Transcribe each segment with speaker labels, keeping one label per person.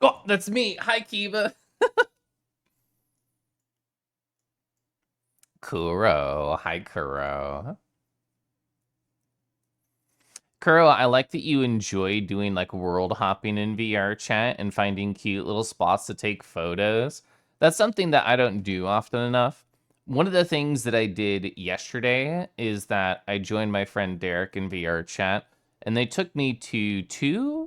Speaker 1: Oh, that's me. Hi, Kiba. Kuro. Hi, Kuro. Kuro, I like that you enjoy doing like world hopping in VR chat and finding cute little spots to take photos. That's something that I don't do often enough. One of the things that I did yesterday is that I joined my friend Derek in VR chat, and they took me to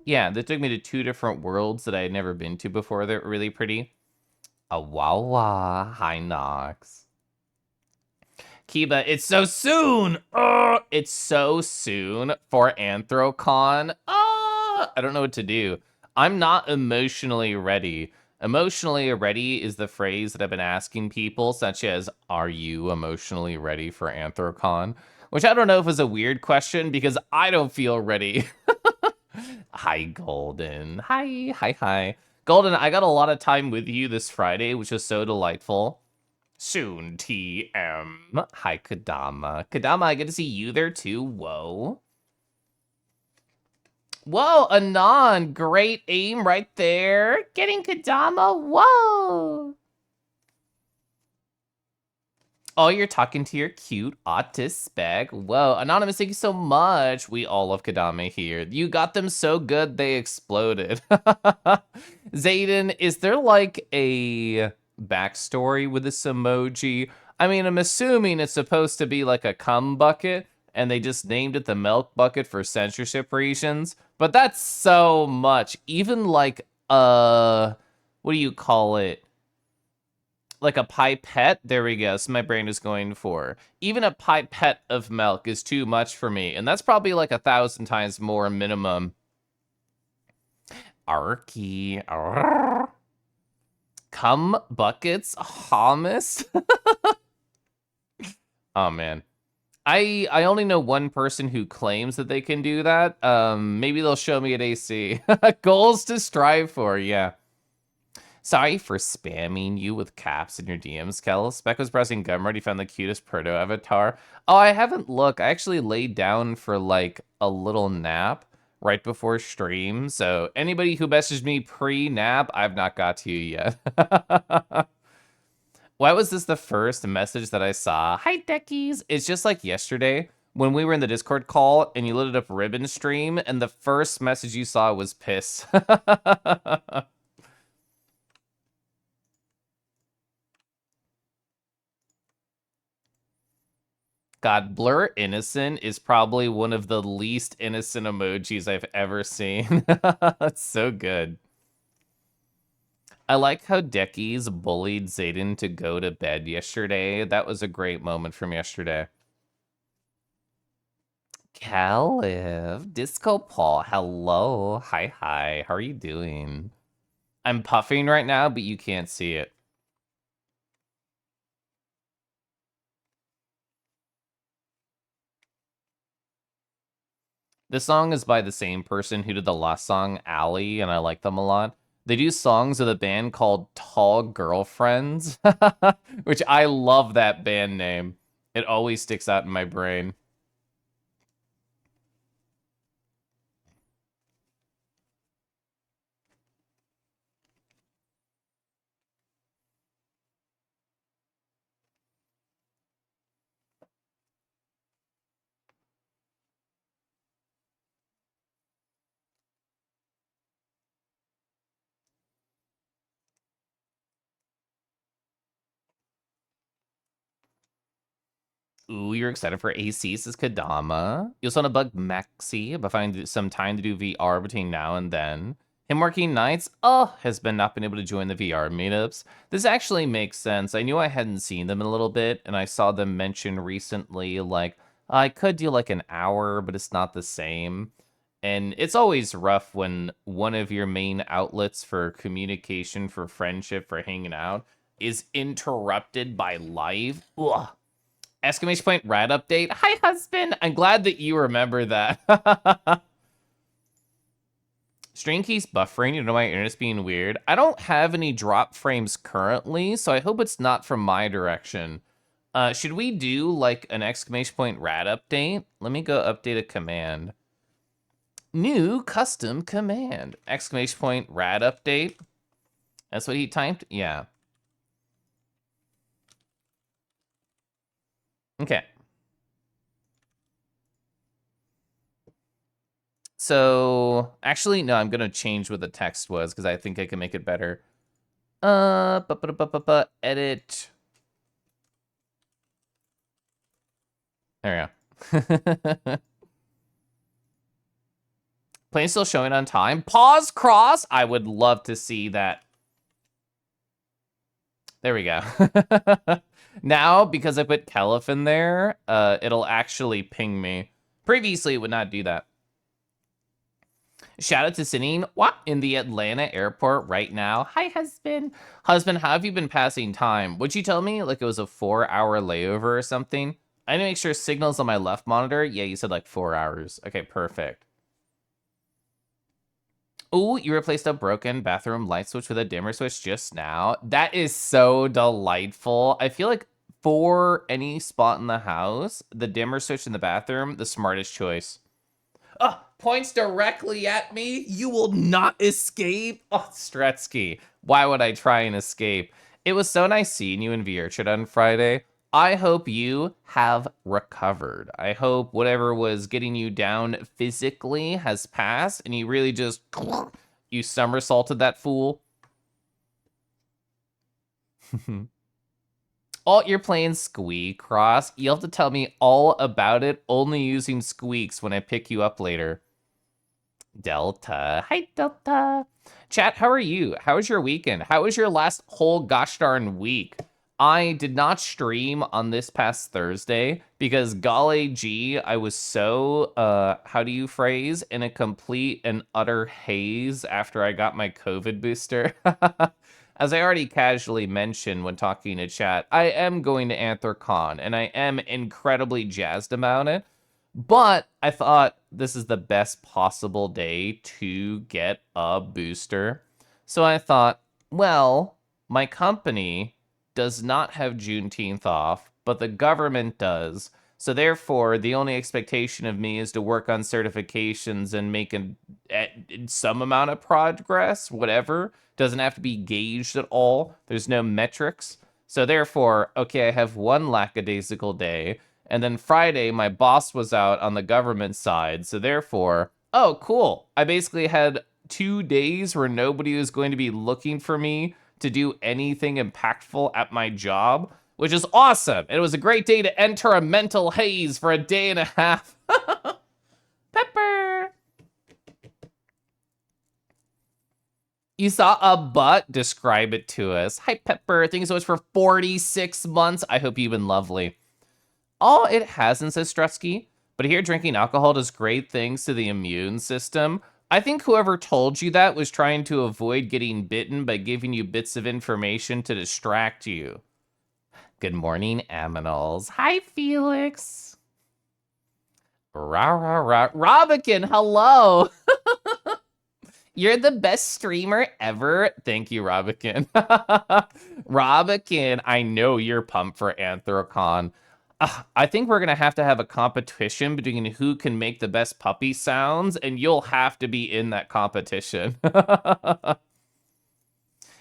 Speaker 1: they took me to two different worlds that I had never been to before. They're really pretty. A Wawa. Hi, Nox. Kiba, it's so soon. It's so soon for Anthrocon. I don't know what to do. I'm not emotionally ready. Emotionally ready is the phrase that I've been asking people, such as, are you emotionally ready for Anthrocon? Which I don't know if is a weird question because I don't feel ready. Hi, Golden. Hi. Golden, I got a lot of time with you this Friday, which was so delightful. Soon, TM. Hi, Kadama. Kadama, I get to see you there too. Whoa. Whoa, Anon. Great aim right there. Getting Kadama. Whoa. Oh, you're talking to your cute autist spec. Whoa, Anonymous, thank you so much. We all love Kadame here. You got them so good they exploded. Zayden, is there like a backstory with this emoji? I mean, I'm assuming it's supposed to be like a cum bucket, and they just named it the milk bucket for censorship reasons. But that's so much. Even like, what do you call it? Like a pipette. There we go. So my brain is going for. Even a pipette of milk is too much for me. And that's probably like 1,000 times more minimum. Arky. Cum buckets. Hummus. Oh, man. I only know one person who claims that they can do that. Maybe they'll show me at AC. Goals to strive for, yeah. Sorry for spamming you with caps in your DMs, Kel. Spec was browsing Gumroad. He found the cutest proto avatar. Oh, I haven't looked. I actually laid down for like a little nap right before stream. So anybody who messaged me pre-nap, I've not got to you yet. Why was this the first message that I saw? Hi, Deckies. It's just like yesterday when we were in the Discord call and you loaded up Ribbon Stream and the first message you saw was piss. God, Blur Innocent is probably one of the least innocent emojis I've ever seen. That's so good. I like how Deckies bullied Zayden to go to bed yesterday. That was a great moment from yesterday. Calif, Disco Paul, hello. Hi. How are you doing? I'm puffing right now, but you can't see it. This song is by the same person who did the last song, Alley, and I like them a lot. They do songs with a band called Tall Girlfriends, which I love that band name. It always sticks out in my brain. Ooh, you're excited for AC, says Kadama. You also want to bug Maxi about finding some time to do VR between now and then. Him working nights, has been not been able to join the VR meetups. This actually makes sense. I knew I hadn't seen them in a little bit, and I saw them mentioned recently, like, I could do like an hour, but it's not the same. And it's always rough when one of your main outlets for communication, for friendship, for hanging out is interrupted by live. Ugh. Exclamation point, rad update. Hi, husband. I'm glad that you remember that. Stream keeps buffering. You know my internet's being weird. I don't have any drop frames currently, so I hope it's not from my direction. Should we do like an exclamation point rad update? Let me go update a command. New custom command. Exclamation point, rad update. That's what he typed? Yeah. Okay. So, actually, no, I'm going to change what the text was because I think I can make it better. Edit. There we go. Plane still showing on time. Pause cross. I would love to see that. There we go. Now, because I put Caliph in there, it'll actually ping me. Previously, it would not do that. Shout out to Sinine. What? In the Atlanta airport right now. Hi, husband. Husband, how have you been passing time? Would you tell me like it was a 4-hour layover or something? I need to make sure signals on my left monitor. Yeah, you said like 4 hours. Okay, perfect. Oh, you replaced a broken bathroom light switch with a dimmer switch just now. That is so delightful. I feel like for any spot in the house, the dimmer switch in the bathroom, the smartest choice. Oh, points directly at me. You will not escape. Oh, Stretsky. Why would I try and escape? It was so nice seeing you in VRChat on Friday. I hope you have recovered. I hope whatever was getting you down physically has passed and you really just you somersaulted that fool. Oh, you're playing Squeak Cross. You'll have to tell me all about it, only using squeaks when I pick you up later. Delta. Hi, Delta. Chat, how are you? How was your weekend? How was your last whole gosh darn week? I did not stream on this past Thursday because golly gee, I was so, how do you phrase, in a complete and utter haze after I got my COVID booster. As I already casually mentioned when talking to chat, I am going to AntherCon, and I am incredibly jazzed about it. But I thought this is the best possible day to get a booster. So I thought, well, my company does not have Juneteenth off, but the government does. So therefore, the only expectation of me is to work on certifications and make some amount of progress, whatever. Doesn't have to be gauged at all. There's no metrics. So therefore, okay, I have one lackadaisical day. And then Friday, my boss was out on the government side. So therefore, oh, cool. I basically had 2 days where nobody was going to be looking for me to do anything impactful at my job, which is awesome. It was a great day to enter a mental haze for a day and a half. Pepper. You saw a butt? Describe it to us. Hi, Pepper. Thank you so much for 46 months. I hope you've been lovely. Oh, it hasn't, says Strutsky. But here, drinking alcohol does great things to the immune system. I think whoever told you that was trying to avoid getting bitten by giving you bits of information to distract you. Good morning, Aminals. Hi, Felix. Rah, rah, rah. Robican, hello. You're the best streamer ever. Thank you, Robican. Robican, I know you're pumped for AntherCon. I think we're going to have a competition between who can make the best puppy sounds, and you'll have to be in that competition.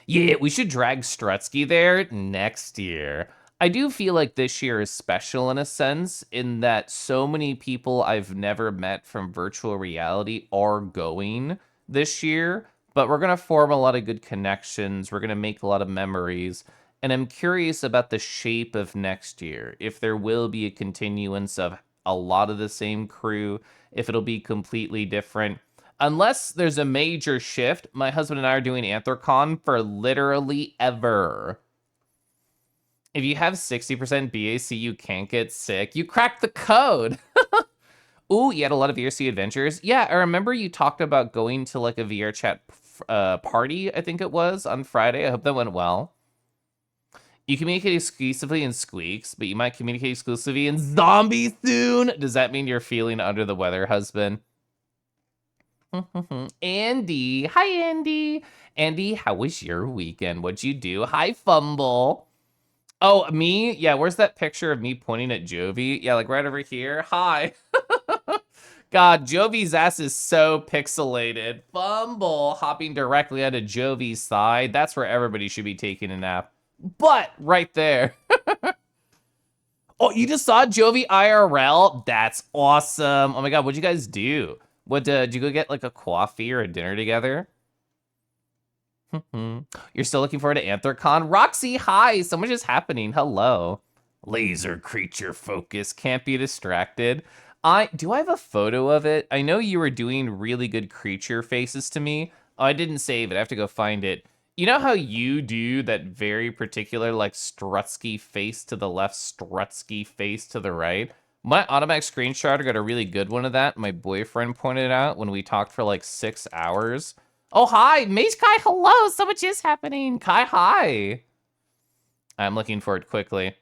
Speaker 1: Yeah, we should drag Strutsky there next year. I do feel like this year is special in a sense, in that so many people I've never met from virtual reality are going this year, but we're going to form a lot of good connections. We're going to make a lot of memories. And I'm curious about the shape of next year, if there will be a continuance of a lot of the same crew, if it'll be completely different. Unless there's a major shift, my husband and I are doing AntherCon for literally ever. If you have 60% BAC, you can't get sick. You cracked the code. Ooh, you had a lot of VRC adventures. Yeah, I remember you talked about going to like a VRChat party, I think it was, on Friday. I hope that went well. You communicate exclusively in squeaks, but you might communicate exclusively in zombies soon. Does that mean you're feeling under the weather, husband? Andy. Hi, Andy. Andy, how was your weekend? What'd you do? Hi, Fumble. Oh, me? Yeah, where's that picture of me pointing at Jovi? Yeah, like right over here. Hi. God, Jovi's ass is so pixelated. Fumble hopping directly onto Jovi's side. That's where everybody should be taking a nap. But right there. Oh, you just saw Jovi IRL? That's awesome. Oh my God, what'd you guys do? What, did you go get like a coffee or a dinner together? You're still looking forward to AntherCon? Roxy, hi, so much is happening. Hello. Laser creature focus, can't be distracted. Do I have a photo of it? I know you were doing really good creature faces to me. Oh, I didn't save it. I have to go find it. You know how you do that very particular like Strutsky face to the left, Strutsky face to the right? My automatic screenshotter got a really good one of that. My boyfriend pointed out when we talked for like 6 hours. Oh, hi, Mage Kai, hello, so much is happening. Kai, hi. I'm looking for it quickly.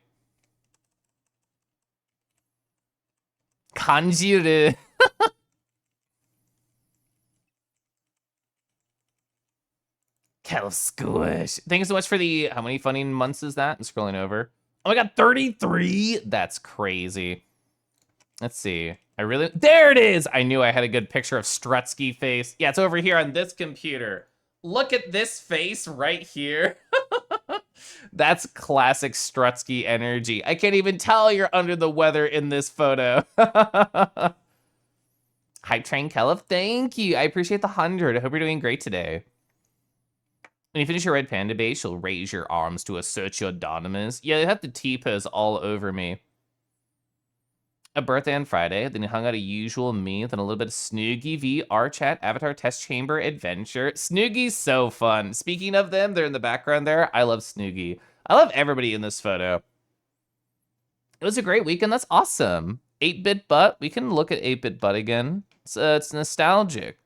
Speaker 1: Kanjiru. Kel Squish. Thank you so much for the, how many funny months is that? I'm scrolling over. Oh my God, 33? That's crazy. Let's see. There it is! I knew I had a good picture of Strutsky face. Yeah, it's over here on this computer. Look at this face right here. That's classic Strutsky energy. I can't even tell you're under the weather in this photo. Hype Train Kelif, thank you. I appreciate the 100. I hope you're doing great today. When you finish your red panda base, you'll raise your arms to assert your dominance. Yeah, they have the T-pose all over me. A birthday on Friday, then you hung out a usual me, then a little bit of Snoogie VR chat, Avatar Test Chamber Adventure. Snoogie's so fun. Speaking of them, they're in the background there. I love Snoogie. I love everybody in this photo. It was a great weekend. That's awesome. 8-bit butt. We can look at 8-bit butt again. It's nostalgic.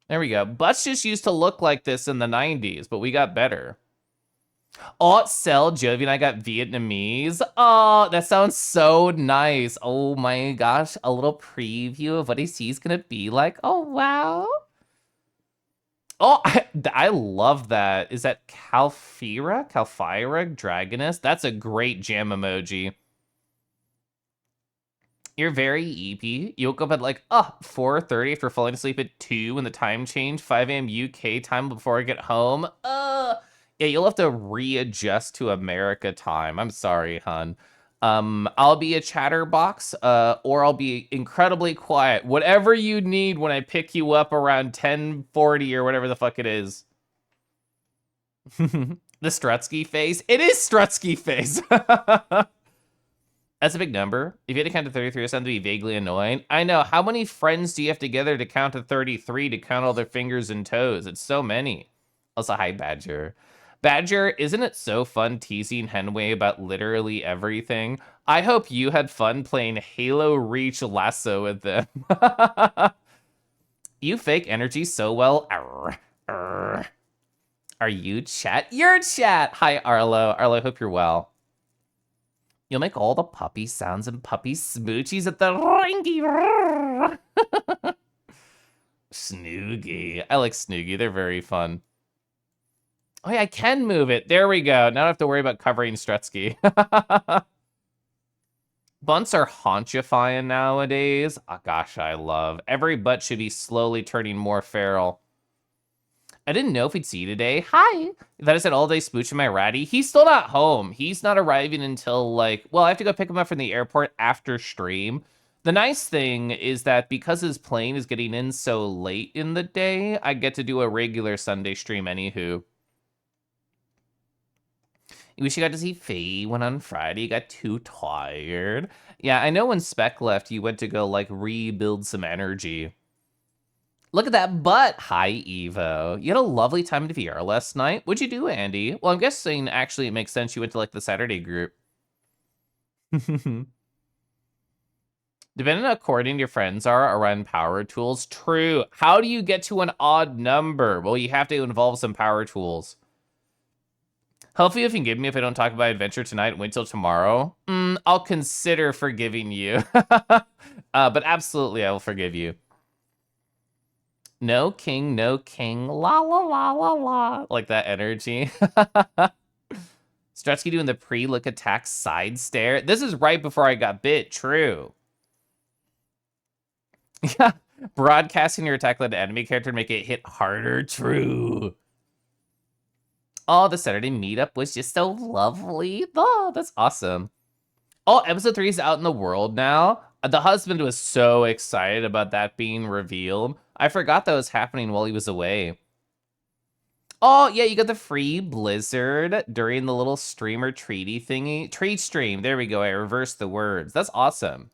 Speaker 1: There we go. Butts just used to look like this in the 90s, but we got better. Oh, Cell, Jovi and I got Vietnamese. Oh, that sounds so nice. Oh my gosh, a little preview of what AC is gonna be like. Oh, wow. Oh, I love that. Is that Calfira? Calfira Dragoness? That's a great jam emoji. You're very eepy. You woke up at like, 4:30 after falling asleep at 2 when the time changed, 5 a.m. UK time before I get home. Yeah, you'll have to readjust to America time. I'm sorry, hun. I'll be a chatterbox, or I'll be incredibly quiet. Whatever you need when I pick you up around 10:40 or whatever the fuck it is. The Strutsky face? It is Strutsky face! That's a big number. If you had to count to 33 or something to be vaguely annoying. I know. How many friends do you have together to count to 33 to count all their fingers and toes? It's so many. Also, hi, Badger. Badger, isn't it so fun teasing Henway about literally everything? I hope you had fun playing Halo Reach Lasso with them. You fake energy so well. Arr, arr. Are you chat? You're chat! Hi, Arlo. Arlo, hope you're well. You'll make all the puppy sounds and puppy smoochies at the ringy. Snoogie. I like Snoogie. They're very fun. Oh, yeah, I can move it. There we go. Now I don't have to worry about covering Strutsky. Bunts are haunchifying nowadays. Oh, gosh, I love. Every butt should be slowly turning more feral. I didn't know if we'd see you today. Hi. That is an all-day spooch in my ratty. He's still not home. He's not arriving until, like, well, I have to go pick him up from the airport after stream. The nice thing is that because his plane is getting in so late in the day, I get to do a regular Sunday stream anywho. You wish you got to see Faye when on Friday you got too tired. Yeah, I know when Spec left, you went to go, like, rebuild some energy. Look at that butt. Hi, Evo. You had a lovely time at VR last night. What'd you do, Andy? Well, I'm guessing actually it makes sense you went to like the Saturday group. Depending on according your friends are around power tools. True. How do you get to an odd number? Well, you have to involve some power tools. Hopefully you can give me if I don't talk about adventure tonight and wait till tomorrow. I'll consider forgiving you. But absolutely, I will forgive you. No king, no king, la la la la la. Like that energy. Strutsky doing the pre-look attack side stare. This is right before I got bit, true. Yeah, broadcasting your attack led enemy character to make it hit harder. True. Oh, the Saturday meetup was just so lovely. Oh, that's awesome. Oh, episode 3 is out in the world now. The husband was so excited about that being revealed. I forgot that was happening while he was away. Oh, yeah, you got the free Blizzard during the little streamer treaty thingy. Trade stream. There we go. I reversed the words. That's awesome.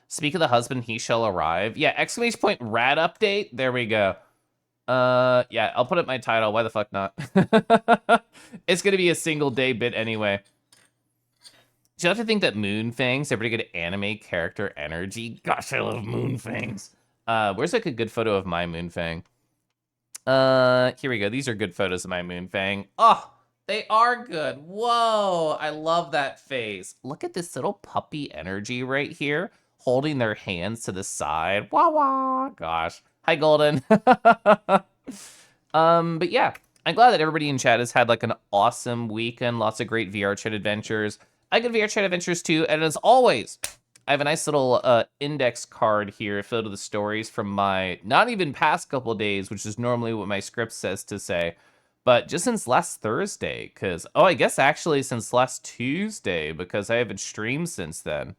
Speaker 1: Speak of the husband, he shall arrive. Yeah, exclamation point rad update. There we go. Yeah, I'll put it in my title. Why the fuck not? It's gonna be a single day bit anyway. Do you have to think that Moonfangs are pretty good anime character energy? Gosh, I love Moonfangs. Where's like a good photo of my Moonfang? Here we go. These are good photos of my Moonfang. Oh, they are good. Whoa, I love that face. Look at this little puppy energy right here, holding their hands to the side. Wah wah. Gosh. Hi, Golden. But yeah, I'm glad that everybody in chat has had like an awesome weekend. Lots of great VR chat adventures. I get VR chat adventures too, and as always, I have a nice little index card here filled with the stories from my not even past couple days, which is normally what my script says to say, but just since last Thursday, because, oh, I guess actually since last Tuesday, because I haven't streamed since then.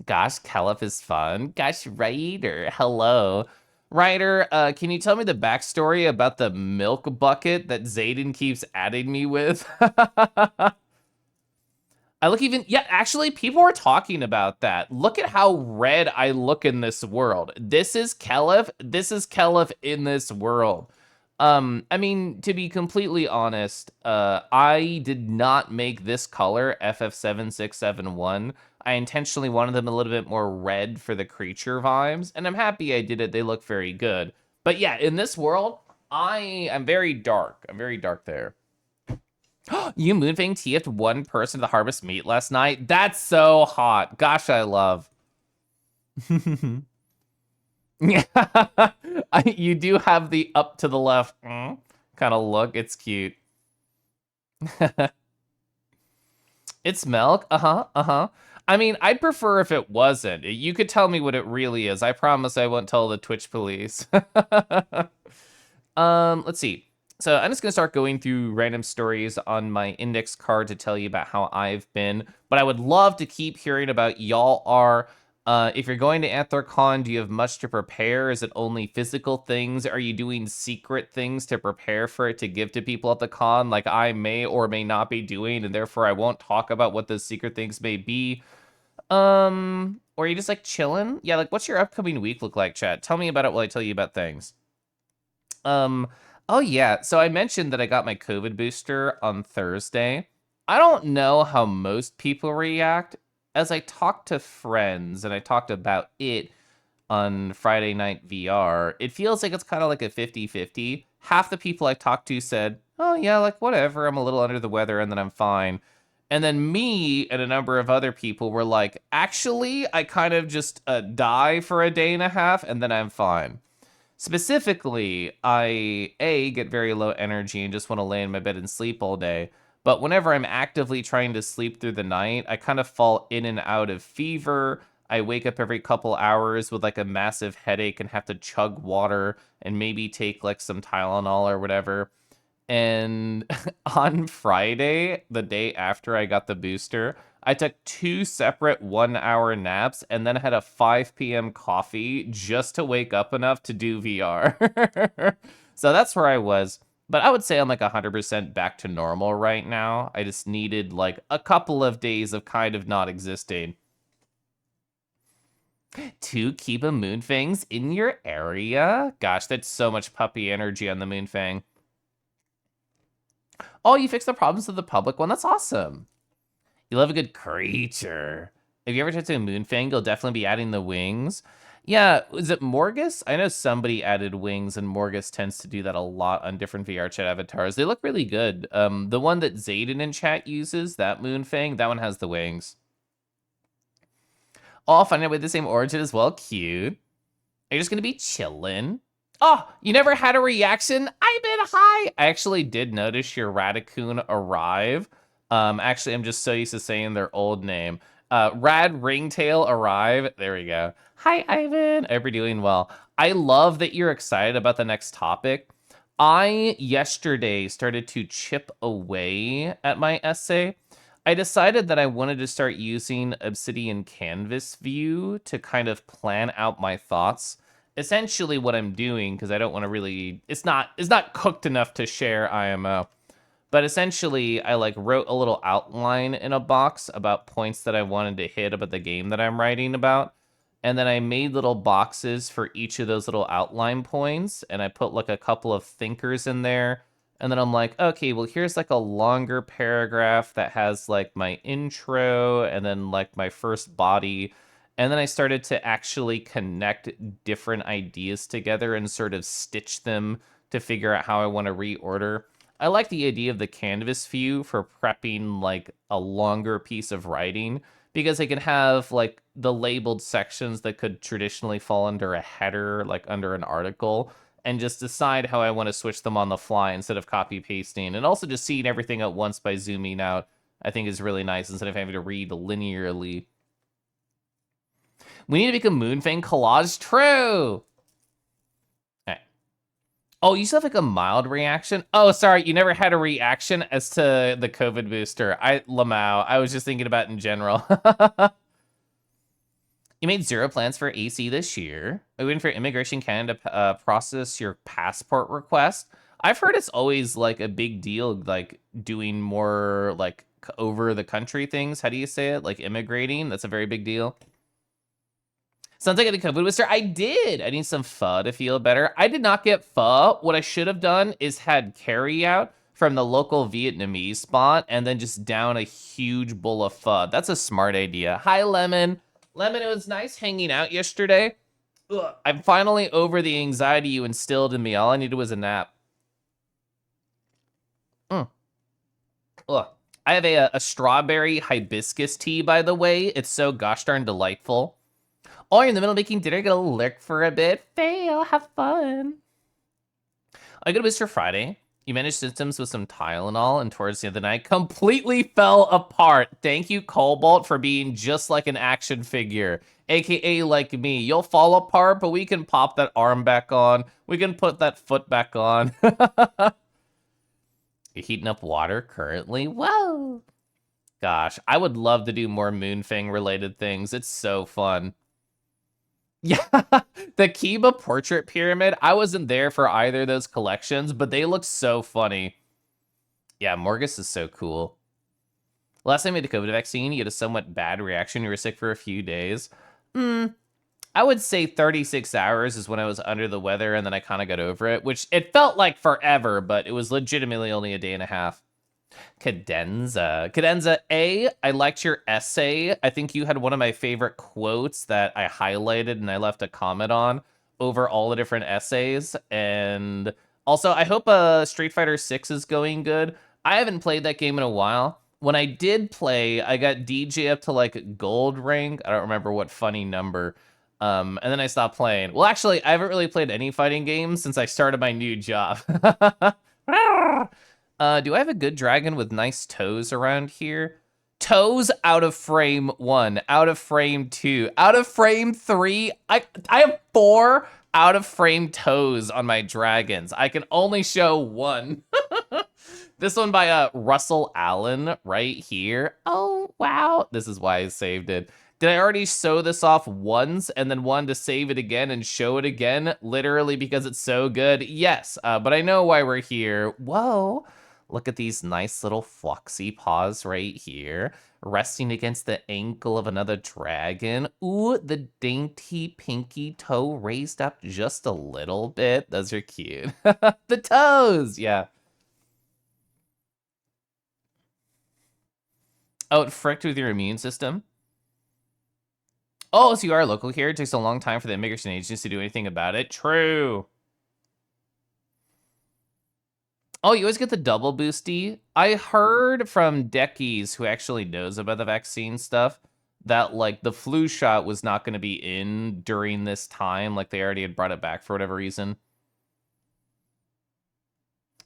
Speaker 1: Gosh, Caliph is fun. Gosh, Ryder, hello. Ryder, can you tell me the backstory about the milk bucket that Zayden keeps adding me with? I look even, yeah, actually, people are talking about that. Look at how red I look in this world. This is Caliph. This is Caliph in this world. I mean, to be completely honest, I did not make this color, FF7671. I intentionally wanted them a little bit more red for the creature vibes, and I'm happy I did it. They look very good. But yeah, in this world, I am very dark. I'm very dark there. You Moonfang TF'd one person to the Harvest Meet last night? That's so hot. Gosh, I love. Yeah, you do have the up to the left kind of look. It's cute. It's milk? Uh-huh, uh-huh. I mean, I'd prefer if it wasn't. You could tell me what it really is. I promise I won't tell the Twitch police. Let's see. So I'm just gonna start going through random stories on my index card to tell you about how I've been. But I would love to keep hearing about y'all are. If you're going to AntlerCon, do you have much to prepare? Is it only physical things? Are you doing secret things to prepare for it to give to people at the con, like I may or may not be doing, and therefore I won't talk about what those secret things may be? Or are you just like chilling? Yeah, like what's your upcoming week look like, chat? Tell me about it while I tell you about things. Oh yeah, so I mentioned that I got my COVID booster on Thursday. I don't know how most people react. As I talked to friends and I talked about it on Friday Night VR, it feels like it's kind of like a 50-50. Half the people I talked to said, oh yeah, like whatever, I'm a little under the weather and then I'm fine. And then me and a number of other people were like, actually, I kind of just die for a day and a half and then I'm fine. Specifically, I, A, get very low energy and just want to lay in my bed and sleep all day. But whenever I'm actively trying to sleep through the night, I kind of fall in and out of fever. I wake up every couple hours with like a massive headache and have to chug water and maybe take like some Tylenol or whatever. And on Friday, the day after I got the booster, I took 2 separate 1-hour naps and then had a 5 p.m. coffee just to wake up enough to do VR. So that's where I was. But I would say I'm like 100% back to normal right now. I just needed like a couple of days of kind of not existing to keep a Moonfangs in your area. Gosh, that's so much puppy energy on the Moonfang. Oh, you fixed the problems of the public one? That's awesome. You love a good creature. If you ever touch a Moonfang, you'll definitely be adding the wings. Yeah, is it Morgus? I know somebody added wings, and Morgus tends to do that a lot on different VR chat avatars. They look really good. The one that Zayden in chat uses, that Moonfang, that one has the wings. Oh, finding out with the same origin as well. Cute. Are you just gonna be chillin'? Oh, you never had a reaction? I've been high. I actually did notice your Ratacoon arrive. Actually, I'm just so used to saying their old name. Rad Ringtail arrive. There we go. Hi, Ivan. Hope you're doing well. I love that you're excited about the next topic. I yesterday started to chip away at my essay. I decided that I wanted to start using Obsidian Canvas View to kind of plan out my thoughts. Essentially what I'm doing, because I don't want to really, it's not cooked enough to share IMO. But essentially, I like wrote a little outline in a box about points that I wanted to hit about the game that I'm writing about. And then I made little boxes for each of those little outline points. And I put like a couple of thinkers in there. And then I'm like, okay, well, here's like a longer paragraph that has like my intro and then like my first body. And then I started to actually connect different ideas together and sort of stitch them to figure out how I want to reorder. I like the idea of the canvas view for prepping like a longer piece of writing because I can have like the labeled sections that could traditionally fall under a header, like under an article, and just decide how I want to switch them on the fly instead of copy pasting. And also just seeing everything at once by zooming out, I think is really nice instead of having to read linearly. We need to make a Moonfang collage. True. Oh, you still have like a mild reaction? Oh, sorry, you never had a reaction as to the COVID booster. Lamau, I was just thinking about in general. You made 0 plans for AC this year. Are you waiting for Immigration Canada to process your passport request? I've heard it's always like a big deal, like doing more like over the country things. How do you say it? Like immigrating? That's a very big deal. Sounds like I did COVID booster. I did. I need some pho to feel better. I did not get pho. What I should have done is had carry out from the local Vietnamese spot and then just down a huge bowl of pho. That's a smart idea. Hi, Lemon. Lemon, it was nice hanging out yesterday. Ugh, I'm finally over the anxiety you instilled in me. All I needed was a nap. Ugh. I have a strawberry hibiscus tea, by the way. It's so gosh darn delightful. Oh, you're in the middle of making dinner, gonna lurk for a bit. Fail, have fun. I go to Mr. Friday. You managed symptoms with some Tylenol, and towards the end of the night, completely fell apart. Thank you, Cobalt, for being just like an action figure. AKA like me. You'll fall apart, but we can pop that arm back on. We can put that foot back on. You're heating up water currently? Whoa. Gosh, I would love to do more Moonfang related things. It's so fun. Yeah, the Kiba portrait pyramid. I wasn't there for either of those collections, but they look so funny. Yeah, Morgus is so cool. Last time I had the COVID vaccine, you had a somewhat bad reaction. You were sick for a few days. I would say 36 hours is when I was under the weather, and then I kind of got over it, which it felt like forever, but it was legitimately only a day and a half. Cadenza A, I liked your essay. I think you had one of my favorite quotes that I highlighted and I left a comment on over all the different essays. And also, I hope Street Fighter 6 is going good. I haven't played that game in a while. When I did play, I got DJ up to like gold rank. I don't remember what funny number. And then I stopped playing. Well, actually, I haven't really played any fighting games since I started my new job. Do I have a good dragon with nice toes around here? Toes out of frame 1, out of frame 2, out of frame 3. I have 4 out of frame toes on my dragons. I can only show 1. This one by Russell Allen right here. Oh, wow. This is why I saved it. Did I already sew this off once and then wanted to save it again and show it again? Literally because it's so good? Yes, but I know why we're here. Whoa. Look at these nice little foxy paws right here, resting against the ankle of another dragon. Ooh, the dainty pinky toe raised up just a little bit. Those are cute. The toes, yeah. Oh, it fricked with your immune system? Oh, so you are local here. It takes a long time for the immigration agency to do anything about it. True. Oh, you always get the double boosty? I heard from Deckies, who actually knows about the vaccine stuff, that, like, the flu shot was not going to be in during this time. Like, they already had brought it back for whatever reason.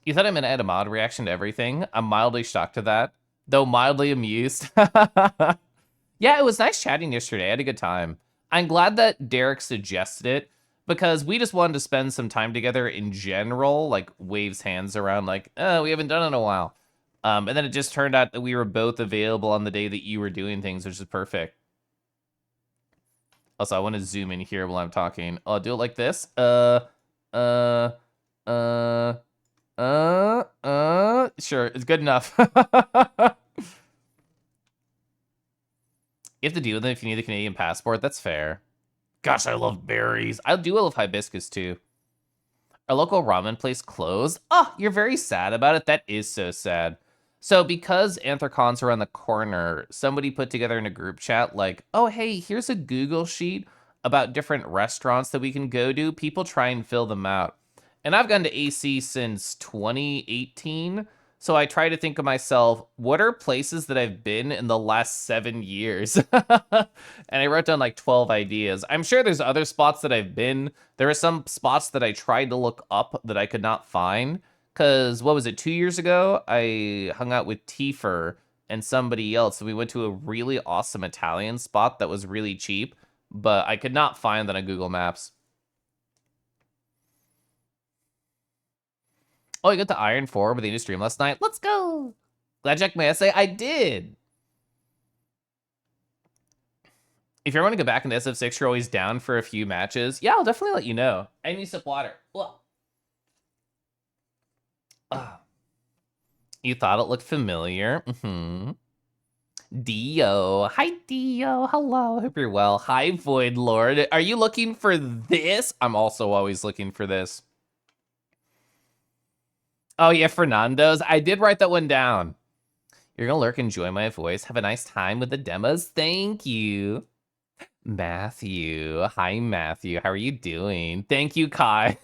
Speaker 1: You thought I meant to add a mild reaction to everything? I'm mildly shocked to that, though mildly amused. Yeah, it was nice chatting yesterday. I had a good time. I'm glad that Derek suggested it because we just wanted to spend some time together in general, like waves hands around, like, oh, we haven't done it in a while. And then it just turned out that we were both available on the day that you were doing things, which is perfect. Also, I want to zoom in here while I'm talking. I'll do it like this. Uh, uh, Sure, it's good enough. You have to deal with it if you need a Canadian passport. That's fair. Gosh, I love berries. I do love hibiscus too. Our local ramen place closed. Oh, you're very sad about it. That is so sad. So because Anthrocons are on the corner, somebody put together in a group chat like, oh, hey, here's a Google sheet about different restaurants that we can go to. People try and fill them out. And I've gone to AC since 2018. So I try to think of myself, what are places that I've been in the last 7 years? And I wrote down like 12 ideas. I'm sure there's other spots that I've been. There are some spots that I tried to look up that I could not find. Because, what was it, 2 years ago? I hung out with Tiefer and somebody else. And we went to a really awesome Italian spot that was really cheap. But I could not find that on Google Maps. Oh, you got the Iron 4 with the stream last night? Let's go! Glad Jack may I say I did! If you ever want to go back into SF6, you're always down for a few matches. Yeah, I'll definitely let you know. I need some water. You thought it looked familiar? Mm-hmm. Dio. Hi, Dio. Hello. Hope you're well. Hi, Void Lord. Are you looking for this? I'm also always looking for this. Oh, yeah, Fernando's. I did write that one down. You're gonna lurk, enjoy my voice. Have a nice time with the demos. Thank you. Matthew. Hi, Matthew. How are you doing? Thank you, Kai.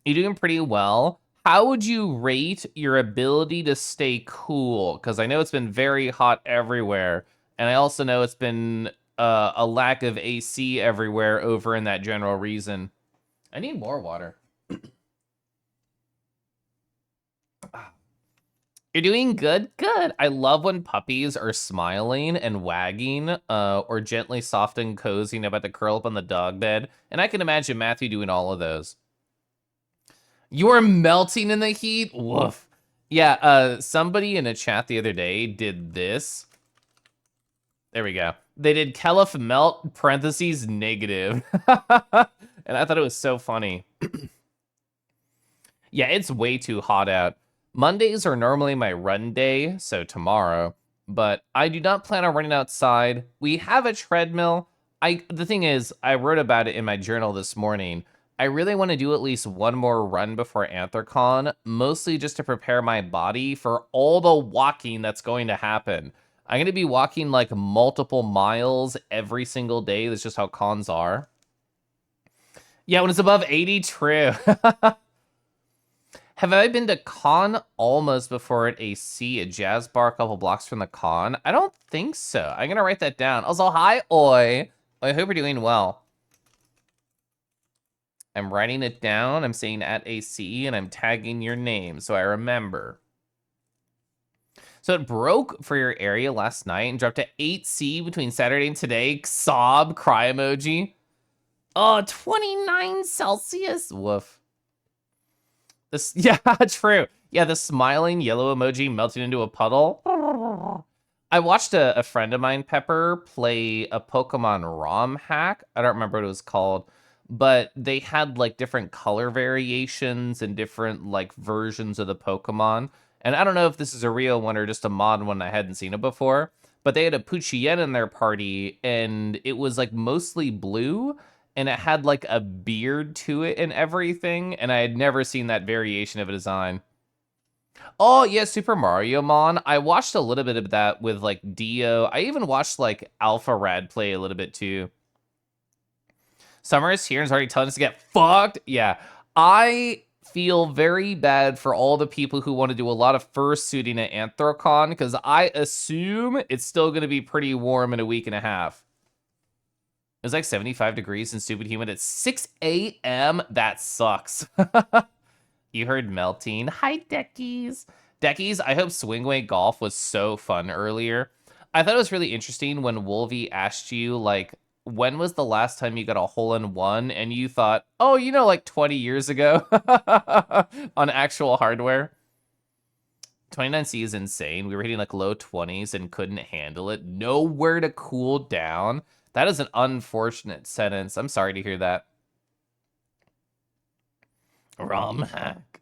Speaker 1: You're doing pretty well. How would you rate your ability to stay cool? Because I know it's been very hot everywhere. And I also know it's been a lack of AC everywhere over in that general reason. I need more water. You're doing good? Good. I love when puppies are smiling and wagging or gently soft and cozying about to curl up on the dog bed. And I can imagine Matthew doing all of those. You are melting in the heat? Woof. Yeah, somebody in a chat the other day did this. There we go. They did Kelif melt, parentheses, negative. And I thought it was so funny. Yeah, it's way too hot out. Mondays are normally my run day, so tomorrow. But I do not plan on running outside. We have a treadmill. The thing is, I wrote about it in my journal this morning. I really want to do at least one more run before Anthrocon, mostly just to prepare my body for all the walking that's going to happen. I'm going to be walking like multiple miles every single day. That's just how cons are. Yeah, when it's above 80, true. Have I been to Con Almost before at AC, a jazz bar a couple blocks from the con? I don't think so. I'm going to write that down. Also, hi, Oi. I hope you're doing well. I'm writing it down. I'm saying at AC, and I'm tagging your name so I remember. So it broke for your area last night and dropped to 8C between Saturday and today. Sob, cry emoji. Oh, 29 Celsius. Woof. This, yeah, true. Yeah, the smiling yellow emoji melting into a puddle. I watched a friend of mine, Pepper, play a Pokemon ROM hack. I don't remember what it was called, but they had like different color variations and different like versions of the Pokemon. And I don't know if this is a real one or just a mod one. I hadn't seen it before, but they had a Poochyena in their party and it was like mostly blue and it had like a beard to it and everything. And I had never seen that variation of a design. Oh, yeah, Super Mario Mon. I watched a little bit of that with like Dio. I even watched like Alpha Rad play a little bit too. Summer is here and is already telling us to get fucked. Yeah, I feel very bad for all the people who want to do a lot of fursuiting at Anthrocon because I assume it's still going to be pretty warm in a week and a half. It was like 75 degrees and stupid humid at 6 a.m. That sucks. You heard melting. Hi, Deckies. Deckies, I hope Swingway Golf was so fun earlier. I thought it was really interesting when Wolvie asked you, like, when was the last time you got a hole-in-one? And you thought, oh, like 20 years ago on actual hardware. 29C is insane. We were hitting like low 20s and couldn't handle it. Nowhere to cool down. That is an unfortunate sentence. I'm sorry to hear that. ROM hack.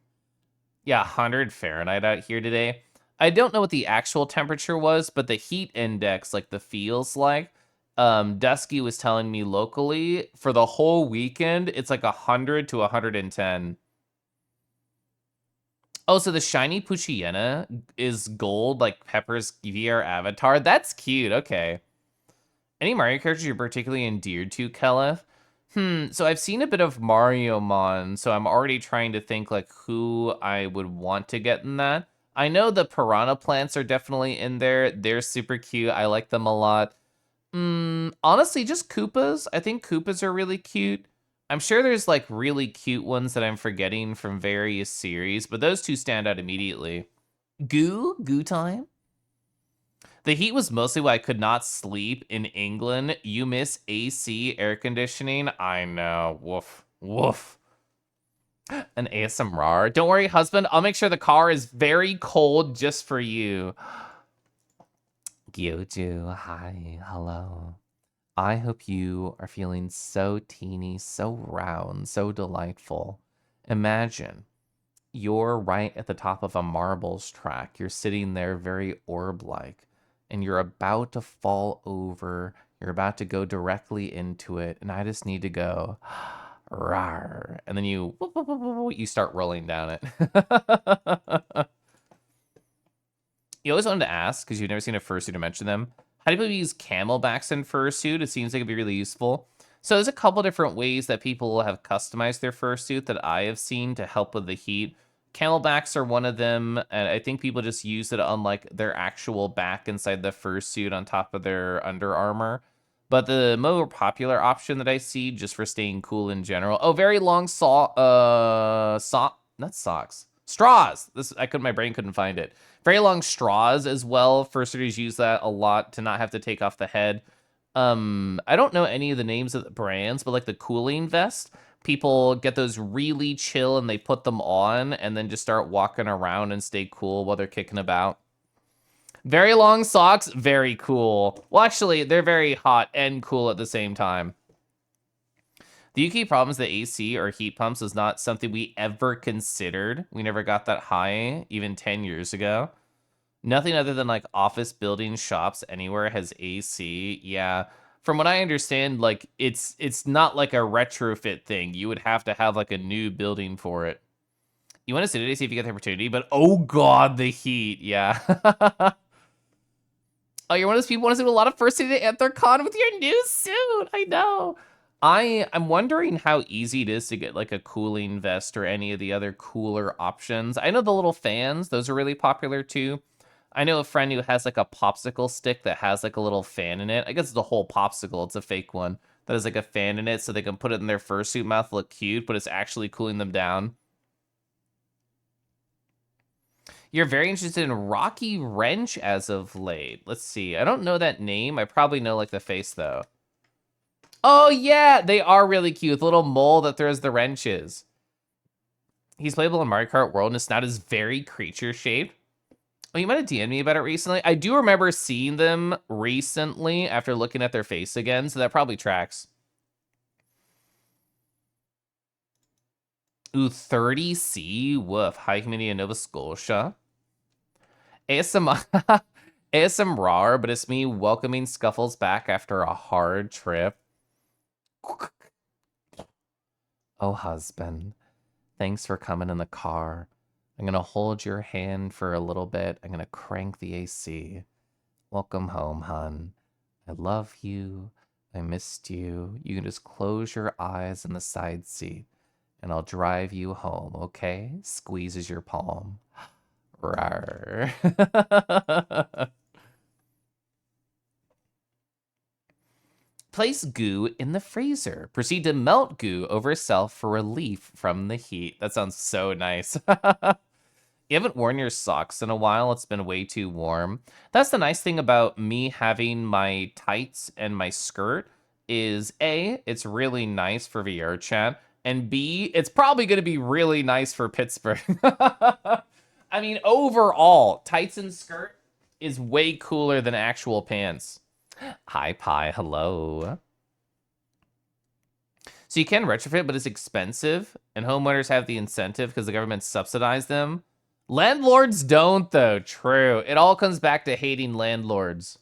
Speaker 1: Yeah, 100 Fahrenheit out here today. I don't know what the actual temperature was, but the heat index, like the feels like, Dusky was telling me locally, for the whole weekend, it's like 100 to 110. Oh, so the shiny Poochyena is gold, like Pepper's VR avatar? That's cute, okay. Any Mario characters you're particularly endeared to, Keleth? So I've seen a bit of Mario Mon, so I'm already trying to think like who I would want to get in that. I know the piranha plants are definitely in there. They're super cute. I like them a lot. Honestly, just Koopas. I think Koopas are really cute. I'm sure there's like really cute ones that I'm forgetting from various series, but those two stand out immediately. Goo time. The heat was mostly why I could not sleep in England. You miss AC air conditioning? I know. Woof. Woof. An ASMR. Don't worry, husband. I'll make sure the car is very cold just for you. Gyoju, hi. Hello. I hope you are feeling so teeny, so round, so delightful. Imagine you're right at the top of a marbles track. You're sitting there very orb-like, and you're about to fall over. You're about to go directly into it, and I just need to go, rawr, and then you start rolling down it. You always wanted to ask, because you've never seen a fursuit to mention them, how do people use camelbacks in fursuit? It seems like it'd be really useful. So there's a couple different ways that people have customized their fursuit that I have seen to help with the heat. Camelbacks are one of them, and I think people just use it on like their actual back inside the fursuit on top of their Under Armour. But the more popular option that I see just for staying cool in general. Oh, very long not socks. Straws. My brain couldn't find it. Very long straws as well. Fursuiters use that a lot to not have to take off the head. I don't know any of the names of the brands, but like the cooling vest, people get those really chill and they put them on and then just start walking around and stay cool while they're kicking about. Very long socks, very cool. Well, actually, they're very hot and cool at the same time. The UK problems that AC or heat pumps is not something we ever considered. We never got that high, even 10 years ago. Nothing other than like office buildings, shops, anywhere has AC. Yeah. From what I understand, like it's not like a retrofit thing. You would have to have like a new building for it. You want to sit at AC if you get the opportunity, but oh god, the heat. Yeah. Oh, you're one of those people who want to do a lot of first aid at AntherCon with your new suit. I know. I'm wondering how easy it is to get like a cooling vest or any of the other cooler options. I know the little fans, those are really popular too. I know a friend who has like a popsicle stick that has like a little fan in it. I guess it's a whole popsicle. It's a fake one that has like a fan in it so they can put it in their fursuit mouth, look cute, but it's actually cooling them down. You're very interested in Rocky Wrench as of late. Let's see. I don't know that name. I probably know like the face though. Oh yeah, they are really cute. The little mole that throws the wrenches. He's playable in Mario Kart World and his snout is very creature shaped. Oh, you might have DM'd me about it recently. I do remember seeing them recently after looking at their face again, so that probably tracks. Ooh, 30C. Woof. High Community in Nova Scotia. ASM ASM RAR, but it's me welcoming Scuffles back after a hard trip. Oh, husband. Thanks for coming in the car. I'm going to hold your hand for a little bit. I'm going to crank the AC. Welcome home, hun. I love you. I missed you. You can just close your eyes in the side seat, and I'll drive you home, okay? Squeezes your palm. Rawr. Place goo in the freezer. Proceed to melt goo over self for relief from the heat. That sounds so nice. You haven't worn your socks in a while. It's been way too warm. That's the nice thing about me having my tights and my skirt is A, it's really nice for VR chat, and B, it's probably going to be really nice for Pittsburgh. I mean, overall, tights and skirt is way cooler than actual pants. Hi, Pi. Hello. So you can retrofit, but it's expensive, and homeowners have the incentive because the government subsidized them. Landlords don't, though. True. It all comes back to hating landlords.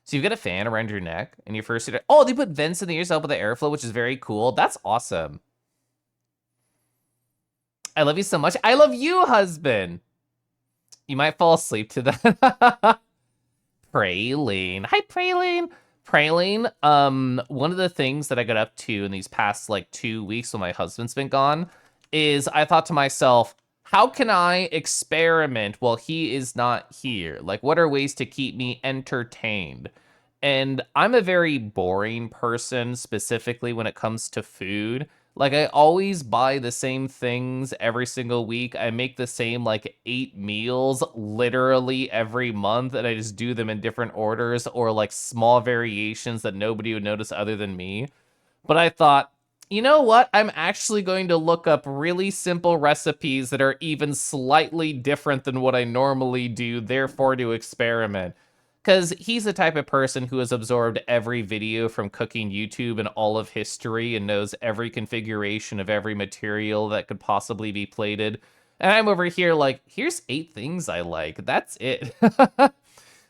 Speaker 1: So you've got a fan around your neck, and your first... Oh, they put vents in the ears to help with the airflow, which is very cool. That's awesome. I love you so much. I love you, husband. You might fall asleep to that. Praline. Hi, Praline. Praline, one of the things that I got up to in these past, like, 2 weeks when my husband's been gone is I thought to myself, how can I experiment while he is not here? Like, what are ways to keep me entertained? And I'm a very boring person, specifically when it comes to food. Like, I always buy the same things every single week. I make the same, like, 8 meals literally every month, and I just do them in different orders or, like, small variations that nobody would notice other than me. But I thought, you know what? I'm actually going to look up really simple recipes that are even slightly different than what I normally do, therefore to experiment. Because he's the type of person who has absorbed every video from cooking YouTube and all of history and knows every configuration of every material that could possibly be plated. And I'm over here like, here's 8 things I like. That's it.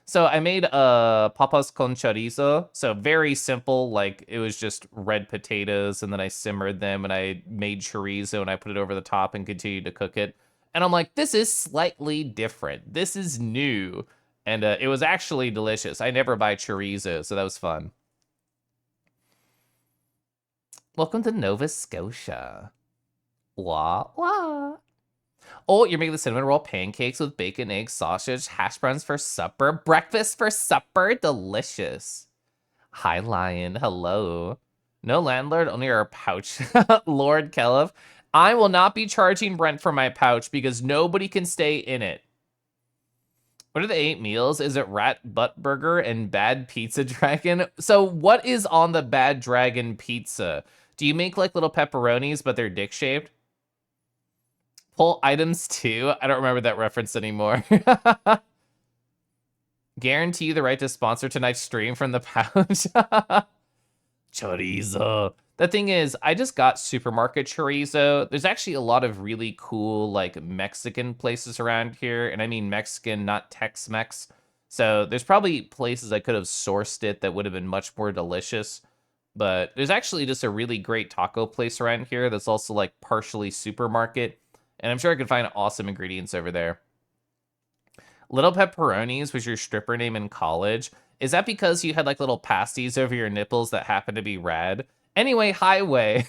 Speaker 1: So I made papas con chorizo. So very simple, like it was just red potatoes and then I simmered them and I made chorizo and I put it over the top and continued to cook it. And I'm like, this is slightly different. This is new. And it was actually delicious. I never buy chorizo, so that was fun. Welcome to Nova Scotia. Wah, wah. Oh, you're making the cinnamon roll pancakes with bacon, eggs, sausage, hash browns for supper. Breakfast for supper? Delicious. Hi, Lion. Hello. No landlord, only our pouch. Lord Kellev. I will not be charging rent for my pouch because nobody can stay in it. What are the 8 meals? Is it rat butt burger and bad pizza dragon? So what is on the bad dragon pizza? Do you make like little pepperonis, but they're dick shaped? Pull items too? I don't remember that reference anymore. Guarantee you the right to sponsor tonight's stream from the pouch. Chorizo. The thing is, I just got supermarket chorizo. There's actually a lot of really cool, like, Mexican places around here. And I mean Mexican, not Tex-Mex. So there's probably places I could have sourced it that would have been much more delicious. But there's actually just a really great taco place around here that's also, like, partially supermarket. And I'm sure I could find awesome ingredients over there. Little Pepperonis was your stripper name in college. Is that because you had, like, little pasties over your nipples that happened to be red? Anyway, hi, Way.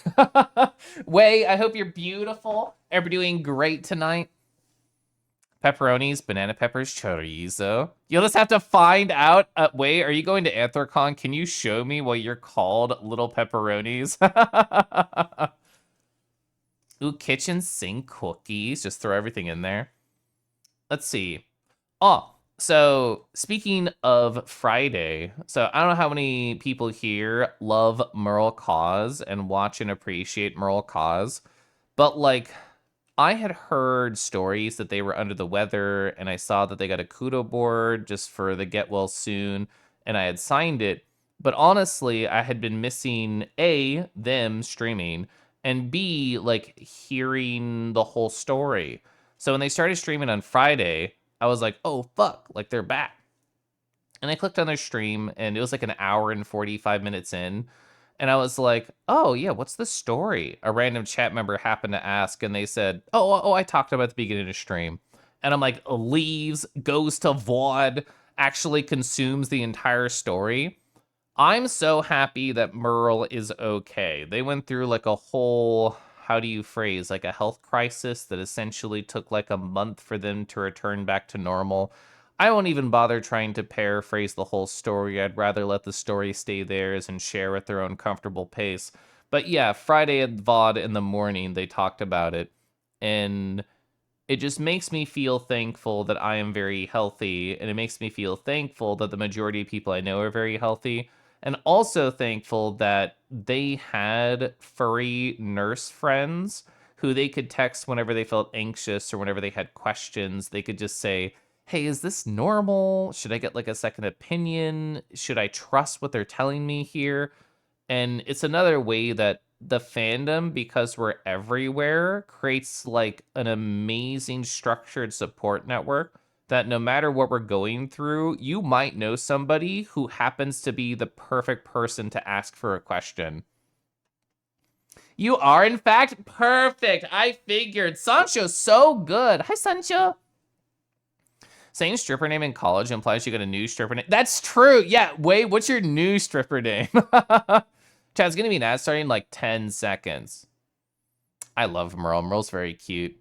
Speaker 1: Way, I hope you're beautiful. Everybody doing great tonight. Pepperonis, banana peppers, chorizo. You'll just have to find out. Way, are you going to Anthrocon? Can you show me what you're called Little Pepperonis? Ooh, kitchen sink cookies. Just throw everything in there. Let's see. Oh, so speaking of Friday, so I don't know how many people here love Merle Cause and watch and appreciate Merle Cause, but like I had heard stories that they were under the weather and I saw that they got a kudo board just for the get well soon and I had signed it. But honestly, I had been missing A, them streaming, and B, like hearing the whole story. So when they started streaming on Friday, I was like, oh, fuck, like they're back. And I clicked on their stream and it was like an hour and 45 minutes in. And I was like, oh, yeah, what's the story? A random chat member happened to ask and they said, oh, I talked about at the beginning of stream. And I'm like, leaves, goes to VOD, actually consumes the entire story. I'm so happy that Merle is okay. They went through like a whole, how do you phrase, like a health crisis that essentially took like a month for them to return back to normal. I won't even bother trying to paraphrase the whole story. I'd rather let the story stay theirs and share at their own comfortable pace. But yeah, Friday at VOD in the morning, they talked about it. And It just makes me feel thankful that I am very healthy, and it makes me feel thankful that the majority of people I know are very healthy, and also thankful that they had furry nurse friends who they could text whenever they felt anxious or whenever they had questions. They could just say, "Hey, is this normal? Should I get like a second opinion? Should I trust what they're telling me here?" And it's another way that the fandom, because we're everywhere, creates like an amazing structured support network that no matter what we're going through, you might know somebody who happens to be the perfect person to ask for a question. You are, in fact, perfect. I figured. Sancho's so good. Hi, Sancho. Saying stripper name in college implies you got a new stripper name. That's true. Yeah, wait, what's your new stripper name? Chad's gonna be an ad starting in like 10 seconds. I love Merle. Merle's very cute.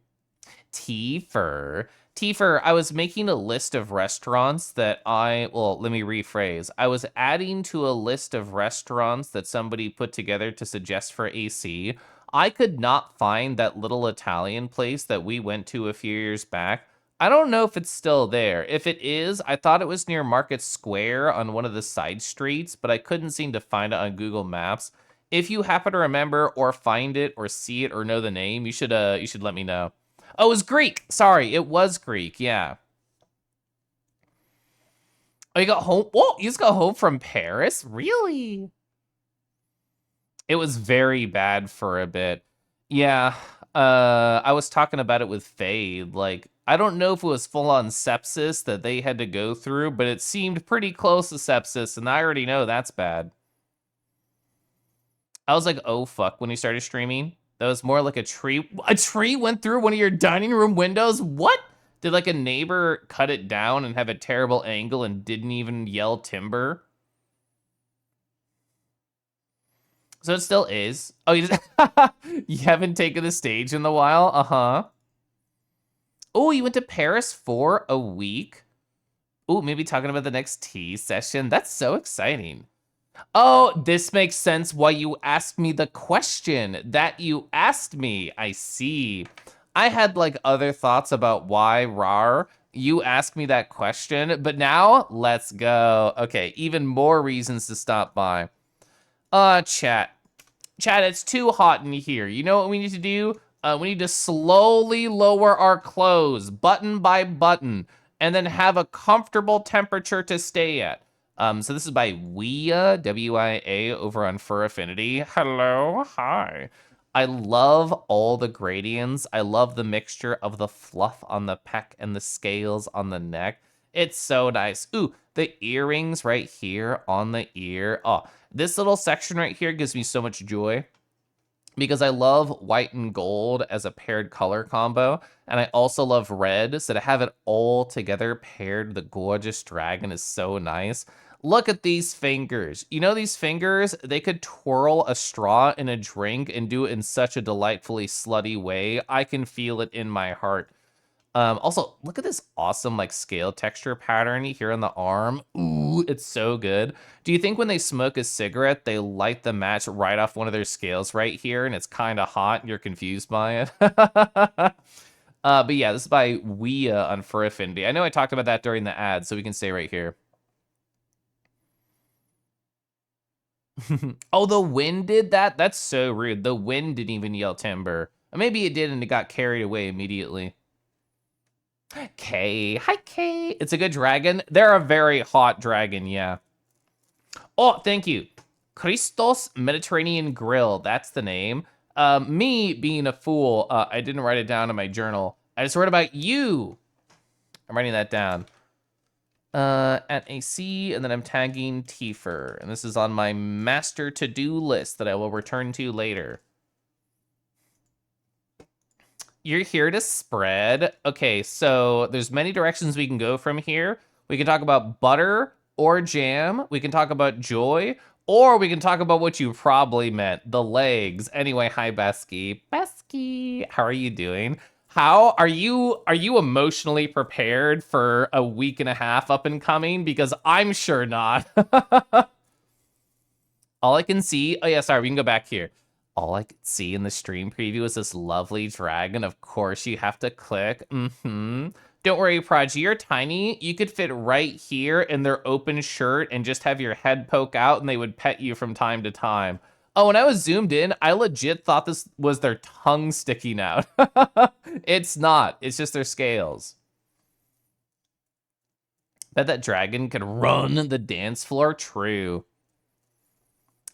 Speaker 1: Tifer. Tifer, I was making a list of restaurants that well, let me rephrase. I was adding to a list of restaurants that somebody put together to suggest for AC. I could not find that little Italian place that we went to a few years back. I don't know if it's still there. If it is, I thought it was near Market Square on one of the side streets, but I couldn't seem to find it on Google Maps. If you happen to remember or find it or see it or know the name, you should let me know. Oh, it was Greek. Sorry, it was Greek. Yeah. Oh, you got home. Whoa, you just got home from Paris? Really? It was very bad for a bit. Yeah. I was talking about it with Fade. Like, I don't know if it was full on sepsis that they had to go through, but it seemed pretty close to sepsis, and I already know that's bad. I was like, oh fuck, when he started streaming. That was more like a tree. A tree went through one of your dining room windows? What? Did like a neighbor cut it down and have a terrible angle and didn't even yell timber? So it still is. Oh, you just you haven't taken the stage in a while? Uh-huh. Oh, you went to Paris for a week? Oh, maybe talking about the next tea session. That's so exciting. Oh, this makes sense why you asked me the question that you asked me. I see. I had like other thoughts about why RAR. You asked me that question, but now let's go. Okay, even more reasons to stop by. Chat. Chat, it's too hot in here. You know what we need to do? We need to slowly lower our clothes, button by button, and then have a comfortable temperature to stay at. So this is by Wia, W-I-A, over on Fur Affinity. Hello, hi. I love all the gradients. I love the mixture of the fluff on the peck and the scales on the neck. It's so nice. Ooh, the earrings right here on the ear. Oh, this little section right here gives me so much joy because I love white and gold as a paired color combo, and I also love red, so to have it all together paired, the gorgeous dragon is so nice. Look at these fingers. You know these fingers? They could twirl a straw in a drink and do it in such a delightfully slutty way. I can feel it in my heart. Also, look at this awesome like scale texture pattern here on the arm. Ooh, it's so good. Do you think when they smoke a cigarette, they light the match right off one of their scales right here and it's kind of hot and you're confused by it? But yeah, this is by Wia on Fur Affinity. I know I talked about that during the ad, so we can stay right here. Oh, the wind did that? That's so rude. The wind didn't even yell timber. Or maybe it did and it got carried away immediately. Kay. Hi, Kay. It's a good dragon. They're a very hot dragon, yeah. Oh, thank you. Christos Mediterranean Grill. That's the name. Me being a fool, I didn't write it down in my journal. I just wrote about you. I'm writing that down. At AC, and then I'm tagging Tifer. And this is on my master to-do list that I will return to later. You're here to spread. Okay, so there's many directions we can go from here. We can talk about butter or jam. We can talk about joy, or we can talk about what you probably meant, the legs. Anyway, hi, Besky. Besky, how are you doing? How are you emotionally prepared for a week and a half up and coming? Because I'm sure not. All I can see, oh yeah, sorry, we can go back here. All I could see in the stream preview was this lovely dragon. Of course, you have to click. Don't worry, Prodigy, you're tiny. You could fit right here in their open shirt and just have your head poke out and they would pet you from time to time. Oh, when I was zoomed in, I legit thought this was their tongue sticking out. It's not. It's just their scales. Bet that dragon could run the dance floor. True.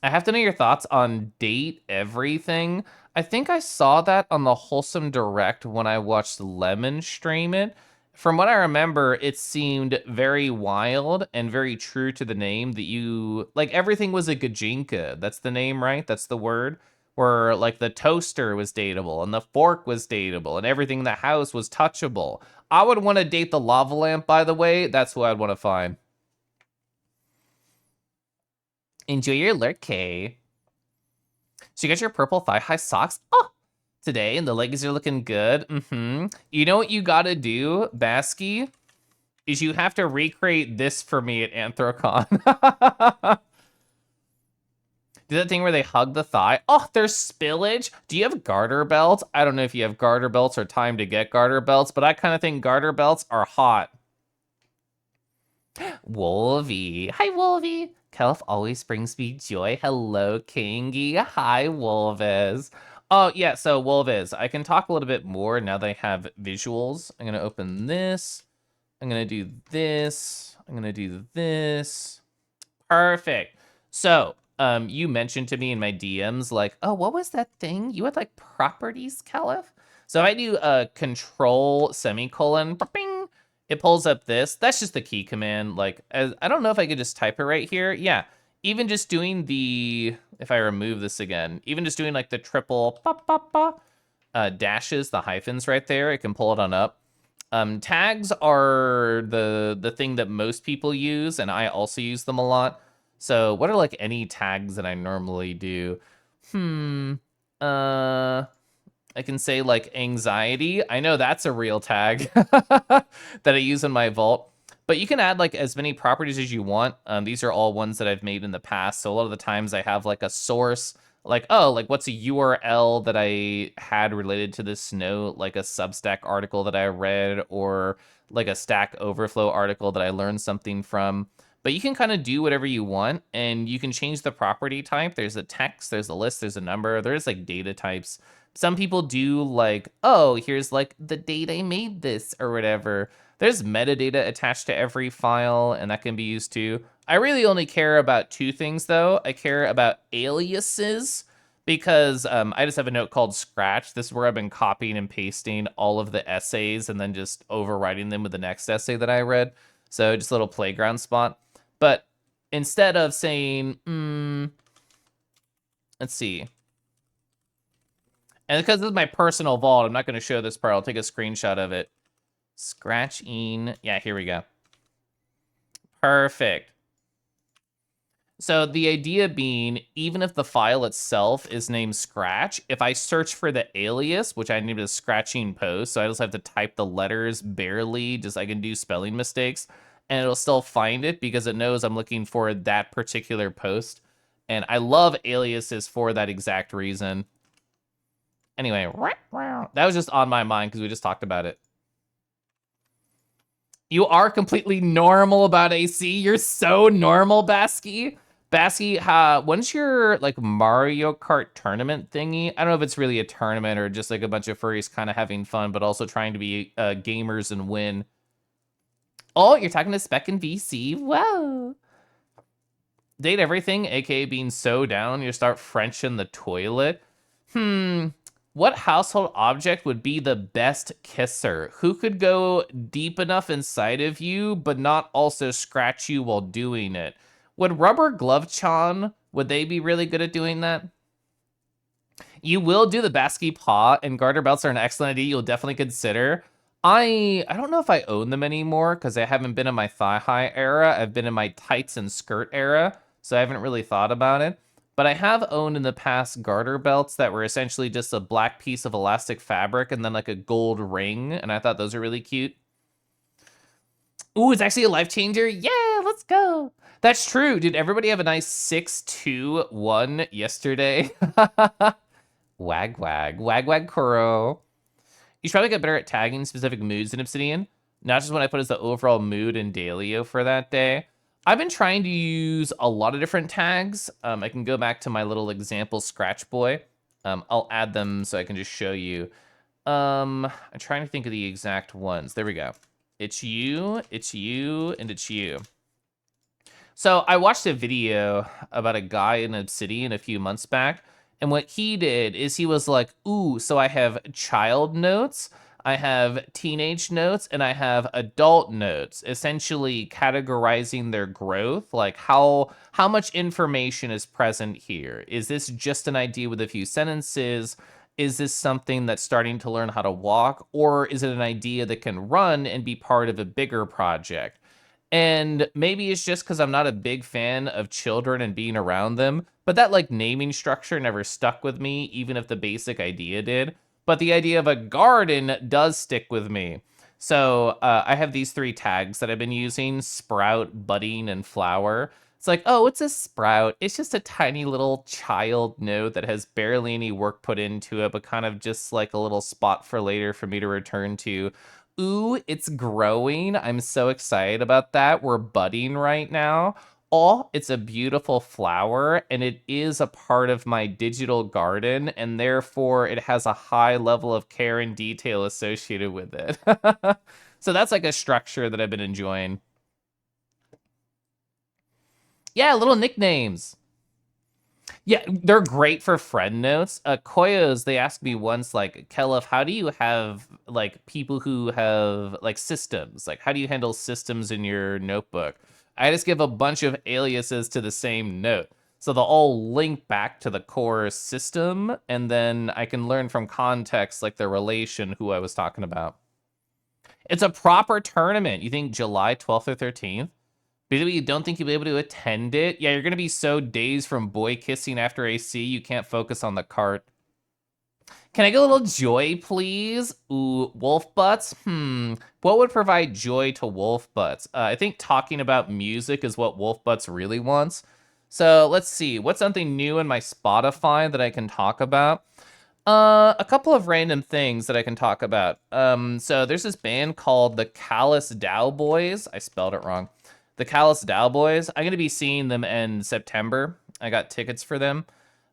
Speaker 1: I have to know your thoughts on Date Everything. I think I saw that on the Wholesome Direct when I watched Lemon stream it. From what I remember, it seemed very wild and very true to the name that you... Like, everything was a Gajinka. That's the name, right? That's the word? Where, like, the toaster was dateable, and the fork was dateable, and everything in the house was touchable. I would want to date the lava lamp, by the way. That's who I'd want to find. Enjoy your lurkay. So you got your purple thigh-high socks? Oh, today, and the legs are looking good. You know what you gotta do, Basky? Is you have to recreate this for me at Anthrocon. Do that thing where they hug the thigh. Oh, there's spillage. Do you have garter belts? I don't know if you have garter belts or time to get garter belts, but I kind of think garter belts are hot. Wolvie. Hi, Wolvie. Kelf always brings me joy. Hello, Kingy. Hi, Wolves. Oh, yeah, so Wolves, I can talk a little bit more now that I have visuals. I'm going to open this. I'm going to do this. I'm going to do this. Perfect. So, you mentioned to me in my DMs, like, oh, what was that thing? You had, like, properties, Kelf? So I do control semicolon, bing, it pulls up this. That's just the key command. Like, I don't know if I could just type it right here. Yeah, even just doing the, if I remove this again, even just doing like the triple dashes, the hyphens right there, it can pull it on up. Tags are the thing that most people use, and I also use them a lot. So what are like any tags that I normally do? I can say like anxiety. I know that's a real tag that I use in my vault. But you can add like as many properties as you want. These are all ones that I've made in the past. So a lot of the times I have like a source, like, oh, like what's a URL that I had related to this note, like a Substack article that I read, or like a Stack Overflow article that I learned something from. But you can kind of do whatever you want, and you can change the property type. There's a text, there's a list, there's a number, there's like data types. Some people do like, oh, here's like the date I made this or whatever. There's metadata attached to every file, and that can be used too. I really only care about two things, though. I care about aliases, because I just have a note called Scratch. This is where I've been copying and pasting all of the essays and then just overwriting them with the next essay that I read. So just a little playground spot. But instead of saying, let's see. And because this is my personal vault, I'm not going to show this part. I'll take a screenshot of it. Scratching. Yeah, here we go. Perfect. So the idea being, even if the file itself is named Scratch, if I search for the alias, which I named as Scratching Post, so I just have to type the letters barely, just I can do spelling mistakes, and it'll still find it because it knows I'm looking for that particular post. And I love aliases for that exact reason. Anyway, that was just on my mind because we just talked about it. You are completely normal about AC. You're so normal, Basky. Basky, when's your like Mario Kart tournament thingy? I don't know if it's really a tournament or just like a bunch of furries kind of having fun, but also trying to be gamers and win. Oh, you're talking to Spec and VC. Whoa. Date everything, aka being so down you start French in the toilet. What household object would be the best kisser? Who could go deep enough inside of you, but not also scratch you while doing it? Would Rubber Glove Chan, would they be really good at doing that? You will do the Basky Paw, and garter belts are an excellent idea. You'll definitely consider. I don't know if I own them anymore because I haven't been in my thigh-high era. I've been in my tights and skirt era, so I haven't really thought about it. But I have owned in the past garter belts that were essentially just a black piece of elastic fabric and then like a gold ring, and I thought those are really cute. Ooh, it's actually a life changer. Yeah, let's go. That's true. Did everybody have a nice 6-2-1 yesterday? Wag wag. Wag wag kuro. You should probably get better at tagging specific moods in Obsidian, not just what I put as the overall mood in Dalio for that day. I've been trying to use a lot of different tags. I can go back to my little example Scratch Boy. I'll add them so I can just show you. I'm trying to think of the exact ones. There we go. It's you, and it's you. So I watched a video about a guy in Obsidian a few months back, and what he did is he was like, ooh, so I have child notes, I have teenage notes, and I have adult notes, essentially categorizing their growth, like how much information is present here. Is this just an idea with a few sentences? Is this something that's starting to learn how to walk? Or is it an idea that can run and be part of a bigger project? And maybe it's just because I'm not a big fan of children and being around them, but that like naming structure never stuck with me, even if the basic idea did. But the idea of a garden does stick with me. So I have these 3 tags that I've been using: sprout, budding, and flower. It's like, oh, it's a sprout. It's just a tiny little child node that has barely any work put into it, but kind of just like a little spot for later for me to return to. Ooh, it's growing. I'm so excited about that. We're budding right now. Oh, it's a beautiful flower, and it is a part of my digital garden, and therefore it has a high level of care and detail associated with it. So that's like a structure that I've been enjoying. Yeah, little nicknames. Yeah, they're great for friend notes. Koyos, they asked me once, like, Kelif, how do you have, like, people who have, like, systems? Like, how do you handle systems in your notebook? I just give a bunch of aliases to the same note. So they'll all link back to the core system, and then I can learn from context, like, the relation who I was talking about. It's a proper tournament. You think July 12th or 13th? Basically, you don't think you'll be able to attend it? Yeah, you're going to be so dazed from boy kissing after AC, you can't focus on the cart. Can I get a little joy, please? Ooh, wolf butts? What would provide joy to wolf butts? I think talking about music is what wolf butts really wants. So let's see. What's something new in my Spotify that I can talk about? A couple of random things that I can talk about. So there's this band called the Callous Dow Boys. I spelled it wrong. The Callous Dow Boys. I'm gonna be seeing them in September. I got tickets for them.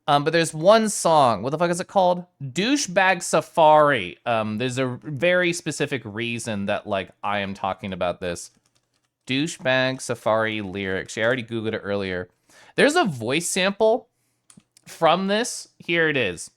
Speaker 1: But there's one song. What the fuck is it called? Douchebag Safari. There's a very specific reason that like I am talking about this. Douchebag Safari lyrics. I already Googled it earlier. There's a voice sample from this. Here it is.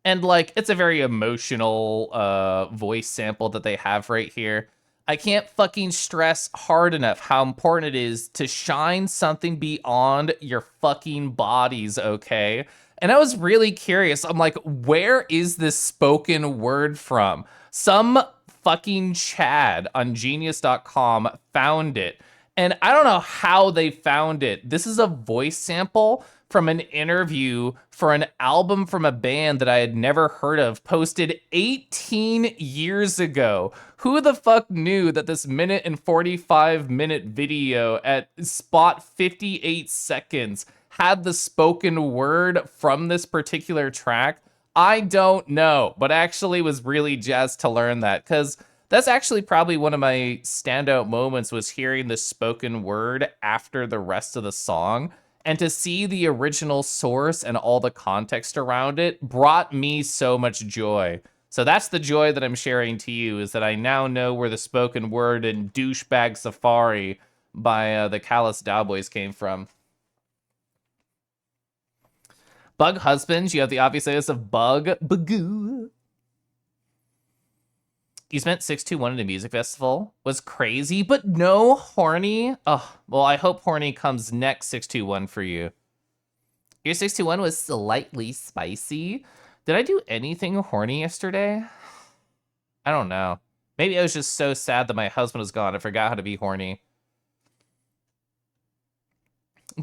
Speaker 1: And like it's a very emotional voice sample that they have right here. I can't fucking stress hard enough how important it is to shine something beyond your fucking bodies, okay? And I was really curious. I'm like, where is this spoken word from? Some fucking Chad on genius.com found it. And I don't know how they found it. This is a voice sample from an interview for an album from a band that I had never heard of, posted 18 years ago. Who the fuck knew that this minute and 45-minute video at spot 58 seconds had the spoken word from this particular track? I don't know, but actually was really jazzed to learn that, because that's actually probably one of my standout moments, was hearing the spoken word after the rest of the song. And to see the original source and all the context around it brought me so much joy. So that's the joy that I'm sharing to you, is that I now know where the spoken word in Douchebag Safari by the Callous Dow Boys came from. Bug Husbands, you have the obvious alias of Bug Bagoo. You spent 621 at a music festival. Was crazy, but no horny. Oh, well, I hope horny comes next 621 for you. Your 621 was slightly spicy. Did I do anything horny yesterday? I don't know. Maybe I was just so sad that my husband was gone. I forgot how to be horny.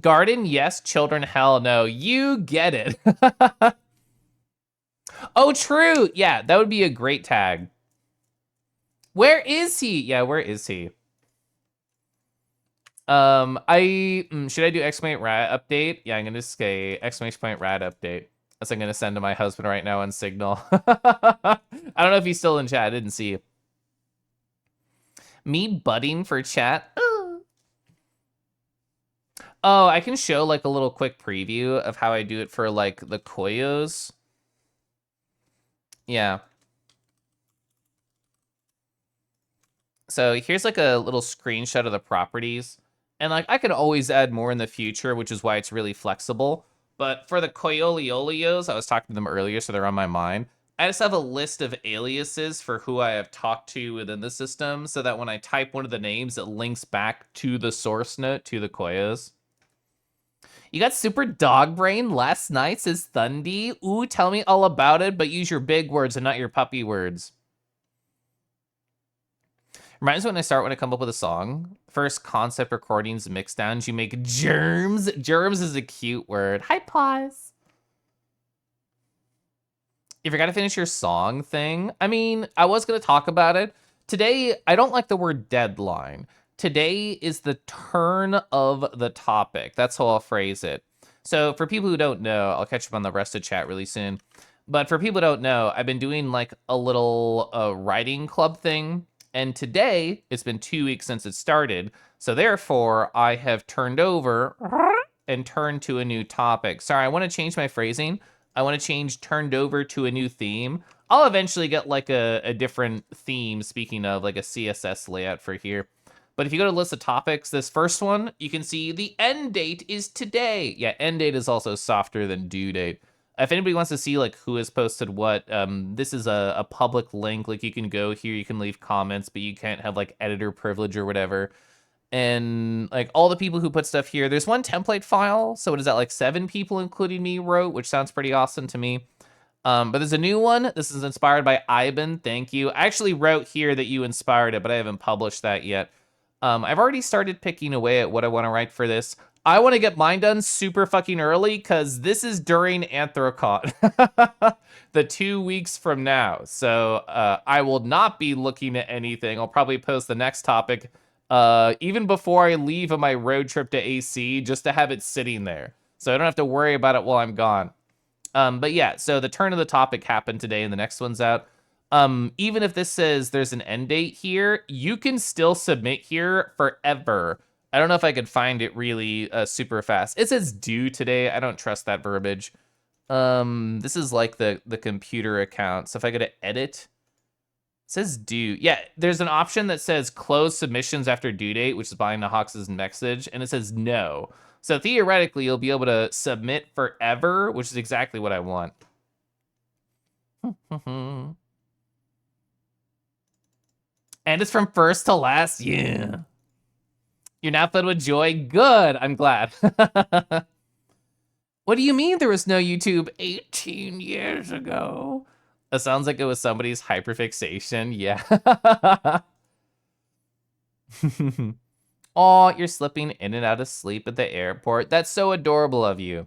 Speaker 1: Garden, yes. Children, hell no. You get it. Oh, true. Yeah, that would be a great tag. Where is he? Yeah, where is he? Should I do exclamation rad update? Yeah, I'm gonna say exclamation point rad update. As I'm going to send to my husband right now on Signal. I don't know if he's still in chat. I didn't see. Me budding for chat? Oh, I can show like a little quick preview of how I do it for like the Koyos. Yeah. So here's like a little screenshot of the properties. And like I could always add more in the future, which is why it's really flexible. But for the Koyoliolios, I was talking to them earlier, so they're on my mind. I just have a list of aliases for who I have talked to within the system so that when I type one of the names, it links back to the source note to the Koyos. You got super dog brain last night, says Thundy. Ooh, tell me all about it, but use your big words and not your puppy words. Reminds me when I come up with a song. First concept recordings, mixdowns, you make germs. Germs is a cute word. Hi, pause. You forgot to finish your song thing. I mean, I was going to talk about it. Today, I don't like the word deadline. Today is the turn of the topic. That's how I'll phrase it. So for people who don't know, I'll catch up on the rest of chat really soon. But for people who don't know, I've been doing like a little writing club thing. And today, it's been 2 weeks since it started. So therefore, I have turned over and turned to a new topic. Sorry, I want to change my phrasing. I want to change turned over to a new theme. I'll eventually get like a different theme, speaking of like a CSS layout for here. But if you go to list of topics, this first one, you can see the end date is today. Yeah, end date is also softer than due date. If anybody wants to see like who has posted what, this is a public link. Like you can go here, you can leave comments, but you can't have like editor privilege or whatever. And like all the people who put stuff here, there's one template file. So what is that, like 7 people, including me, wrote, which sounds pretty awesome to me. But there's a new one. This is inspired by Ivan. Thank you. I actually wrote here that you inspired it, but I haven't published that yet. I've already started picking away at what I want to write for this. I want to get mine done super fucking early because this is during Anthrocon, the 2 weeks from now. So I will not be looking at anything. I'll probably post the next topic even before I leave on my road trip to AC, just to have it sitting there. So I don't have to worry about it while I'm gone. But yeah, so the turn of the topic happened today and the next one's out. Even if this says there's an end date here, you can still submit here forever. I don't know if I could find it really super fast. It says due today. I don't trust that verbiage. This is like the computer account. So if I go to edit, it says due. Yeah, there's an option that says close submissions after due date, which is Buying the Hawks' message, and it says no. So theoretically, you'll be able to submit forever, which is exactly what I want. And it's from first to last. Yeah. You're now filled with joy. Good. I'm glad. What do you mean there was no YouTube 18 years ago? It sounds like it was somebody's hyperfixation. Yeah. Oh, you're slipping in and out of sleep at the airport. That's so adorable of you.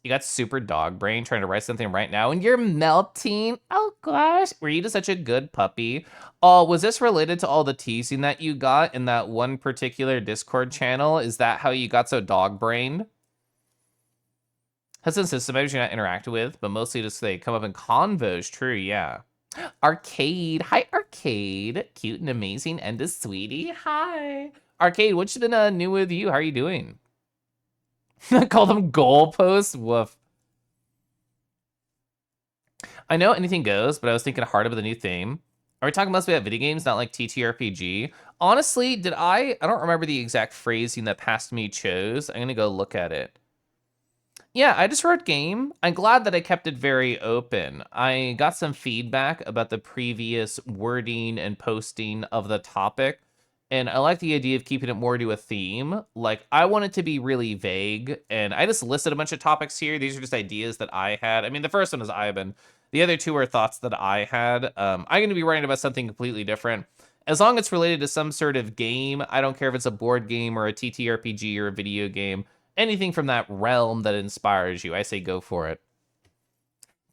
Speaker 1: You got super dog brain trying to write something right now and you're melting. Oh gosh, were you just such a good puppy? Oh, was this related to all the teasing that you got in that one particular Discord channel? Is that how you got so dog brained? Has some system members you're not interacting with, but mostly just they come up in convos. True, yeah. Arcade, hi Arcade, cute and amazing and a sweetie. Hi, Arcade. What's been new with you? How are you doing? Call them goalposts. Woof. I know anything goes, but I was thinking hard about the new theme. Are we talking mostly about video games, not like TTRPG? Honestly, I don't remember the exact phrasing that Past Me chose. I'm gonna go look at it. Yeah, I just wrote game. I'm glad that I kept it very open. I got some feedback about the previous wording and posting of the topic. And I like the idea of keeping it more to a theme. Like, I want it to be really vague. And I just listed a bunch of topics here. These are just ideas that I had. I mean, the first one is Ivan. The other two are thoughts that I had. I'm going to be writing about something completely different. As long as it's related to some sort of game, I don't care if it's a board game or a TTRPG or a video game. Anything from that realm that inspires you, I say go for it.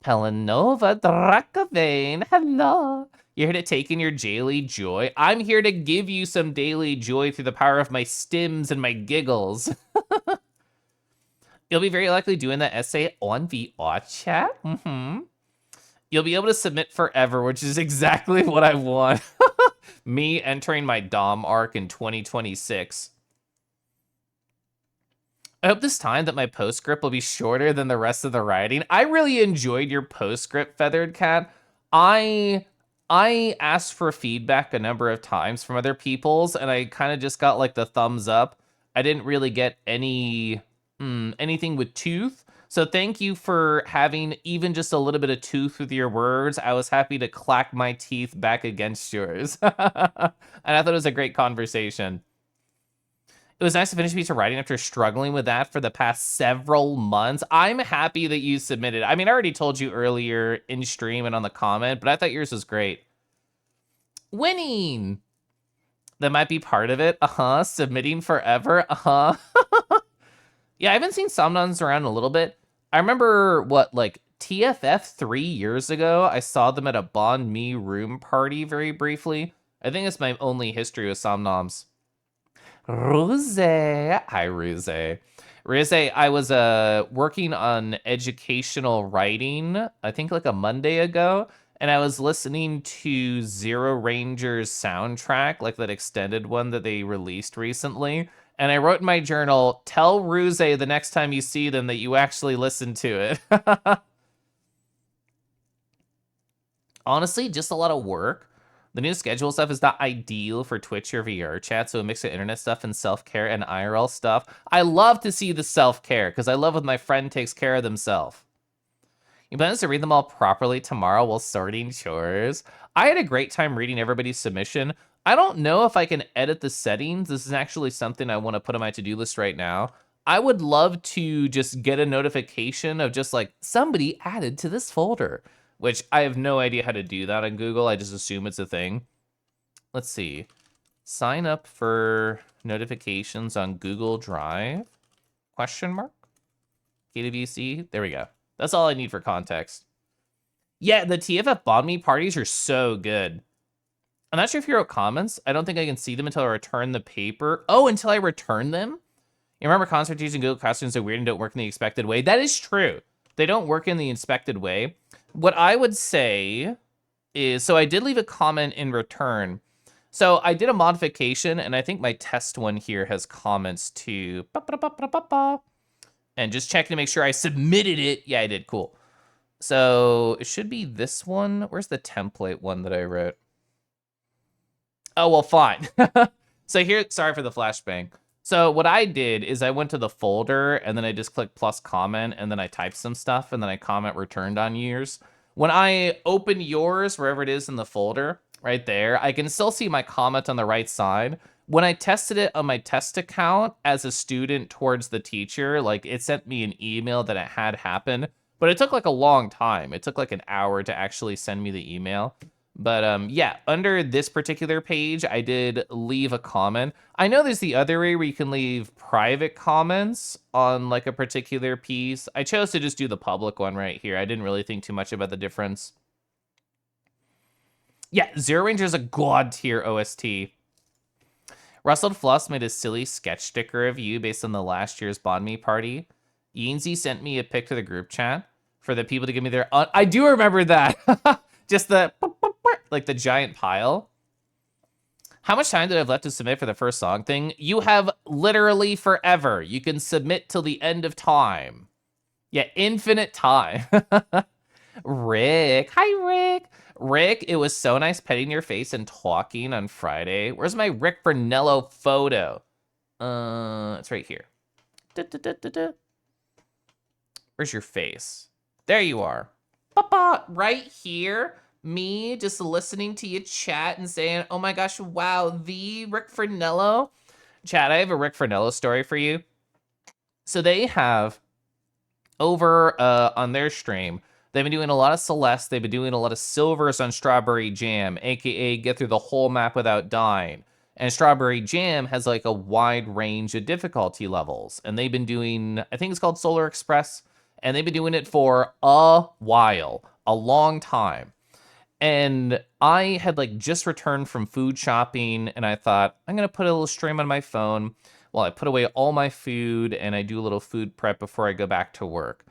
Speaker 1: Helenova Drakavane, hello. You're here to take in your daily joy. I'm here to give you some daily joy through the power of my stims and my giggles. You'll be very likely doing that essay on VR chat. You'll be able to submit forever, which is exactly what I want. Me entering my Dom arc in 2026. I hope this time that my postscript will be shorter than the rest of the writing. I really enjoyed your postscript, Feathered Cat. I asked for feedback a number of times from other people's, and I kind of just got like the thumbs up. I didn't really get anything with tooth. So thank you for having even just a little bit of tooth with your words. I was happy to clack my teeth back against yours. And I thought it was a great conversation. It was nice to finish a piece of writing after struggling with that for the past several months. I'm happy that you submitted. I mean, I already told you earlier in stream and on the comment, but I thought yours was great. Winning! That might be part of it. Submitting forever. Yeah, I haven't seen Somnons around in a little bit. I remember, TFF 3 years ago, I saw them at a Bond Me room party very briefly. I think it's my only history with Somnoms. Ruse. Hi, Ruse. Ruse, I was working on educational writing, I think like a Monday ago, and I was listening to Zero Ranger's soundtrack, like that extended one that they released recently. And I wrote in my journal, tell Ruse the next time you see them that you actually listened to it. Honestly, just a lot of work. The new schedule stuff is not ideal for Twitch or VR chat, so a mix of internet stuff and self-care and IRL stuff. I love to see the self-care, because I love when my friend takes care of themselves. You plan to read them all properly tomorrow while sorting chores? I had a great time reading everybody's submission. I don't know if I can edit the settings. This is actually something I want to put on my to-do list right now. I would love to just get a notification of just like, somebody added to this folder. Which I have no idea how to do that on Google. I just assume it's a thing. Let's see. Sign up for notifications on Google Drive? Question mark? KWC? There we go. That's all I need for context. Yeah, the TFF Bond Me parties are so good. I'm not sure if you wrote comments. I don't think I can see them until I return the paper. Oh, until I return them? You remember concert using Google Classrooms are weird and don't work in the expected way? That is true. They don't work in the expected way. What I would say is, so I did leave a comment in return. So I did a modification, and I think my test one here has comments too. And just checking to make sure I submitted it. Yeah, I did. Cool. So it should be this one. Where's the template one that I wrote? Oh, well, fine. So here, sorry for the flashbang. So what I did is I went to the folder and then I just clicked plus comment and then I typed some stuff and then I comment returned on yours. When I open yours, wherever it is in the folder, right there, I can still see my comment on the right side. When I tested it on my test account as a student towards the teacher, like it sent me an email that it had happened, but it took like a long time. It took like an hour to actually send me the email. But yeah, under this particular page, I did leave a comment. I know there's the other way where you can leave private comments on like a particular piece. I chose to just do the public one right here. I didn't really think too much about the difference. Yeah, Zero Ranger is a god tier OST. Rustled Fluffs made a silly sketch sticker of you based on the last year's Bond Me party. Yeensy sent me a pic to the group chat for the people to give me their... I do remember that! Just the... like the giant pile. How much time do I have left to submit for the first song thing? You have literally forever. You can submit till the end of time. Yeah, infinite time. Rick. Hi, Rick. Rick, it was so nice petting your face and talking on Friday. Where's my Rick Vernello photo? It's right here. Where's your face? There you are. Papa, right here. Me just listening to you chat and saying, oh my gosh, wow, the Rick Vernello. Chat, I have a Rick Vernello story for you. So they have, over on their stream, they've been doing a lot of Celeste. They've been doing a lot of Silvers on Strawberry Jam, aka get through the whole map without dying. And Strawberry Jam has like a wide range of difficulty levels. And they've been doing, I think it's called Solar Express. And they've been doing it for a while, a long time. And I had like just returned from food shopping and I thought, I'm going to put a little stream on my phone. while I put away all my food and I do a little food prep before I go back to work.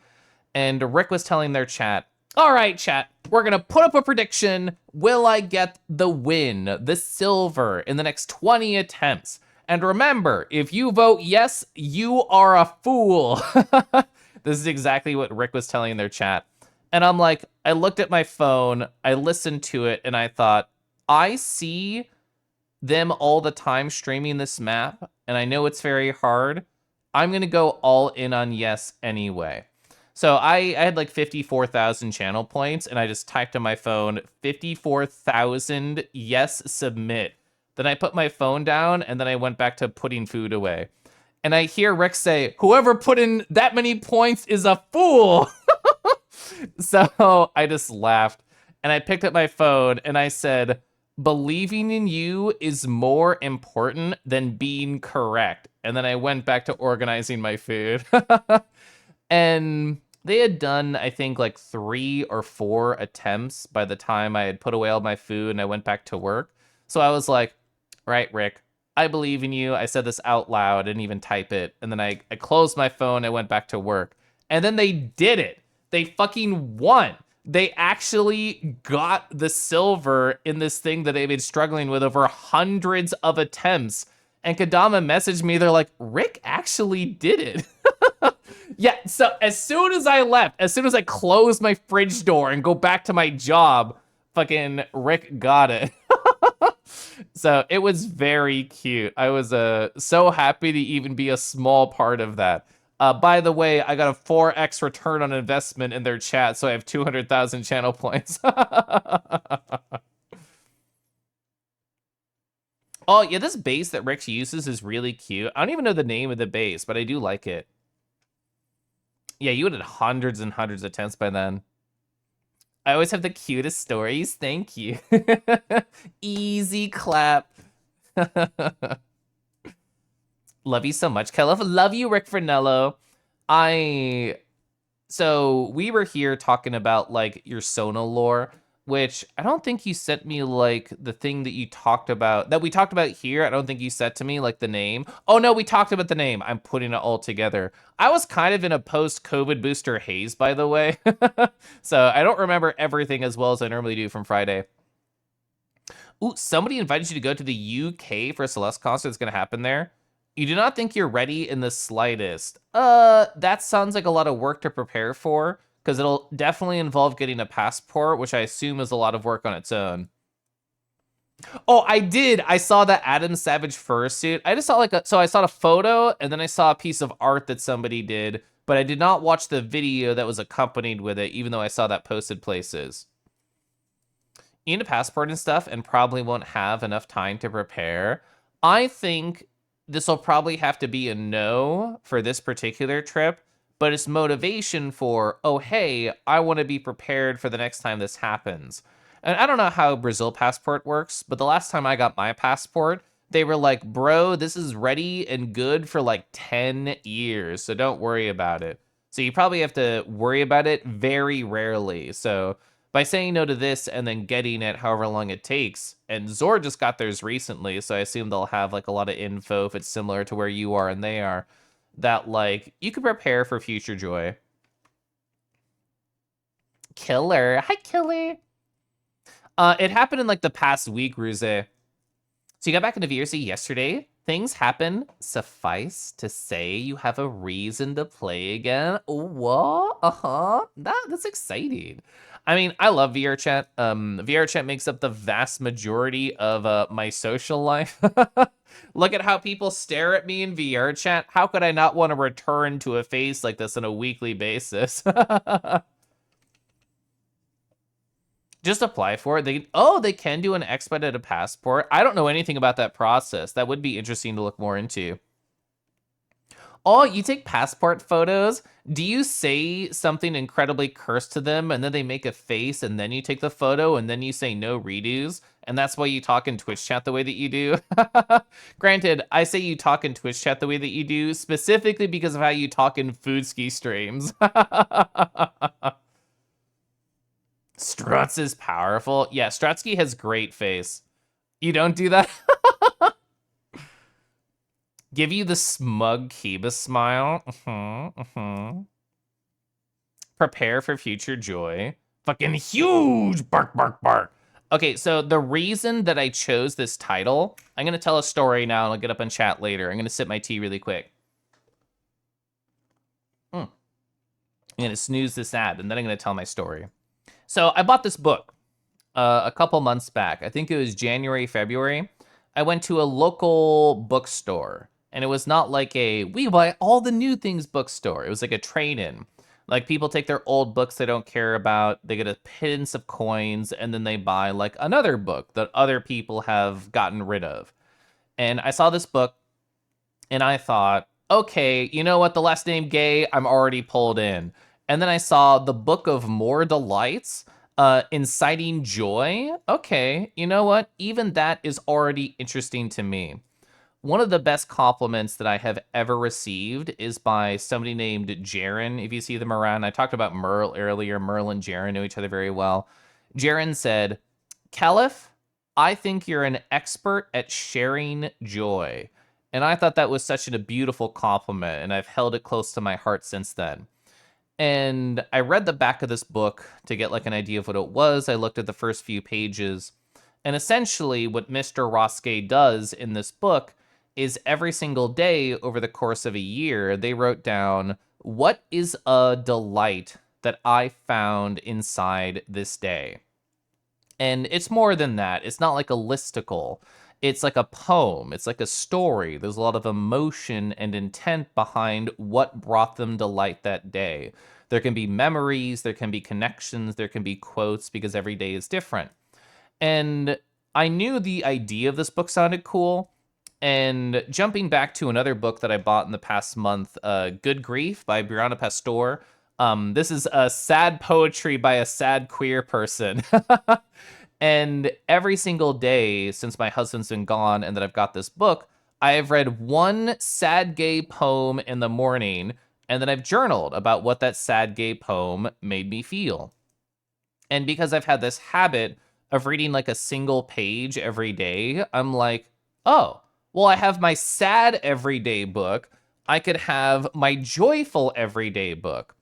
Speaker 1: And Rick was telling their chat, all right, chat, we're going to put up a prediction. Will I get the win, the silver, in the next 20 attempts? And remember, if you vote yes, you are a fool. This is exactly what Rick was telling their chat. And I'm like, I looked at my phone, I listened to it, and I thought, I see them all the time streaming this map, and I know it's very hard. I'm going to go all in on yes anyway. So I had like 54,000 channel points, and I just typed on my phone, 54,000, yes, submit. Then I put my phone down, and then I went back to putting food away. And I hear Rick say, whoever put in that many points is a fool. So I just laughed, and I picked up my phone, and I said, believing in you is more important than being correct. And then I went back to organizing my food. And they had done, I think, like 3 or 4 attempts by the time I had put away all my food and I went back to work. So I was like, right, Rick, I believe in you. I said this out loud, I didn't even type it. And then I closed my phone, I went back to work. And then they did it. They fucking won. They actually got the silver in this thing that they've been struggling with over hundreds of attempts. And Kadama messaged me, they're like, Rick actually did it. Yeah, so as soon as I left, as soon as I closed my fridge door and go back to my job, fucking Rick got it. So it was very cute. I was so happy to even be a small part of that. By the way, I got a 4x return on investment in their chat, so I have 200,000 channel points. Oh, yeah, this base that Rick uses is really cute. I don't even know the name of the base, but I do like it. Yeah, you would have hundreds and hundreds of attempts by then. I always have the cutest stories. Thank you. Easy clap. Love you so much, Kelly. Love you, Rick Fernello. So we were here talking about like your Sona lore, which I don't think you sent me like the thing that you talked about, that we talked about here. I don't think you said to me like the name. Oh no, we talked about the name. I'm putting it all together. I was kind of in a post-COVID booster haze, by the way. So I don't remember everything as well as I normally do from Friday. Ooh, somebody invited you to go to the UK for a Celeste concert that's going to happen there. You do not think you're ready in the slightest. That sounds like a lot of work to prepare for, because it'll definitely involve getting a passport, which I assume is a lot of work on its own. Oh, I did. I saw that Adam Savage fursuit. I just saw I saw a photo, and then I saw a piece of art that somebody did, but I did not watch the video that was accompanied with it, even though I saw that posted places. You need a passport and stuff, and probably won't have enough time to prepare. I think this will probably have to be a no for this particular trip, but it's motivation for, oh, hey, I want to be prepared for the next time this happens. And I don't know how Brazil passport works, but the last time I got my passport, they were like, bro, this is ready and good for like 10 years, so don't worry about it. So you probably have to worry about it very rarely. So by saying no to this and then getting it however long it takes, and Zor just got theirs recently, so I assume they'll have like a lot of info if it's similar to where you are and they are, that like you can prepare for future joy. Killer. Hi, Killer. It happened in like the past week, Ruze. So you got back into VRC yesterday. Things happen. Suffice to say, you have a reason to play again. What? That's exciting. I mean, I love VRChat. VRChat makes up the vast majority of my social life. Look at how people stare at me in VRChat. How could I not want to return to a face like this on a weekly basis? Just apply for it. They can do an expedited passport. I don't know anything about that process. That would be interesting to look more into. Oh, you take passport photos? Do you say something incredibly cursed to them and then they make a face and then you take the photo and then you say no redos? And that's why you talk in Twitch chat the way that you do? Granted, I say you talk in Twitch chat the way that you do specifically because of how you talk in Foodski streams. Struts is powerful. Yeah, Strutsky has great face. You don't do that? Give you the smug Kiba smile. Prepare for future joy. Fucking huge. Bark, bark, bark. Okay, so the reason that I chose this title, I'm going to tell a story now, and I'll get up in chat later. I'm going to sip my tea really quick. I'm going to snooze this ad, and then I'm going to tell my story. So I bought this book a couple months back. I think it was January, February. I went to a local bookstore, and it was not like a we buy all the new things bookstore. It was like a trade-in. Like people take their old books they don't care about, they get a pittance of coins, and then they buy like another book that other people have gotten rid of. And I saw this book, and I thought, okay, you know what? The last name Gay, I'm already pulled in. And then I saw the Book of More Delights, inciting joy. Okay, you know what? Even that is already interesting to me. One of the best compliments that I have ever received is by somebody named Jaren. If you see them around, I talked about Merle earlier. Merle and Jaren know each other very well. Jaren said, Caliph, I think you're an expert at sharing joy. And I thought that was such a beautiful compliment, and I've held it close to my heart since then. And I read the back of this book to get like an idea of what it was. I looked at the first few pages. And essentially, what Mr. Roske does in this book is every single day over the course of a year, they wrote down, what is a delight that I found inside this day? And it's more than that. It's not like a listicle. It's like a poem. It's like a story. There's a lot of emotion and intent behind what brought them delight that day. There can be memories, there can be connections, there can be quotes, because every day is different. And I knew the idea of this book sounded cool. And jumping back to another book that I bought in the past month, Good Grief by Brianna Pastor. This is a sad poetry by a sad queer person. And every single day since my husband's been gone and that I've got this book, I have read one sad gay poem in the morning, and then I've journaled about what that sad gay poem made me feel. And because I've had this habit of reading like a single page every day, I'm like, oh, well, I have my sad everyday book. I could have my joyful everyday book.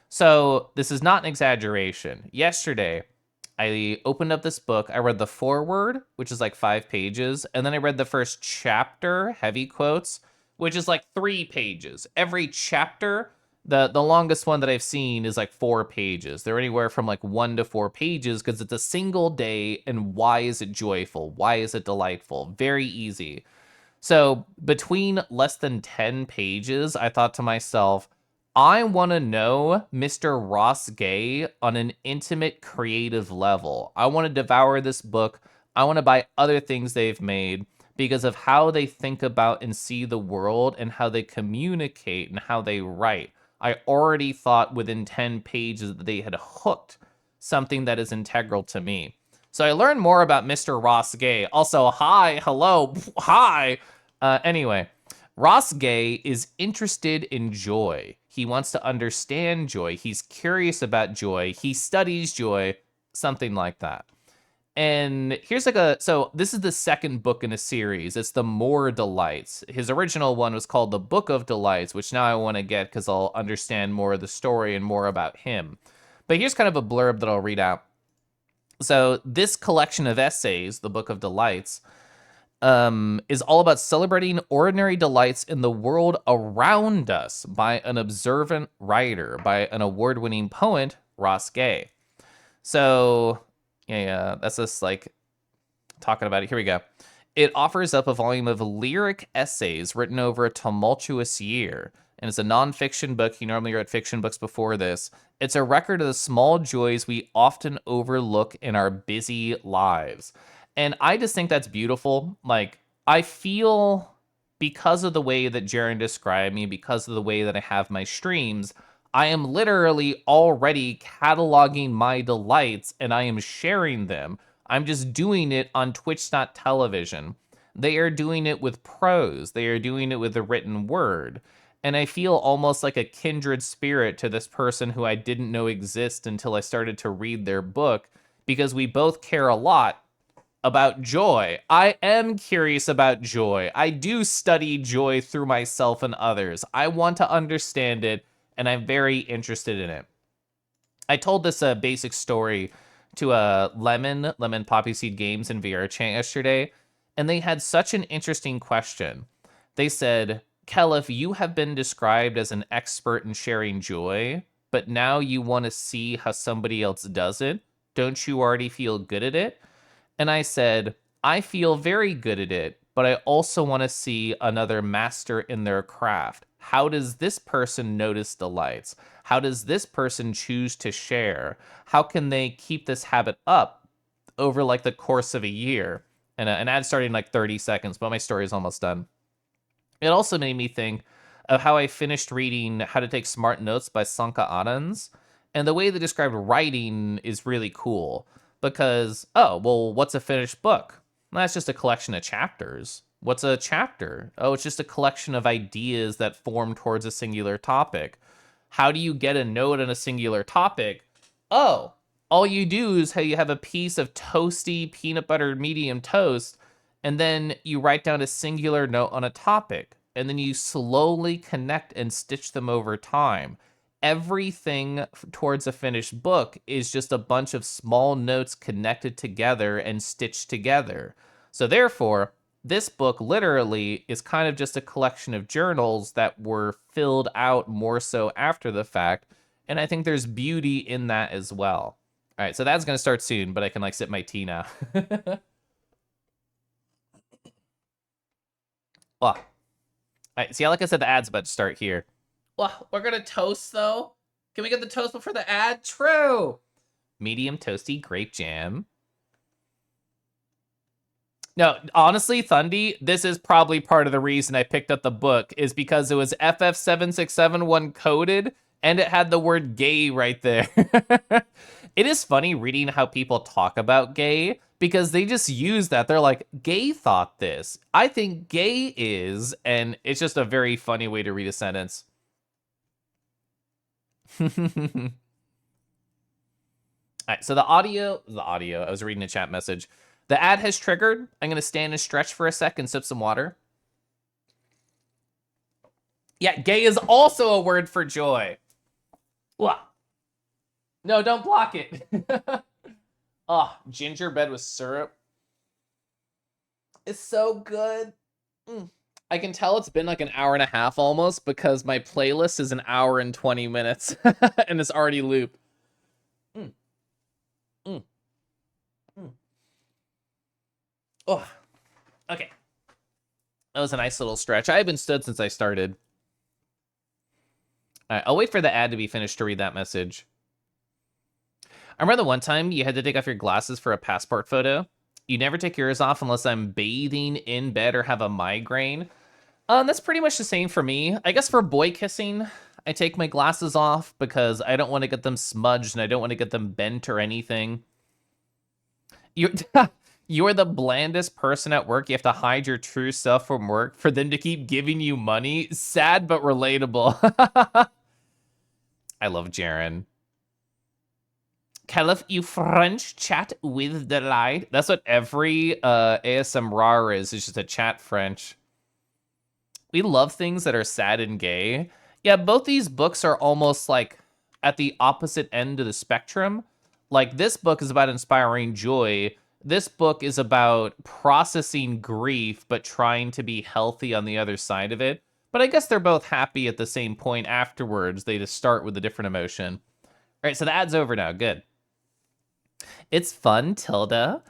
Speaker 1: So this is not an exaggeration. Yesterday, I opened up this book. I read the foreword, which is like 5 pages. And then I read the first chapter, heavy quotes, which is like 3 pages. Every chapter, the longest one that I've seen is like 4 pages. They're anywhere from like 1 to 4 pages because it's a single day. And why is it joyful? Why is it delightful? Very easy. So between less than 10 pages, I thought to myself, I want to know Mr. Ross Gay on an intimate, creative level. I want to devour this book. I want to buy other things they've made because of how they think about and see the world and how they communicate and how they write. I already thought within 10 pages that they had hooked something that is integral to me. So I learned more about Mr. Ross Gay. Also, hi, hello, hi. Anyway, Ross Gay is interested in joy. He wants to understand joy. He's curious about joy. He studies joy, something like that. And here's like so this is the second book in a series. It's the More Delights. His original one was called the Book of Delights, which now I want to get because I'll understand more of the story and more about him. But here's kind of a blurb that I'll read out. So this collection of essays, the Book of Delights, is all about celebrating ordinary delights in the world around us by an observant writer, by an award-winning poet, Ross Gay. So, yeah, that's just like talking about it. Here we go. It offers up a volume of lyric essays written over a tumultuous year. And it's a nonfiction book. You normally read fiction books before this. It's a record of the small joys we often overlook in our busy lives. And I just think that's beautiful. Like, I feel because of the way that Jaren described me, because of the way that I have my streams, I am literally already cataloging my delights and I am sharing them. I'm just doing it on Twitch.television. They are doing it with prose. They are doing it with the written word. And I feel almost like a kindred spirit to this person who I didn't know exist until I started to read their book, because we both care a lot about joy. I am curious about joy. I do study joy through myself and others. I want to understand it, and I'm very interested in it. I told this basic story to Lemon Poppy Seed Games in VR chat yesterday, and they had such an interesting question. They said, Kelif, you have been described as an expert in sharing joy, but now you want to see how somebody else does it. Don't you already feel good at it? And I said, I feel very good at it, but I also want to see another master in their craft. How does this person notice delights? How does this person choose to share? How can they keep this habit up over like the course of a year? And an ad started in like 30 seconds, but my story is almost done. It also made me think of how I finished reading How to Take Smart Notes by Sanka Anans. And the way they described writing is really cool because, oh, well, what's a finished book? Well, that's just a collection of chapters. What's a chapter? Oh, it's just a collection of ideas that form towards a singular topic. How do you get a note on a singular topic? Oh, all you do is you have a piece of toasty peanut butter medium toast, and then you write down a singular note on a topic, and then you slowly connect and stitch them over time. Everything towards a finished book is just a bunch of small notes connected together and stitched together. So therefore, this book literally is kind of just a collection of journals that were filled out more so after the fact. And I think there's beauty in that as well. All right, so that's going to start soon, but I can like sip my tea now. Well, see, like I said, the ad's about to start here. Well, we're going to toast, though. Can we get the toast before the ad? True. Medium toasty grape jam. No, honestly, Thundy, this is probably part of the reason I picked up the book is because it was FF7671 coded and it had the word gay right there. It is funny reading how people talk about gay because they just use that. They're like, gay thought this. I think gay is, and it's just a very funny way to read a sentence. All right, so the audio, I was reading a chat message. The ad has triggered. I'm going to stand and stretch for a sec and sip some water. Yeah, gay is also a word for joy. Ugh. No, don't block it. Oh, gingerbread with syrup. It's so good. I can tell it's been like an hour and a half almost because my playlist is an hour and 20 minutes and it's already looped. Oh, okay. That was a nice little stretch. I haven't stood since I started. All right, I'll wait for the ad to be finished to read that message. I remember the one time you had to take off your glasses for a passport photo. You never take yours off unless I'm bathing in bed or have a migraine. That's pretty much the same for me. I guess for boy kissing, I take my glasses off because I don't want to get them smudged and I don't want to get them bent or anything. You're the blandest person at work. You have to hide your true self from work for them to keep giving you money. Sad but relatable. I love Jaren. Kelif, you French chat with delight. That's what every ASMR is just a chat French. We love things that are sad and gay. Yeah, both these books are almost like at the opposite end of the spectrum. Like this book is about inspiring joy. This book is about processing grief, but trying to be healthy on the other side of it. But I guess they're both happy at the same point afterwards. They just start with a different emotion. All right, so the ad's over now. Good. It's fun, Tilda.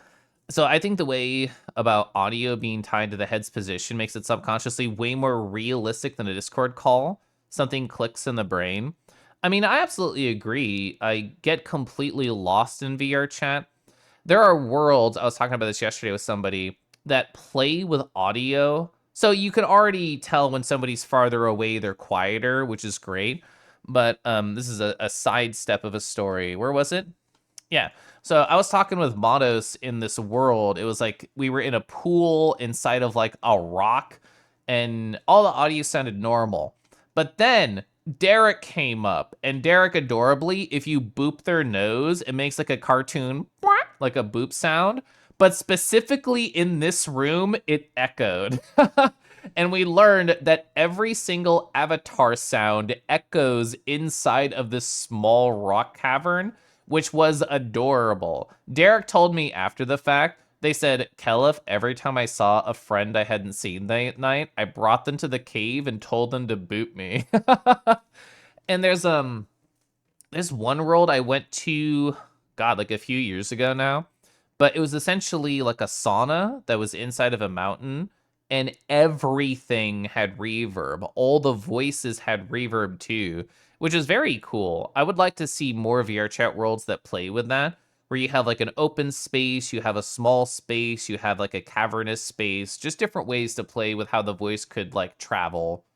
Speaker 1: So I think the way about audio being tied to the head's position makes it subconsciously way more realistic than a Discord call. Something clicks in the brain. I mean, I absolutely agree. I get completely lost in VR chat. There are worlds, I was talking about this yesterday with somebody, that play with audio. So you can already tell when somebody's farther away, they're quieter, which is great. But this is a sidestep of a story. Where was it? Yeah. So I was talking with Modos in this world. It was like we were in a pool inside of like a rock and all the audio sounded normal. But then Derek came up and Derek adorably, if you boop their nose, it makes like a cartoon, like a boop sound. But specifically in this room, it echoed. And we learned that every single avatar sound echoes inside of this small rock cavern, which was adorable. Derek told me after the fact, they said, Kelif, every time I saw a friend I hadn't seen that night, I brought them to the cave and told them to boot me. And there's one world I went to, God, like a few years ago now, but it was essentially like a sauna that was inside of a mountain, and everything had reverb. All the voices had reverb too, which is very cool. I would like to see more VR chat worlds that play with that, where you have like an open space, you have a small space, you have like a cavernous space, just different ways to play with how the voice could like travel.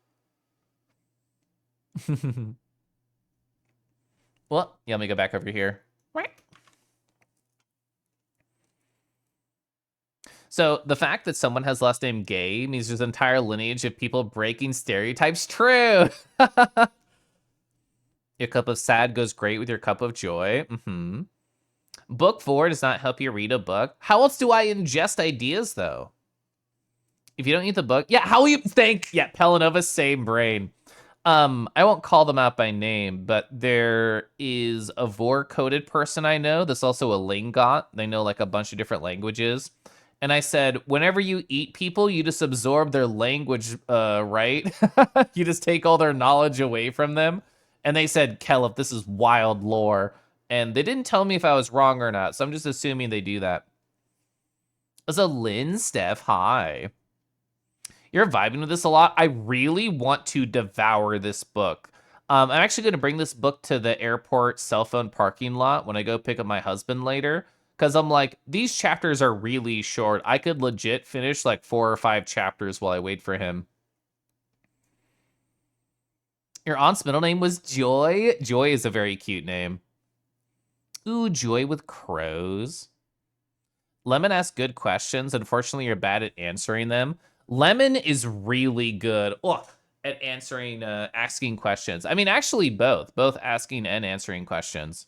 Speaker 1: Well, yeah, let me go back over here. So the fact that someone has last name Gay means there's an entire lineage of people breaking stereotypes. True. Your cup of sad goes great with your cup of joy. Book 4 does not help you read a book. How else do I ingest ideas, though? If you don't eat the book, yeah, how will you think? Yeah, Pelanova, same brain. I won't call them out by name, but there is a Vor-coded person I know that's also a lingot. They know like a bunch of different languages. And I said, whenever you eat people, you just absorb their language, right? You just take all their knowledge away from them. And they said, Kelif, this is wild lore. And they didn't tell me if I was wrong or not, so I'm just assuming they do that. As a Lynn, Steph, hi. You're vibing with this a lot. I really want to devour this book. I'm actually going to bring this book to the airport cell phone parking lot when I go pick up my husband later. Because I'm like, these chapters are really short. I could legit finish like 4 or 5 chapters while I wait for him. Your aunt's middle name was Joy? Joy is a very cute name. Ooh, Joy with crows. Lemon asks good questions. Unfortunately, you're bad at answering them. Lemon is really good at answering, asking questions. I mean, actually, both asking and answering questions.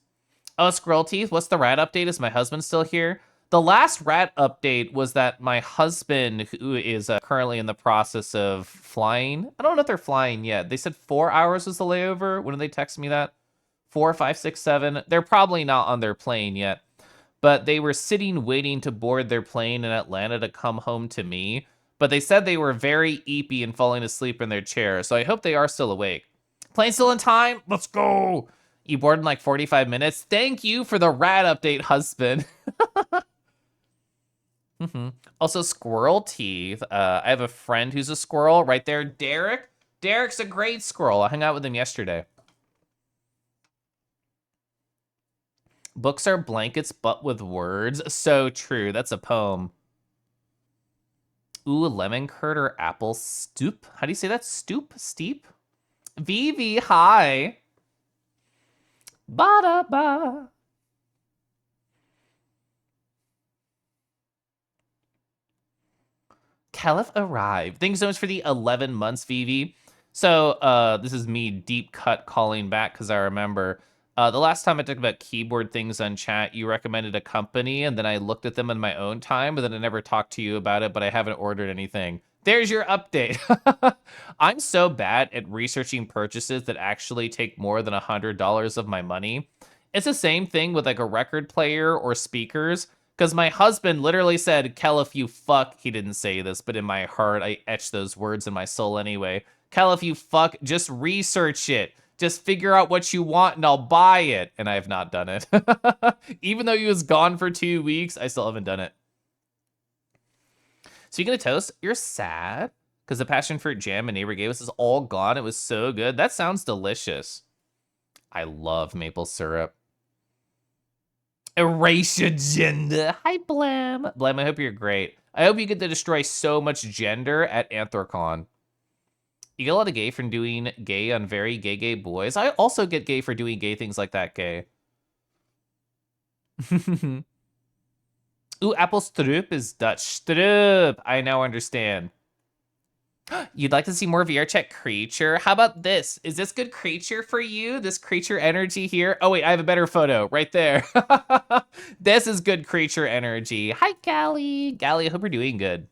Speaker 1: Oh, Squirrel Teeth, what's the rat update? Is my husband still here? The last rat update was that my husband, who is currently in the process of flying, I don't know if they're flying yet. They said 4 hours was the layover. When did they text me that? 4, 5, 6, 7. They're probably not on their plane yet. But they were sitting waiting to board their plane in Atlanta to come home to me. But they said they were very eepy and falling asleep in their chair, so I hope they are still awake. Plane still in time? Let's go! You board in like 45 minutes? Thank you for the rat update, husband. Also, Squirrel Teeth. I have a friend who's a squirrel right there. Derek. Derek's a great squirrel. I hung out with him yesterday. Books are blankets, but with words. So true. That's a poem. Ooh, lemon curd or apple stoop? How do you say that? Stoop? Steep? Vivi, hi. Ba-da-ba. Kelif arrived. Thanks so much for the 11 months, Vivi. So, this is me deep cut calling back because I remember the last time I talked about keyboard things on chat, you recommended a company, and then I looked at them in my own time, but then I never talked to you about it, but I haven't ordered anything. There's your update. I'm so bad at researching purchases that actually take more than $100 of my money. It's the same thing with like a record player or speakers, because my husband literally said, Kelif, you fuck. He didn't say this, but in my heart, I etched those words in my soul anyway. Kelif, you fuck, just research it. Just figure out what you want and I'll buy it. And I have not done it. Even though he was gone for 2 weeks, I still haven't done it. Speaking of toast, you're sad? Because the passion fruit jam a neighbor gave us is all gone. It was so good. That sounds delicious. I love maple syrup. Erase your gender. Hi, Blam. Blam, I hope you're great. I hope you get to destroy so much gender at Anthrocon. You get a lot of gay from doing gay on very gay boys. I also get gay for doing gay things like that, gay. Ooh, apple stroop is Dutch. Stroop. I now understand. You'd like to see more VR chat creature? How about this? Is this good creature for you? This creature energy here? Oh wait, I have a better photo right there. This is good creature energy. Hi, Callie. Callie, I hope you're doing good.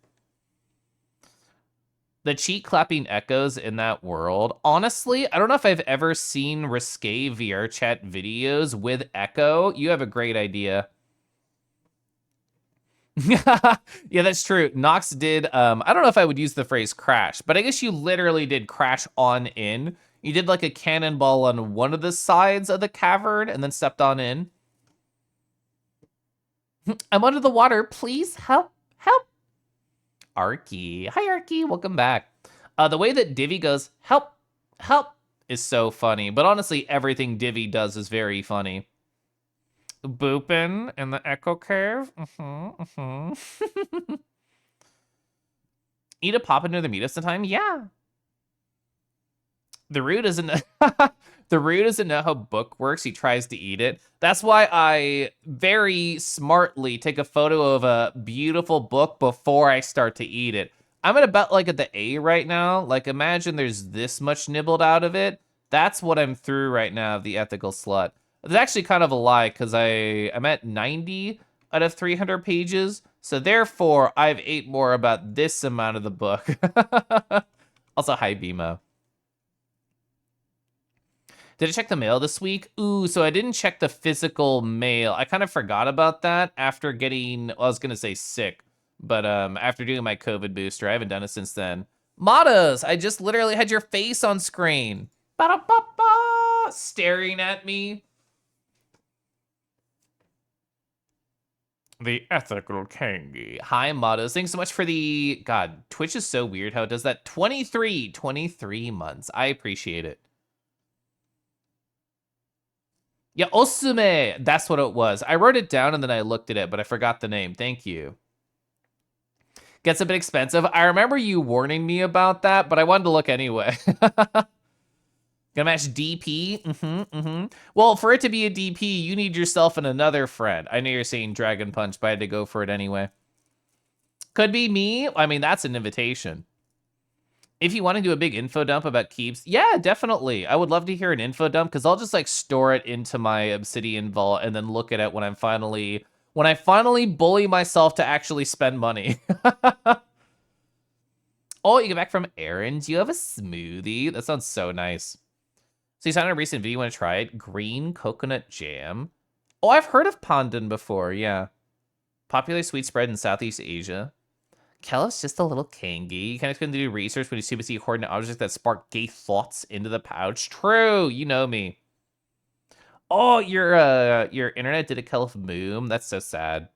Speaker 1: The cheek clapping echoes in that world. Honestly, I don't know if I've ever seen risque VR chat videos with echo. You have a great idea. Yeah, that's true. Nox did, I don't know if I would use the phrase crash, but I guess you literally did crash on in. You did like a cannonball on one of the sides of the cavern and then stepped on in. I'm under the water. Please help, help. Arky. Hi, Arky. Welcome back. The way that Divi goes, help, help, is so funny. But honestly, everything Divi does is very funny. Boopin in the echo cave. Eat a pop into the meat sometime? Yeah. The Roo doesn't the Roo doesn't know how book works. He tries to eat it. That's why I very smartly take a photo of a beautiful book before I start to eat it. I'm at about like at the A right now. Like imagine there's this much nibbled out of it. That's what I'm through right now of the ethical slut. It's actually kind of a lie because I'm at 90 out of 300 pages. So therefore, I've ate more about this amount of the book. Also, hi, Bimo. Did I check the mail this week? Ooh, so I didn't check the physical mail. I kind of forgot about that after getting, well, I was going to say sick, but after doing my COVID booster, I haven't done it since then. Matas, I just literally had your face on screen. Ba-da-ba-ba, staring at me. The ethical Kangi. Hi, Matas. Thanks so much for the, God, Twitch is so weird how it does that. 23 months. I appreciate it. Yeah, Osume. That's what it was. I wrote it down and then I looked at it, but I forgot the name. Thank you. Gets a bit expensive. I remember you warning me about that, but I wanted to look anyway. Gonna match DP? Well, for it to be a DP, you need yourself and another friend. I know you're saying Dragon Punch, but I had to go for it anyway. Could be me. I mean, that's an invitation. If you want to do a big info dump about keeps, yeah, definitely. I would love to hear an info dump because I'll just like store it into my Obsidian vault and then look at it when I finally bully myself to actually spend money. Oh, you get back from errands. You have a smoothie. That sounds so nice. So you saw in a recent video, you want to try it? Green coconut jam. Oh, I've heard of pandan before, yeah. Popular sweet spread in Southeast Asia. Kellis just a little kangy. You kind of couldn't do research when you super see hoarding objects that spark gay thoughts into the pouch. True, you know me. Oh, your internet did a Kelif boom. That's so sad.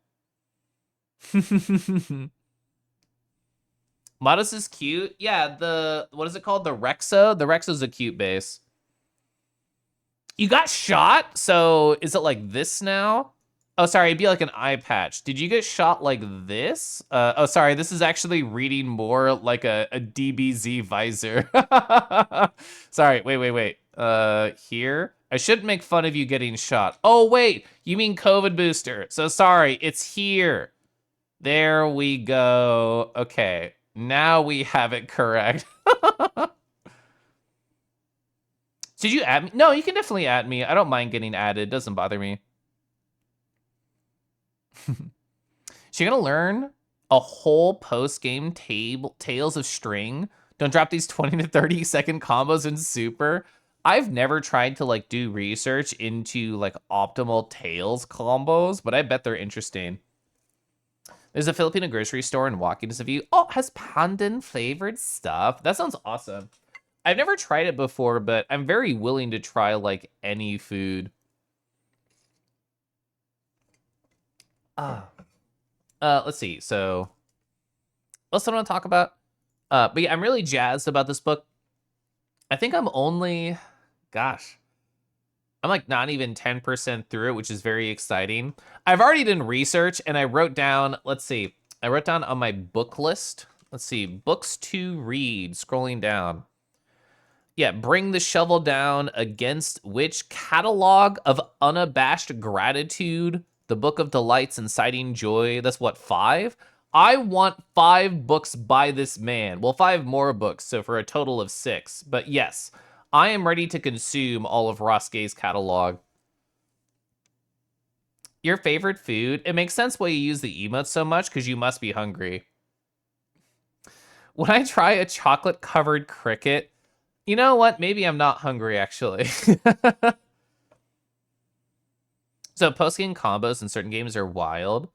Speaker 1: Modus is cute. Yeah, what is it called? The Rexo? The Rexo's a cute base. You got shot? So is it like this now? Oh, sorry, it'd be like an eye patch. Did you get shot like this? Oh, sorry, this is actually reading more like a DBZ visor. Sorry, wait. Here? I shouldn't make fun of you getting shot. Oh, wait, you mean COVID booster. So sorry, it's here. There we go. Okay, now we have it correct. Did you add me? No, you can definitely add me. I don't mind getting added. It doesn't bother me. So you're gonna learn a whole post-game Tales of String. Don't drop these 20 to 30 second combos in Super. I've never tried to like do research into like optimal Tales combos, but I bet they're interesting. There's a Filipino grocery store in walking distance of you. Oh, it has pandan flavored stuff. That sounds awesome. I've never tried it before, but I'm very willing to try like any food. Let's see. So, what's I want to talk about? But yeah, I'm really jazzed about this book. I think I'm only, gosh, I'm like not even 10% through it, which is very exciting. I've already done research and I wrote down, let's see, I wrote down on my book list. Let's see, books to read, scrolling down. Yeah, Bring the Shovel Down, Against Which, Catalog of Unabashed Gratitude, The Book of Delights, Inciting Joy. That's what, 5? I want 5 books by this man. Well, 5 more books, so for a total of 6. But yes, I am ready to consume all of Ross Gay's catalog. Your favorite food? It makes sense why you use the emotes so much, because you must be hungry. When I try a chocolate-covered cricket, you know what? Maybe I'm not hungry, actually. So post-game combos in certain games are wild.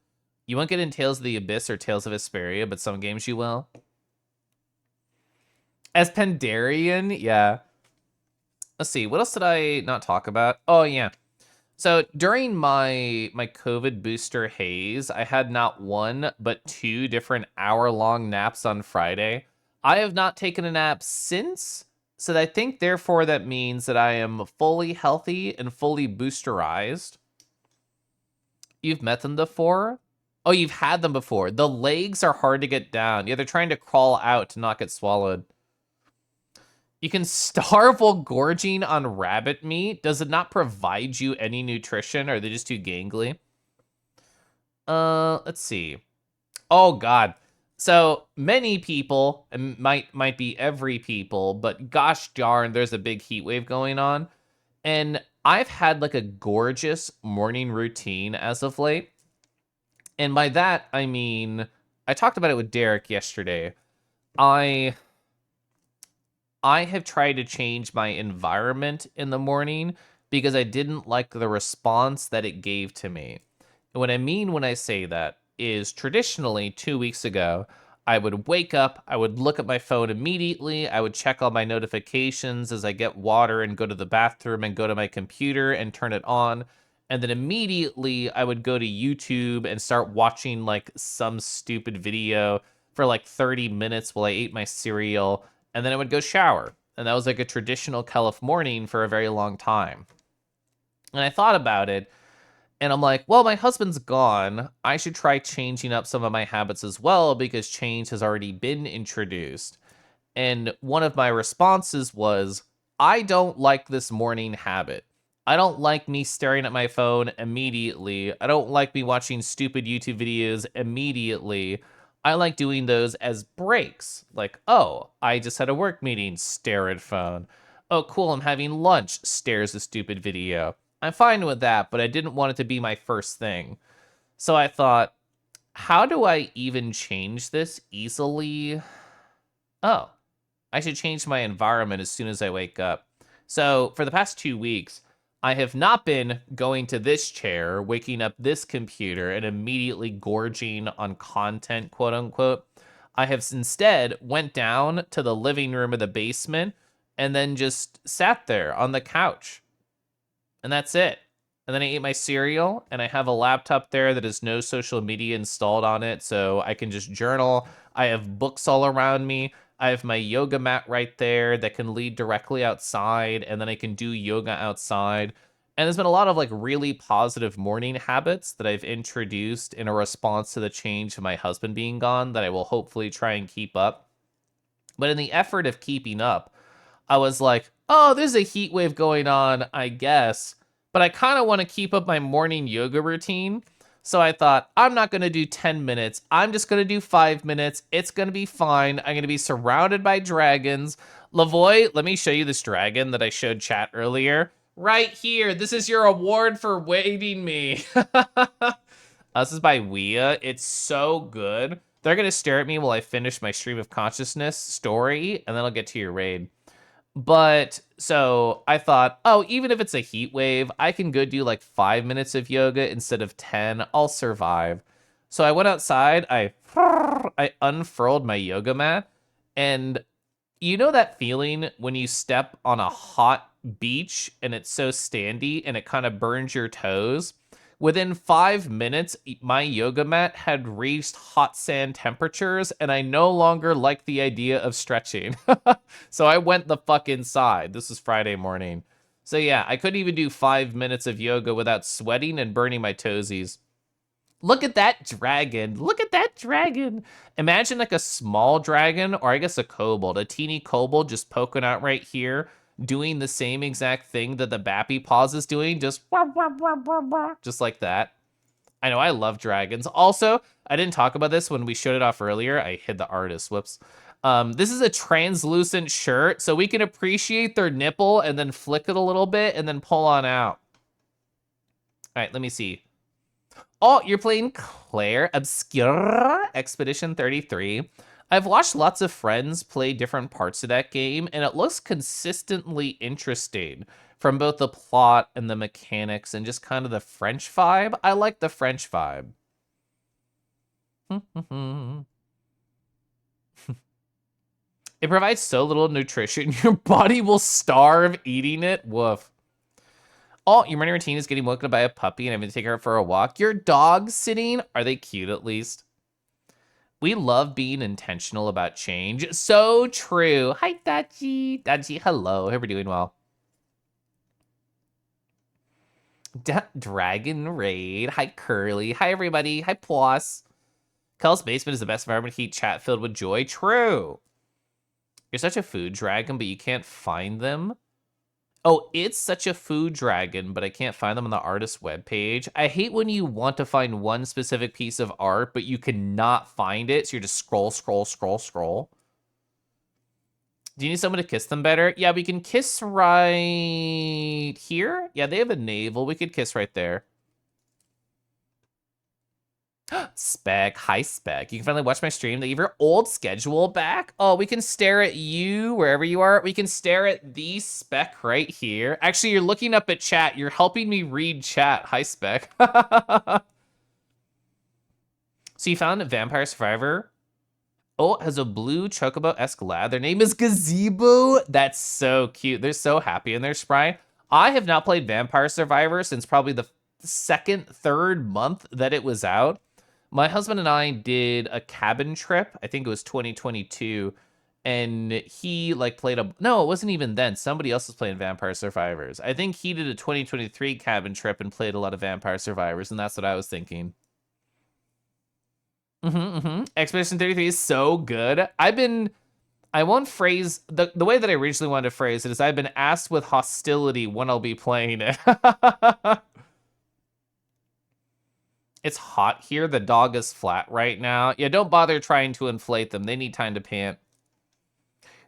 Speaker 1: You won't get in Tales of the Abyss or Tales of Vesperia, but some games you will. As Pandarian, yeah. Let's see, what else did I not talk about? Oh, yeah. So during my COVID booster haze, I had not one, but 2 different hour-long naps on Friday. I have not taken a nap since, so I think therefore that means that I am fully healthy and fully boosterized. You've met them before? Oh, you've had them before. The legs are hard to get down. Yeah, they're trying to crawl out to not get swallowed. You can starve while gorging on rabbit meat. Does it not provide you any nutrition? Or are they just too gangly? Let's see. Oh God. So many people, and might be every people, but gosh darn, there's a big heat wave going on. And I've had like a gorgeous morning routine as of late. And by that, I mean, I talked about it with Derek yesterday. I have tried to change my environment in the morning because I didn't like the response that it gave to me. And what I mean when I say that is traditionally 2 weeks ago, I would wake up, I would look at my phone immediately, I would check all my notifications as I get water and go to the bathroom and go to my computer and turn it on. And then immediately I would go to YouTube and start watching like some stupid video for like 30 minutes while I ate my cereal. And then I would go shower. And that was like a traditional Caliph morning for a very long time. And I thought about it, and I'm like, well, my husband's gone. I should try changing up some of my habits as well because change has already been introduced. And one of my responses was, I don't like this morning habit. I don't like me staring at my phone immediately. I don't like me watching stupid YouTube videos immediately. I like doing those as breaks. Like, oh, I just had a work meeting, stare at phone. Oh, cool, I'm having lunch, stares a stupid video. I'm fine with that, but I didn't want it to be my first thing. So I thought, how do I even change this easily? Oh, I should change my environment as soon as I wake up. So for the past 2 weeks, I have not been going to this chair, waking up this computer, and immediately gorging on content, quote unquote. I have instead went down to the living room of the basement and then just sat there on the couch. And that's it. And then I ate my cereal, and I have a laptop there that has no social media installed on it, so I can just journal. I have books all around me. I have my yoga mat right there that can lead directly outside, and then I can do yoga outside. And there's been a lot of like really positive morning habits that I've introduced in a response to the change of my husband being gone that I will hopefully try and keep up. But in the effort of keeping up, I was like, oh, there's a heat wave going on, I guess. But I kind of want to keep up my morning yoga routine. So I thought, I'm not going to do 10 minutes. I'm just going to do 5 minutes. It's going to be fine. I'm going to be surrounded by dragons. Lavoy, let me show you this dragon that I showed chat earlier. Right here. This is your award for waiting me. This is by Wea. It's so good. They're going to stare at me while I finish my stream of consciousness story, and then I'll get to your raid. But so I thought, oh, even if it's a heat wave, I can go do like 5 minutes of yoga instead of 10. I'll survive. So I went outside, I unfurled my yoga mat, and you know that feeling when you step on a hot beach and it's so standy and it kind of burns your toes? Within 5 minutes, my yoga mat had reached hot sand temperatures, and I no longer liked the idea of stretching. So I went the fuck inside. This was Friday morning. So yeah, I couldn't even do 5 minutes of yoga without sweating and burning my toesies. Look at that dragon. Look at that dragon. Imagine like a small dragon, or I guess a kobold, a teeny kobold just poking out right here, doing the same exact thing that the Bappy Paws is doing, just like that. I know, I love dragons. Also, I didn't talk about this when we showed it off earlier. I hid the artist, whoops. This is a translucent shirt, so we can appreciate their nipple and then flick it a little bit and then pull on out. All right, let me see. Oh, you're playing Claire Obscura Expedition 33. I've watched lots of friends play different parts of that game, and it looks consistently interesting from both the plot and the mechanics and just kind of the French vibe. I like the French vibe. It provides so little nutrition, your body will starve eating it. Woof. Oh, your morning routine is getting woken up by a puppy and having to take her out for a walk. Your dog's sitting? Are they cute at least? We love being intentional about change. So true. Hi, Dachi. Dachi, hello. Hope you're doing well. Dragon Raid. Hi, Curly. Hi, everybody. Hi, Ploss. Kel's basement is the best environment to keep chat filled with joy. True. You're such a food dragon, but you can't find them. Oh, it's such a food dragon, but I can't find them on the artist's webpage. I hate when you want to find one specific piece of art, but you cannot find it, so you're just scroll, scroll, scroll, scroll. Do you need someone to kiss them better? Yeah, we can kiss right here. Yeah, they have a navel. We could kiss right there. Spec, hi Spec. You can finally watch my stream. They gave your old schedule back. Oh, we can stare at you wherever you are. We can stare at the Spec right here. Actually, you're looking up at chat. You're helping me read chat. Hi Spec. So you found a Vampire Survivor. Oh, it has a blue chocobo-esque lad. Their name is Gazebo. That's so cute. They're so happy in their sprite. I have not played Vampire Survivor since probably the second, third month that it was out. My husband and I did a cabin trip. I think it was 2022. And he like played a, no, it wasn't even then. Somebody else was playing Vampire Survivors. I think he did a 2023 cabin trip and played a lot of Vampire Survivors. And that's what I was thinking. Expedition 33 is so good. I won't phrase, the way that I originally wanted to phrase it is I've been asked with hostility when I'll be playing it. It's hot here. The dog is flat right now. Yeah, don't bother trying to inflate them. They need time to pant.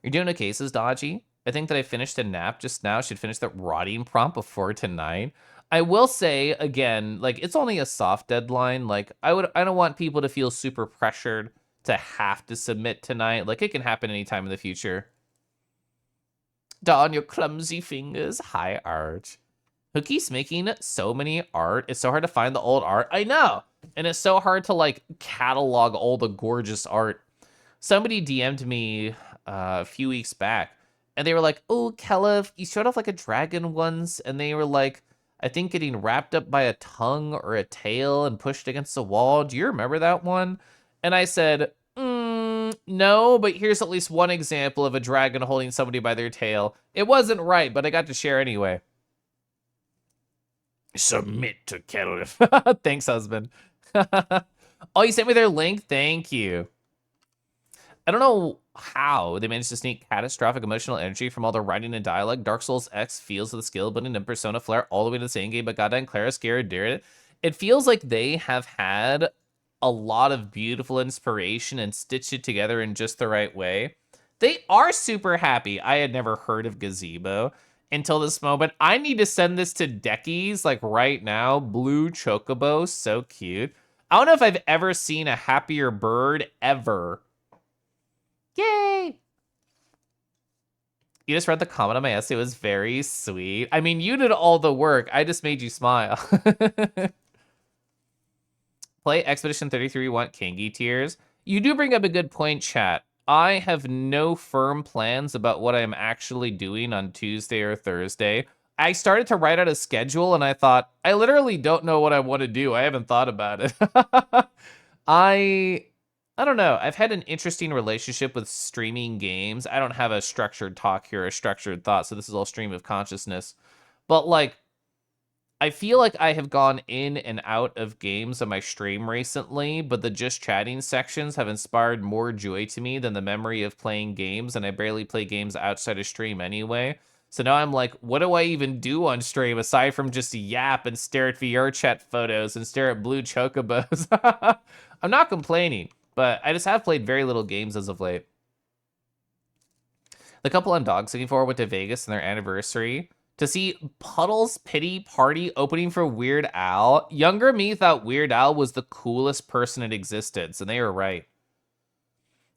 Speaker 1: You're doing okay, says Dodgy. I think that I finished a nap just now. Should finish the rotting prompt before tonight. I will say, again, like, it's only a soft deadline. Like, I don't want people to feel super pressured to have to submit tonight. Like, it can happen anytime in the future. Don, your clumsy fingers. Hi, Arch. Who keeps making so many art? It's so hard to find the old art. I know. And it's so hard to, like, catalog all the gorgeous art. Somebody DM'd me a few weeks back, and they were like, oh, Kelev, you showed off, like, a dragon once, and they were like, I think getting wrapped up by a tongue or a tail and pushed against the wall. Do you remember that one? And I said, no, but here's at least one example of a dragon holding somebody by their tail. It wasn't right, but I got to share anyway. Submit to Kelev. Thanks, husband. Oh, you sent me their link? Thank you. I don't know how they managed to sneak catastrophic emotional energy from all the writing and dialogue. Dark Souls X feels of the skill building and Persona Flare all the way to the same game, but goddamn Clara scared it. It feels like they have had a lot of beautiful inspiration and stitched it together in just the right way. They are super happy. I had never heard of Gazebo until this moment. I need to send this to Deckies, like right now. Blue Chocobo, so cute. I don't know if I've ever seen a happier bird ever. Yay! You just read the comment on my essay. It was very sweet. I mean, you did all the work. I just made you smile. Play Expedition 33, want Kangi tears. You do bring up a good point, chat. I have no firm plans about what I'm actually doing on Tuesday or Thursday. I started to write out a schedule, and I thought, I literally don't know what I want to do. I haven't thought about it. I don't know. I've had an interesting relationship with streaming games. I don't have a structured talk here, a structured thought, so this is all stream of consciousness. But, like, I feel like I have gone in and out of games on my stream recently, but the just chatting sections have inspired more joy to me than the memory of playing games, and I barely play games outside of stream anyway. So now I'm like, what do I even do on stream aside from just yap and stare at VR chat photos and stare at blue chocobos? I'm not complaining, but I just have played very little games as of late. The couple I'm dog sitting for went to Vegas on their anniversary to see Puddle's Pity Party opening for Weird Al. Younger me thought Weird Al was the coolest person in existence, and they were right.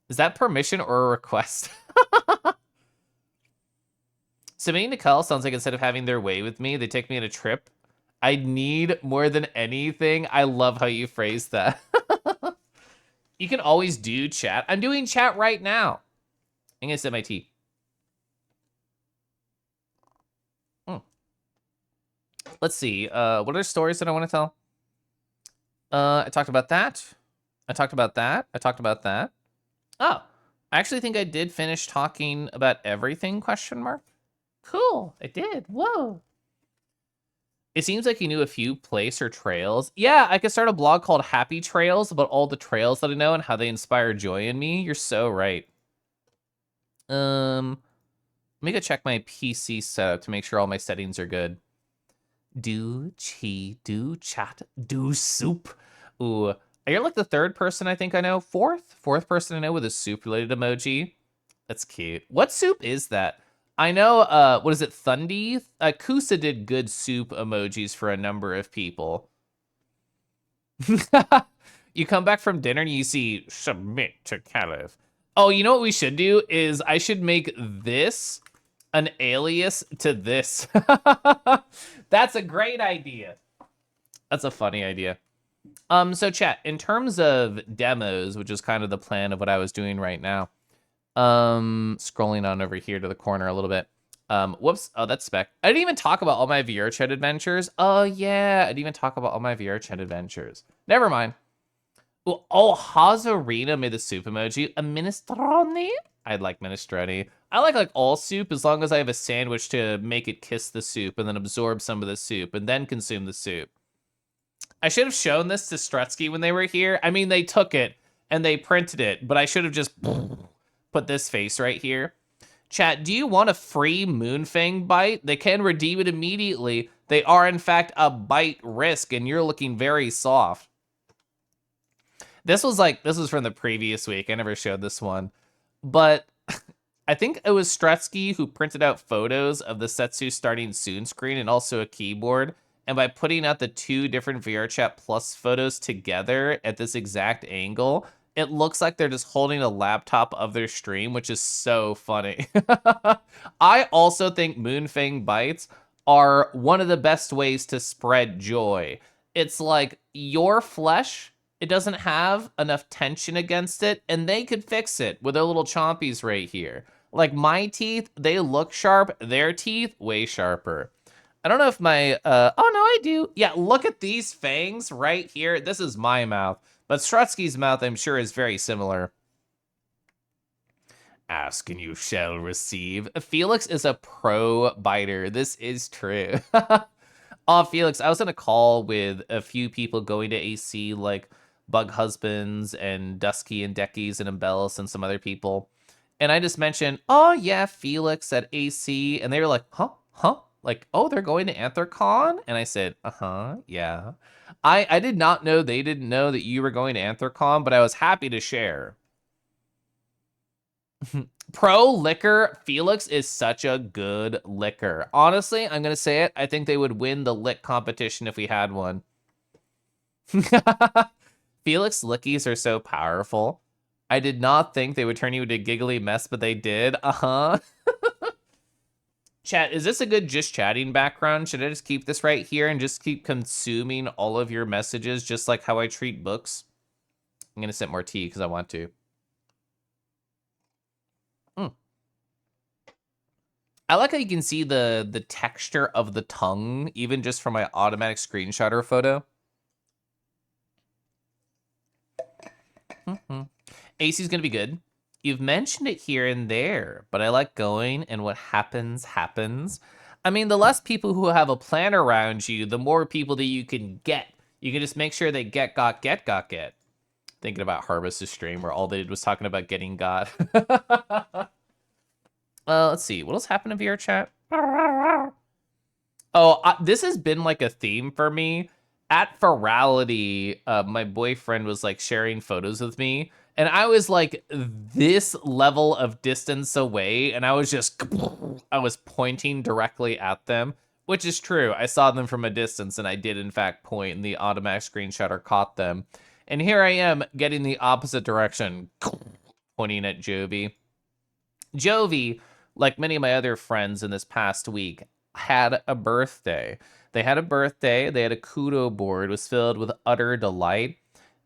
Speaker 1: Is that permission or a request? Sammy and Nicole sounds like instead of having their way with me, they take me on a trip. I need more than anything. I love how you phrase that. You can always do chat. I'm doing chat right now. I'm gonna sip my tea. Let's see. What are stories that I want to tell? I talked about that. I talked about that. I talked about that. Oh, I actually think I did finish talking about everything, question mark. Cool, I did. Whoa. It seems like you knew a few place or trails. Yeah, I could start a blog called Happy Trails about all the trails that I know and how they inspire joy in me. You're so right. Let me go check my PC setup to make sure all my settings are good. Do chi, do chat, do soup. Ooh, you're like the third person I think I know. Fourth person I know with a soup related emoji. That's cute. What soup is that? I know, what is it, Thundy? Kusa did good soup emojis for a number of people. You come back from dinner and you see, submit to Caliph. Oh, you know what we should do is I should make this an alias to this. That's a great idea. That's a funny idea. So chat, in terms of demos, which is kind of the plan of what I was doing right now, scrolling on over here to the corner a little bit. Whoops. Oh, that's Spec. I didn't even talk about all my VR chat adventures. Oh, yeah. I didn't even talk about all my VR chat adventures. Never mind. Ooh, oh, Hazarina made the soup emoji. A minestrone? I'd like minestrone. I like all soup as long as I have a sandwich to make it kiss the soup and then absorb some of the soup and then consume the soup. I should have shown this to Strutsky when they were here. I mean, they took it and they printed it, but I should have just put this face right here. Chat, do you want a free Moonfang bite? They can redeem it immediately. They are, in fact, a bite risk, and you're looking very soft. This was from the previous week. I never showed this one. But I think it was Strutsky who printed out photos of the Setsu starting soon screen and also a keyboard. And by putting out the two different VRChat Plus photos together at this exact angle, it looks like they're just holding a laptop of their stream, which is so funny. I also think Moonfang bites are one of the best ways to spread joy. It's like your flesh, it doesn't have enough tension against it, and they could fix it with their little chompies right here. Like my teeth, they look sharp, their teeth, way sharper. I don't know if my, oh no, I do. Yeah, look at these fangs right here. This is my mouth, but Strutsky's mouth, I'm sure, is very similar. Ask and you shall receive. Felix is a pro biter. This is true. Oh, Felix, I was in a call with a few people going to AC, like Bug Husbands and Dusky and Deckies and Embellis and some other people. And I just mentioned, oh yeah, Felix at AC. And they were like, huh? Like, oh, they're going to Anthrocon? And I said, yeah. I did not know they didn't know that you were going to Anthrocon, but I was happy to share. Pro liquor, Felix is such a good liquor. Honestly, I'm going to say it. I think they would win the lick competition if we had one. Felix lickies are so powerful. I did not think they would turn you into a giggly mess, but they did. Chat, is this a good just chatting background? Should I just keep this right here and just keep consuming all of your messages just like how I treat books? I'm going to sip more tea because I want to. I like how you can see the texture of the tongue, even just from my automatic screenshotter photo. AC's going to be good. You've mentioned it here and there, but I like going, and what happens, happens. I mean, the less people who have a plan around you, the more people that you can get. You can just make sure they get. Thinking about Harvest's stream where all they did was talking about getting got. Let's see. What else happened in VR chat? Oh, this has been like a theme for me. At Virality, my boyfriend was like sharing photos with me, and I was like this level of distance away, and I was just, I was pointing directly at them, which is true. I saw them from a distance, and I did in fact point, and the automatic screenshotter caught them. And here I am getting the opposite direction, pointing at Jovi. Jovi, like many of my other friends in this past week, had a birthday. They had a birthday, they had a kudo board, it was filled with utter delight.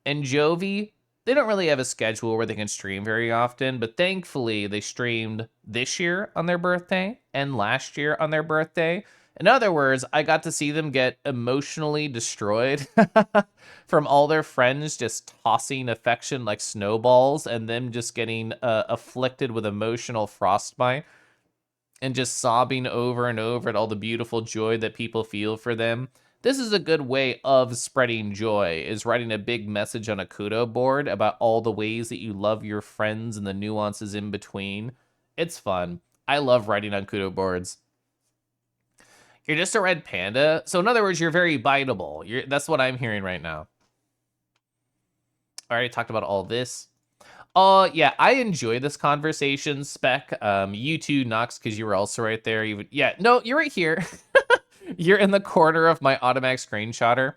Speaker 1: And Jovi, they don't really have a schedule where they can stream very often, but thankfully they streamed this year on their birthday and last year on their birthday. In other words, I got to see them get emotionally destroyed from all their friends just tossing affection like snowballs and them just getting afflicted with emotional frostbite and just sobbing over and over at all the beautiful joy that people feel for them. This is a good way of spreading joy, is writing a big message on a kudo board about all the ways that you love your friends and the nuances in between. It's fun. I love writing on kudo boards. You're just a red panda. So in other words, you're very biteable. That's what I'm hearing right now. I already talked about all this. Yeah, I enjoy this conversation, Spec. You too, Nox, because you were also right there. No, you're right here. You're in the corner of my automatic screenshotter.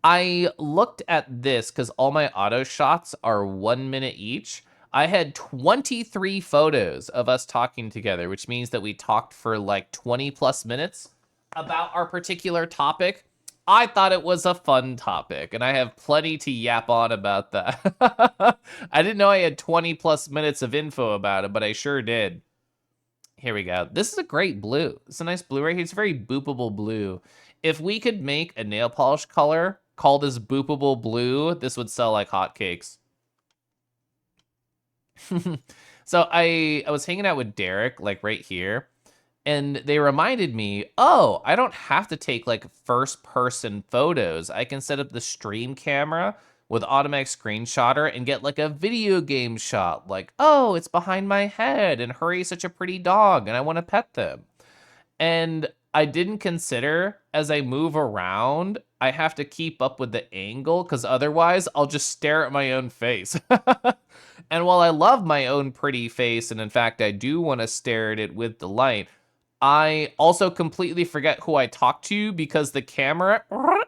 Speaker 1: I looked at this because all my auto shots are 1 minute each. I had 23 photos of us talking together, which means that we talked for like 20 plus minutes about our particular topic. I thought it was a fun topic, and I have plenty to yap on about that. I didn't know I had 20 plus minutes of info about it, but I sure did. Here we go. This is a great blue. It's a nice blue right here. It's a very boopable blue. If we could make a nail polish color called as boopable blue, this would sell like hotcakes. So I was hanging out with Derek, like right here, and they reminded me, oh, I don't have to take like first person photos. I can set up the stream camera with automatic screenshotter and get like a video game shot, like, oh, it's behind my head and Hurry's such a pretty dog and I want to pet them. And I didn't consider as I move around, I have to keep up with the angle because otherwise I'll just stare at my own face. And while I love my own pretty face, and in fact, I do want to stare at it with delight, I also completely forget who I talk to because the camera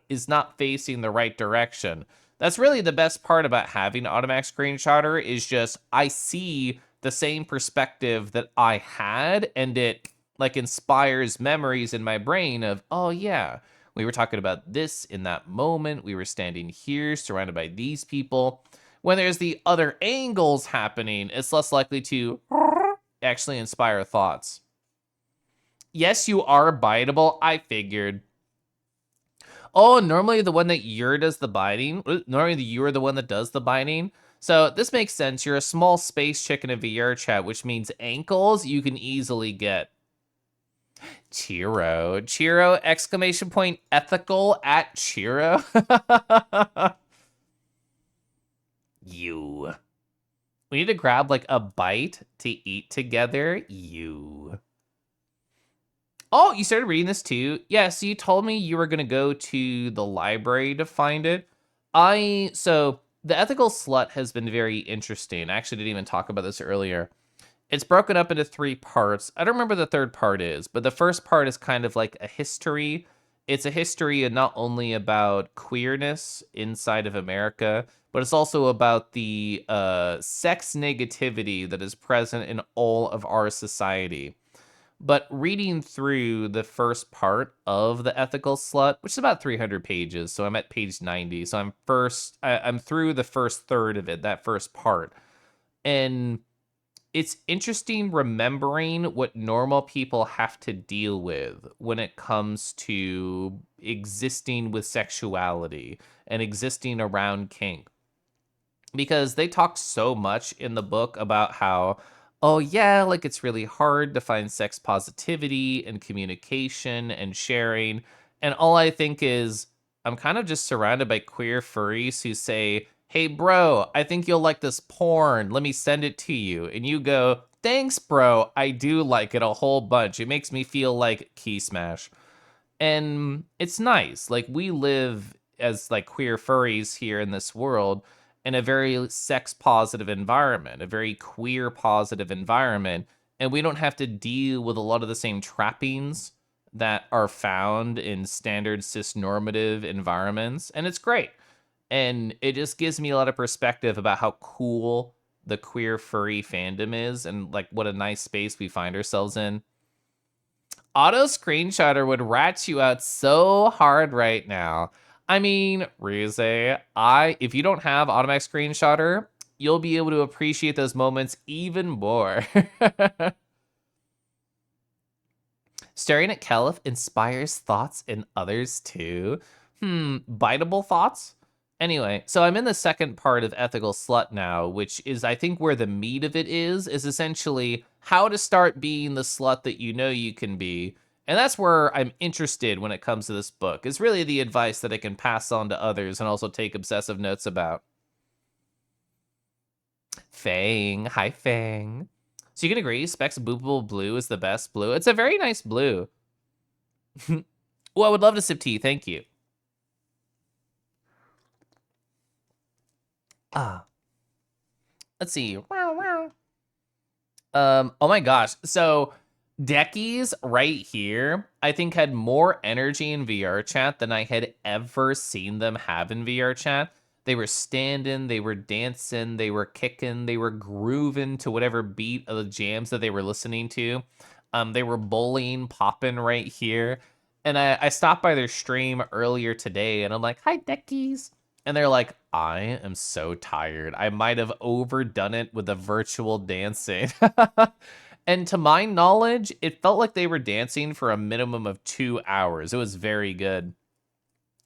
Speaker 1: is not facing the right direction. That's really the best part about having automatic screenshotter is just I see the same perspective that I had, and it like inspires memories in my brain of, oh yeah, we were talking about this in that moment. We were standing here surrounded by these people. When there's the other angles happening, it's less likely to actually inspire thoughts. Yes, you are biteable. I figured. Oh, normally the one that you're does the biting. Normally you're the one that does the biting. So this makes sense. You're a small space chick in a VR chat, which means ankles you can easily get. Chiro. Chiro, exclamation point, ethical at Chiro. You. We need to grab like a bite to eat together. You. Oh, you started reading this too? Yeah, so you told me you were going to go to the library to find it. So the ethical slut has been very interesting. I actually didn't even talk about this earlier. It's broken up into 3 parts. I don't remember the third part is, but the first part is kind of like a history. It's a history and not only about queerness inside of America, but it's also about the sex negativity that is present in all of our society. But reading through the first part of The Ethical Slut, which is about 300 pages, so I'm at page 90, so I'm through the first third of it, that first part. And it's interesting remembering what normal people have to deal with when it comes to existing with sexuality and existing around kink. Because they talk so much in the book about how, oh yeah, like it's really hard to find sex positivity and communication and sharing. And all I think is, I'm kind of just surrounded by queer furries who say, hey bro, I think you'll like this porn. Let me send it to you. And you go, thanks, bro. I do like it a whole bunch. It makes me feel like Key Smash. And it's nice. Like, we live as like queer furries here in this world in a very sex positive environment, a very queer positive environment, and we don't have to deal with a lot of the same trappings that are found in standard cis normative environments, and it's great. And it just gives me a lot of perspective about how cool the queer furry fandom is and like what a nice space we find ourselves in. Auto screenshotter would rat you out so hard right now. I mean, Rize, if you don't have automatic screenshotter, you'll be able to appreciate those moments even more. Staring at Caliph inspires thoughts in others too. Biteable thoughts? Anyway, so I'm in the second part of Ethical Slut now, which is, I think, where the meat of it is essentially how to start being the slut that you know you can be. And that's where I'm interested when it comes to this book. It's really the advice that I can pass on to others and also take obsessive notes about. Fang. Hi, Fang. So you can agree, Specs Boopable Blue is the best blue. It's a very nice blue. Well, I would love to sip tea. Thank you. Let's see. Oh my gosh. So Deckies right here, I think had more energy in VR chat than I had ever seen them have in VR chat. They were standing, they were dancing, they were kicking, they were grooving to whatever beat of the jams that they were listening to. They were bullying, popping right here. And I stopped by their stream earlier today and I'm like, hi, Deckies. And they're like, I am so tired. I might have overdone it with the virtual dancing. And to my knowledge, it felt like they were dancing for a minimum of 2 hours. It was very good.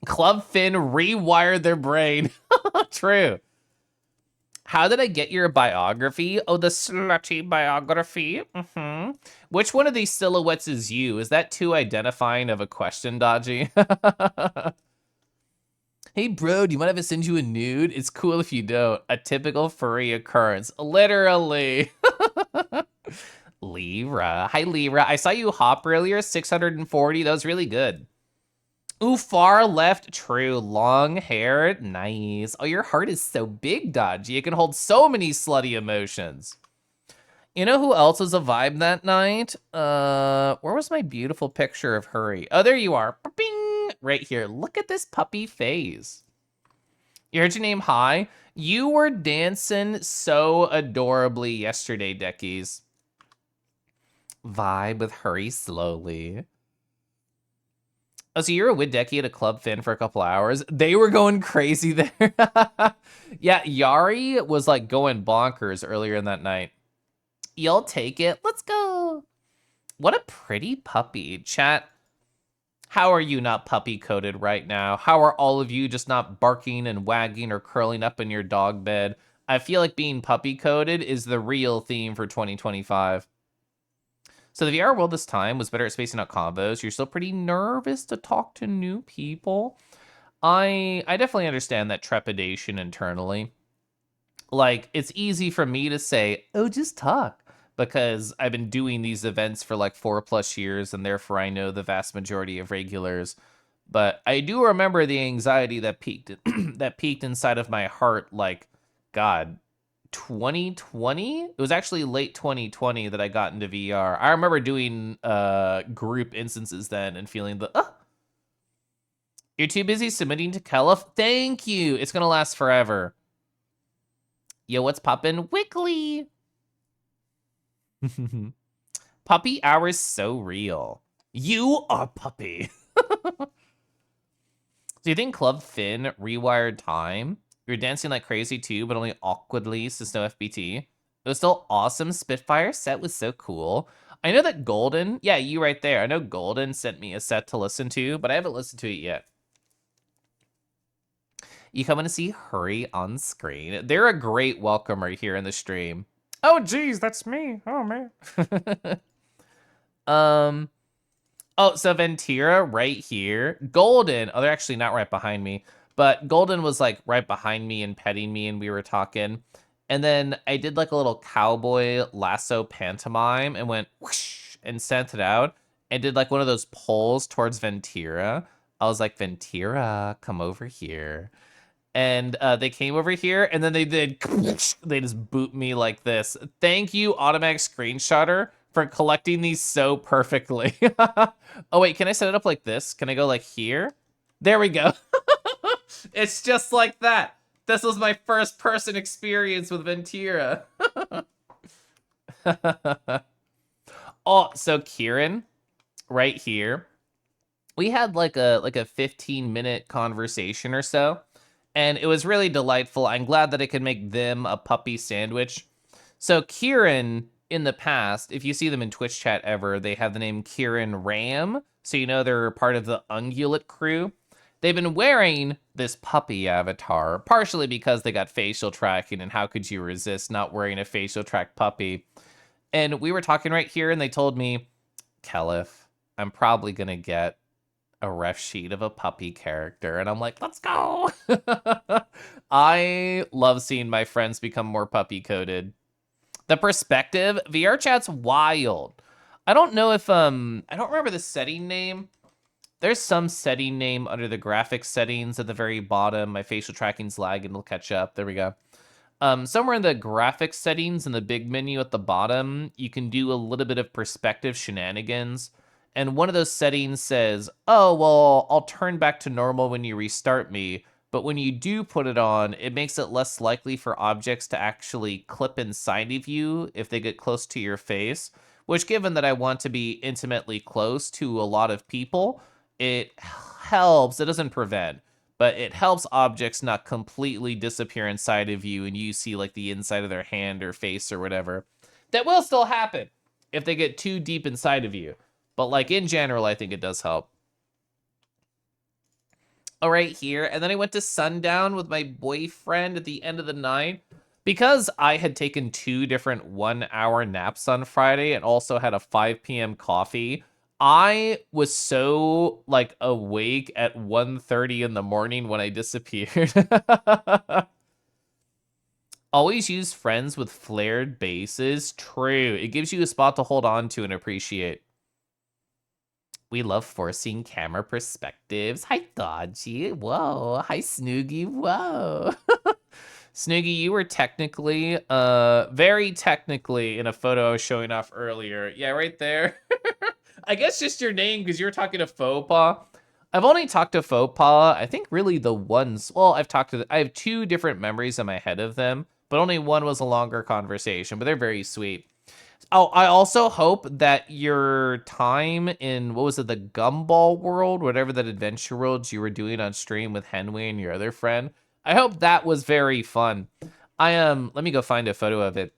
Speaker 1: Club Fin rewired their brain. True. How did I get your biography? Oh, the slutty biography. Which one of these silhouettes is you? Is that too identifying of a question, Dodgy? Hey, bro, do you mind if I send you a nude? It's cool if you don't. A typical furry occurrence. Literally. Lyra. Hi, Lyra. I saw you hop earlier, 640. That was really good. Ooh, far left. True. Long hair. Nice. Oh, your heart is so big, Dodgy. It can hold so many slutty emotions. You know who else was a vibe that night? Where was my beautiful picture of Hurry? Oh, there you are. Bing! Right here. Look at this puppy face. You heard your name high? You were dancing so adorably yesterday, Deckies. Vibe with Hurry slowly. Oh, so you were with Decky at a Club Fin for a couple hours? They were going crazy there. Yeah, Yari was like going bonkers earlier in that night. You'll take it. Let's go. What a pretty puppy. Chat, how are you not puppy coated right now? How are all of you just not barking and wagging or curling up in your dog bed? I feel like being puppy coated is the real theme for 2025. So the VR world this time was better at spacing out combos. You're still pretty nervous to talk to new people. I definitely understand that trepidation internally. Like, it's easy for me to say, oh, just talk, because I've been doing these events for like 4+ years, and therefore I know the vast majority of regulars. But I do remember the anxiety that peaked that peaked inside of my heart, like, God, 2020? It was actually late 2020 that I got into VR. I remember doing group instances then and feeling you're too busy submitting to Caliph? Thank you. It's gonna last forever. Yo, what's poppin'? Wiggly. Puppy hours so real. You are puppy. Do you think Club Fin rewired time? You're dancing like crazy too, but only awkwardly since no FBT. It was still awesome. Spitfire set was so cool. I know that Golden, yeah, you right there. I know Golden sent me a set to listen to, but I haven't listened to it yet. You coming to see Hurry on screen? They're a great welcomer here in the stream. Oh, geez, that's me. Oh, man. Oh, so Ventira right here. Golden. Oh, they're actually not right behind me. But Golden was like right behind me and petting me and we were talking. And then I did like a little cowboy lasso pantomime and went whoosh and sent it out and did like one of those pulls towards Ventira. I was like, Ventira, come over here. And they came over here and then they did, they just boot me like this. Thank you, Automatic Screenshotter, for collecting these so perfectly. Oh, wait, can I set it up like this? Can I go like here? There we go. It's just like that. This was my first person experience with Ventira. Oh, so Kieran, right here, we had like a 15-minute conversation or so, and it was really delightful. I'm glad that I could make them a puppy sandwich. So Kieran, in the past, if you see them in Twitch chat ever, they have the name Kieran Ram, so you know they're part of the Ungulate crew. They've been wearing this puppy avatar, partially because they got facial tracking, and how could you resist not wearing a facial track puppy? And we were talking right here, and they told me, Kelif, I'm probably gonna get a ref sheet of a puppy character. And I'm like, let's go. I love seeing my friends become more puppy coded. The perspective, VR chat's wild. I don't know if, I don't remember the setting name. There's some setting name under the graphics settings at the very bottom. My facial tracking's lagging, it'll catch up. There we go. Somewhere in the graphics settings in the big menu at the bottom, you can do a little bit of perspective shenanigans. And one of those settings says, oh, well, I'll turn back to normal when you restart me. But when you do put it on, it makes it less likely for objects to actually clip inside of you if they get close to your face. Which, given that I want to be intimately close to a lot of people, it helps. It doesn't prevent, but it helps objects not completely disappear inside of you and you see like the inside of their hand or face or whatever. That will still happen if they get too deep inside of you. But like in general, I think it does help. All right, here. And then I went to Sundown with my boyfriend at the end of the night. Because I had taken 2 different 1-hour naps on Friday and also had a 5 p.m. coffee, I was so like awake at 1:30 in the morning when I disappeared. Always use friends with flared bases. True. It gives you a spot to hold on to and appreciate. We love forcing camera perspectives. Hi, Dodgy. Whoa. Hi, Snoogie. Whoa. Snoogie, you were technically, very technically in a photo I was showing off earlier. Yeah, right there. I guess just your name because you were talking to Faux I've only talked to Faux I think really the ones, well, I have 2 different memories in my head of them, but only one was a longer conversation, but they're very sweet. Oh, I also hope that your time in, what was it, the Gumball world, whatever that adventure world you were doing on stream with Henway and your other friend, I hope that was very fun. Let me go find a photo of it.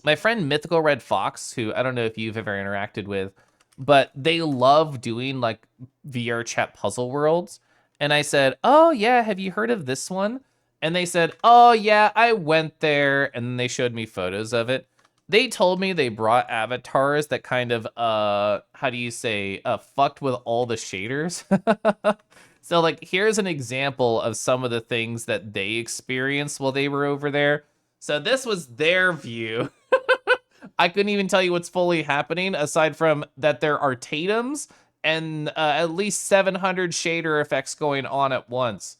Speaker 1: My friend Mythical Red Fox, who I don't know if you've ever interacted with, but they love doing like VR chat puzzle worlds. And I said, oh yeah, have you heard of this one? And they said, oh yeah, I went there. And then they showed me photos of it. They told me they brought avatars that kind of, how do you say, fucked with all the shaders. So like, here's an example of some of the things that they experienced while they were over there. So this was their view. I couldn't even tell you what's fully happening aside from that there are Tatums and at least 700 shader effects going on at once.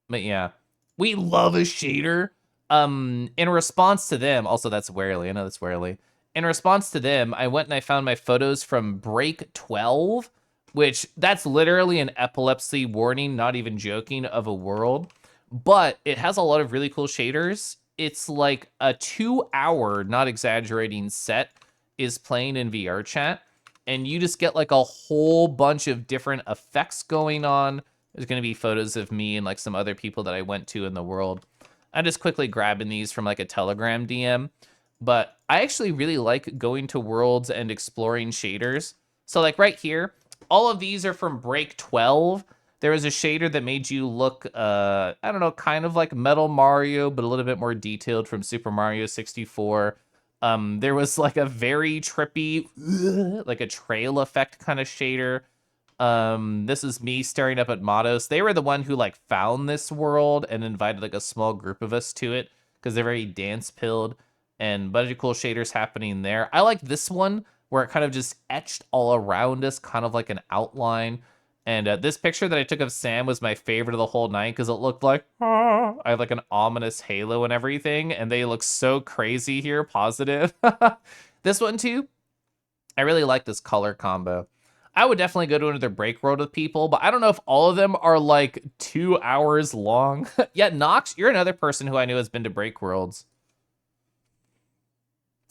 Speaker 1: But yeah, we love a shader. In response to them, also that's Warely, I know that's Warely. In response to them, I went and I found my photos from Break 12, which that's literally an epilepsy warning, not even joking, of a world. But it has a lot of really cool shaders. It's like a 2-hour, not exaggerating, set is playing in VR chat. And you just get like a whole bunch of different effects going on. There's going to be photos of me and like some other people that I went to in the world. I'm just quickly grabbing these from like a Telegram DM. But I actually really like going to worlds and exploring shaders. So like right here, all of these are from Break 12. There was a shader that made you look, I don't know, kind of like Metal Mario, but a little bit more detailed from Super Mario 64. There was like a very trippy, like a trail effect kind of shader. This is me staring up at Matos. They were the one who like found this world and invited like a small group of us to it because they're very dance-pilled, and a bunch of cool shaders happening there. I like this one, where it kind of just etched all around us, kind of like an outline. And this picture that I took of Sam was my favorite of the whole night, because it looked like, I have like an ominous halo and everything, and they look so crazy here, positive. This one too, I really like this color combo. I would definitely go to another break world with people, but I don't know if all of them are like 2 hours long. Yeah, Nox, you're another person who I knew has been to break worlds.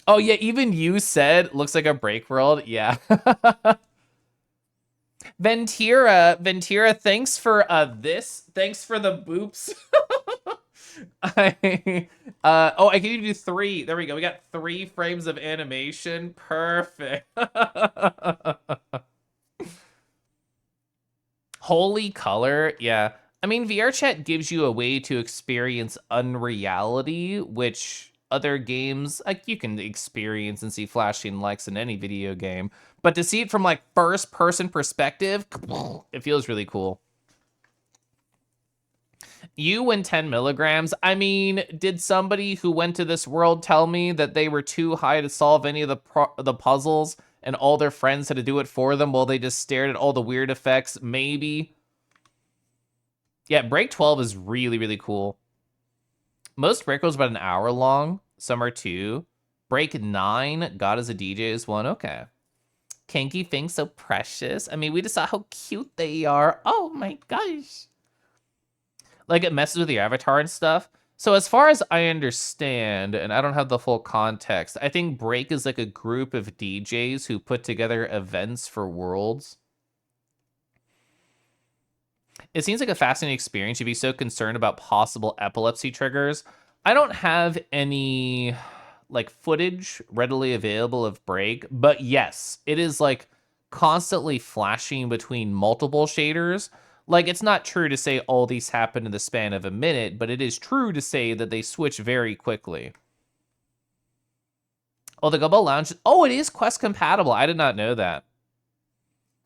Speaker 1: Oh yeah, even you said looks like a break world. Yeah. Ventira, thanks for this. Thanks for the boops. I can do 3. There we go. We got 3 frames of animation. Perfect. Holy color, yeah. I mean, VR chat gives you a way to experience unreality, which other games, like, you can experience and see flashing lights in any video game. But to see it from, like, first-person perspective, it feels really cool. You and 10 milligrams, I mean, did somebody who went to this world tell me that they were too high to solve any of the puzzles and all their friends had to do it for them while they just stared at all the weird effects? Maybe. Yeah, Break 12 is really, really cool. Most Break worlds about an hour long. Some are 2. Break 9, God is a DJ is 1. Okay. Kinky things so precious. I mean, we just saw how cute they are. Oh my gosh. Like, it messes with your avatar and stuff. So as far as I understand, and I don't have the full context, I think Break is like a group of DJs who put together events for worlds. It seems like a fascinating experience to be so concerned about possible epilepsy triggers. I don't have any like footage readily available of Break, but yes, it is like constantly flashing between multiple shaders. Like, it's not true to say all these happen in the span of a minute, but it is true to say that they switch very quickly. Oh, the Gumbo Lounge. Oh, it is Quest compatible. I did not know that.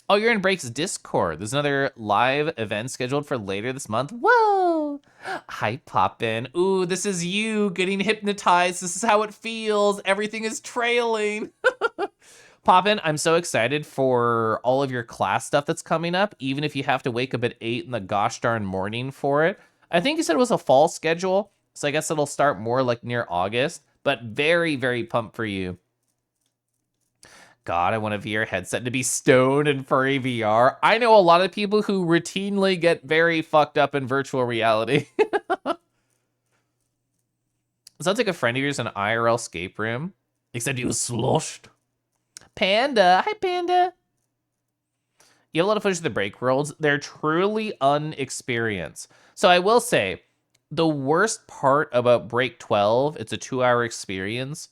Speaker 1: Oh, you're in Break's Discord. There's another live event scheduled for later this month. Whoa! Hi, Poppin. Ooh, this is you getting hypnotized. This is how it feels. Everything is trailing. Poppin, I'm so excited for all of your class stuff that's coming up, even if you have to wake up at 8 in the gosh darn morning for it. I think you said it was a fall schedule, so I guess it'll start more like near August, but very, very pumped for you. God, I want a VR headset to be stoned in furry VR. I know a lot of people who routinely get very fucked up in virtual reality. Sounds like a friend of yours in an IRL escape room, except he was sloshed. Panda, hi Panda. You have a lot of footage of the break worlds. They're truly unexperienced. So I will say, the worst part about Break 12, it's a 2-hour experience.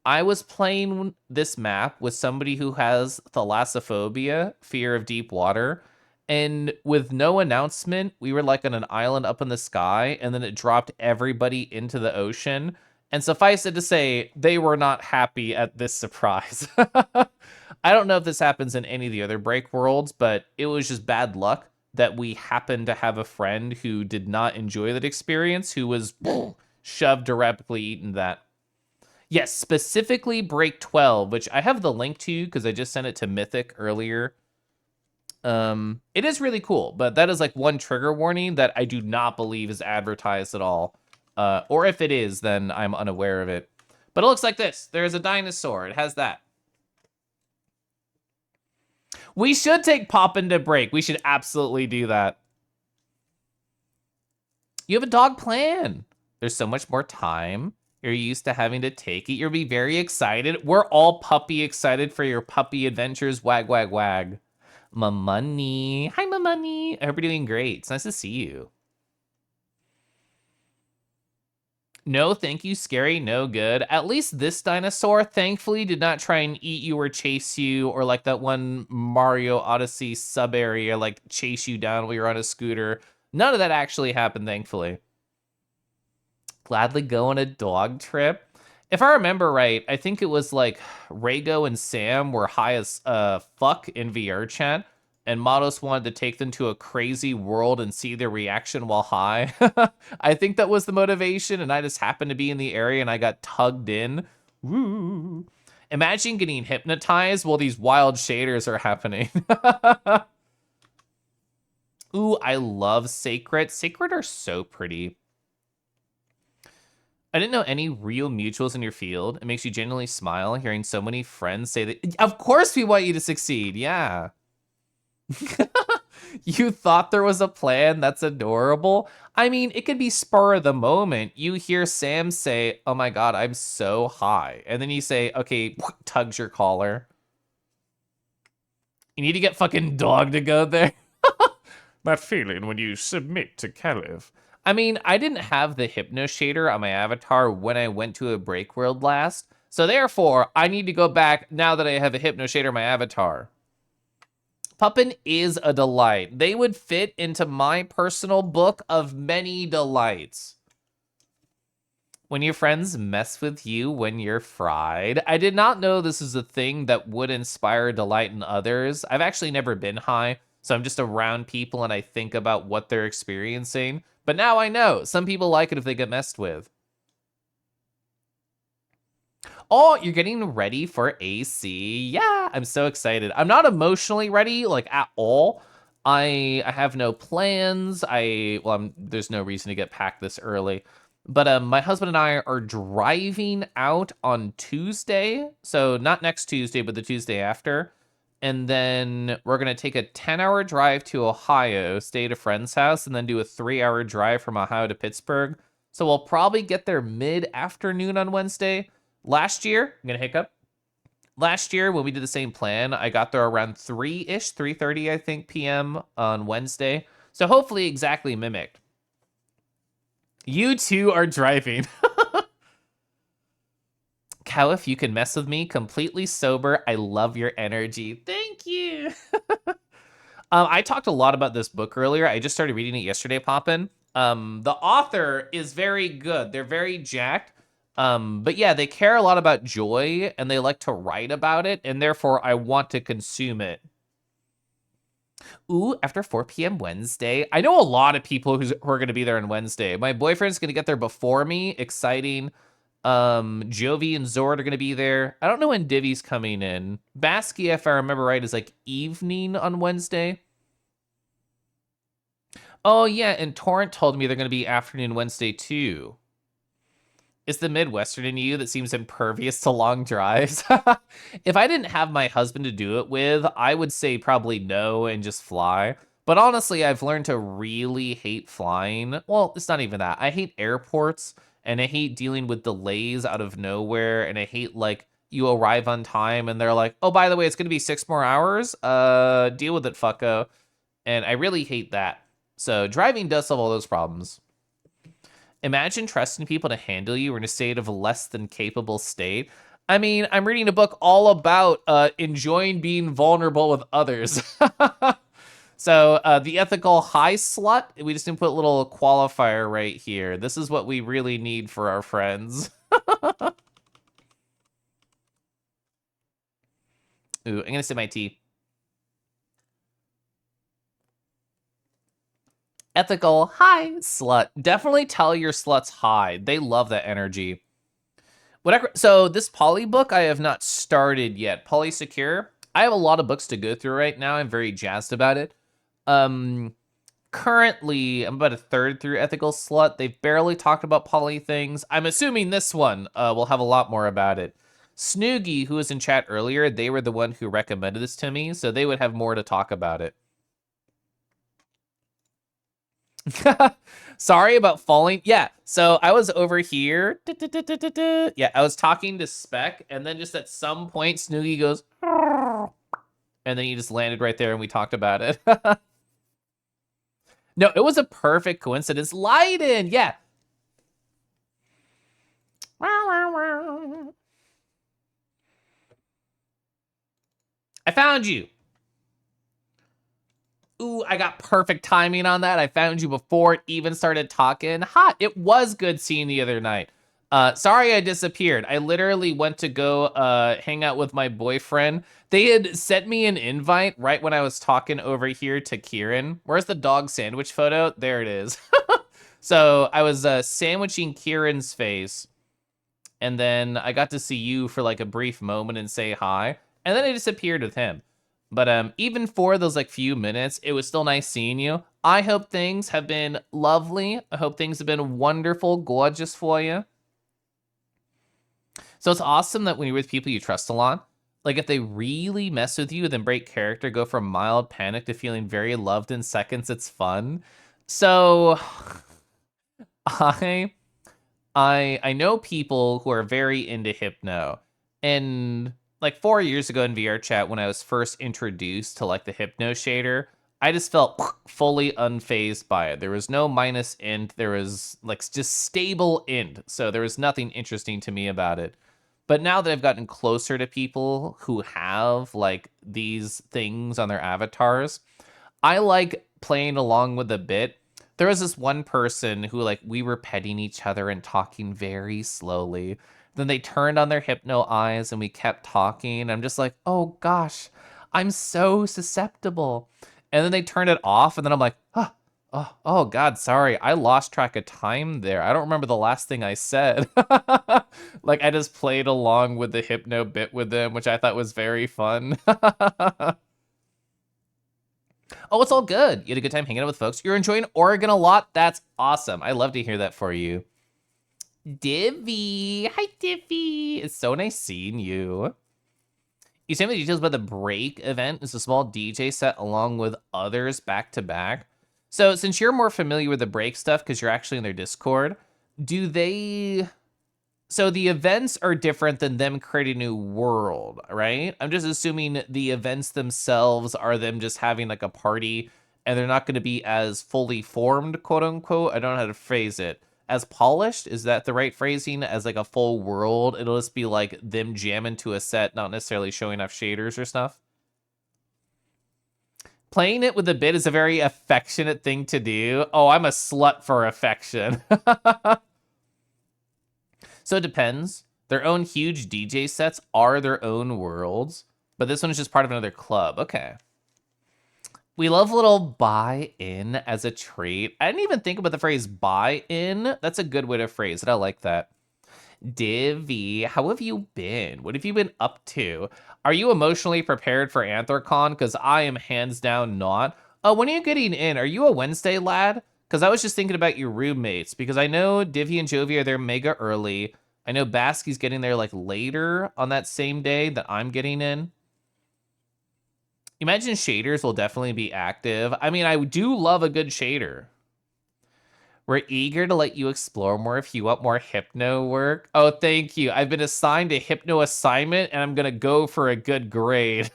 Speaker 1: I was playing this map with somebody who has thalassophobia, fear of deep water, and with no announcement, we were like on an island up in the sky, and then it dropped everybody into the ocean. And suffice it to say, they were not happy at this surprise. I don't know if this happens in any of the other break worlds, but it was just bad luck that we happened to have a friend who did not enjoy that experience, who was shoved directly eating that. Yes, specifically Break 12, which I have the link to because I just sent it to Mythic earlier. It is really cool, but that is like one trigger warning that I do not believe is advertised at all. Or if it is, then I'm unaware of it. But it looks like this. There's a dinosaur. It has that. We should take Poppin to Break. We should absolutely do that. You have a dog plan. There's so much more time. You're used to having to take it. You'll be very excited. We're all puppy excited for your puppy adventures. Wag, wag, wag. My money. Hi, my money. I hope you're doing great. It's nice to see you. No, thank you, Scary. No good. At least this dinosaur, thankfully, did not try and eat you or chase you, or like that one Mario Odyssey sub area, like chase you down while you're on a scooter. None of that actually happened, thankfully. Gladly go on a dog trip. If I remember right, I think it was like Rago and Sam were high as fuck in VR chat, and Matos wanted to take them to a crazy world and see their reaction while high. I think that was the motivation, and I just happened to be in the area and I got tugged in. Woo. Imagine getting hypnotized while these wild shaders are happening. Ooh, I love Sacred. Sacred are so pretty. I didn't know any real mutuals in your field. It makes you genuinely smile hearing so many friends say that. Of course we want you to succeed. Yeah. You thought there was a plan? That's adorable. I mean, it could be spur of the moment. You hear Sam say, oh my God, I'm so high. And then you say, okay, tugs your collar. You need to get fucking dog to go there. That feeling when you submit to Caliph. I mean, I didn't have the Hypno Shader on my avatar when I went to a break world last. So therefore, I need to go back now that I have a Hypno Shader on my avatar. Puppin is a delight. They would fit into my personal book of many delights. When your friends mess with you when you're fried. I did not know this is a thing that would inspire delight in others. I've actually never been high, so I'm just around people and I think about what they're experiencing. But now I know. Some people like it if they get messed with. Oh, you're getting ready for AC. Yeah, I'm so excited. I'm not emotionally ready, like, at all. I have no plans. There's no reason to get packed this early. But my husband and I are driving out on Tuesday. So not next Tuesday, but the Tuesday after. And then we're going to take a 10-hour drive to Ohio, stay at a friend's house, and then do a 3-hour drive from Ohio to Pittsburgh. So we'll probably get there mid-afternoon on Wednesday. Last year, I'm going to hiccup. Last year, when we did the same plan, I got there around 3-ish, 3:30, I think, p.m. on Wednesday. So hopefully exactly mimicked. You two are driving. Cow, if you can mess with me, completely sober. I love your energy. Thank you. I talked a lot about this book earlier. I just started reading it yesterday, Poppin. The author is very good. They're very jacked. But yeah, they care a lot about joy and they like to write about it, and therefore I want to consume it. Ooh, after 4 p.m. Wednesday. I know a lot of people who are going to be there on Wednesday. My boyfriend's going to get there before me. Exciting. Jovi and Zord are going to be there. I don't know when Divi's coming in. Basky, if I remember right, is like evening on Wednesday. Oh, yeah, and Torrent told me they're going to be afternoon Wednesday, too. It's the Midwestern in you that seems impervious to long drives. If I didn't have my husband to do it with, I would say probably no and just fly. But honestly, I've learned to really hate flying. Well, it's not even that. I hate airports, and I hate dealing with delays out of nowhere, and I hate, like, you arrive on time, and they're like, oh, by the way, it's going to be 6 more hours? Deal with it, fucko. And I really hate that. So driving does solve all those problems. Imagine trusting people to handle you in a state of a less than capable state. I mean, I'm reading a book all about enjoying being vulnerable with others. So the ethical high slut, we just didn't put a little qualifier right here. This is what we really need for our friends. Ooh, I'm going to sip my tea. Ethical hi slut. Definitely tell your sluts hi. They love that energy. Whatever. So this Poly book I have not started yet. Poly Secure. I have a lot of books to go through right now. I'm very jazzed about it. Currently, I'm about a third through Ethical Slut. They've barely talked about Poly things. I'm assuming this one will have a lot more about it. Snoogie, who was in chat earlier, they were the one who recommended this to me, so they would have more to talk about it. Sorry about falling. Yeah, so I was over here. Yeah, I was talking to Spec, and then just at some point, Snoogie goes, and then he just landed right there, and we talked about it. No, it was a perfect coincidence. Leiden, yeah. I found you. Ooh, I got perfect timing on that. I found you before it even started talking. Hot. It was good seeing the other night. Sorry I disappeared. I literally went to go hang out with my boyfriend. They had sent me an invite right when I was talking over here to Kieran. Where's the dog sandwich photo? There it is. So I was sandwiching Kieran's face, and then I got to see you for like a brief moment and say hi, and then I disappeared with him. But even for those like few minutes, it was still nice seeing you. I hope things have been lovely. I hope things have been wonderful, gorgeous for you. So it's awesome that when you're with people you trust a lot, like if they really mess with you, then break character, go from mild panic to feeling very loved in seconds, it's fun. So I I know people who are very into hypno. And like 4 years ago in VR chat, when I was first introduced to like the hypno shader, I just felt fully unfazed by it. There was no minus int. There was like just stable int. So there was nothing interesting to me about it. But now that I've gotten closer to people who have like these things on their avatars, I like playing along with the bit. There was this one person who like we were petting each other and talking very slowly. Then they turned on their hypno eyes and we kept talking. I'm just like, oh gosh, I'm so susceptible. And then they turned it off, and then I'm like, oh God, sorry. I lost track of time there. I don't remember the last thing I said. Like I just played along with the hypno bit with them, which I thought was very fun. Oh, it's all good. You had a good time hanging out with folks. You're enjoying Oregon a lot. That's awesome. I love to hear that for you. Divvy. Hi, Divvy. It's so nice seeing you. You sent me the details about the Break event. It's a small DJ set along with others back to back. So since you're more familiar with the Break stuff because you're actually in their Discord, do they... So the events are different than them creating a new world, right? I'm just assuming the events themselves are them just having like a party, and they're not going to be as fully formed, quote unquote. I don't know how to phrase it. As polished, is that the right phrasing? As like a full world, it'll just be like them jamming to a set, not necessarily showing off shaders or stuff. Playing it with a bit is a very affectionate thing to do. Oh, I'm a slut for affection. So it depends. Their own huge DJ sets are their own worlds, but this one is just part of another club. Okay. We love a little buy-in as a trait. I didn't even think about the phrase buy-in. That's a good way to phrase it. I like that. Divvy, how have you been? What have you been up to? Are you emotionally prepared for Anthrocon? Because I am hands down not. Oh, when are you getting in? Are you a Wednesday lad? Because I was just thinking about your roommates. Because I know Divvy and Jovi are there mega early. I know Basky's getting there like later on that same day that I'm getting in. Imagine shaders will definitely be active. I mean, I do love a good shader. We're eager to let you explore more if you want more hypno work. Oh, thank you. I've been assigned a hypno assignment, and I'm going to go for a good grade.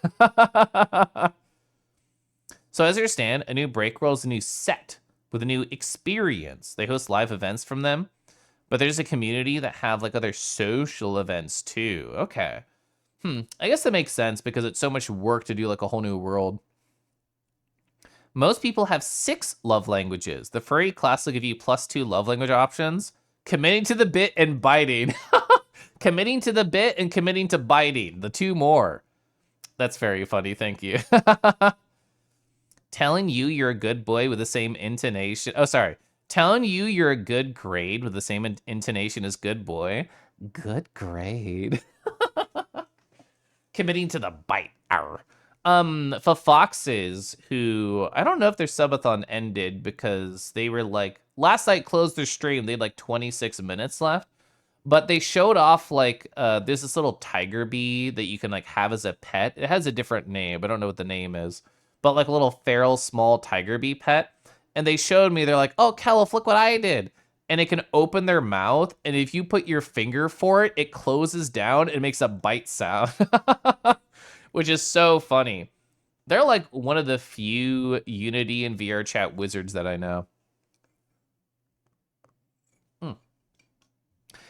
Speaker 1: So as I understand, a new break roll is a new set with a new experience. They host live events from them, but there's a community that have like other social events too. Okay. I guess that makes sense because it's so much work to do like a whole new world. Most people have 6 love languages. The furry class will give you +2 love language options. Committing to the bit and biting. Committing to the bit and committing to biting. The 2 more. That's very funny. Thank you. Telling you you're a good boy with the same intonation. Oh, sorry. Telling you you're a good grade with the same intonation as good boy. Good grade. Committing to the bite. Arr. For foxes who, I don't know if their subathon ended because they were like, last night closed their stream, they had like 26 minutes left, but they showed off like, there's this little tiger bee that you can like have as a pet. It has a different name. I don't know what the name is, but like a little feral small tiger bee pet. And they showed me, they're like, oh, Caliph, look what I did. And it can open their mouth, and if you put your finger for it, it closes down and makes a bite sound. Which is so funny. They're like one of the few Unity and VR chat wizards that I know.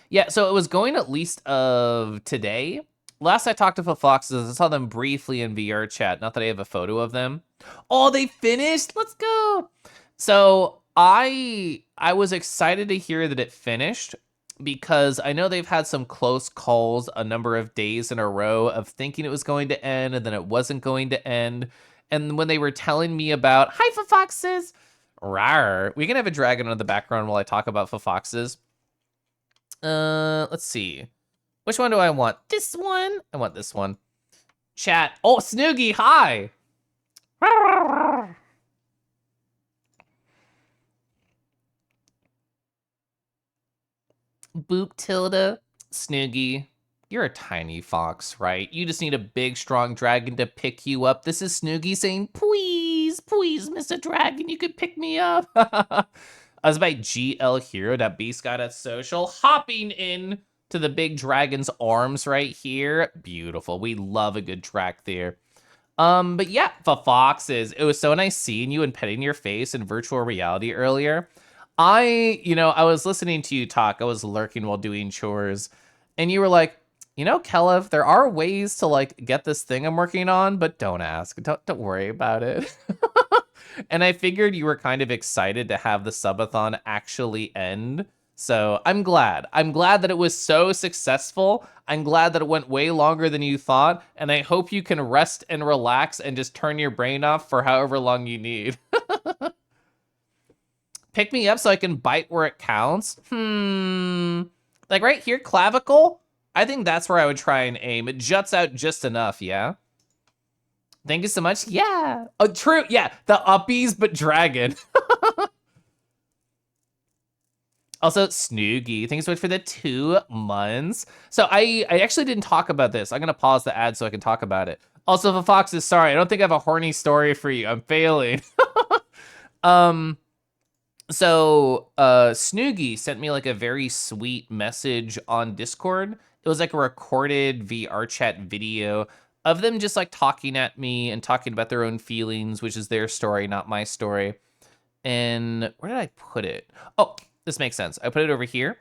Speaker 1: Yeah, so it was going at least of today. Last I talked to the Foxes, I saw them briefly in VR chat. Not that I have a photo of them. Oh, they finished? Let's go. So I was excited to hear that it finished. because I know they've had some close calls a number of days in a row of thinking it was going to end and then it wasn't going to end. And when they were telling me about hi for foxes, rawr, we can have a dragon on the background while I talk about for foxes. Let's see. Which one do I want? This one? I want this one. Chat. Oh, Snoogie, hi. Boop Tilda. Snoogie, you're a tiny fox, right? You just need a big, strong dragon to pick you up. This is Snoogie saying, please, please, Mr. Dragon, you could pick me up. I was by glhero.beastguy.social, hopping in to the big dragon's arms right here. Beautiful. We love a good track there. But yeah, the foxes. It was so nice seeing you and petting your face in virtual reality earlier. I was listening to you talk. I was lurking while doing chores, and you were like, Kelev, there are ways to like get this thing I'm working on, but don't ask. Don't worry about it. And I figured you were kind of excited to have the subathon actually end. So I'm glad. I'm glad that it was so successful. I'm glad that it went way longer than you thought. And I hope you can rest and relax and just turn your brain off for however long you need. Pick me up so I can bite where it counts. Like right here, clavicle? I think that's where I would try and aim. It juts out just enough, yeah? Thank you so much. Yeah. Oh, true. Yeah, the uppies, but dragon. Also, Snoogie, thanks so much for the 2 months. So I actually didn't talk about this. I'm going to pause the ad so I can talk about it. Also, the foxes, sorry, I don't think I have a horny story for you. I'm failing. So Snoogie sent me like a very sweet message on Discord. It was like a recorded VR chat video of them just like talking at me and talking about their own feelings, which is their story, not my story. And where did I put it? Oh, this makes sense. I put it over here.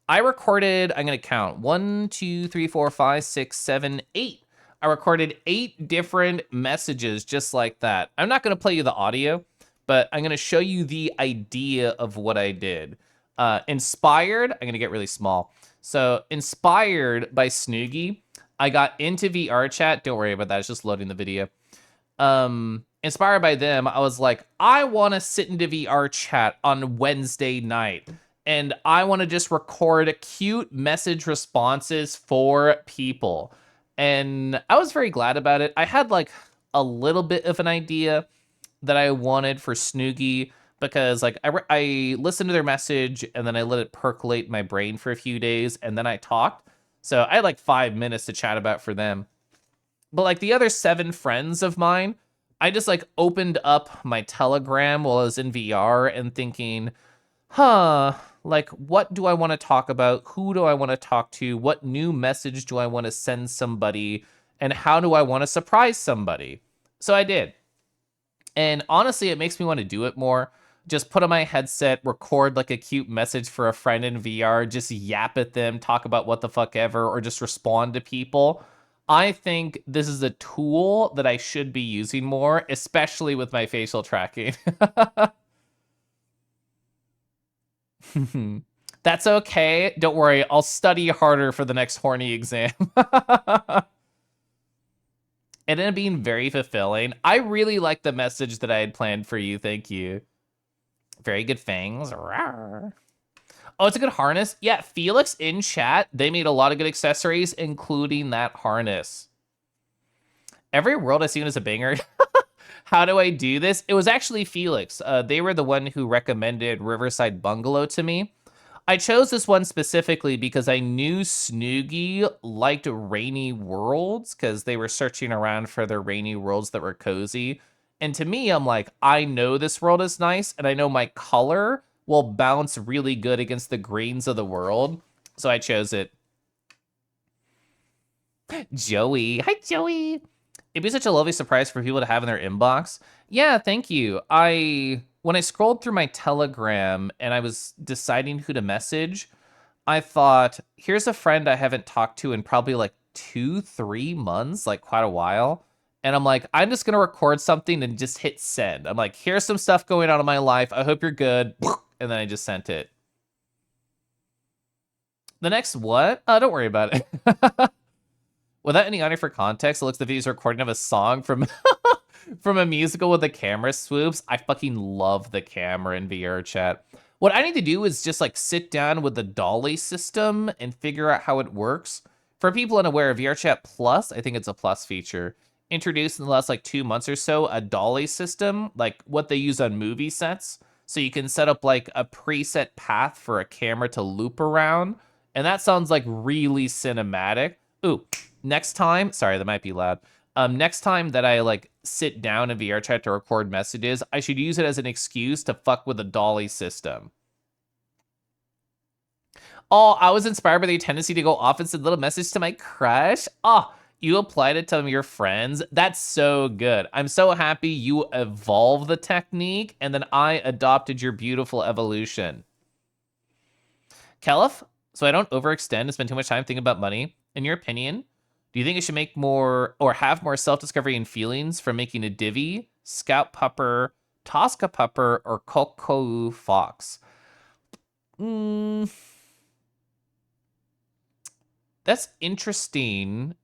Speaker 1: I recorded, I'm going to count 1, 2, 3, 4, 5, 6, 7, 8. I recorded 8 different messages just like that. I'm not going to play you the audio, but I'm going to show you the idea of what I did. Inspired, I'm going to get really small. So inspired by Snoogie, I got into VR chat. Don't worry about that. It's just loading the video. Inspired by them, I was like, I want to sit into VR chat on Wednesday night. And I want to just record cute message responses for people. And I was very glad about it. I had like a little bit of an idea that I wanted for Snoogie because like I listened to their message and then I let it percolate in my brain for a few days and then I talked. So I had like 5 minutes to chat about for them. But like the other 7 friends of mine, I just like opened up my Telegram while I was in VR and thinking, like what do I want to talk about? Who do I want to talk to? What new message do I want to send somebody? And how do I want to surprise somebody? So I did. And honestly, it makes me want to do it more. Just put on my headset, record like a cute message for a friend in VR, just yap at them, talk about what the fuck ever, or just respond to people. I think this is a tool that I should be using more, especially with my facial tracking. That's okay. Don't worry, I'll study harder for the next horny exam. It ended up being very fulfilling. I really like the message that I had planned for you. Thank you. Very good fangs. Rawr. Oh, it's a good harness. Yeah, Felix in chat, they made a lot of good accessories, including that harness. Every world I've seen is a banger. How do I do this? It was actually Felix. They were the one who recommended Riverside Bungalow to me. I chose this one specifically because I knew Snoogie liked rainy worlds because they were searching around for their rainy worlds that were cozy. And to me, I'm like, I know this world is nice, and I know my color will bounce really good against the greens of the world. So I chose it. Joey. Hi, Joey. It'd be such a lovely surprise for people to have in their inbox. Yeah, thank you. When I scrolled through my Telegram and I was deciding who to message, I thought, here's a friend I haven't talked to in probably like 2-3 months, like quite a while. And I'm like, I'm just going to record something and just hit send. I'm like, here's some stuff going on in my life. I hope you're good. And then I just sent it. The next what? Don't worry about it. Without any audio for context, it looks like the video's a recording of a song from from a musical with the camera swoops. I fucking love the camera in VR chat. What I need to do is just like sit down with the Dolly system and figure out how it works. For people unaware of VR chat Plus, I think it's a plus feature, introduced in the last like 2 months or so, a Dolly system, like what they use on movie sets. So you can set up like a preset path for a camera to loop around. And that sounds like really cinematic. Ooh, next time, sorry, that might be loud. Next time that I like sit down in VR chat to record messages, I should use it as an excuse to fuck with the Dolly system. Oh, I was inspired by the tendency to go off and send little message to my crush. Oh, you applied it to your friends. That's so good. I'm so happy you evolved the technique and then I adopted your beautiful evolution. Kelif, so I don't overextend and spend too much time thinking about money. In your opinion, do you think it should make more or have more self-discovery and feelings from making a divvy, scout pupper, Tosca pupper, or Coco fox? Mm, that's interesting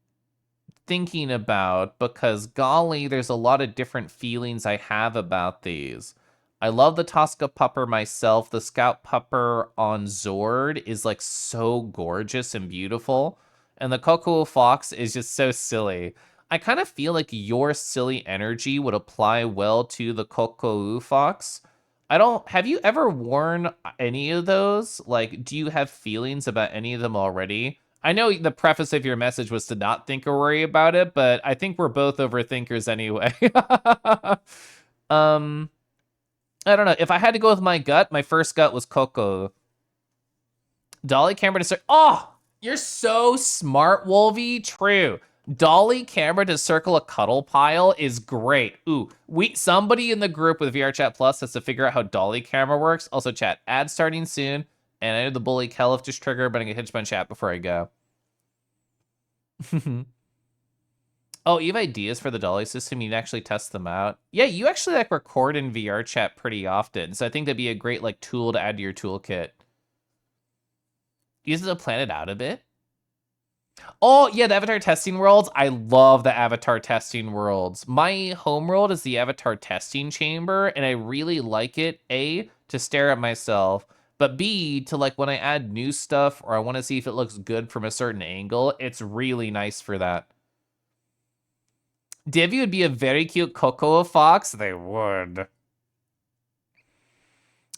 Speaker 1: thinking about because golly, there's a lot of different feelings I have about these. I love the Tosca pupper myself. The scout pupper on Zord is like so gorgeous and beautiful. And the Coco Fox is just so silly. I kind of feel like your silly energy would apply well to the Coco Fox. I don't, have you ever worn any of those? Like, do you have feelings about any of them already? I know the preface of your message was to not think or worry about it, but I think we're both overthinkers anyway. um, I don't know. If I had to go with my gut, my first gut was Coco. Dolly camera to circle. Oh, you're so smart, Wolvie. True. Dolly camera to circle a cuddle pile is great. Ooh, somebody in the group with VR Chat Plus has to figure out how Dolly camera works. Also, chat ad starting soon. And I know the bully Kelif just triggered, but I'm gonna hit my chat before I go. Oh, you have ideas for the Dolly system? You'd actually test them out? Yeah, you actually like record in VR chat pretty often, so I think that'd be a great like tool to add to your toolkit. Use it to plan it out a bit. Oh, yeah, the Avatar testing worlds. I love the Avatar testing worlds. My home world is the Avatar testing chamber, and I really like it, A, to stare at myself, but B, to like when I add new stuff or I want to see if it looks good from a certain angle, it's really nice for that. Divvy would be a very cute Cocoa Fox. They would.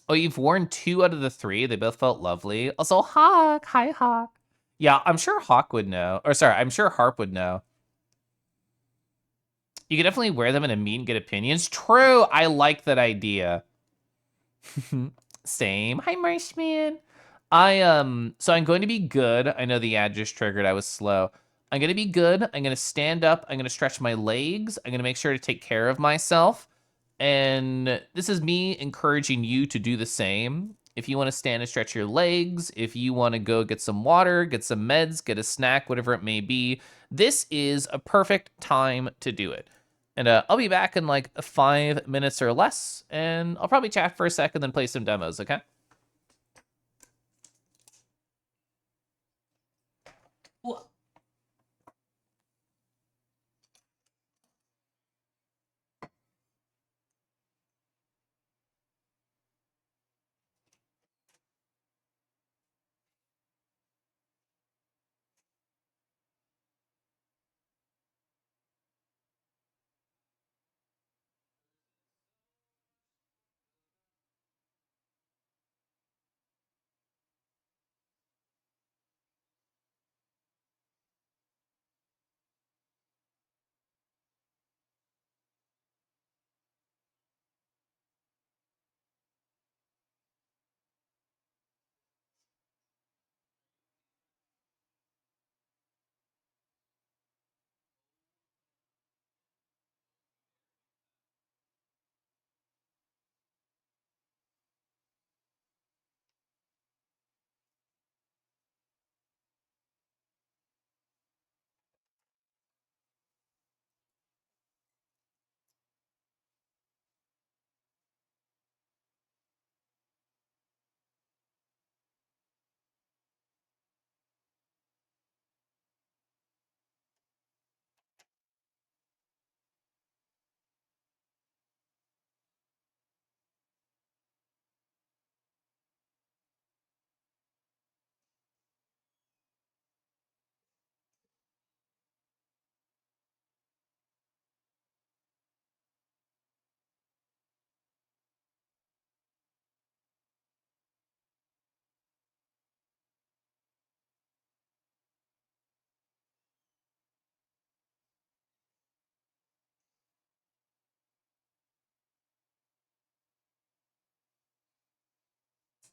Speaker 1: Oh, you've worn 2 out of the 3. They both felt lovely. Also, Hawk. Hi, Hawk. Yeah, I'm sure Hawk would know. Or sorry, I'm sure Harp would know. You could definitely wear them in a meet and get opinions. True. I like that idea. Same. Hi, Marshman. So I'm going to be good. I know the ad just triggered. I was slow. I'm going to be good. I'm going to stand up. I'm going to stretch my legs. I'm going to make sure to take care of myself. And this is me encouraging you to do the same. If you want to stand and stretch your legs, if you want to go get some water, get some meds, get a snack, whatever it may be, this is a perfect time to do it. And I'll be back in like 5 minutes or less, and I'll probably chat for a second, then play some demos, okay?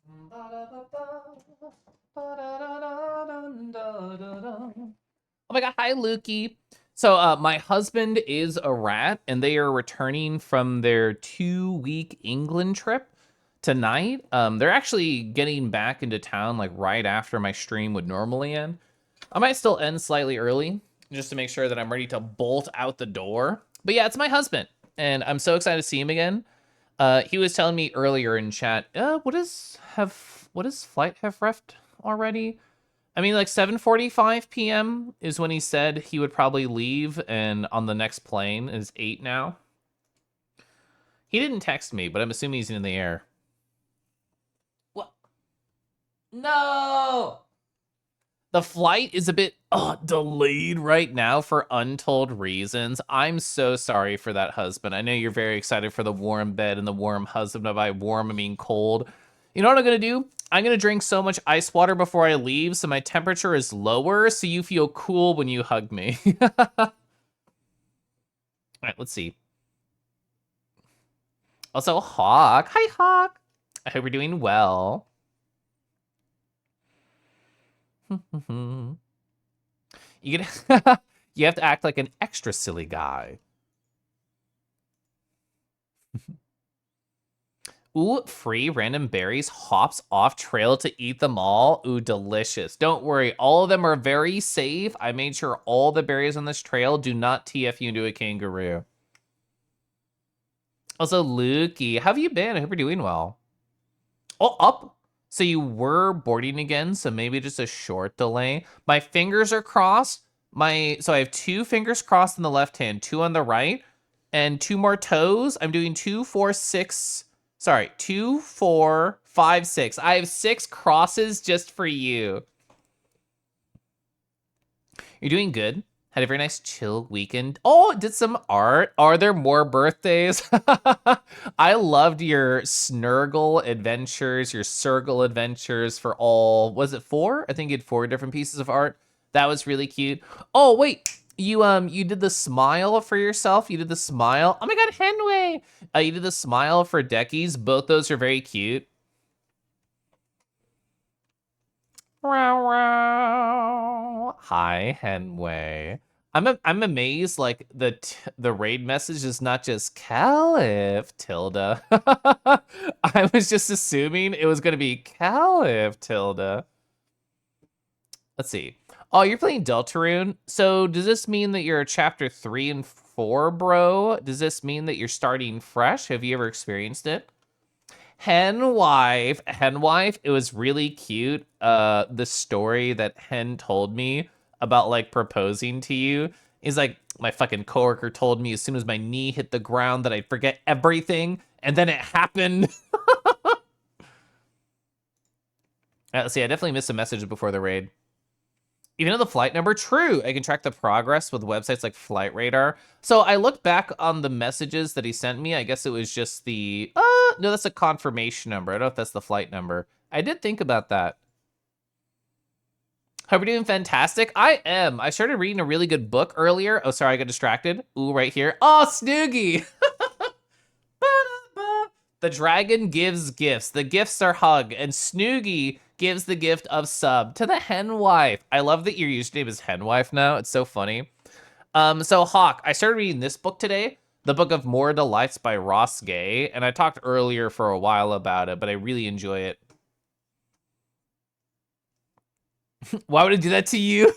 Speaker 1: Oh my god, hi Lukey. So my husband is a rat and they are returning from their 2-week England trip tonight. They're actually getting back into town like right after my stream would normally end. I might still end slightly early just to make sure that I'm ready to bolt out the door. But yeah, it's my husband and I'm so excited to see him again. He was telling me earlier in chat, what does flight have left already? I mean, like 7:45 p.m. is when he said he would probably leave, and on the next plane is 8 now. He didn't text me, but I'm assuming he's in the air. What? No! The flight is a bit delayed right now for untold reasons. I'm so sorry for that, husband. I know you're very excited for the warm bed and the warm husband. By warm, I mean cold. You know what I'm going to do? I'm going to drink so much ice water before I leave so my temperature is lower so you feel cool when you hug me. All right, let's see. Also, Hawk. Hi, Hawk. I hope you're doing well. You you have to act like an extra silly guy. Ooh, free random berries, hops off trail to eat them all. Ooh, delicious. Don't worry, all of them are very safe. I made sure all the berries on this trail do not TF you into a kangaroo. Also, Lukey, how have you been? I hope you're doing well. Oh, up. So you were boarding again, so maybe just a short delay. My fingers are crossed. So I have 2 fingers crossed on the left hand, 2 on the right, and 2 more toes. I'm doing 2, 4, 6. Sorry, 2, 4, 5, 6. I have 6 crosses just for you. You're doing good. Had a very nice chill weekend. Oh, did some art. Are there more birthdays? I loved your Snurgle adventures, your Circle adventures for all, was it 4? I think you had 4 different pieces of art. That was really cute. Oh, wait. You did the smile for yourself. You did the smile. Oh my god, Henway. You did the smile for Deckies. Both those are very cute. Hi, Henway. I'm amazed. Like the raid message is not just Caliph Tilda. I was just assuming it was gonna be Caliph Tilda. Let's see. Oh, you're playing Deltarune. So does this mean that you're chapter 3 and 4, bro? Does this mean that you're starting fresh? Have you ever experienced it? Henwife, it was really cute. The story that Hen told me about like proposing to you is like my fucking coworker told me as soon as my knee hit the ground that I'd forget everything, and then it happened. Let's see, I definitely missed a message before the raid. Even though the flight number, true. I can track the progress with websites like Flight Radar. So I looked back on the messages that he sent me. I guess it was just the, no, that's a confirmation number. I don't know if that's the flight number. I did think about that. Hope you're doing fantastic. I am. I started reading a really good book earlier. Oh, sorry, I got distracted. Ooh, right here. Oh, Snoogie. The dragon gives gifts. The gifts are hug, and Snoogie gives the gift of sub to the Henwife. I love that your username is Henwife now. It's so funny. So Hawk, I started reading this book today, the Book of More Delights by Ross Gay, and I talked earlier for a while about it, but I really enjoy it. Why would I do that to you?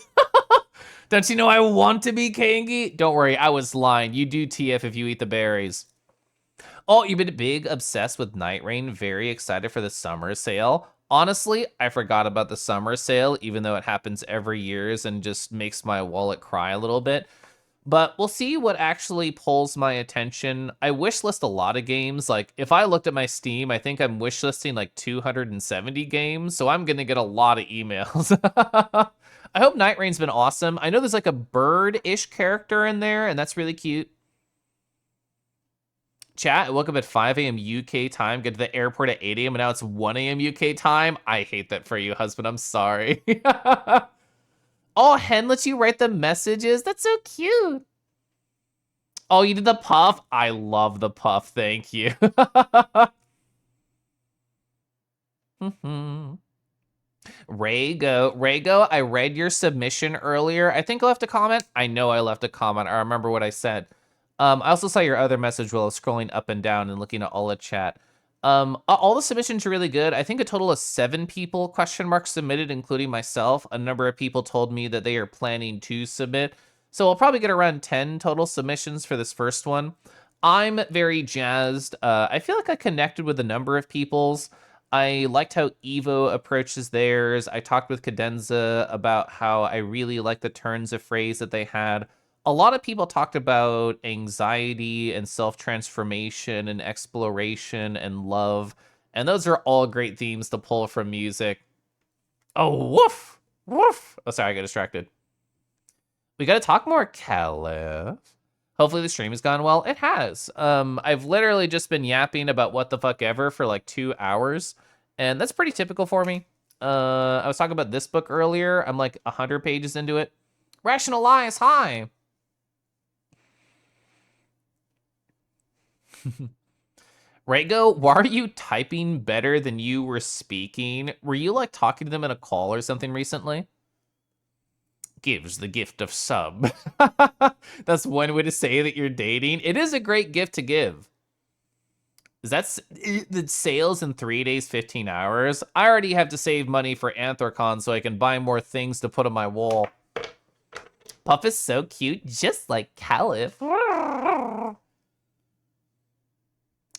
Speaker 1: Don't you know I want to be Kangi? Don't worry, I was lying. You do TF if you eat the berries. Oh, you've been big obsessed with Night Rain. Very excited for the summer sale. Honestly, I forgot about the summer sale, even though it happens every year and just makes my wallet cry a little bit. But we'll see what actually pulls my attention. I wishlist a lot of games. Like, if I looked at my Steam, I think I'm wishlisting like 270 games, so I'm gonna get a lot of emails. I hope Night Rain's been awesome. I know there's like a bird-ish character in there, and that's really cute. Chat, I woke up at 5 a.m. UK time, get to the airport at 8 a.m., and now it's 1 a.m. UK time. I hate that for you, husband. I'm sorry. Oh, Hen lets you write the messages. That's so cute. Oh, you did the puff? I love the puff. Thank you. Raygo, I read your submission earlier. I think I left a comment. I know I left a comment. I remember what I said. I also saw your other message while I was scrolling up and down and looking at all the chat. All the submissions are really good. I think a total of 7 people submitted, including myself. A number of people told me that they are planning to submit. So I'll probably get around 10 total submissions for this first one. I'm very jazzed. I feel like I connected with a number of people's. I liked how Evo approaches theirs. I talked with Cadenza about how I really like the turns of phrase that they had. A lot of people talked about anxiety and self-transformation and exploration and love. And those are all great themes to pull from music. Oh, woof! Woof! Oh, sorry, I got distracted. We gotta talk more, Caliph. Hopefully the stream has gone well. It has. I've literally just been yapping about what the fuck ever for like 2 hours, and that's pretty typical for me. I was talking about this book earlier. I'm like 100 pages into it. Rationalize, hi. Rego, why are you typing better than you were speaking? Were you like talking to them in a call or something recently? Gives the gift of sub. That's one way to say that you're dating. It is a great gift to give. That's the sales in 3 days, 15 hours. I already have to save money for Anthrocon so I can buy more things to put on my wall. Puff is so cute, just like Caliph.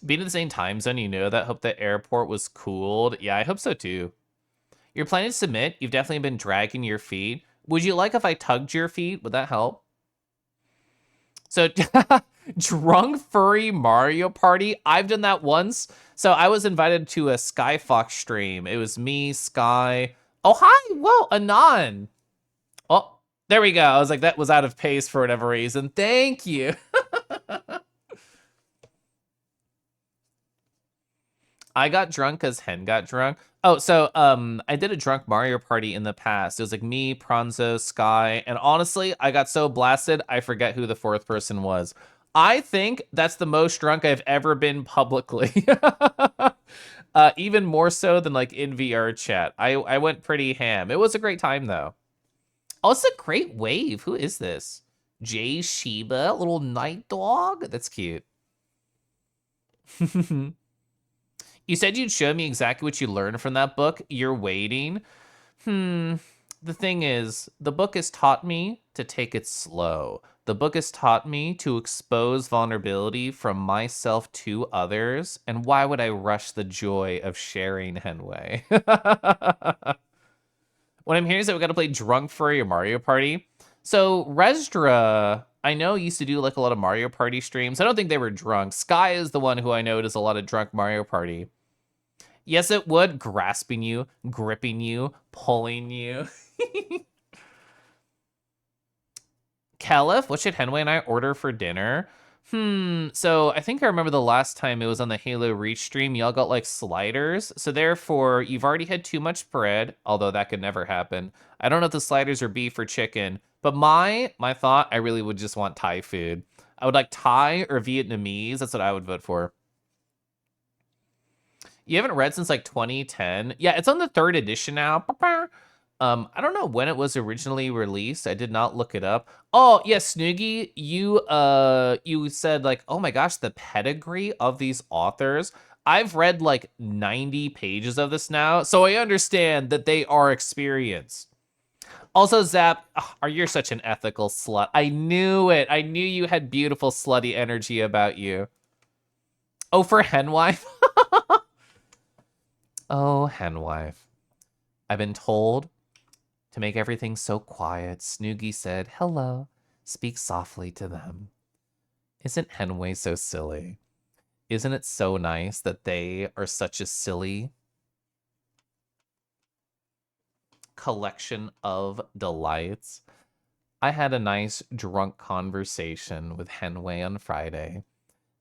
Speaker 1: Being in the same time zone, you know that. Hope the airport was cooled. Yeah, I hope so too. You're planning to submit. You've definitely been dragging your feet. Would you like if I tugged your feet? Would that help? So, drunk furry Mario Party. I've done that once. So I was invited to a Skyfox stream. It was me, Sky. Oh, hi. Whoa, Anon. Oh, there we go. I was like, that was out of pace for whatever reason. Thank you. I got drunk because Hen got drunk. Oh, so I did a drunk Mario Party in the past. It was like me, Pronzo, Sky, and honestly, I got so blasted, I forget who the 4th person was. I think that's the most drunk I've ever been publicly. Even more so than like in VR chat. I went pretty ham. It was a great time though. Oh, it's a great wave. Who is this? Jay Shiba, little night dog? That's cute. You said you'd show me exactly what you learned from that book. You're waiting. The thing is, the book has taught me to take it slow. The book has taught me to expose vulnerability from myself to others. And why would I rush the joy of sharing, Henway? What I'm hearing is that we got to play Drunk Furry or Mario Party. So Resdra, I know, used to do like a lot of Mario Party streams. I don't think they were drunk. Sky is the one who I know does a lot of drunk Mario Party. Yes, it would. Grasping you, gripping you, pulling you. Caliph, what should Henway and I order for dinner? So I think I remember the last time it was on the Halo Reach stream, y'all got like sliders. So therefore, you've already had too much bread, although that could never happen. I don't know if the sliders are beef or chicken, but my thought, I really would just want Thai food. I would like Thai or Vietnamese. That's what I would vote for. You haven't read since like 2010. Yeah, it's on the 3rd edition now. I don't know when it was originally released. I did not look it up. Oh, yeah, Snoogie, you said like, oh my gosh, the pedigree of these authors. I've read like 90 pages of this now, so I understand that they are experienced. Also, Zap, you're such an ethical slut. I knew it. I knew you had beautiful slutty energy about you. Oh, for Henwife? Oh, Henwife. I've been told to make everything so quiet. Snoogie said, hello, speak softly to them. Isn't Henway so silly? Isn't it so nice that they are such a silly collection of delights? I had a nice drunk conversation with Henway on Friday,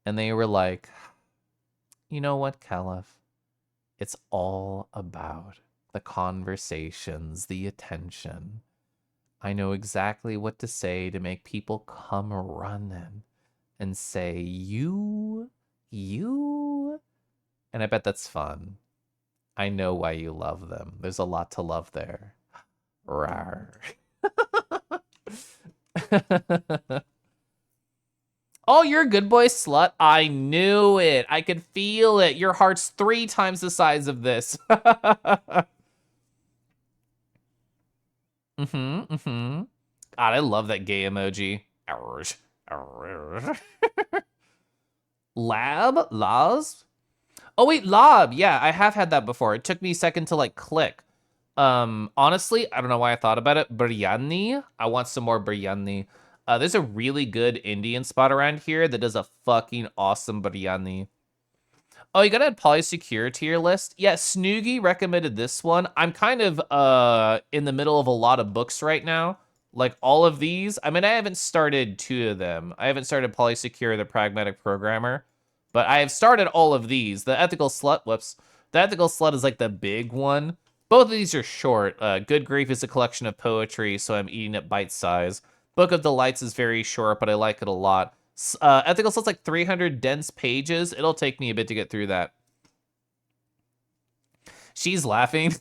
Speaker 1: and they were like, you know what, Caliph? It's all about the conversations, the attention. I know exactly what to say to make people come running and say, you, and I bet that's fun. I know why you love them. There's a lot to love there. Rawr. Oh, you're a good boy, slut. I knew it. I could feel it. Your heart's 3 times the size of this. God, I love that gay emoji. Lab? Laz? Oh wait, Lob. Yeah, I have had that before. It took me a second to like click. Honestly, I don't know why I thought about it. Biryani. I want some more biryani. There's a really good Indian spot around here that does a fucking awesome biryani. Oh, you gotta add Polysecure to your list. Yeah, Snoogie recommended this one. I'm kind of in the middle of a lot of books right now. Like all of these. I mean, I haven't started 2 of them. I haven't started Polysecure, the Pragmatic Programmer. But I have started all of these. The Ethical Slut, whoops. The Ethical Slut is like the big one. Both of these are short. Good Grief is a collection of poetry, so I'm eating it bite size. Book of Delights is very short, but I like it a lot. Ethical Slut's like 300 dense pages. It'll take me a bit to get through that. She's laughing.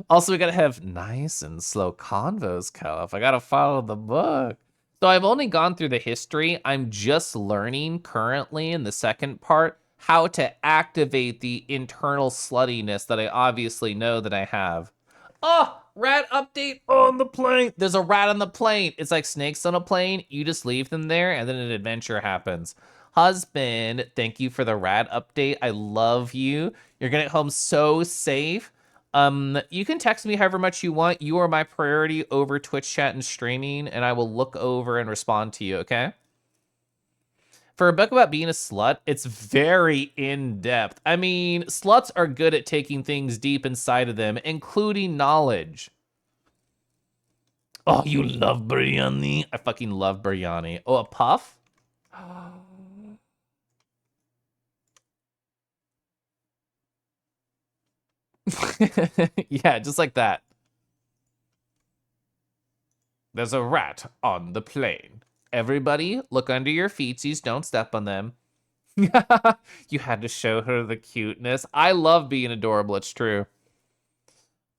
Speaker 1: Also, we gotta have nice and slow convos, Caliph. I gotta follow the book. So I've only gone through the history. I'm just learning currently in the second part how to activate the internal sluttiness that I obviously know that I have. Oh, rat update on the plane. There's a rat on the plane. It's like snakes on a plane. You just leave them there and then an adventure happens. Husband, thank you for the rat update. I love you. You're getting home so safe. You can text me however much you want. You are my priority over Twitch chat and streaming, and I will look over and respond to you, okay? For a book about being a slut, it's very in-depth. I mean, sluts are good at taking things deep inside of them, including knowledge. Oh, you love biryani? I fucking love biryani. Oh, a puff? Yeah, just like that. There's a rat on the plane. Everybody, look under your feetsies. Don't step on them. You had to show her the cuteness. I love being adorable. It's true.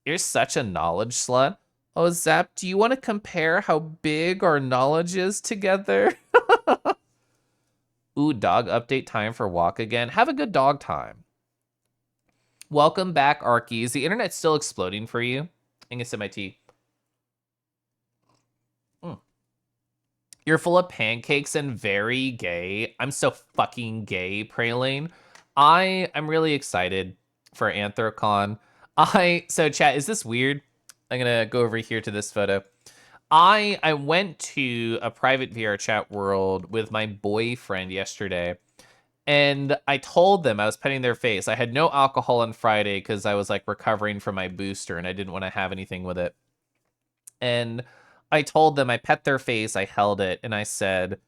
Speaker 1: You're such a knowledge slut. Oh, Zap, do you want to compare how big our knowledge is together? Ooh, dog update time for walk again. Have a good dog time. Welcome back, Arky. Is the internet still exploding for you? I'm gonna sip my tea. You're full of pancakes and very gay. I'm so fucking gay, Praline. I'm really excited for Anthrocon. So chat, is this weird? I'm gonna go over here to this photo. I went to a private VR chat world with my boyfriend yesterday, and I told them I was petting their face. I had no alcohol on Friday because I was like recovering from my booster and I didn't want to have anything with it. And I told them, I pet their face, I held it, and I said,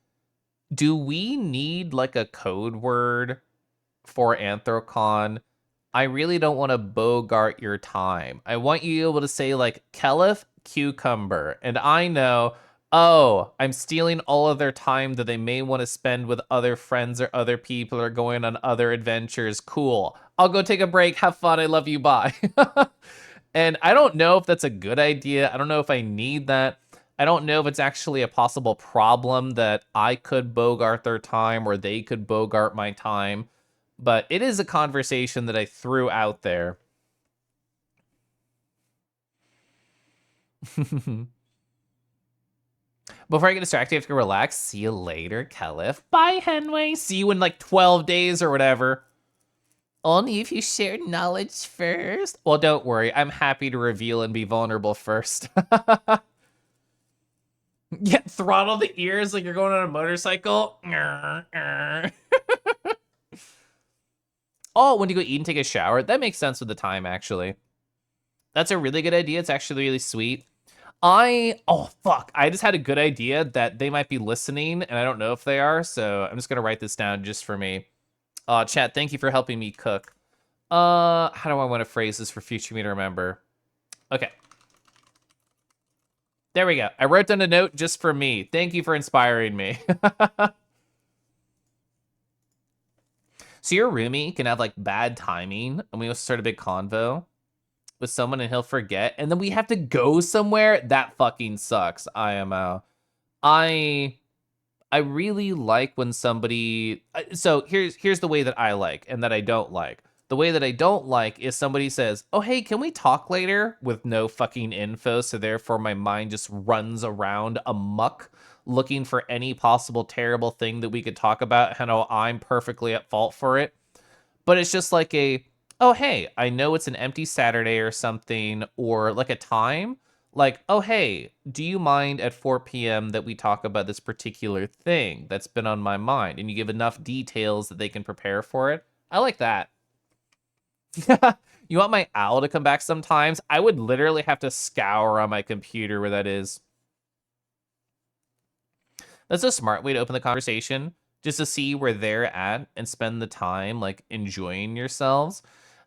Speaker 1: do we need like a code word for Anthrocon? I really don't want to bogart your time. I want you able to say like Kelif cucumber. And I know, oh, I'm stealing all of their time that they may want to spend with other friends or other people or going on other adventures. Cool. I'll go take a break. Have fun. I love you. Bye. And I don't know if that's a good idea. I don't know if I need that. I don't know if it's actually a possible problem that I could bogart their time or they could bogart my time. But it is a conversation that I threw out there. Before I get distracted, I have to go relax. See you later, Caliph. Bye, Henway. See you in like 12 days or whatever. Only if you share knowledge first. Well, don't worry. I'm happy to reveal and be vulnerable first. Yeah, throttle the ears like you're going on a motorcycle. Oh, when you go eat and take a shower. That makes sense with the time, actually. That's a really good idea. It's actually really sweet. Oh, fuck. I just had a good idea that they might be listening, and I don't know if they are, so I'm just going to write this down just for me. Chat, thank you for helping me cook. How do I want to phrase this for future me to remember? Okay. There we go. I wrote down a note just for me. Thank you for inspiring me. So your roomie can have like bad timing, and we start a big convo with someone, and he'll forget, and then we have to go somewhere. That fucking sucks. IMO. I really like when somebody. So here's the way that I like and that I don't like. The way that I don't like is somebody says, "Oh, hey, can we talk later?" with no fucking info, so therefore my mind just runs around amok looking for any possible terrible thing that we could talk about. I know I'm perfectly at fault for it, but it's just like oh, hey, I know it's an empty Saturday or something, or like a time. Like, oh, hey, do you mind at 4 p.m. that we talk about this particular thing that's been on my mind? And you give enough details that they can prepare for it. I like that. You want my owl to come back sometimes? I would literally have to scour on my computer where that is. That's a smart way to open the conversation, just to see where they're at and spend the time like enjoying yourselves.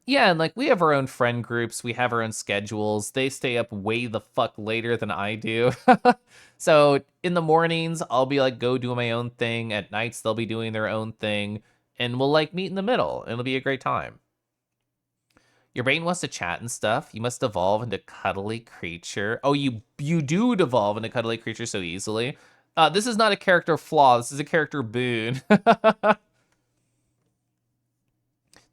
Speaker 1: Yeah, and like we have our own friend groups, we have our own schedules. They stay up way the fuck later than I do. So in the mornings, I'll be like go do my own thing. At nights, they'll be doing their own thing, and we'll like meet in the middle. It'll be a great time. Your brain wants to chat and stuff. You must evolve into cuddly creature. Oh, you do devolve into cuddly creature so easily. This is not a character flaw. This is a character boon.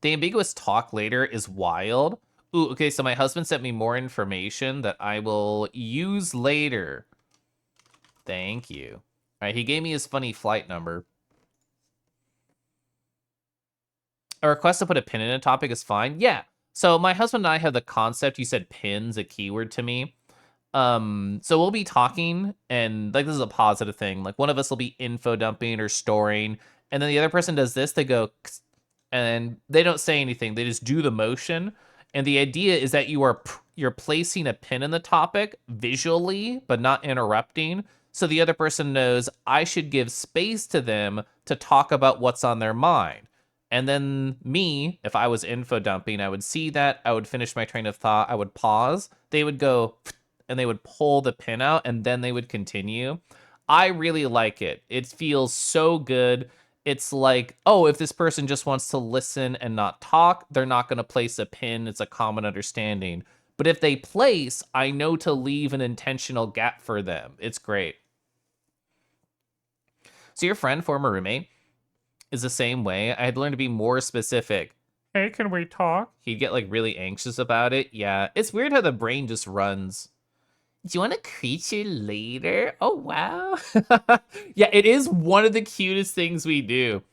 Speaker 1: The ambiguous talk later is wild. Ooh, okay, so my husband sent me more information that I will use later. Thank you. All right, he gave me his funny flight number. A request to put a pin in a topic is fine. Yeah. So my husband and I have the concept. You said pin's a keyword to me. So we'll be talking, and like this is a positive thing. Like one of us will be info dumping or storing, and then the other person does this. They go, and they don't say anything. They just do the motion. And the idea is that you're placing a pin in the topic visually, but not interrupting. So the other person knows I should give space to them to talk about what's on their mind. And then me, if I was info dumping, I would see that, I would finish my train of thought, I would pause, they would go, and they would pull the pin out, and then they would continue. I really like it. It feels so good. It's like, oh, if this person just wants to listen and not talk, they're not going to place a pin. It's a common understanding. But if they place, I know to leave an intentional gap for them. It's great. So your friend, former roommate, is the same way. I had learned to be more specific. Hey, can we talk? He'd get like really anxious about it. Yeah, it's weird how the brain just runs. Do you want a creature later? Oh, wow. Yeah, it is one of the cutest things we do.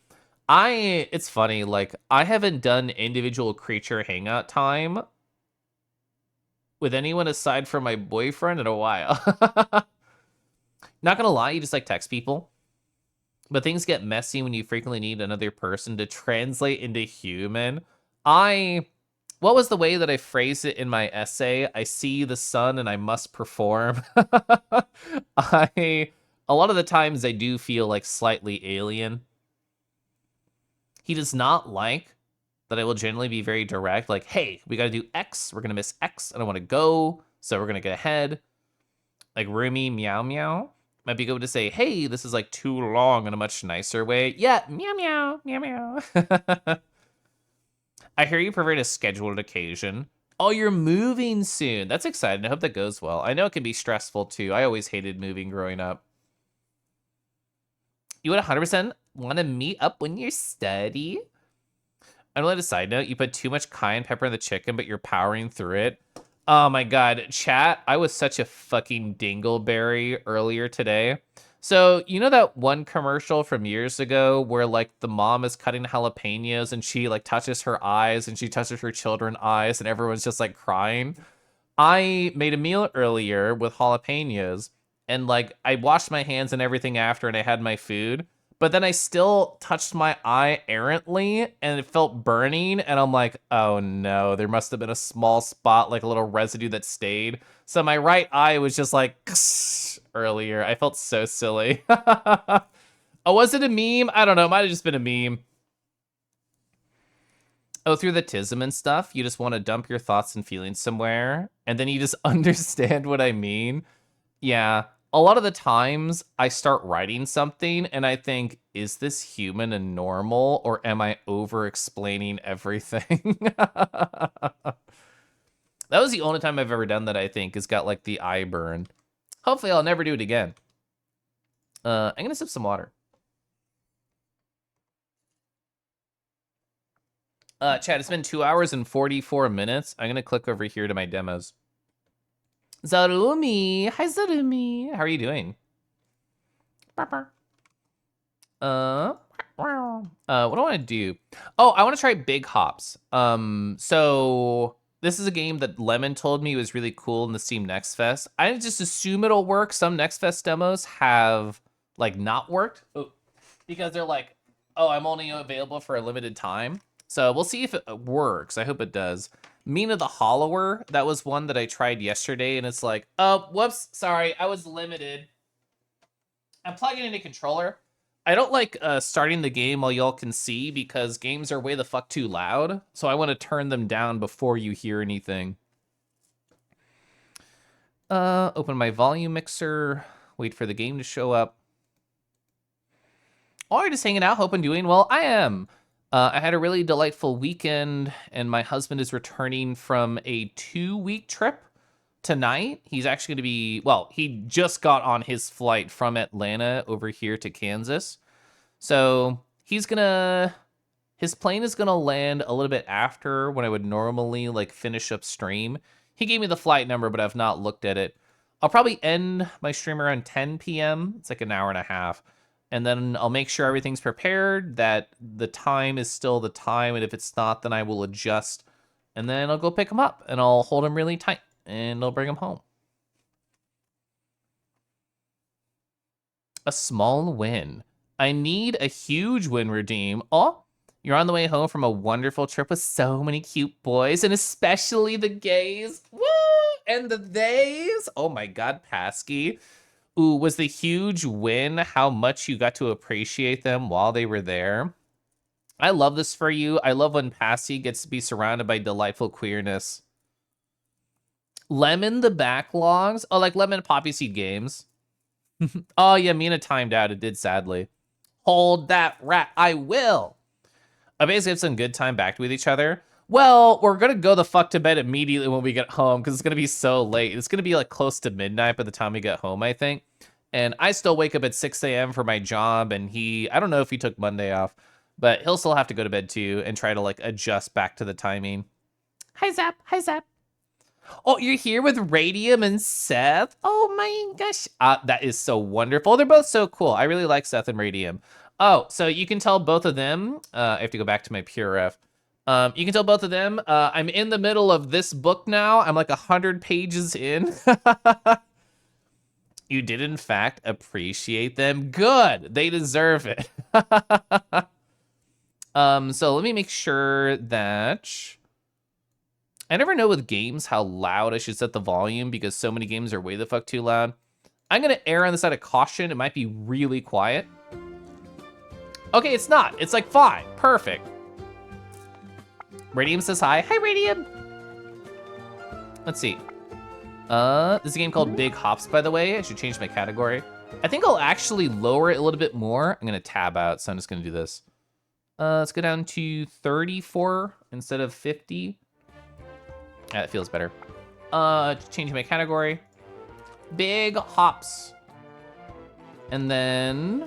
Speaker 1: It's funny, like, I haven't done individual creature hangout time with anyone aside from my boyfriend in a while. Not gonna lie, you just like text people. But things get messy when you frequently need another person to translate into human. What was the way that I phrased it in my essay? I see the sun and I must perform. A lot of the times I do feel like slightly alien. He does not like that I will generally be very direct, like, hey, we gotta do X, we're gonna miss X, I don't wanna go, so we're gonna get ahead. Like Rumi meow meow might be good to say, hey, this is like too long in a much nicer way. Yeah, meow meow, meow meow. I hear you prefer a scheduled occasion. Oh, you're moving soon. That's exciting. I hope that goes well. I know it can be stressful too. I always hated moving growing up. You would 100% want to meet up when you study? Unrelated side note, you put too much cayenne pepper in the chicken, but you're powering through it. Oh my god, chat, I was such a fucking dingleberry earlier today. So, you know that one commercial from years ago where like the mom is cutting jalapenos and she like touches her eyes and she touches her children's eyes and everyone's just like crying? I made a meal earlier with jalapenos and like I washed my hands and everything after and I had my food, but then I still touched my eye errantly and it felt burning and I'm like, oh no, there must have been a small spot, like a little residue that stayed. So my right eye was just like earlier. I felt so silly. Oh, was it a meme? I don't know. It might have just been a meme. Oh, through the tism and stuff, you just want to dump your thoughts and feelings somewhere, and then you just understand what I mean. Yeah. a lot of the times I start writing something and I think, is this human and normal, or am I over explaining everything? That was the only time I've ever done that, I think, has got like the eye burn. Hopefully I'll never do it again. I'm gonna sip some water. Chat, it's been 2 hours and 44 minutes. I'm gonna click over here to my demos. Zarumi, hi Zarumi, how are you doing? What do I want to do? Oh, I want to try Big Hops. So this is a game that Lemon told me was really cool in the Steam Next Fest. I just assume it'll work. Some Next Fest demos have like not worked because they're like, oh, I'm only available for a limited time. So we'll see if it works. I hope it does. Mina the Hollower, that was one that I tried yesterday, and it's like, oh, whoops, sorry, I was limited. I'm plugging in a controller. I don't like starting the game while y'all can see because games are way the fuck too loud. So I want to turn them down before you hear anything. Open my volume mixer. Wait for the game to show up. Oh, you're just hanging out. Hope I'm doing well. I am. I had a really delightful weekend, and my husband is returning from a 2-week trip tonight. He's actually going to be, well, he just got on his flight from Atlanta over here to Kansas. So his plane is going to land a little bit after when I would normally like finish up stream. He gave me the flight number, but I've not looked at it. I'll probably end my stream around 10 p.m. It's like an hour and a half. And then I'll make sure everything's prepared, that the time is still the time. And if it's not, then I will adjust. And then I'll go pick him up and I'll hold him really tight and I'll bring him home. A small win. I need a huge win redeem. Oh, you're on the way home from a wonderful trip with so many cute boys, and especially the gays. Woo! And the theys. Oh my God, Pasky. Ooh, was the huge win how much you got to appreciate them while they were there? I love this for you. I love when Passy gets to be surrounded by delightful queerness. Lemon the backlogs. Oh, like Lemon Poppy Seed Games. Oh, yeah, Mina timed out. It did, sadly. Hold that rat. I will. I basically have some good time back with each other. Well, we're going to go the fuck to bed immediately when we get home because it's going to be so late. It's going to be like close to midnight by the time we get home, I think. And I still wake up at 6 a.m. for my job. And I don't know if he took Monday off, but he'll still have to go to bed too and try to like adjust back to the timing. Hi, Zap. Hi, Zap. Oh, you're here with Radium and Seth? Oh my gosh. That is so wonderful. They're both so cool. I really like Seth and Radium. Oh, so you can tell both of them. I have to go back to my PureRef. You can tell both of them. I'm in the middle of this book now. I'm like 100 pages in. You did, in fact, appreciate them. Good. They deserve it. So let me make sure that... I never know with games how loud I should set the volume because so many games are way the fuck too loud. I'm going to err on the side of caution. It might be really quiet. Okay, it's not. It's like fine. Perfect. Radium says hi. Hi, Radium. Let's see. This is a game called Big Hops, by the way. I should change my category. I think I'll actually lower it a little bit more. I'm going to tab out, so I'm just going to do this. Let's go down to 34 instead of 50. Yeah, that feels better. Change my category. Big Hops. And then...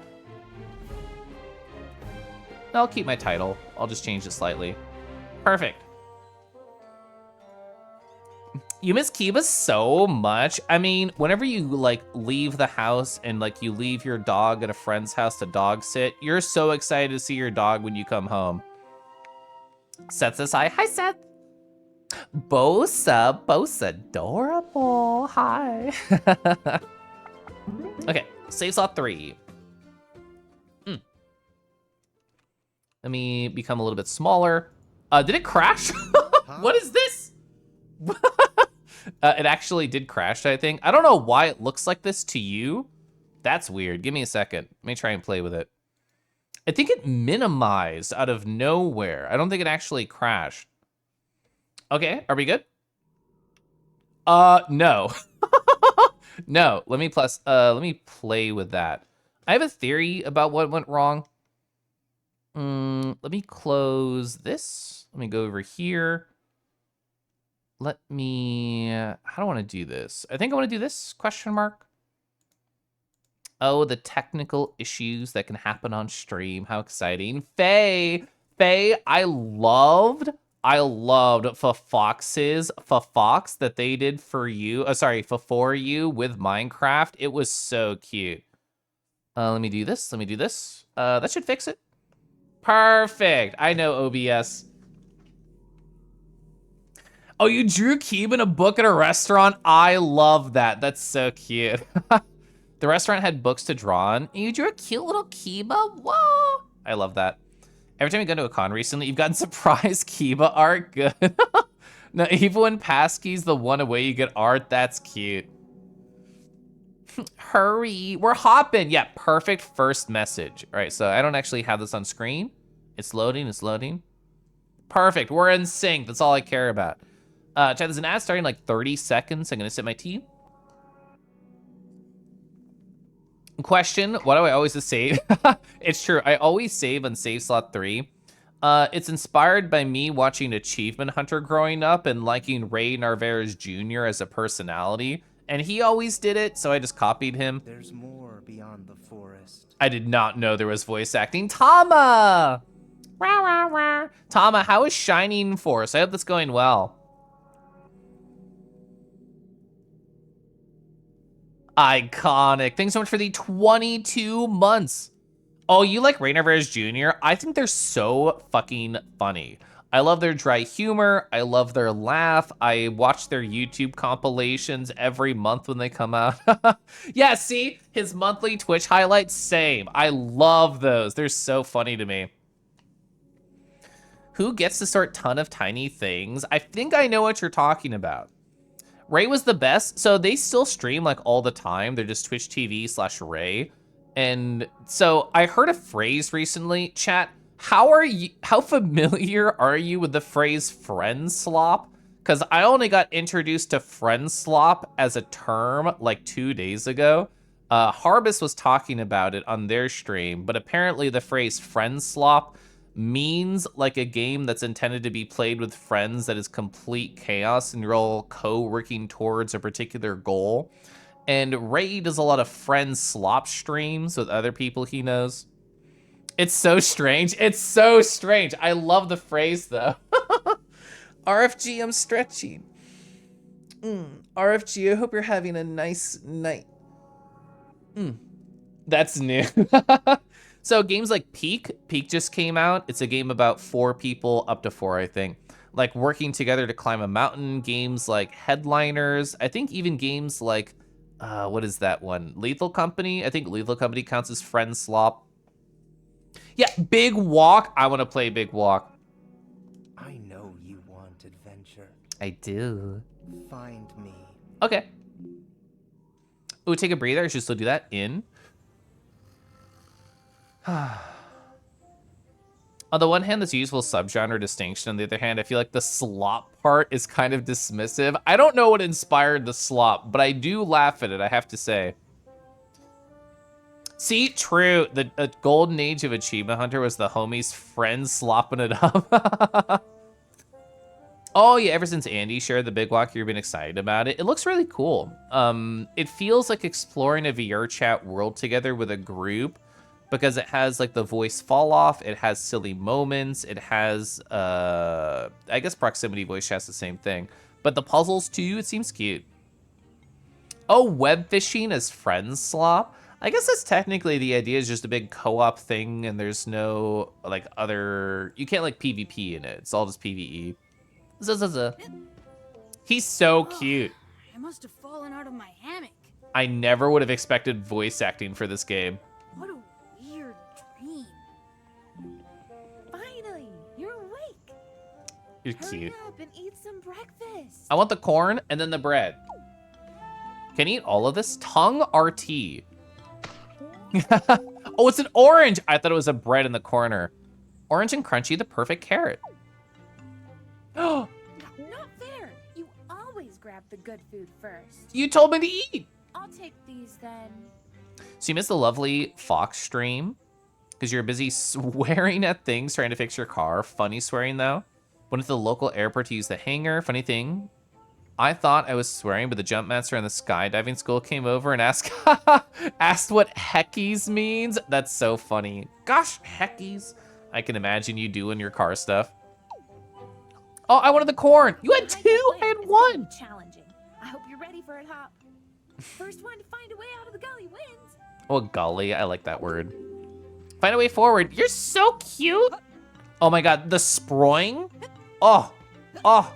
Speaker 1: I'll keep my title. I'll just change it slightly. Perfect. You miss Kiba so much. I mean, whenever you like leave the house and like you leave your dog at a friend's house to dog sit, you're so excited to see your dog when you come home. Seth says hi. Hi, Seth. Bo's adorable. Hi. Okay, save slot 3. Let me become a little bit smaller. Did it crash? What is this? It actually did crash, I think. I don't know why it looks like this to you. That's weird. Give me a second. Let me try and play with it. I think it minimized out of nowhere. I don't think it actually crashed. Okay, are we good? No. No, let me play with that. I have a theory about what went wrong. Let me close this. Let me go over here. How do I want to do this? I think I want to do this, question mark. Oh, the technical issues that can happen on stream. How exciting. Faye, I loved for Fox that they did for you. For you with Minecraft. It was so cute. Let me do this. That should fix it. Perfect. I know OBS. Oh, you drew Keeb in a book at a restaurant? I love that. That's so cute. The restaurant had books to draw on. You drew a cute little Kiba? Whoa! I love that. Every time you go to a con recently, you've gotten surprise Kiba art. Good. No, even when Passkey's the one away you get art, that's cute. Hurry, we're hopping. Yeah, perfect first message. All right, so I don't actually have this on screen. It's loading. Perfect, we're in sync. That's all I care about. Chat, there's an ad starting in like 30 seconds. I'm gonna sip my tea. Question, why do I always save? It's true, I always save on save slot 3. It's inspired by me watching Achievement Hunter growing up and liking Ray Narvaez Jr. as a personality. And he always did it, so I just copied him.
Speaker 2: There's more beyond the forest.
Speaker 1: I did not know there was voice acting. Tama! Rah, rah, rah. Tama, how is Shining Force? I hope that's going well. Iconic. Thanks so much for the 22 months. Oh, you like Ray Narvaez Jr.? I think they're so fucking funny. I love their dry humor. I love their laugh. I watch their YouTube compilations every month when they come out. Yeah, see? His monthly Twitch highlights, same. I love those. They're so funny to me. Who gets to sort ton of tiny things? I think I know what you're talking about. Ray was the best. So they still stream like all the time. They're just Twitch TV/Ray. And so I heard a phrase recently, chat. How familiar are you with the phrase friend slop? Because I only got introduced to friend slop as a term like 2 days ago. Harbus was talking about it on their stream, but apparently the phrase friend slop means like a game that's intended to be played with friends that is complete chaos and you're all co-working towards a particular goal. And Ray does a lot of friend slop streams with other people he knows. It's so strange. It's so strange. I love the phrase though. RFG, I'm stretching. RFG, I hope you're having a nice night. That's new. So games like Peak just came out. It's a game about 4 people, up to 4, I think, like working together to climb a mountain. Games like Headliners. I think even games like, what is that one? Lethal Company. I think Lethal Company counts as friend slop. Yeah, Big Walk. I want to play Big Walk.
Speaker 2: I know you want adventure.
Speaker 1: I do.
Speaker 2: Find me.
Speaker 1: Okay. Ooh, take a breather. I should still do that. In. On the one hand, this useful subgenre distinction. On the other hand, I feel like the slop part is kind of dismissive. I don't know what inspired the slop, but I do laugh at it, I have to say. See, true. The golden age of Achievement Hunter was the homies' friends slopping it up. Oh yeah, ever since Andy shared the Big Walk, you've been excited about it. It looks really cool. It feels like exploring a VR chat world together with a group because it has like the voice fall off, it has silly moments, it has, I guess proximity voice chat's the same thing. But the puzzles too, it seems cute. Oh, web fishing as friends slop? I guess that's technically the idea is just a big co-op thing and there's no like other, you can't like PvP in it. It's all just PvE. He's so cute.
Speaker 3: I must have fallen out of my hammock.
Speaker 1: I never would have expected voice acting for this game.
Speaker 3: What a weird dream. Finally, you're awake.
Speaker 1: You're cute.
Speaker 3: Hurry up and eat some breakfast.
Speaker 1: I want the corn and then the bread. Can I eat all of this? Tongue RT. Oh, it's an orange. I thought it was a bread in the corner. Orange and crunchy, the perfect carrot.
Speaker 3: Not fair. You always grab the good food first.
Speaker 1: You told me to eat.
Speaker 3: I'll then.
Speaker 1: So you missed the lovely Fox stream because you're busy swearing at things trying to fix your car. Funny swearing, though. Went to the local airport to use the hangar. Funny thing, I thought I was swearing, but the jump master in the skydiving school came over and asked asked what heckies means. That's so funny. Gosh, heckies. I can imagine you doing your car stuff. Oh, I wanted the corn. You had two, I had one.
Speaker 3: Challenging. I hope you're ready for it, Hop. First one to find a way out of the gully wins.
Speaker 1: Oh, golly, I like that word. Find a way forward. You're so cute. Oh my God, the sproing. Oh. Oh,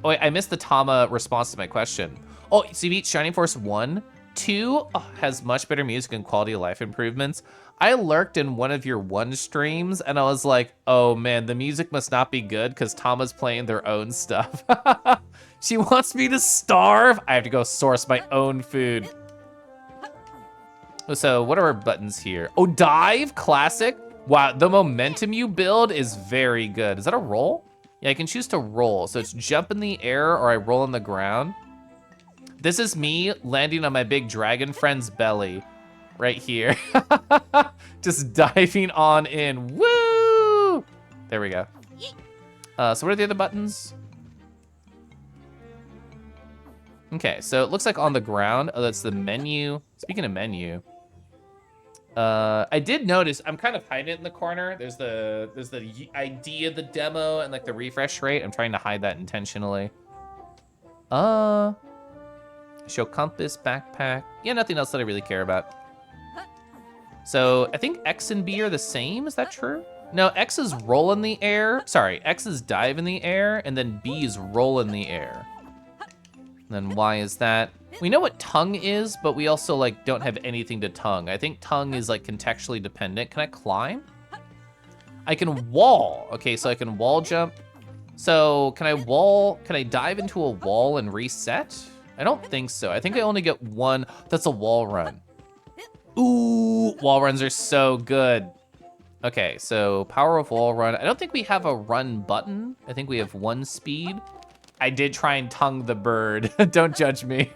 Speaker 1: wait, I missed the Tama response to my question. Oh, so you beat Shining Force 1? 2 has much better music and quality of life improvements. I lurked in one of your 1 streams and I was like, oh man, the music must not be good because Tama's playing their own stuff. She wants me to starve. I have to go source my own food. So what are our buttons here? Oh, dive, classic. Wow, the momentum you build is very good. Is that a roll? Yeah, I can choose to roll. So it's jump in the air or I roll on the ground. This is me landing on my big dragon friend's belly right here. Just diving on in. Woo! There we go. So what are the other buttons? Okay, so it looks like on the ground. Oh, that's the menu. Speaking of menu, I did notice I'm kind of hiding it in the corner. There's the ID of the demo and like the refresh rate. I'm trying to hide that intentionally. Show compass, backpack. Yeah, nothing else that I really care about. So I think X and B are the same. Is that true? No, X is roll in the air. Sorry, X is dive in the air, and then B is roll in the air. And then Y is that. We know what tongue is, but we also like don't have anything to tongue. I think tongue is like contextually dependent. Can I climb? I can wall. Okay, so I can wall jump. So can I dive into a wall and reset? I don't think so. I think I only get one. That's a wall run. Ooh, wall runs are so good. Okay, so power of wall run. I don't think we have a run button. I think we have 1 speed. I did try and tongue the bird. Don't judge me.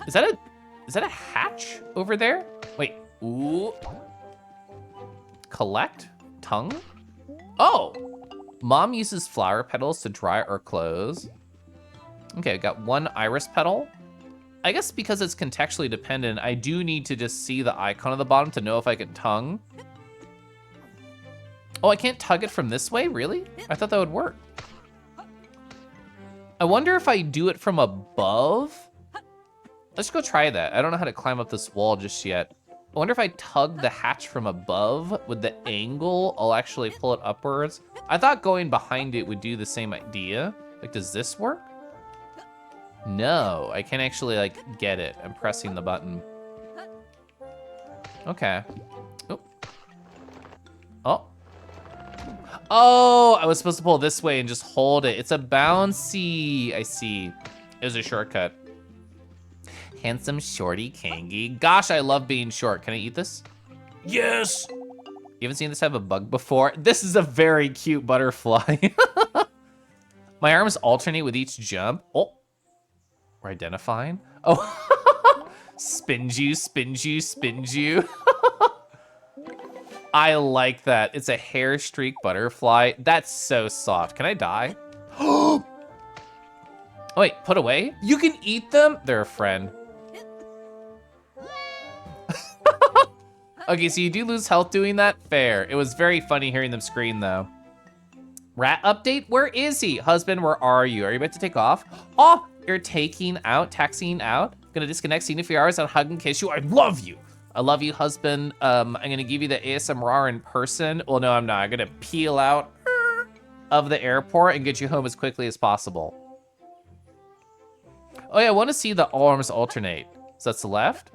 Speaker 1: Is that a hatch over there? Wait, ooh. Collect, tongue? Oh, mom uses flower petals to dry our clothes. Okay, I got 1 iris petal. I guess because it's contextually dependent, I do need to just see the icon on the bottom to know if I can tongue. Oh, I can't tug it from this way? Really? I thought that would work. I wonder if I do it from above? Let's go try that. I don't know how to climb up this wall just yet. I wonder if I tug the hatch from above with the angle, I'll actually pull it upwards. I thought going behind it would do the same idea. Like, does this work? No, I can't actually like get it. I'm pressing the button. Okay. Oh. Oh. Oh, I was supposed to pull this way and just hold it. It's a bouncy. I see. It was a shortcut. Handsome shorty Kangi. Gosh, I love being short. Can I eat this? Yes. You haven't seen this have a bug before? This is a very cute butterfly. My arms alternate with each jump. Oh. We're identifying. Oh, spins you, spins you, spins you. I like that. It's a hair streak butterfly. That's so soft. Can I die? Oh, wait, put away? You can eat them? They're a friend. Okay, so you do lose health doing that? Fair. It was very funny hearing them scream though. Rat update? Where is he? Husband, where are you? Are you about to take off? Oh, you're taxiing out. Gonna disconnect, see you in a few hours, and hug and kiss you. I love you. I love you, husband. I'm gonna give you the ASMR in person. Well, no, I'm not. I'm gonna peel out of the airport and get you home as quickly as possible. Oh yeah, I wanna see the arms alternate. So that's the left.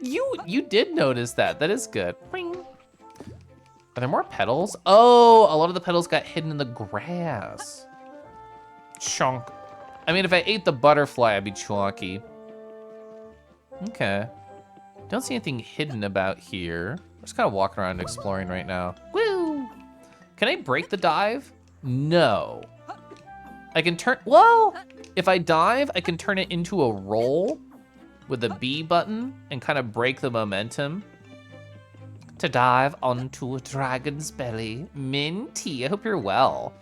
Speaker 1: You did notice that. That is good. Ring. Are there more petals? Oh, a lot of the petals got hidden in the grass. Chunk. I mean, if I ate the butterfly, I'd be chonky. Okay. Don't see anything hidden about here. I'm just kind of walking around and exploring right now. Woo! Can I break the dive? No. I can turn, well, if I dive, I can turn it into a roll. with the B button and kind of break the momentum to dive onto a dragon's belly. Minty, I hope you're well.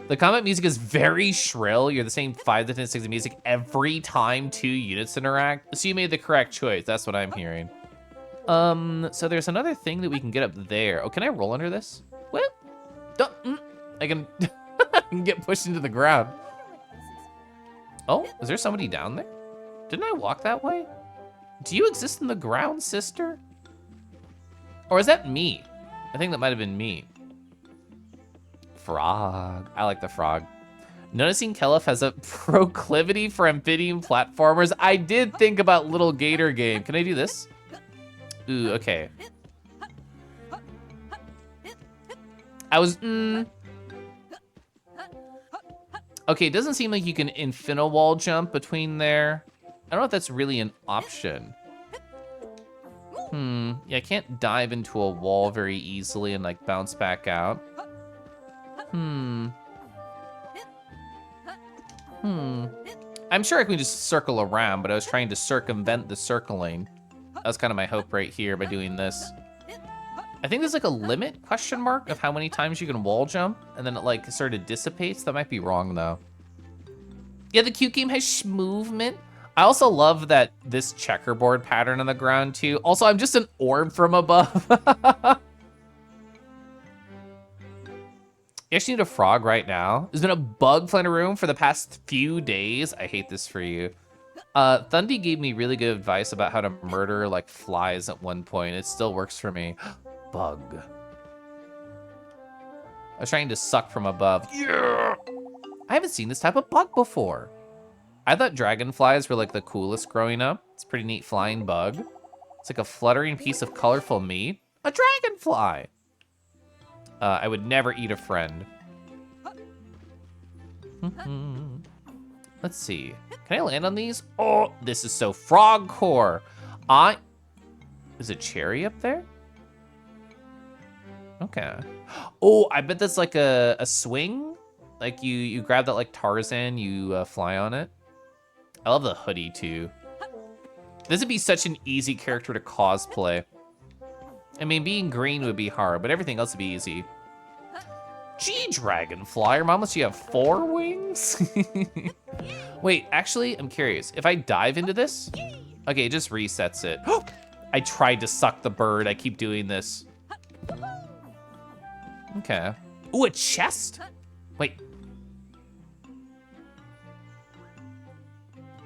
Speaker 1: The combat music is very shrill. You're the same 5 to 10 seconds of music every time 2 units interact. So you made the correct choice. That's what I'm hearing. So there's another thing that we can get up there. Oh, can I roll under this? Well, I can, I can get pushed into the ground. Oh, is there somebody down there? Didn't I walk that way? Do you exist in the ground, sister? Or is that me? I think that might have been me. Frog. I like the frog. Noticing Kelef has a proclivity for amphibian platformers. I did think about Little Gator Game. Can I do this? Ooh, okay. I was, Okay, it doesn't seem like you can infinite-wall jump between there. I don't know if that's really an option. Yeah, I can't dive into a wall very easily and like bounce back out. I'm sure I can just circle around, but I was trying to circumvent the circling. That was kind of my hope right here by doing this. I think there's like a limit, question mark, of how many times you can wall jump, and then it like sort of dissipates. That might be wrong though. Yeah, the cute game has movement. I also love that this checkerboard pattern on the ground too. Also, I'm just an orb from above. You actually need a frog right now. There's been a bug flying around for the past few days. I hate this for you. Thundy gave me really good advice about how to murder like flies at one point. It still works for me. Bug. I was trying to suck from above. Yeah! I haven't seen this type of bug before. I thought dragonflies were like the coolest growing up. It's a pretty neat flying bug. It's like a fluttering piece of colorful meat. A dragonfly. I would never eat a friend. Let's see. Can I land on these? Oh, this is so frog core. Is a cherry up there? Okay. Oh, I bet that's like a swing. Like you grab that like Tarzan, you fly on it. I love the hoodie too. This would be such an easy character to cosplay. I mean, being green would be hard, but everything else would be easy. Gee, dragonfly, your mom lets you have 4 wings? Wait, actually, I'm curious. If I dive into this, okay, it just resets it. I tried to suck the bird. I keep doing this. Okay. Ooh, a chest? Wait.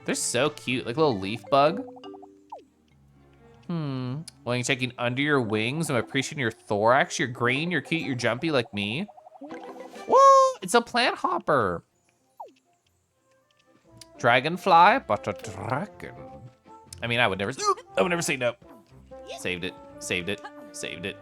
Speaker 1: They're so cute, like a little leaf bug. Well, you're checking under your wings. I'm appreciating your thorax. You're green, you're cute, you're jumpy like me. Whoa, it's a plant hopper. Dragonfly, but a dragon. I mean, I would never say no. Saved it, saved it, saved it.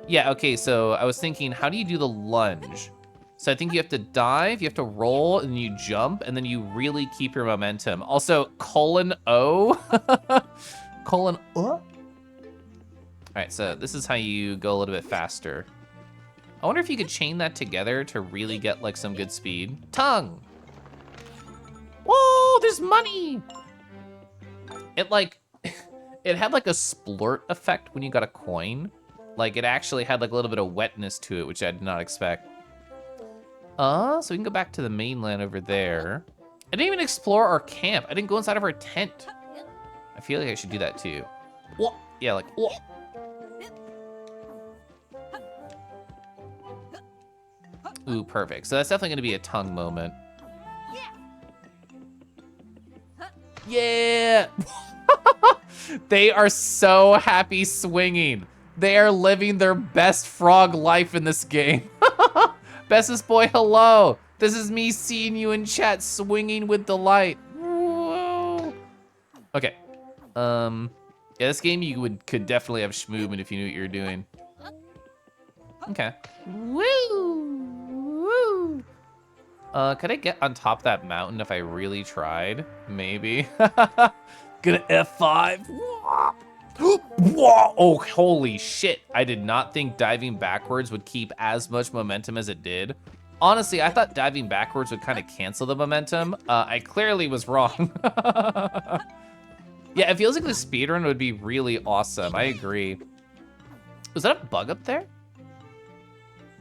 Speaker 1: Yeah, okay, so I was thinking, how do you do the lunge? So I think you have to dive, you have to roll, and you jump, and then you really keep your momentum. Also, :O. :O. All right, so this is how you go a little bit faster. I wonder if you could chain that together to really get like some good speed. Tongue. Whoa, there's money. It like, it had like a splurt effect when you got a coin. Like it actually had like a little bit of wetness to it, which I did not expect. So we can go back to the mainland over there. I didn't even explore our camp. I didn't go inside of our tent. I feel like I should do that too. What? Yeah, like, what? Ooh, perfect. So that's definitely gonna be a tongue moment. Yeah! They are so happy swinging. They are living their best frog life in this game. Bestest boy, hello. This is me seeing you in chat swinging with delight. Whoa. Okay. Yeah, this game you could definitely have schmoovin' if you knew what you were doing. Okay. Woo! Woo! Could I get on top of that mountain if I really tried? Maybe. Gonna F5. Whoa! Oh, holy shit. I did not think diving backwards would keep as much momentum as it did. Honestly, I thought diving backwards would kind of cancel the momentum. I clearly was wrong. Yeah, it feels like the speedrun would be really awesome. I agree. Was that a bug up there?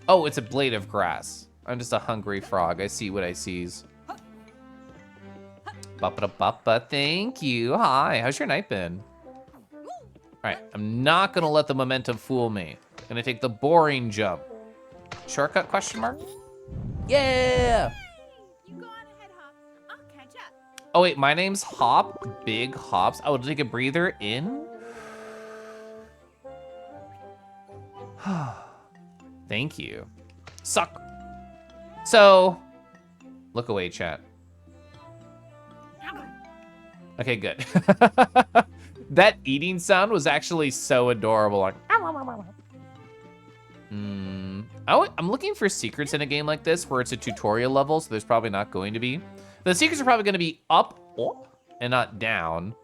Speaker 1: Oh, it's a blade of grass. I'm just a hungry frog. I see what I sees. Ba-ba-da-ba-ba, thank you. Hi, how's your night been? All right, I'm not gonna let the momentum fool me. Gonna take the boring jump. Shortcut, question mark? Yeah!
Speaker 3: You go on ahead, Hop. I'll catch up.
Speaker 1: Oh wait, my name's Hop, Big Hops. I will take a breather in. Thank you. Suck. So, look away, chat. Okay, good. That eating sound was actually so adorable. Like, I'm looking for secrets in a game like this where it's a tutorial level, so there's probably not going to be. The secrets are probably going to be up and not down,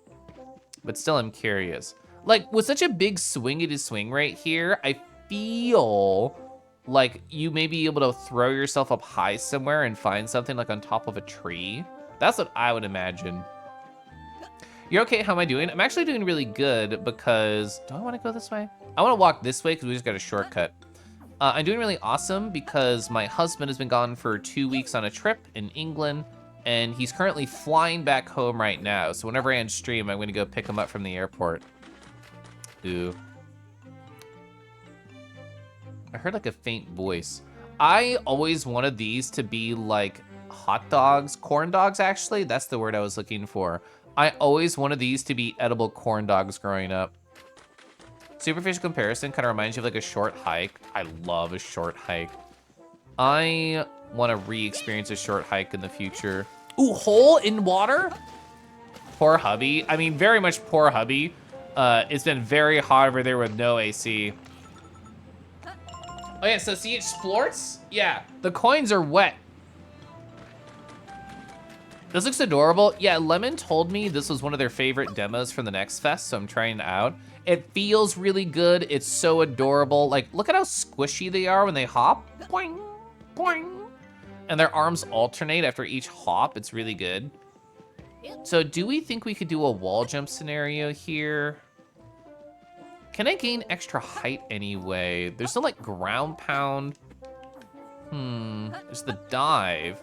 Speaker 1: but still I'm curious. Like, with such a big swingity swing right here, I feel like you may be able to throw yourself up high somewhere and find something like on top of a tree. That's what I would imagine. You're okay? How am I doing? I'm actually doing really good because, do I want to go this way? I want to walk this way because we just got a shortcut. I'm doing really awesome because my husband has been gone for 2 weeks on a trip in England, and he's currently flying back home right now. So whenever I end stream, I'm going to go pick him up from the airport. Ooh. I heard like a faint voice. I always wanted these to be like hot dogs, corn dogs actually. That's the word I was looking for. I always wanted these to be edible corn dogs growing up. Superficial comparison kind of reminds you of like a short hike. I love a short hike. I want to re-experience a short hike in the future. Ooh, hole in water? Poor hubby. I mean, very much poor hubby. It's been very hot over there with no AC. Oh yeah, so see it splorts? Yeah, the coins are wet. This looks adorable. Yeah, Lemon told me this was one of their favorite demos from the Next Fest, so I'm trying it out. It feels really good. It's so adorable. Like, look at how squishy they are when they hop. Boing, boing. And their arms alternate after each hop. It's really good. So do we think we could do a wall jump scenario here? Can I gain extra height anyway? There's no like ground pound. There's the dive.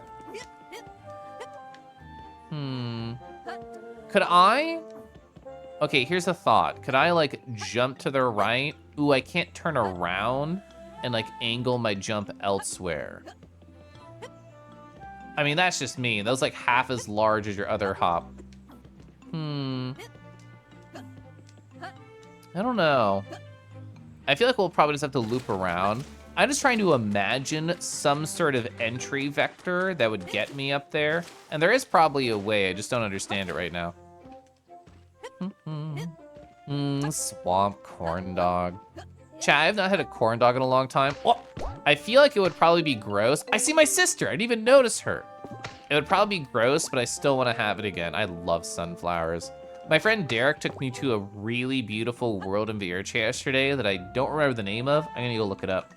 Speaker 1: Could I? Okay, here's a thought. Could I like jump to the right? Ooh, I can't turn around and like angle my jump elsewhere. I mean, that's just me. That was like half as large as your other hop. I don't know. I feel like we'll probably just have to loop around. I'm just trying to imagine some sort of entry vector that would get me up there. And there is probably a way, I just don't understand it right now. Swamp corn dog. Chat, I've not had a corn dog in a long time. Oh, I feel like it would probably be gross. I see my sister, I didn't even notice her. It would probably be gross, but I still wanna have it again. I love sunflowers. My friend Derek took me to a really beautiful world in VR chat yesterday that I don't remember the name of. I'm gonna go look it up.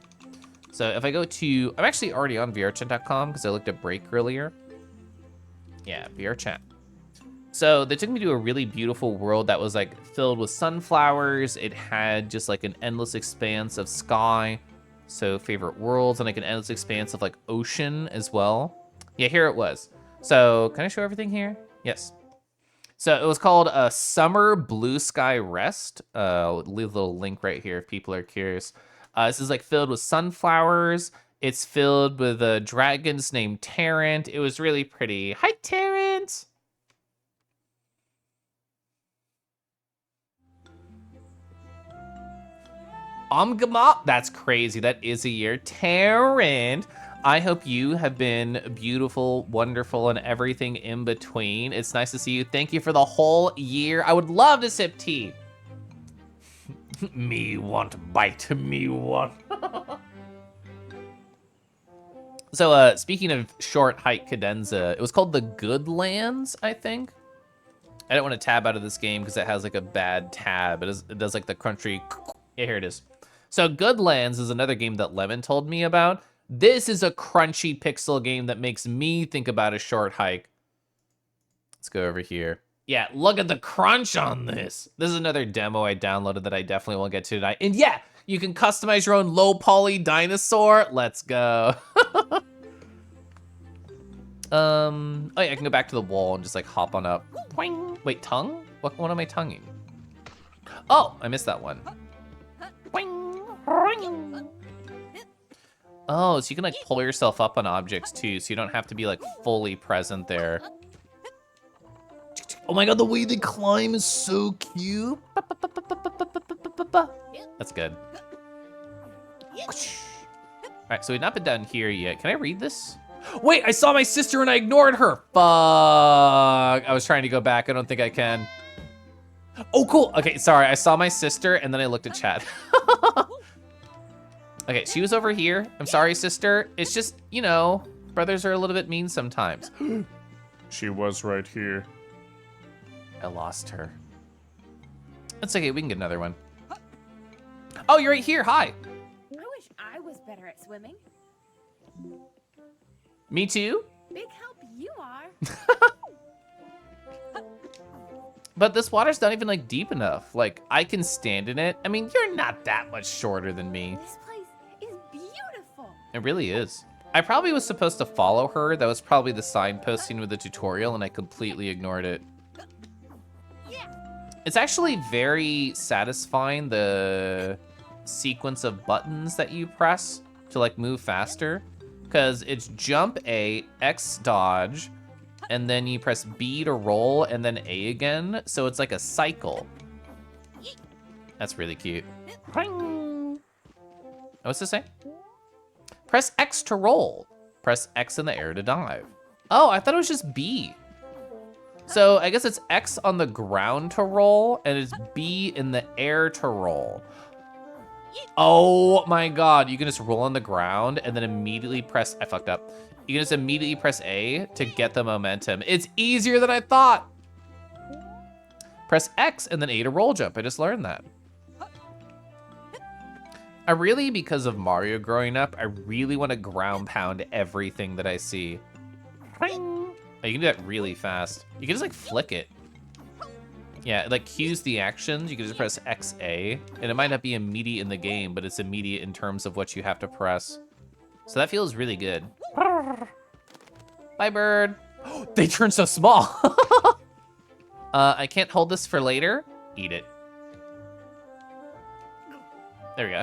Speaker 1: So if I go to, I'm actually already on VRChat.com because I looked at Break earlier. Yeah, VRChat. So they took me to a really beautiful world that was like filled with sunflowers. It had just like an endless expanse of sky. So favorite worlds and like an endless expanse of like ocean as well. Yeah, here it was. So can I show everything here? Yes. So it was called a Summer Blue Sky Rest. I'll leave a little link right here if people are curious. This is like filled with sunflowers. It's filled with dragons named Tarrant. It was really pretty. Hi, Tarrant. Omgama, that's crazy. That is a year. Tarrant, I hope you have been beautiful, wonderful, and everything in between. It's nice to see you. Thank you for the whole year. I would love to sip tea. Me want bite, me want. So, speaking of short hike cadenza, it was called the Goodlands, I think. I don't want to tab out of this game because it has like a bad tab. It does like the crunchy. Yeah, here it is. So Goodlands is another game that Lemon told me about. This is a crunchy pixel game that makes me think about a short hike. Let's go over here. Yeah, look at the crunch on this. This is another demo I downloaded that I definitely won't get to tonight. And yeah, you can customize your own low poly dinosaur. Let's go. Oh yeah, I can go back to the wall and just like hop on up. Boing. Wait, tongue? What am I tonguing? Oh, I missed that one. Boing. Oh, so you can like pull yourself up on objects too, so you don't have to be like fully present there. Oh my god, the way they climb is so cute. That's good. Alright, so we've not been down here yet. Can I read this? Wait, I saw my sister and I ignored her. Fuck. I was trying to go back. I don't think I can. Oh, cool. Okay, sorry. I saw my sister and then I looked at chat. Okay, she was over here. I'm sorry, sister. It's just, you know, brothers are a little bit mean sometimes.
Speaker 4: She was right here.
Speaker 1: I lost her. It's okay. We can get another one. Oh, you're right here. Hi.
Speaker 3: I wish I was better at swimming.
Speaker 1: Me too.
Speaker 3: Big help you are.
Speaker 1: But this water's not even like deep enough. Like I can stand in it. I mean, you're not that much shorter than me.
Speaker 3: This place is beautiful.
Speaker 1: It really is. I probably was supposed to follow her. That was probably the signposting with the tutorial and I completely ignored it. It's actually very satisfying, the sequence of buttons that you press to like move faster. Because it's jump A, X dodge, and then you press B to roll, and then A again. So it's like a cycle. That's really cute. Oh, what's this say? Press X to roll. Press X in the air to dive. Oh, I thought it was just B. So I guess it's X on the ground to roll, and it's B in the air to roll. Oh my god, you can just roll on the ground and then immediately press, I fucked up. You can just immediately press A to get the momentum. It's easier than I thought. Press X and then A to roll jump. I just learned that. I really, because of Mario growing up, I really want to ground pound everything that I see. Oh, you can do that really fast. You can just like flick it. Yeah, it like cues the actions. You can just press XA, and it might not be immediate in the game, but it's immediate in terms of what you have to press. So that feels really good. Bye, bird. They turn so small. I can't hold this for later. Eat it. There we go.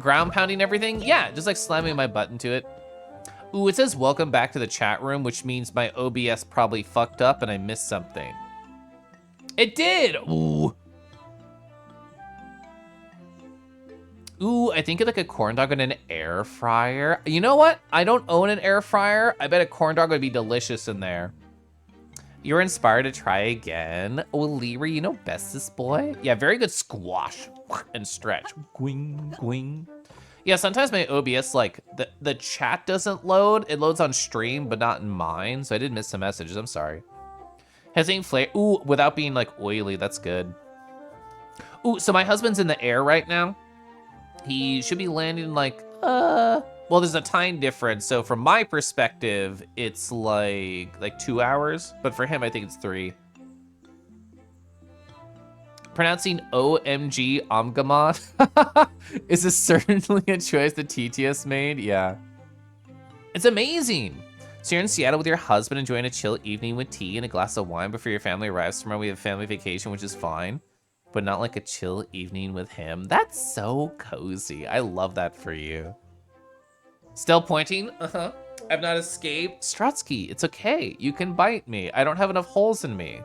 Speaker 1: Ground pounding everything? Yeah, just like slamming my button to it. Ooh, it says welcome back to the chat room, which means my OBS probably fucked up and I missed something. It did! Ooh. Ooh, I think of like a corn dog in an air fryer. You know what? I don't own an air fryer. I bet a corn dog would be delicious in there. You're inspired to try again. Oh, Leary, you know bestest boy? Yeah, very good squash and stretch. Gwing, gwing. Yeah, sometimes my OBS, like, the chat doesn't load. It loads on stream, but not in mine. So I did miss some messages. I'm sorry. Hesitating flare. Ooh, without being, like, oily. That's good. Ooh, so my husband's in the air right now. He should be landing, like, well, there's a time difference. So from my perspective, it's, like 2 hours. But for him, I think it's 3. Pronouncing OMG Omgamon. Is this certainly a choice that TTS made? Yeah. It's amazing. So you're in Seattle with your husband enjoying a chill evening with tea and a glass of wine before your family arrives tomorrow. We have family vacation, which is fine, but not like a chill evening with him. That's so cozy. I love that for you. Still pointing? Uh-huh. I've not escaped. Strutsky, it's okay. You can bite me. I don't have enough holes in me.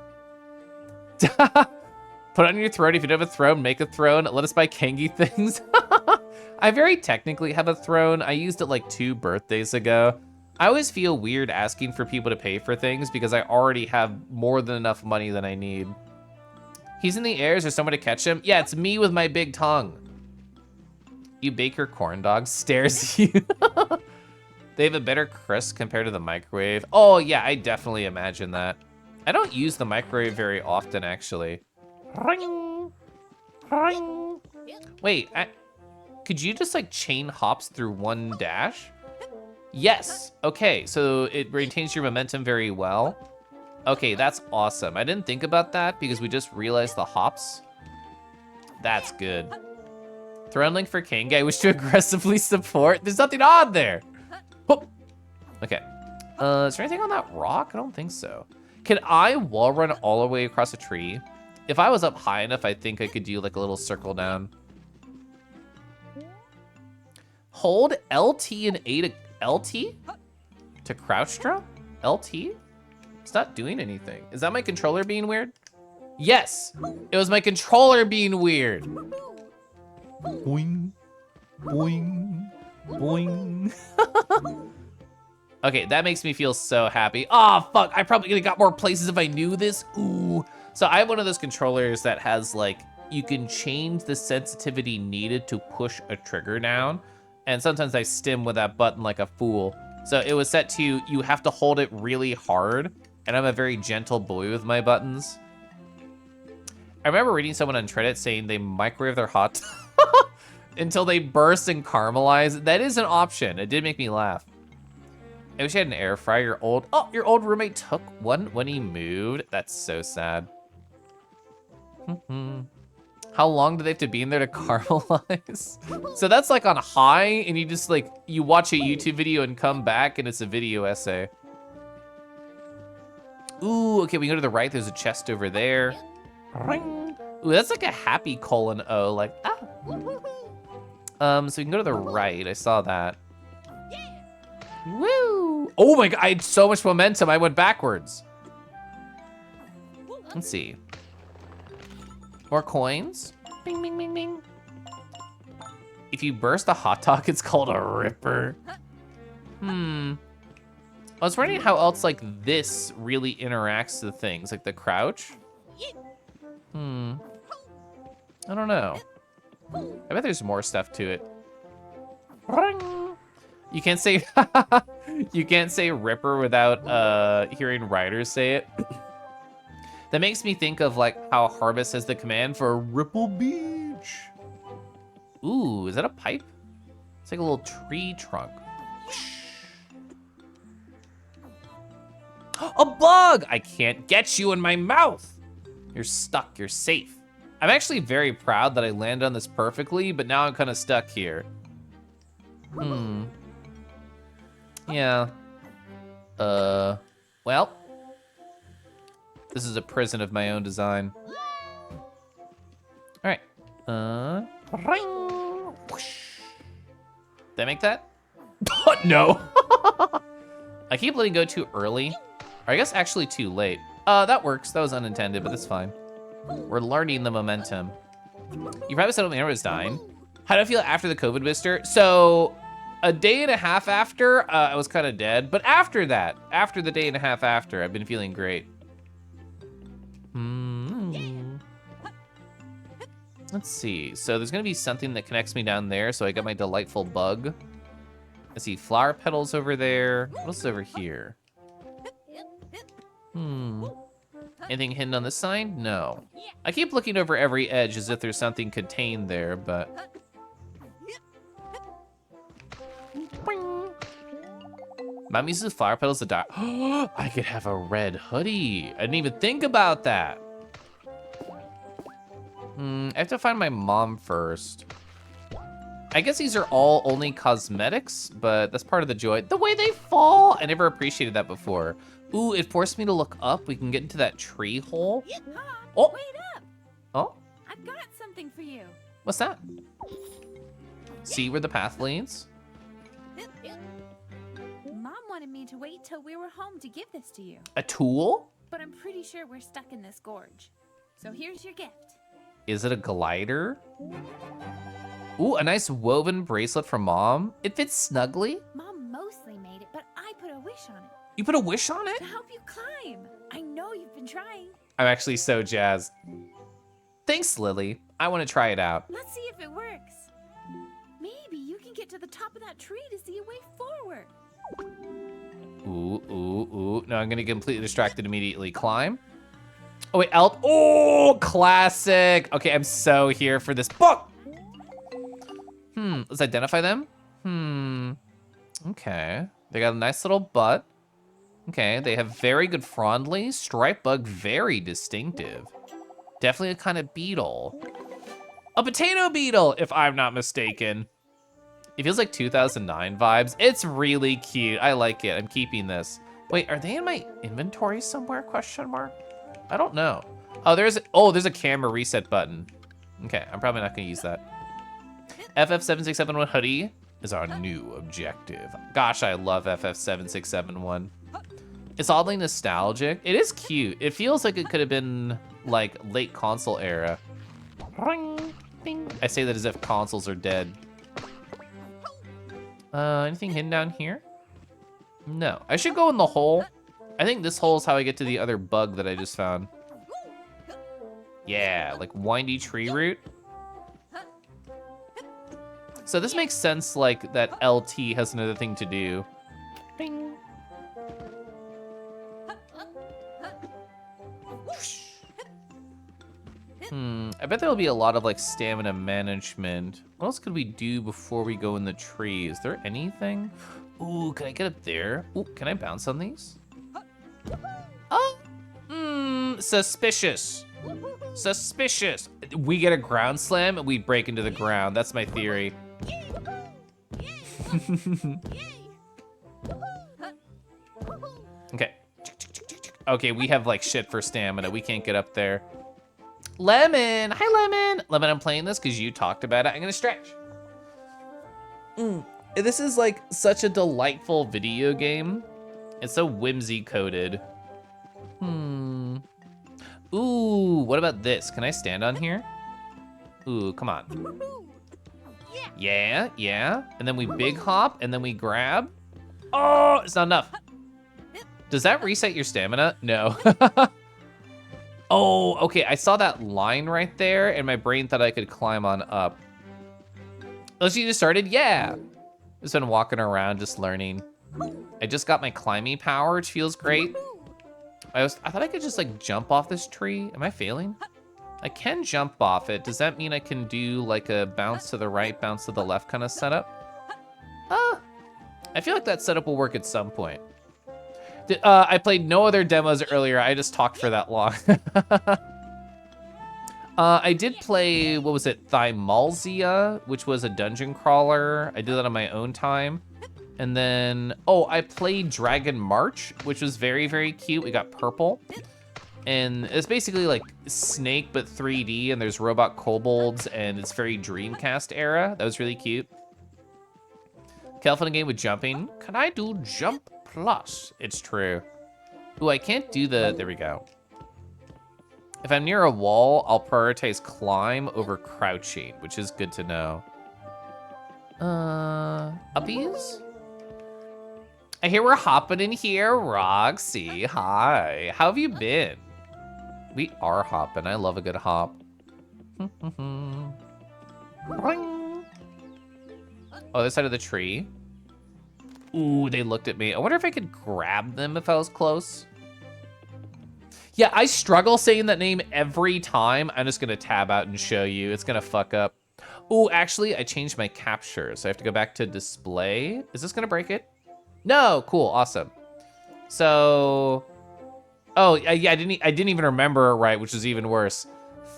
Speaker 1: Put it on your throne. If you don't have a throne, make a throne. Let us buy Kangi things. I very technically have a throne. I used it like 2 birthdays ago. I always feel weird asking for people to pay for things because I already have more than enough money than I need. He's in the air. Is there someone to catch him? Yeah, it's me with my big tongue. You bake your corn dog, stares at you. They have a better crust compared to the microwave. Oh yeah, I definitely imagine that. I don't use the microwave very often, actually. Ring. Ring. Wait, could you just like chain hops through one dash? Yes. Okay, so it maintains your momentum very well. Okay, that's awesome. I didn't think about that because we just realized the hops. That's good. Throne link for King. I wish to aggressively support. There's nothing on there. Whoop. Okay. Is there anything on that rock? I don't think so. Can I wall run all the way across a tree? If I was up high enough, I think I could do like a little circle down. Hold LT and A to LT to crouch jump? LT? It's not doing anything. Is that my controller being weird? Yes, it was my controller being weird. Boing, boing, boing. Okay, that makes me feel so happy. Oh, fuck, I probably could've got more places if I knew this. Ooh. So I have one of those controllers that has like, you can change the sensitivity needed to push a trigger down. And sometimes I stim with that button like a fool. So it was set to, you have to hold it really hard. And I'm a very gentle boy with my buttons. I remember reading someone on Reddit saying they microwave their hot until they burst and caramelize. That is an option. It did make me laugh. I wish I had an air fryer. Your old roommate took one when he moved. That's so sad. How long do they have to be in there to caramelize? So that's like on high, and you just like, you watch a YouTube video and come back, and it's a video essay. Ooh, okay, we go to the right. There's a chest over there. Ring. Ooh, that's like a happy colon O, like, ah. So we can go to the right. I saw that. Woo! Oh my god, I had so much momentum, I went backwards. Let's see. More coins. Bing, bing, bing, bing. If you burst a hot dog, it's called a ripper. I was wondering how else like this really interacts with things, like the crouch. I don't know. I bet there's more stuff to it. Ring. You can't say you can't say ripper without hearing writers say it. That makes me think of like how Harvest has the command for Ripple Beach. Ooh, is that a pipe? It's like a little tree trunk. A bug! I can't get you in my mouth. You're stuck, you're safe. I'm actually very proud that I landed on this perfectly, but now I'm kind of stuck here. Yeah. Well. This is a prison of my own design. All right. Ring. Whoosh. Did I make that? No. I keep letting go too early. Or I guess actually too late. That works. That was unintended, but that's fine. We're learning the momentum. You probably said when I was dying. How do I feel after the COVID booster? So, a day and a half after, I was kind of dead. But after that, after the day and a half after, I've been feeling great. Let's see. So there's gonna be something that connects me down there. So I got my delightful bug. I see flower petals over there. What else is over here? Anything hidden on this side? No. I keep looking over every edge as if there's something contained there, but... Mom uses flower petals to dye. I could have a red hoodie. I didn't even think about that. I have to find my mom first. I guess these are all only cosmetics, but that's part of the joy. The way they fall, I never appreciated that before. Ooh, it forced me to look up. We can get into that tree hole. Oh,
Speaker 3: Wait up!
Speaker 1: oh,
Speaker 3: I've got something for you.
Speaker 1: what's that? See where the path leads?
Speaker 3: Mom wanted me to wait till we were home to give this to you.
Speaker 1: A tool?
Speaker 3: But I'm pretty sure we're stuck in this gorge. So here's your gift.
Speaker 1: Is it a glider? Ooh, a nice woven bracelet from Mom. It fits snugly.
Speaker 3: Mom mostly made it, but I put a wish on it.
Speaker 1: You put a wish on it?
Speaker 3: To help you climb. I know you've been trying.
Speaker 1: I'm actually so jazzed. Thanks, Lily. I want to try it out.
Speaker 3: Let's see if it works. Maybe you can get to the top of that tree to see a way forward.
Speaker 1: Ooh, ooh, ooh. No, I'm gonna get completely distracted immediately. Climb. Oh, wait, Alt. Oh, classic. Okay, I'm so here for this book. Let's identify them. Okay. They got a nice little butt. Okay, they have very good frondly. Striped bug, very distinctive. Definitely a kind of beetle. A potato beetle, if I'm not mistaken. It feels like 2009 vibes. It's really cute. I like it. I'm keeping this. Wait, are they in my inventory somewhere? Question mark. I don't know. Oh, there's a camera reset button. Okay, I'm probably not gonna use that. FF7671 hoodie is our new objective. Gosh, I love FF7671. It's oddly nostalgic. It is cute. It feels like it could have been like late console era. Ring, ding. I say that as if consoles are dead. Anything hidden down here? No. I should go in the hole. I think this hole is how I get to the other bug that I just found. Yeah, like windy tree root. So this makes sense, like that LT has another thing to do. Bing. I bet there'll be a lot of like stamina management. What else could we do before we go in the tree? Is there anything? Ooh, can I get up there? Ooh, can I bounce on these? Oh, suspicious. Suspicious. We get a ground slam and we break into the ground. That's my theory. Okay. Okay, we have like shit for stamina. We can't get up there. Lemon, hi Lemon. Lemon, I'm playing this because you talked about it. I'm gonna stretch. This is like such a delightful video game. It's so whimsy coded. Ooh, what about this? Can I stand on here? Ooh, come on. Yeah, yeah. And then we big hop and then we grab. Oh, it's not enough. Does that reset your stamina? No. Oh, okay, I saw that line right there and my brain thought I could climb on up. Oh, so you just started? Yeah. Just been walking around, just learning. I just got my climbing power, which feels great. I thought I could just like jump off this tree. Am I failing? I can jump off it. Does that mean I can do like a bounce to the right, bounce to the left kind of setup? I feel like that setup will work at some point. I played no other demos earlier. I just talked for that long. I did play, what was it? Thymalzia, which was a dungeon crawler. I did that on my own time. And then, oh, I played Dragon March, which was very, very cute. We got purple. And it's basically like Snake, but 3D, and there's robot kobolds, and it's very Dreamcast era. That was really cute. Kelfin game with jumping. Can I do jump plus? It's true. Ooh, I can't do the, there we go. If I'm near a wall, I'll prioritize climb over crouching, which is good to know. Uppies? I hear we're hopping in here, Roxy. Hi, how have you been? We are hopping. I love a good hop. Oh, this side of the tree. Ooh, they looked at me. I wonder if I could grab them if I was close. Yeah, I struggle saying that name every time. I'm just gonna tab out and show you. It's gonna fuck up. Ooh, actually, I changed my capture, so I have to go back to display. Is this gonna break it? No, cool, awesome. So, oh yeah, I didn't even remember it right, which is even worse.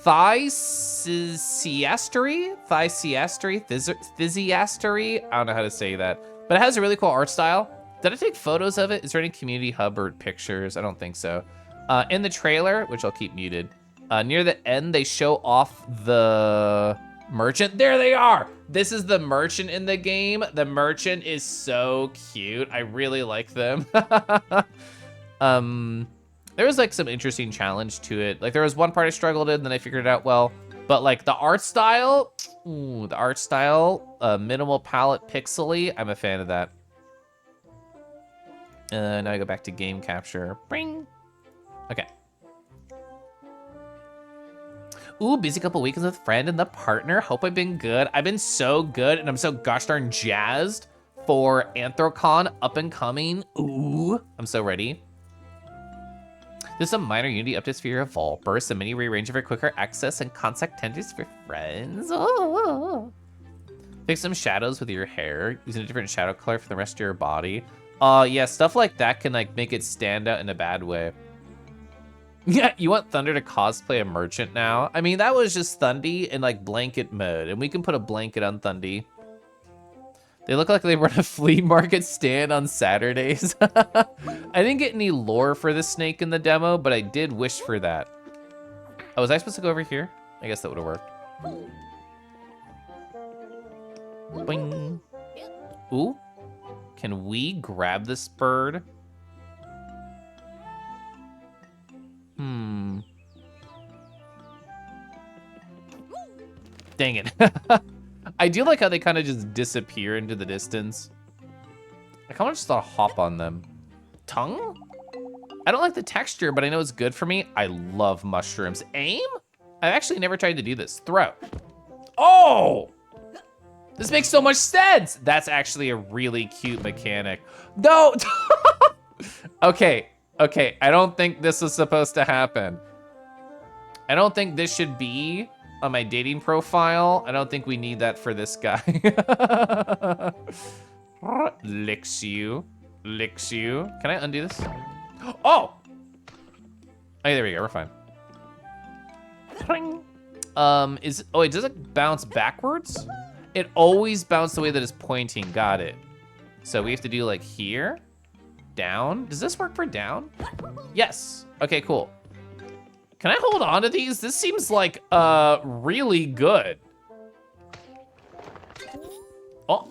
Speaker 1: Thysiastery? Thysiastery? I don't know how to say that. But it has a really cool art style. Did I take photos of it? Is there any community hub or pictures? I don't think so. In the trailer, which I'll keep muted, near the end, they show off the merchant. There they are. This is the merchant in the game. The merchant is so cute. I really like them. There was like some interesting challenge to it. Like there was one part I struggled in, then I figured it out well. But like the art style, ooh, the art style, minimal palette pixely. I'm a fan of that. Now I go back to game capture. Bring. Okay. Ooh, busy couple weekends with friend and the partner. Hope I've been good. I've been so good, and I'm so gosh darn jazzed for Anthrocon up and coming. Ooh, I'm so ready. There's some minor Unity updates for your Evolve Burst, a mini rearranger for quicker access and contact tenders for friends. Oh. Pick some shadows with your hair, using a different shadow color for the rest of your body. Yeah, stuff like that can like make it stand out in a bad way. Yeah, you want Thunder to cosplay a merchant now? I mean, that was just Thundy in like blanket mode, and we can put a blanket on Thundy. They look like they run a flea market stand on Saturdays. I didn't get any lore for the snake in the demo, but I did wish for that. Oh, was I supposed to go over here? I guess that would have worked. Boing. Ooh. Can we grab this bird? Dang it. I do like how they kind of just disappear into the distance. I kind of just thought hop on them. Tongue? I don't like the texture, but I know it's good for me. I love mushrooms. Aim? I've actually never tried to do this. Throw. Oh! This makes so much sense. That's actually a really cute mechanic. No! Okay. I don't think this is supposed to happen. I don't think this should be on my dating profile. I don't think we need that for this guy. Licks you. Can I undo this? Oh! Hey, there we go, we're fine. Wait, does it bounce backwards? It always bounced the way that it's pointing, got it. So we have to do like here, down. Does this work for down? Yes, okay, cool. Can I hold on to these? This seems like really good. Oh,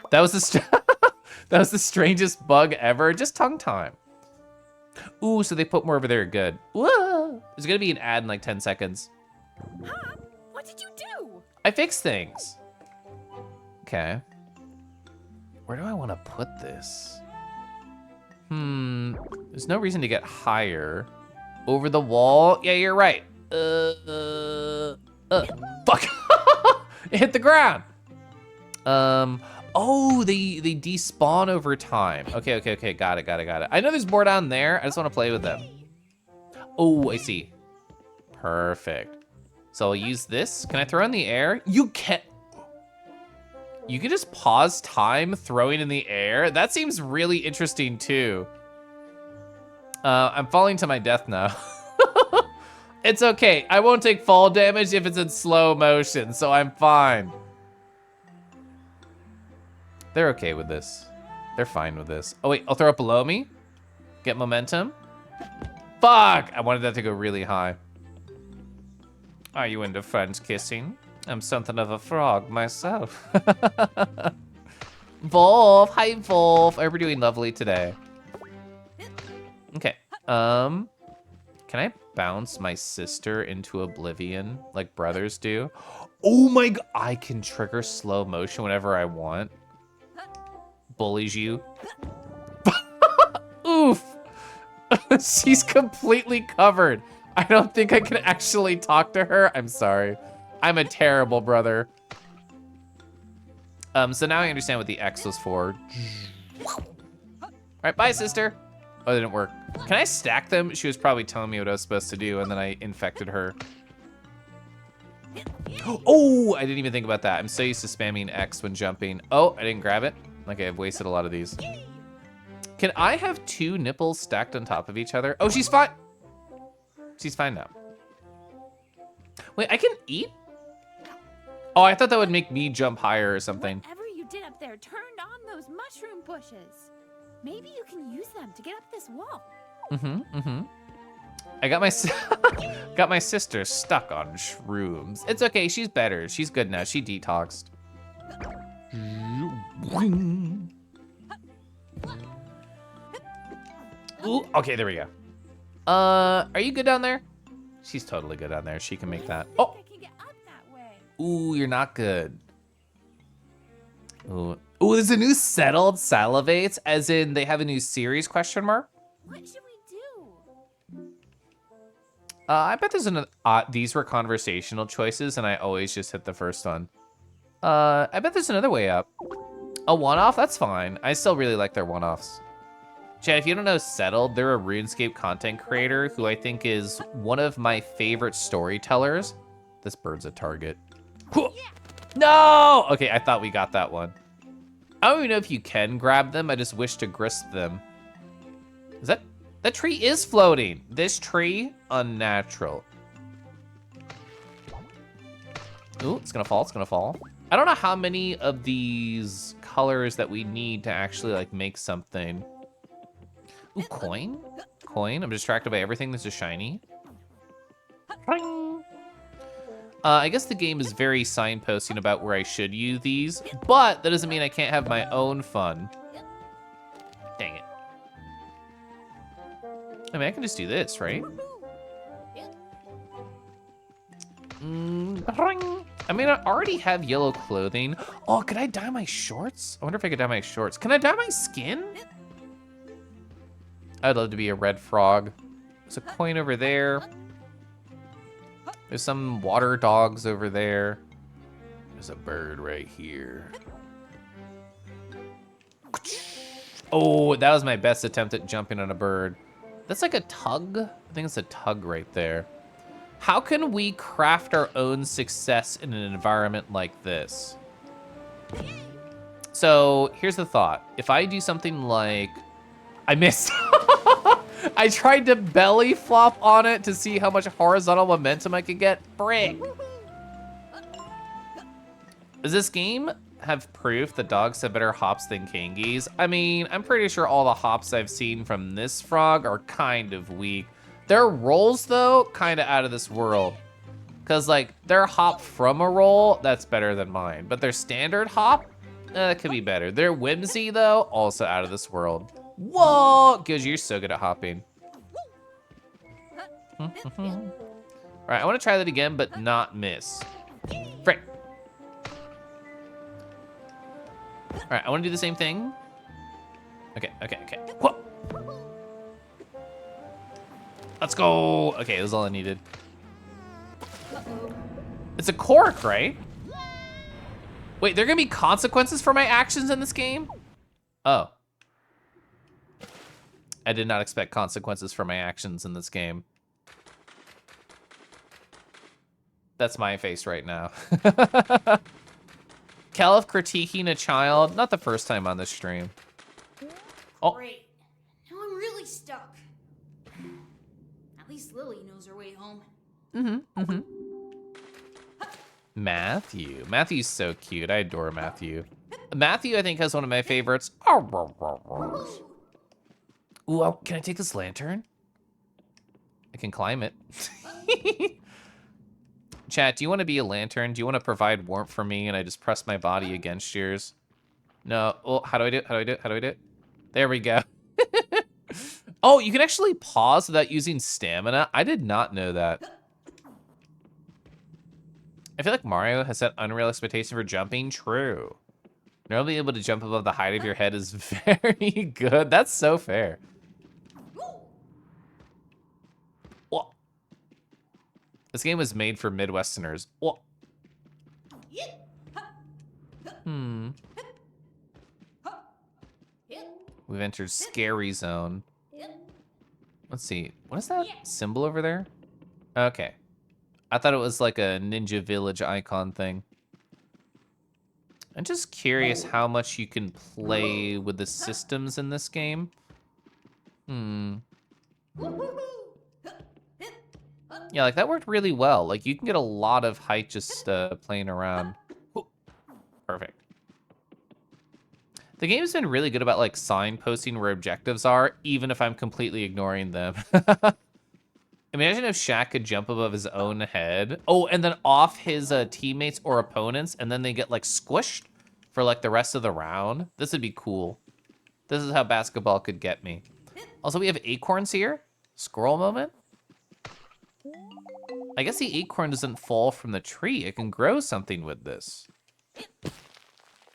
Speaker 1: that was that was the strangest bug ever. Just tongue time. Ooh, so they put more over there. Good. Whoa. There's gonna be an ad in like 10 seconds.
Speaker 3: Huh? What did you do?
Speaker 1: I fixed things. Okay. Where do I want to put this? There's no reason to get higher. Over the wall? Yeah, you're right. Fuck. It hit the ground. Oh, they despawn over time. Okay, got it. I know there's more down there. I just want to play with them. Oh, I see. Perfect. So I'll use this. Can I throw in the air? You can just pause time throwing in the air? That seems really interesting too. I'm falling to my death now. It's okay. I won't take fall damage if it's in slow motion, so I'm fine. They're okay with this. They're fine with this. Oh wait, I'll throw it below me. Get momentum. Fuck! I wanted that to go really high. Are you into friends kissing? I'm something of a frog myself. Volv, hi Volv. Are we doing lovely today? Okay, can I bounce my sister into oblivion like brothers do? Oh my god, I can trigger slow motion whenever I want. Bullies you. Oof. She's completely covered. I don't think I can actually talk to her. I'm sorry. I'm a terrible brother. So now I understand what the X was for. All right, bye, sister. Oh, it didn't work. Can I stack them? She was probably telling me what I was supposed to do, and then I infected her. Oh, I didn't even think about that. I'm so used to spamming X when jumping. Oh, I didn't grab it. Okay, I've wasted a lot of these. Can I have 2 nipples stacked on top of each other? Oh, she's fine. She's fine now. Wait, I can eat? Oh, I thought that would make me jump higher or something.
Speaker 3: Whatever you did up there turned on those mushroom bushes. Maybe you can use them to get up this wall.
Speaker 1: I got my got my sister stuck on shrooms. It's okay, she's better. She's good now. She detoxed. Ooh, okay, there we go. Are you good down there? She's totally good down there. She can make that. Oh.
Speaker 3: I can get up that way.
Speaker 1: Ooh, you're not good. Ooh, there's a new settled salivates, as in they have a new series, question mark?
Speaker 3: What should we do?
Speaker 1: I bet there's another, these were conversational choices and I always just hit the first one. I bet there's another way up. A one-off, that's fine. I still really like their one-offs. Chad, if you don't know Settled, they're a RuneScape content creator who I think is one of my favorite storytellers. This bird's a target. No! Okay, I thought we got that one. I don't even know if you can grab them. I just wish to grasp them. Is that... That tree is floating. This tree, unnatural. Ooh, it's gonna fall, it's gonna fall. I don't know how many of these colors that we need to actually, like, make something. Ooh, coin? Coin? I'm distracted by everything that's just shiny. Ring. I guess the game is very signposting about where I should use these, but that doesn't mean I can't have my own fun. Dang it. I mean, I can just do this, right? Ring. I mean, I already have yellow clothing. Oh, could I dye my shorts? I wonder if I could dye my shorts. Can I dye my skin? I'd love to be a red frog. There's a coin over there. There's some water dogs over there. There's a bird right here. Oh, that was my best attempt at jumping on a bird. That's like a tug? I think it's a tug right there. How can we craft our own success in an environment like this? So here's the thought. If I do something like, I missed. I tried to belly flop on it to see how much horizontal momentum I could get. Frick. Does this game have proof that dogs have better hops than kangies? I mean, I'm pretty sure all the hops I've seen from this frog are kind of weak. Their rolls, though, kind of out of this world. Because, like, their hop from a roll, that's better than mine. But their standard hop, that could be better. Their whimsy, though, also out of this world. Whoa! Giz, you're so good at hopping. All right, I want to try that again, but not miss. Frick. All right, I want to do the same thing. Okay. Whoa. Let's go. Okay, that was all I needed. It's a cork, right? Wait, there are gonna be consequences for my actions in this game? Oh. I did not expect consequences for my actions in this game. That's my face right now. Caliph critiquing a child, not the first time on this stream. Oh.
Speaker 5: Great. Now I'm really stuck. At least Lily knows her way home.
Speaker 1: Matthew. Matthew's so cute. I adore Matthew. Matthew, I think, has one of my favorites. Ooh, oh, can I take this lantern? I can climb it. Chat, do you want to be a lantern? Do you want to provide warmth for me and I just press my body against yours? No. Oh, how do I do it? How do I do it? How do I do it? There we go. Oh, you can actually pause without using stamina? I did not know that. I feel like Mario has set unreal expectation for jumping. True. Normally able to jump above the height of your head is very good. That's so fair. Whoa. This game was made for Midwesterners. Whoa. We've entered Scary Zone. Let's see. What is that symbol over there? Okay. I thought it was like a Ninja Village icon thing. I'm just curious how much you can play with the systems in this game. Yeah, like that worked really well. Like you can get a lot of height just playing around. Ooh. Perfect. The game's been really good about like signposting where objectives are, even if I'm completely ignoring them. Imagine if Shaq could jump above his own head. Oh, and then off his teammates or opponents, and then they get like squished for like the rest of the round. This would be cool. This is how basketball could get me. Also, we have acorns here. Scroll moment. I guess the acorn doesn't fall from the tree. It can grow something with this.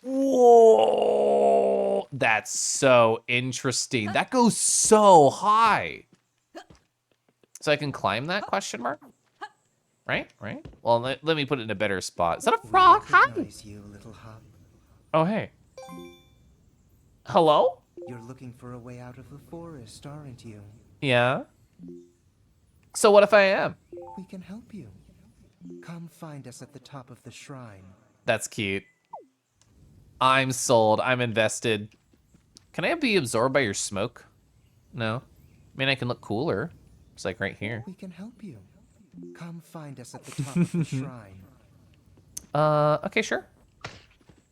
Speaker 1: Whoa, that's so interesting. That goes so high. So I can climb that, question mark? Right? Well, let me put it in a better spot. Is that a frog? Hi.
Speaker 2: You, little hop.
Speaker 1: Oh, hey. Hello?
Speaker 2: You're looking for a way out of the forest, aren't you?
Speaker 1: Yeah. So what if I am?
Speaker 2: We can help you. Come find us at the top of the shrine.
Speaker 1: That's cute. I'm sold. I'm invested. Can I be absorbed by your smoke? No. I mean, I can look cooler. It's like right here.
Speaker 2: We can help you. Come find us at the top of the shrine.
Speaker 1: Okay, sure.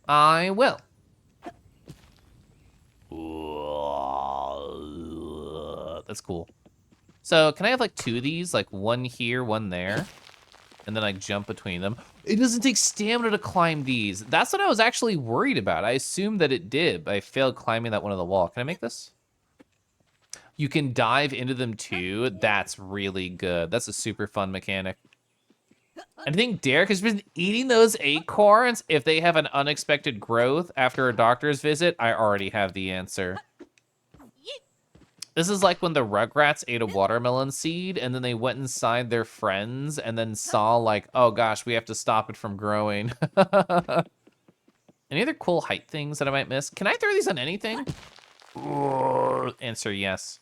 Speaker 1: I will. That's cool. So, can I have like 2 of these? Like one here, one there? And then I jump between them. It doesn't take stamina to climb these. That's what I was actually worried about. I assumed that it did, but I failed climbing that one on the wall. Can I make this? You can dive into them too. That's really good. That's a super fun mechanic. I think Derek has been eating those acorns. If they have an unexpected growth after a doctor's visit, I already have the answer. This is like when the Rugrats ate a watermelon seed and then they went inside their friends and then saw like, oh gosh, we have to stop it from growing. Any other cool height things that I might miss? Can I throw these on anything? Answer yes.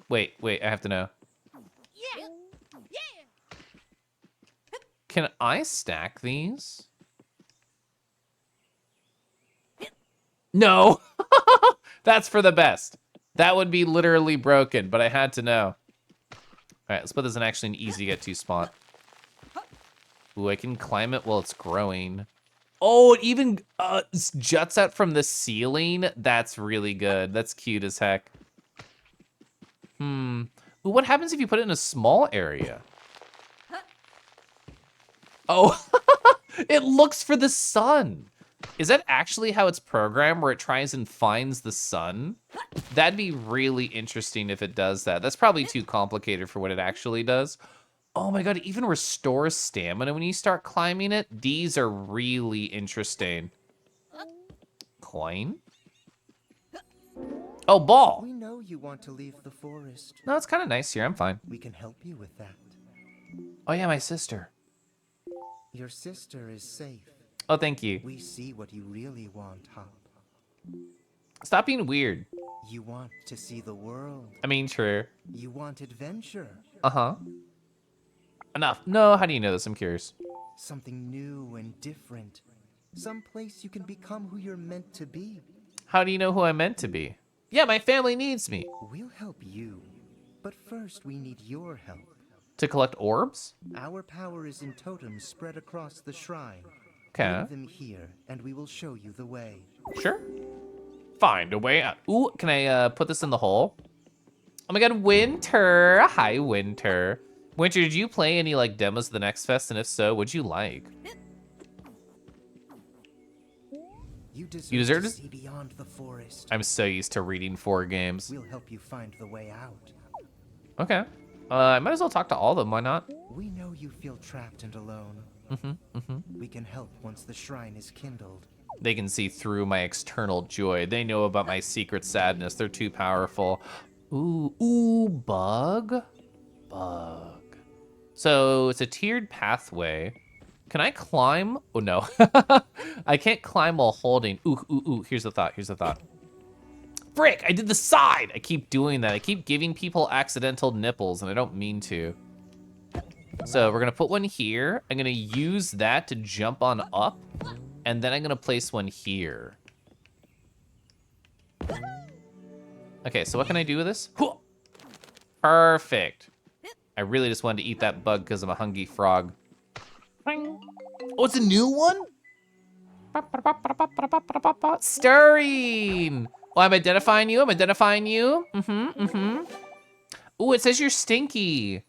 Speaker 1: Wait, I have to know.
Speaker 3: Yeah.
Speaker 1: Can I stack these? No. That's for the best. That would be literally broken, but I had to know. All right, let's put this in actually an easy get to spot. Ooh, I can climb it while it's growing. Oh, it even juts out from the ceiling. That's really good. That's cute as heck. Well, what happens if you put it in a small area? Oh, it looks for the sun. Is that actually how it's programmed, where it tries and finds the sun? That'd be really interesting if it does that. That's probably too complicated for what it actually does. Oh my god, it even restores stamina when you start climbing it. These are really interesting. Coin? Oh, ball.
Speaker 2: We know you want to leave the forest.
Speaker 1: No, it's kind of nice here. I'm fine.
Speaker 2: We can help you with that.
Speaker 1: Oh yeah, my sister.
Speaker 2: Your sister is safe.
Speaker 1: Oh, thank you.
Speaker 2: We see what you really want, Hop.
Speaker 1: Stop being weird.
Speaker 2: You want to see the world.
Speaker 1: I mean, true.
Speaker 2: You want adventure.
Speaker 1: Uh-huh. Enough. No, how do you know this? I'm curious.
Speaker 2: Something new and different. Some place you can become who you're meant to be.
Speaker 1: How do you know who I'm meant to be? Yeah, my family needs me.
Speaker 2: We'll help you. But first, we need your help.
Speaker 1: To collect orbs?
Speaker 2: Our power is in totems spread across the shrine.
Speaker 1: Okay.
Speaker 2: Leave them here, and we will show you the way.
Speaker 1: Sure. Find a way out. Ooh, can I put this in the hole? Oh my god, Winter. Hi, Winter. Winter, did you play any like demos of the Next Fest? And if so, what'd you like?
Speaker 2: You deserve,
Speaker 1: You deserve
Speaker 2: to
Speaker 1: it?
Speaker 2: see beyond the forest.
Speaker 1: I'm so used to reading 4 games.
Speaker 2: We'll help you find the way out.
Speaker 1: Okay. I might as well talk to all of them. Why not?
Speaker 2: We know you feel trapped and alone. We can help once the shrine is kindled.
Speaker 1: They can see through my external joy. They know about my secret sadness. They're too powerful. Ooh, bug. So it's a tiered pathway. Can I climb? Oh no, I can't climb while holding. Ooh, here's the thought. Frick, I did the side. I keep doing that. I keep giving people accidental nipples and I don't mean to. So we're gonna put one here. I'm gonna use that to jump on up. And then I'm gonna place one here. Okay, so what can I do with this? Perfect. I really just wanted to eat that bug because I'm a hungry frog. Oh, it's a new one? Stirring. Oh, I'm identifying you. Ooh, it says you're stinky.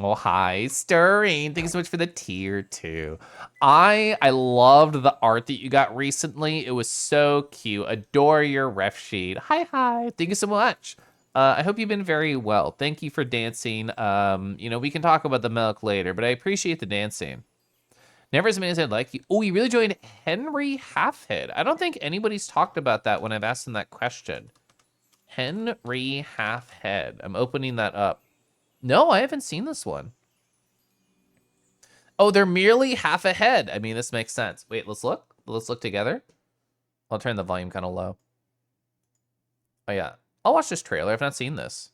Speaker 1: Oh, hi, Stirring. Thanks so much for the tier 2. I loved the art that you got recently. It was so cute. Adore your ref sheet. Hi. Thank you so much. I hope you've been very well. Thank you for dancing. We can talk about the milk later, but I appreciate the dancing. Never as many as I'd like you. Oh, you really joined Henry Halfhead. I don't think anybody's talked about that when I've asked them that question. Henry Halfhead. I'm opening that up. No, I haven't seen this one. Oh, they're merely half ahead. I mean, this makes sense. Wait, let's look. Let's look together. I'll turn the volume kind of low. Oh, yeah. I'll watch this trailer. I've not seen this.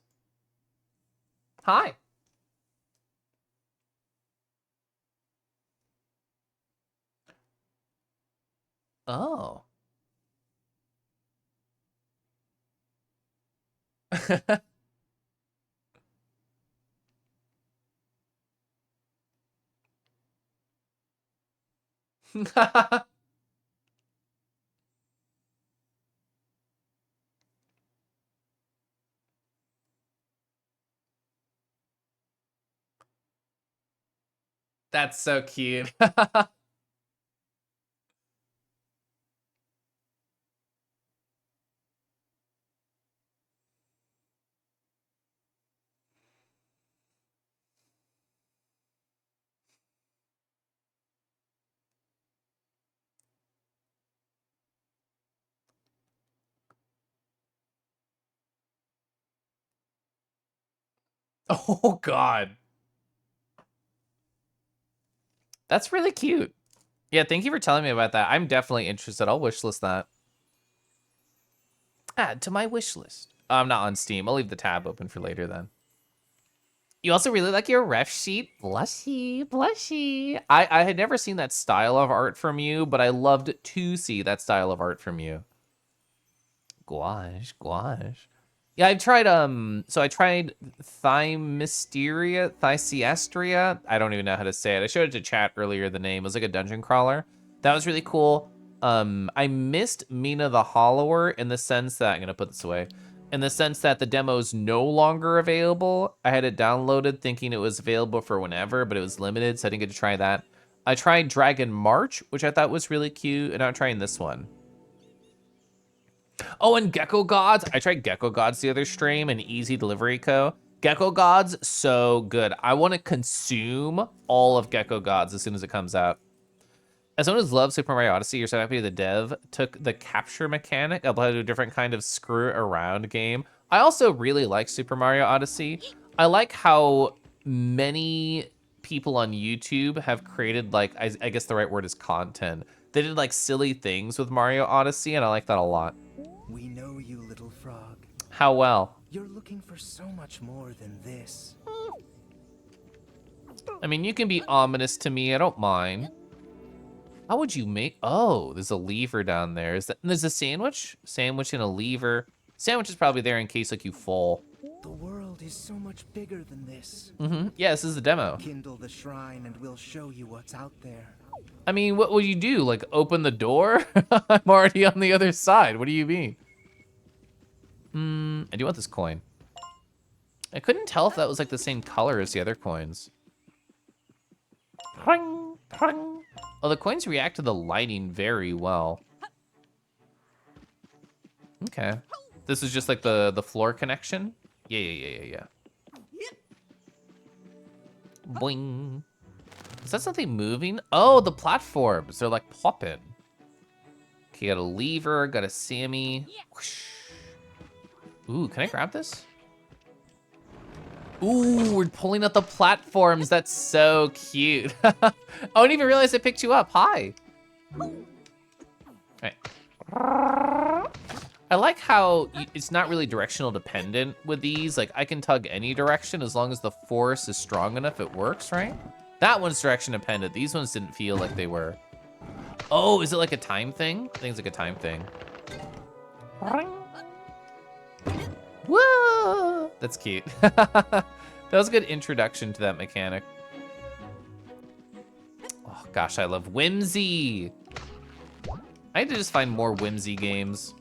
Speaker 1: Hi. Oh. That's so cute. Oh, God. That's really cute. Yeah, thank you for telling me about that. I'm definitely interested. I'll wishlist that. Add to my wish list. I'm not on Steam. I'll leave the tab open for later then. You also really like your ref sheet? Blushy, blushy. I had never seen that style of art from you, but I loved to see that style of art from you. Gouache, gouache. Yeah, I've tried, so I tried Thysiastria. I don't even know how to say it. I showed it to chat earlier, the name. It was like a dungeon crawler. That was really cool. I missed Mina the Hollower in the sense that, I'm gonna put this away, in the sense that the demo's no longer available. I had it downloaded thinking it was available for whenever, but it was limited, so I didn't get to try that. I tried Dragon March, which I thought was really cute, and I'm trying this one. Oh, and Gecko Gods. I tried Gecko Gods the other stream and Easy Delivery Co. Gecko Gods, so good. I want to consume all of Gecko Gods as soon as it comes out. As someone who's loved Super Mario Odyssey, you're so happy the dev took the capture mechanic, applied to a different kind of screw around game. I also really like Super Mario Odyssey. I like how many people on YouTube have created, like, I guess the right word is content. They did like silly things with Mario Odyssey, and I like that a lot.
Speaker 2: We know you, little frog.
Speaker 1: How well?
Speaker 2: You're looking for so much more than this.
Speaker 1: I mean, you can be ominous to me. I don't mind. How would you make... Oh, there's a lever down there. Is that... There's a sandwich? Sandwich and a lever. Sandwich is probably there in case, like, you fall.
Speaker 2: The world is so much bigger than this.
Speaker 1: Mm-hmm. Yeah, this is the demo.
Speaker 2: Kindle the shrine and we'll show you what's out there.
Speaker 1: I mean, what would you do? Like, open the door? I'm already on the other side. What do you mean? I do want this coin. I couldn't tell if that was, like, the same color as the other coins. Pring, pring. Oh, the coins react to the lighting very well. Okay. This is just, like, the floor connection? Yeah. Boing. Is that something moving? Oh, the platforms. They're like popping. Okay, got a lever, got a Sammy. Whoosh. Ooh, can I grab this? Ooh, we're pulling up the platforms. That's so cute. I didn't even realize I picked you up. Hi. Alright. I like how it's not really directional dependent with these. Like, I can tug any direction as long as the force is strong enough, it works, right? That one's direction dependent. These ones didn't feel like they were. Oh, is it like a time thing? I think it's like a time thing. Whoa! That's cute. That was a good introduction to that mechanic. Oh gosh, I love Whimsy. I need to just find more Whimsy games.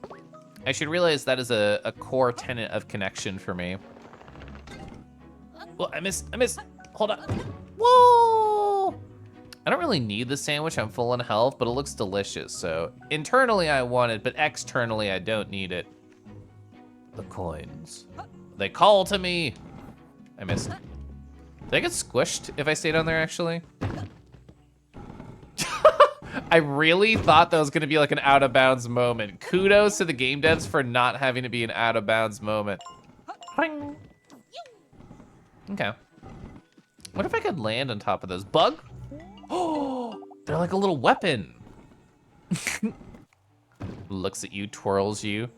Speaker 1: I should realize that is a core tenet of connection for me. Well, I missed. Hold on. Whoa! I don't really need the sandwich. I'm full on health, but it looks delicious. So internally I want it, but externally I don't need it. The coins. They call to me. I missed. Did I get squished if I stayed on there, actually? I really thought that was going to be like an out of bounds moment. Kudos to the game devs for not having to be an out of bounds moment. Okay. What if I could land on top of those? Bug? Oh, they're like a little weapon. Looks at you, twirls you.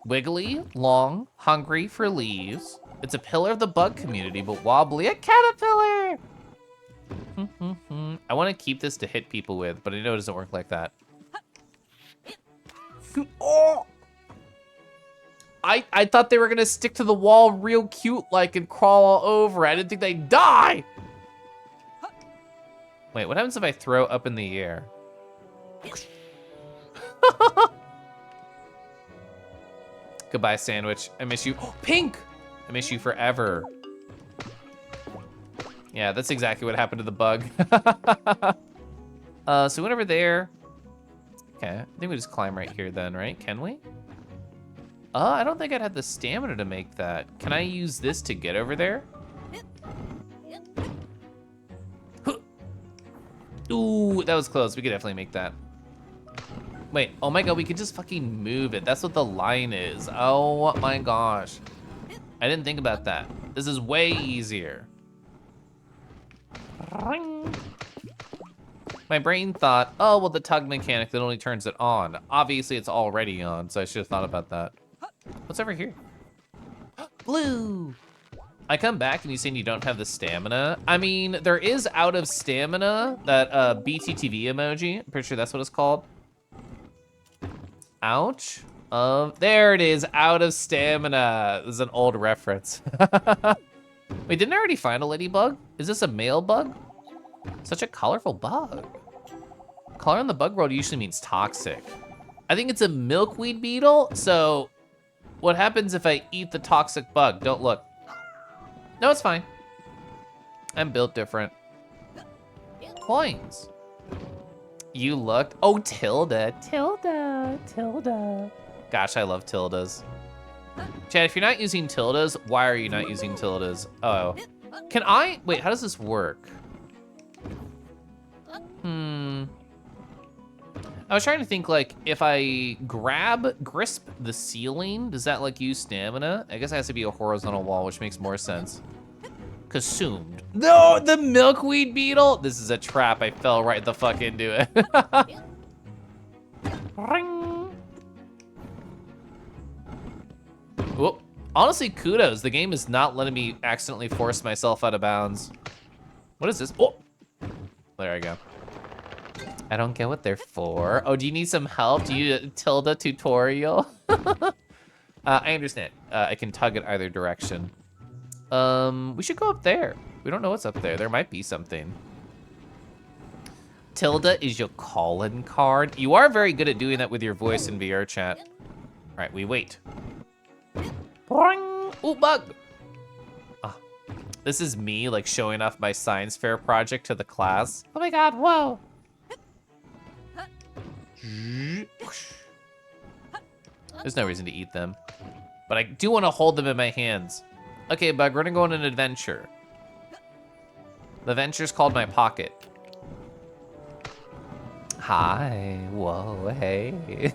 Speaker 1: Wiggly, long, hungry for leaves. It's a pillar of the bug community, but wobbly, a caterpillar. I want to keep this to hit people with, but I know it doesn't work like that. Oh! I thought they were gonna stick to the wall real cute like and crawl all over. I didn't think they'd die. Wait, what happens if I throw up in the air? Goodbye, sandwich. I miss you. Oh, Pink! I miss you forever. Yeah, that's exactly what happened to the bug. So we went over there. Okay, I think we just climb right here then, right? Can we? I don't think I'd have the stamina to make that. Can I use this to get over there? Ooh, that was close. We could definitely make that. Wait, oh my god, we could just fucking move it. That's what the line is. Oh my gosh. I didn't think about that. This is way easier. My brain thought, oh, well, the tug mechanic that only turns it on. Obviously, it's already on, so I should have thought about that. What's over here? Blue! I come back and you saying you don't have the stamina. I mean, there is out of stamina, that BTTV emoji. I'm pretty sure that's what it's called. Ouch. There it is, out of stamina. This is an old reference. Wait, didn't I already find a ladybug? Is this a male bug? Such a colorful bug. Color in the bug world usually means toxic. I think it's a milkweed beetle, so what happens if I eat the toxic bug? Don't look. No, it's fine. I'm built different. Coins. You looked. Oh, Tilda. Tilda. Tilda. Gosh, I love tildes. Chad, if you're not using tildes, why are you not using tildes? Oh. Can I? Wait, how does this work? I was trying to think, like, if I grasp the ceiling, does that, like, use stamina? I guess it has to be a horizontal wall, which makes more sense. Consumed. No, the milkweed beetle! This is a trap. I fell right the fuck into it. Ring. Whoop. Honestly, kudos. The game is not letting me accidentally force myself out of bounds. What is this? Oh! There I go. I don't get what they're for. Oh, do you need some help? Do you need a Tilda tutorial? I understand. I can tug it either direction. We should go up there. We don't know what's up there. There might be something. Tilda is your calling card. You are very good at doing that with your voice in VR chat. All right, we wait. Boing. Ooh, bug. Oh, this is me, like, showing off my science fair project to the class. Oh my god, whoa. There's no reason to eat them, but I do want to hold them in my hands. Okay, bug, we're gonna go on an adventure. The adventure's called my pocket. Hi, whoa, hey.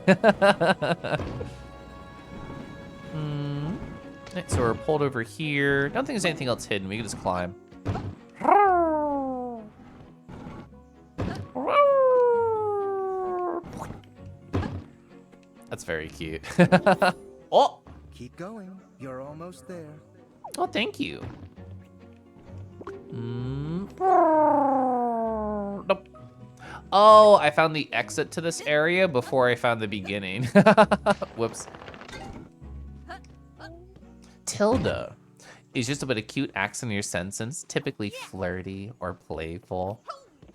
Speaker 1: Right, so we're pulled over here. Don't think there's anything else hidden. We can just climb. That's very cute. Oh!
Speaker 2: Keep going. You're almost there.
Speaker 1: Oh, thank you. Nope. Oh, I found the exit to this area before I found the beginning. Whoops. Tilda is just a bit of cute accent in your sentence, typically flirty or playful.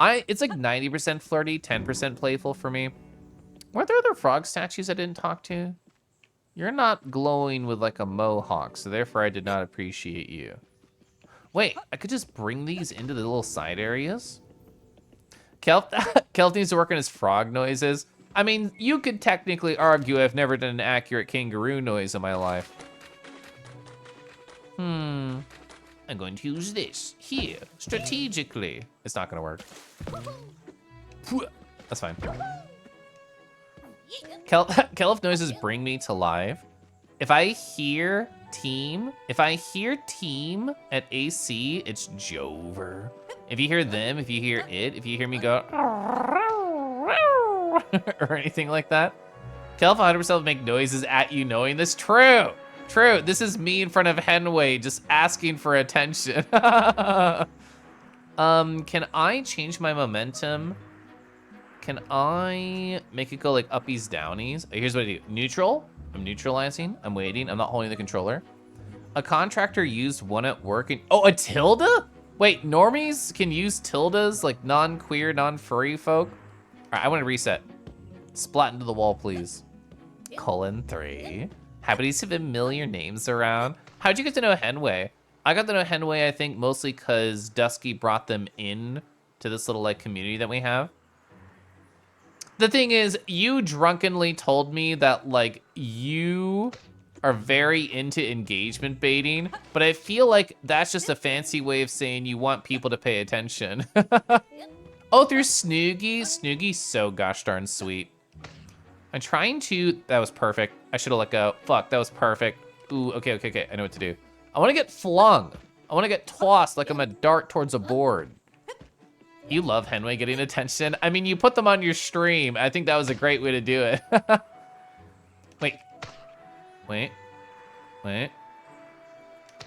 Speaker 1: It's like 90% flirty, 10% playful for me. Weren't there other frog statues I didn't talk to? You're not glowing with like a mohawk, so therefore I did not appreciate you. Wait, I could just bring these into the little side areas? Kelf needs to work on his frog noises. I mean, you could technically argue I've never done an accurate kangaroo noise in my life. I'm going to use this here, strategically. It's not gonna work. That's fine. Kelf noises bring me to life. If I hear team at AC, it's Jover. If you hear them, if you hear it, if you hear me go or anything like that, Kelf 100% will make noises at you knowing this. True. True, this is me in front of Henway just asking for attention. Can I change my momentum? Can I make it go like uppies, downies? Here's what I do. Neutral. I'm neutralizing. I'm waiting. I'm not holding the controller. A contractor used one at work. Oh, a tilde? Wait, normies can use tildes like non-queer, non-furry folk? All right, I want to reset. Splat into the wall, please. :3. Happy to see familiar names around. How'd you get to know Henway? I got to know Henway, I think, mostly because Dusky brought them in to this little like community that we have. The thing is, you drunkenly told me that like you are very into engagement baiting, but I feel like that's just a fancy way of saying you want people to pay attention. Oh, through Snoogie. Snoogie's so gosh darn sweet. I'm trying to, that was perfect. I should have let go. Fuck, that was perfect. Ooh, okay. I know what to do. I want to get flung. I want to get tossed like I'm a dart towards a board. You love Henway getting attention. I mean, you put them on your stream. I think that was a great way to do it. Wait.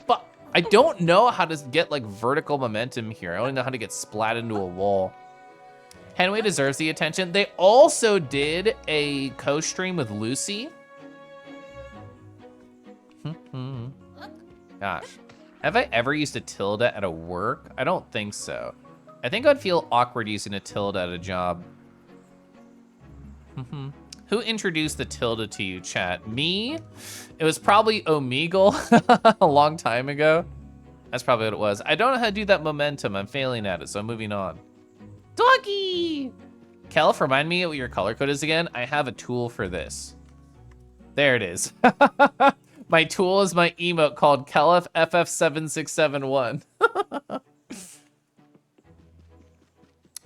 Speaker 1: But I don't know how to get like vertical momentum here. I only know how to get splat into a wall. Henway deserves the attention. They also did a co-stream with Lucy. Gosh, have I ever used a tilde at a work? I don't think so. I think I'd feel awkward using a tilde at a job. Who introduced the tilde to you, chat? Me? It was probably Omegle a long time ago. That's probably what it was. I don't know how to do that momentum. I'm failing at it, so I'm moving on. Doggy! Kelf, remind me what your color code is again. I have a tool for this. There it is. My tool is my emote called Kelf FF7671.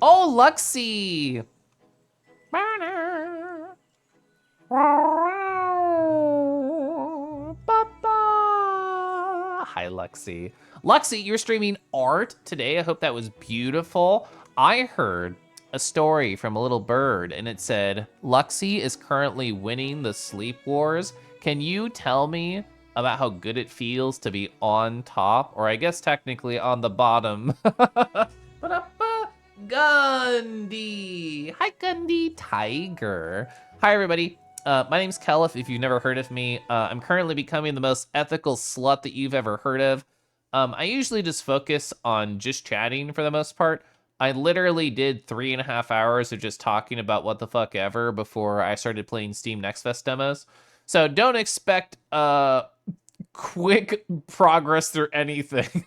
Speaker 1: Oh, Luxie! Hi, Luxie. Luxie, you're streaming art today. I hope that was beautiful. I heard a story from a little bird, and it said, Luxie is currently winning the Sleep Wars. Can you tell me about how good it feels to be on top, or I guess technically on the bottom? Gundy! Hi, Gundy Tiger. Hi, everybody. My name's Kelf, if you've never heard of me. I'm currently becoming the most ethical slut that you've ever heard of. I usually just focus on just chatting for the most part. I literally did 3.5 hours of just talking about what the fuck ever before I started playing Steam Next Fest demos. So don't expect quick progress through anything.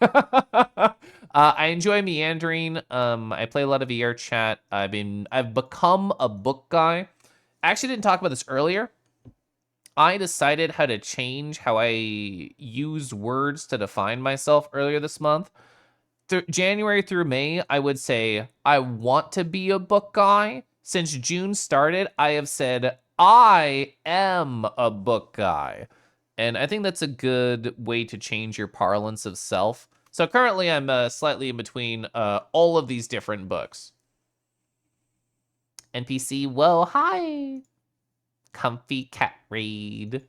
Speaker 1: I enjoy meandering. I play a lot of VR chat. I've become a book guy. I actually didn't talk about this earlier. I decided how to change how I use words to define myself earlier this month. January through May, I would say I want to be a book guy. Since June started, I have said I am a book guy. And I think that's a good way to change your parlance of self. So currently I'm slightly in between all of these different books. NPC, well, hi. Comfy cat raid.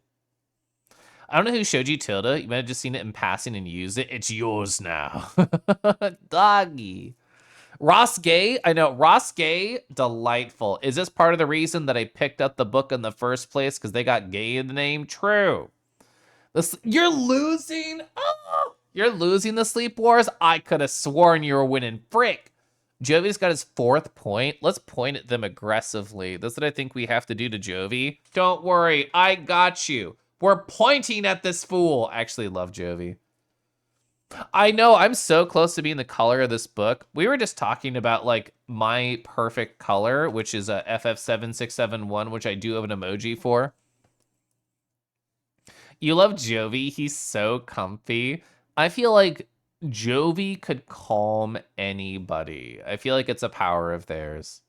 Speaker 1: I don't know who showed you Tilda. You might have just seen it in passing and used it. It's yours now. Doggy. Ross Gay. I know. Ross Gay, delightful. Is this part of the reason that I picked up the book in the first place? Because they got gay in the name? True. You're losing? Oh, you're losing the Sleep Wars? I could have sworn you were winning. Frick. Jovi's got his 4th point. Let's point at them aggressively. That's what I think we have to do to Jovi. Don't worry. I got you. We're pointing at this fool. I actually love Jovi. I know, I'm so close to being the color of this book. We were just talking about like my perfect color, which is a FF7671, which I do have an emoji for. You love Jovi. He's so comfy. I feel like Jovi could calm anybody. I feel like it's a power of theirs.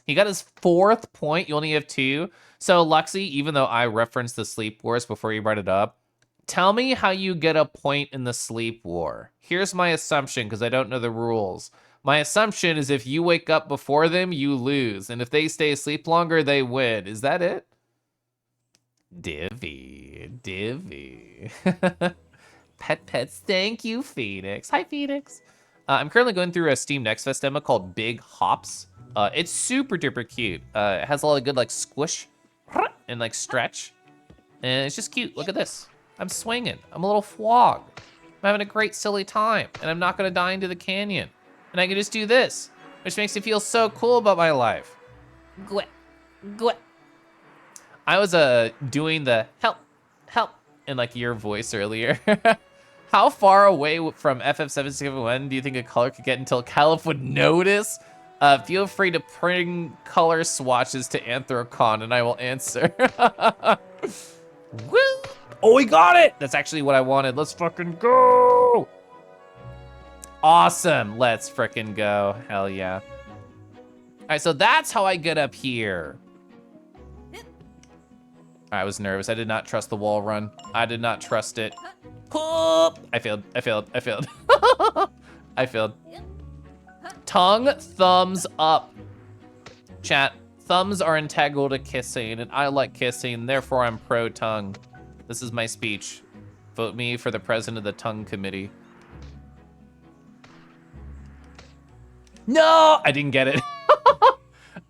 Speaker 1: He got his 4th point. You only have 2. So, Luxie, even though I referenced the Sleep Wars before you brought it up, tell me how you get a point in the Sleep War. Here's my assumption, because I don't know the rules. My assumption is if you wake up before them, you lose. And if they stay asleep longer, they win. Is that it? Divvy. Pets, thank you, Phoenix. Hi, Phoenix. I'm currently going through a Steam Next Fest demo called Big Hops. It's super duper cute. It has a lot of good like squish and like stretch. And it's just cute. Look at this. I'm swinging. I'm a little flog. I'm having a great silly time. And I'm not gonna die into the canyon. And I can just do this, which makes me feel so cool about my life. Gwet, gwet. I was doing the help in like your voice earlier. How far away from FF771 do you think a color could get until Caliph would notice? Feel free to bring color swatches to Anthrocon and I will answer. Woo! Oh, we got it! That's actually what I wanted. Let's fucking go! Awesome, let's frickin' go. Hell yeah. All right, so that's how I get up here. I was nervous. I did not trust the wall run. I did not trust it. I failed. I failed. I failed. I failed. Tongue, thumbs up. Chat, thumbs are integral to kissing, and I like kissing, therefore I'm pro-tongue. This is my speech. Vote me for the president of the tongue committee. No! I didn't get it.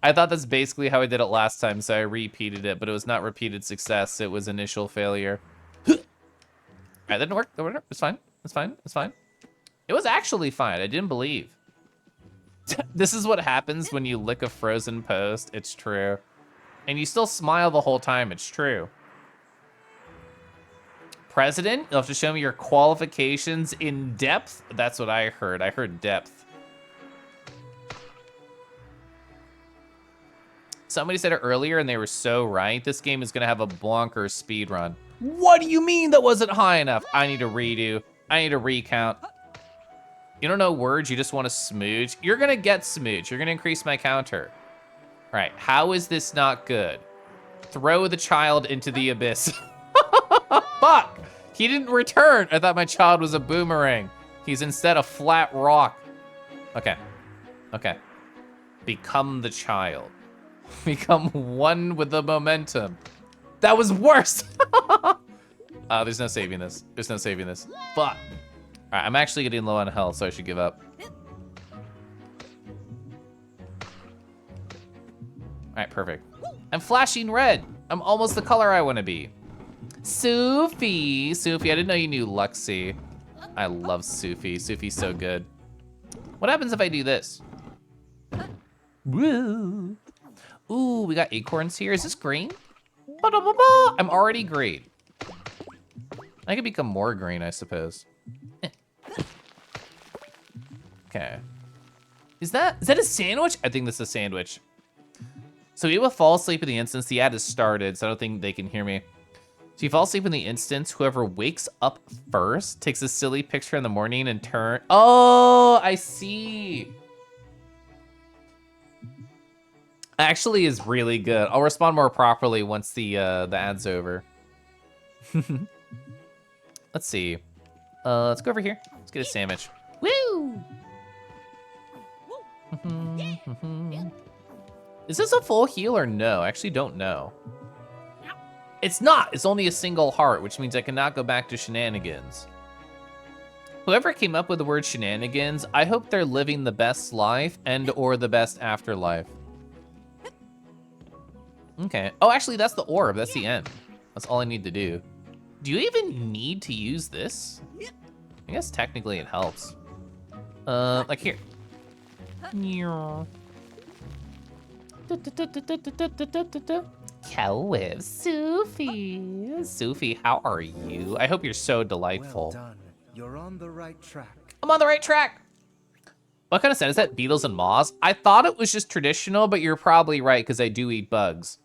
Speaker 1: I thought that's basically how I did it last time, so I repeated it, but it was not repeated success. It was initial failure. All right, that didn't work. That didn't work. It's fine. It's fine. It's fine. It was actually fine. I didn't believe. This is what happens when you lick a frozen post. It's true. And you still smile the whole time. It's true. President, you'll have to show me your qualifications in depth. That's what I heard. I heard depth. Somebody said it earlier and they were so right. This game is gonna have a bonkers speed run. What do you mean that wasn't high enough? I need to redo. I need to recount. You don't know words, you just want to smooch. You're gonna get smooch. You're gonna increase my counter. All right, how is this not good? Throw the child into the abyss. Fuck, he didn't return. I thought my child was a boomerang. He's instead a flat rock. Okay, okay. Become the child. Become one with the momentum. That was worse. There's no saving this. There's no saving this. Fuck. All right, I'm actually getting low on health, so I should give up. All right, perfect. I'm flashing red. I'm almost the color I want to be. Sufi. Sufi, I didn't know you knew Luxie. I love Sufi. Sufi's so good. What happens if I do this? Woo. Ooh, we got acorns here. Is this green? Ba-da-ba-ba. I'm already green. I could become more green, I suppose. Okay. Is that a sandwich? I think this is a sandwich. So you will fall asleep in the instance. The ad has started, so I don't think they can hear me. So you fall asleep in the instance. Whoever wakes up first takes a silly picture in the morning and turn. Oh, I see. Actually is really good. I'll respond more properly once the ad's over. Let's see. Let's go over here. Let's get a sandwich. Woo! Is this a full heal or no? I actually don't know. It's not. It's only a single heart, which means I cannot go back to shenanigans. Whoever came up with the word shenanigans, I hope they're living the best life and or the best afterlife. Okay. Oh, actually, that's the orb. That's the end. That's all I need to do. Do you even need to use this? I guess technically it helps. Like here. Caliph, Sufi. Sufi, how are you? I hope you're so delightful.
Speaker 2: Well done. You're on the right track.
Speaker 1: I'm on the right track. What kind of set is that? Beetles and moths? I thought it was just traditional, but you're probably right because I do eat bugs.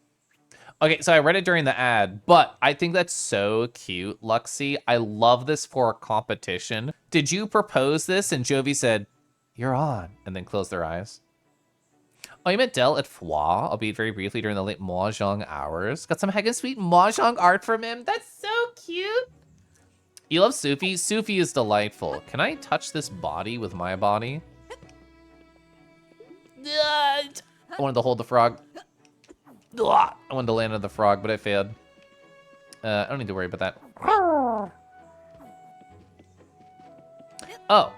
Speaker 1: Okay, so I read it during the ad, but I think that's so cute, Luxie. I love this for a competition. Did you propose this? And Jovi said, you're on, and then closed their eyes. Oh, you met Del at Foix, albeit very briefly during the late Mahjong hours. Got some heckin' sweet Mahjong art from him. That's so cute. You love Sufi? Sufi is delightful. Can I touch this body with my body? I wanted to hold the frog. I wanted to land on the frog, but I failed. I don't need to worry about that. Oh.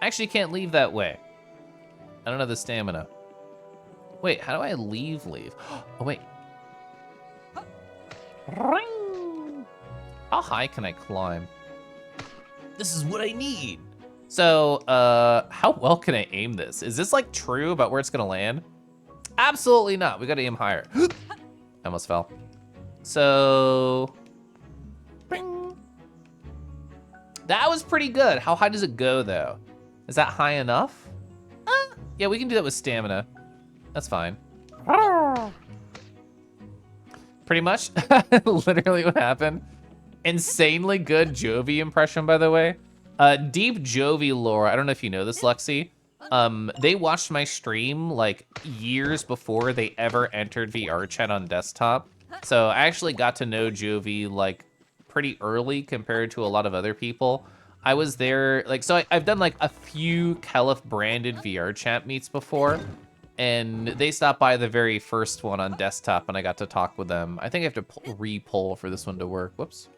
Speaker 1: I actually can't leave that way. I don't have the stamina. Wait, how do I leave? Oh, wait. How high can I climb? This is what I need. So, how well can I aim this? Is this like true about where it's gonna land? Absolutely not. We gotta aim higher. I almost fell. So, bing. That was pretty good. How high does it go though? Is that high enough? Yeah, we can do that with stamina. That's fine. Pretty much, literally what happened. Insanely good Jovi impression, by the way. Deep Jovi lore, I don't know if you know this, Lexi. They watched my stream like years before they ever entered VR chat on desktop. So I actually got to know Jovi like pretty early compared to a lot of other people. I was there, like, so I've done like a few Kelif branded VR chat meets before, and they stopped by the very first one on desktop and I got to talk with them. I think I have to re-poll for this one to work. Whoops.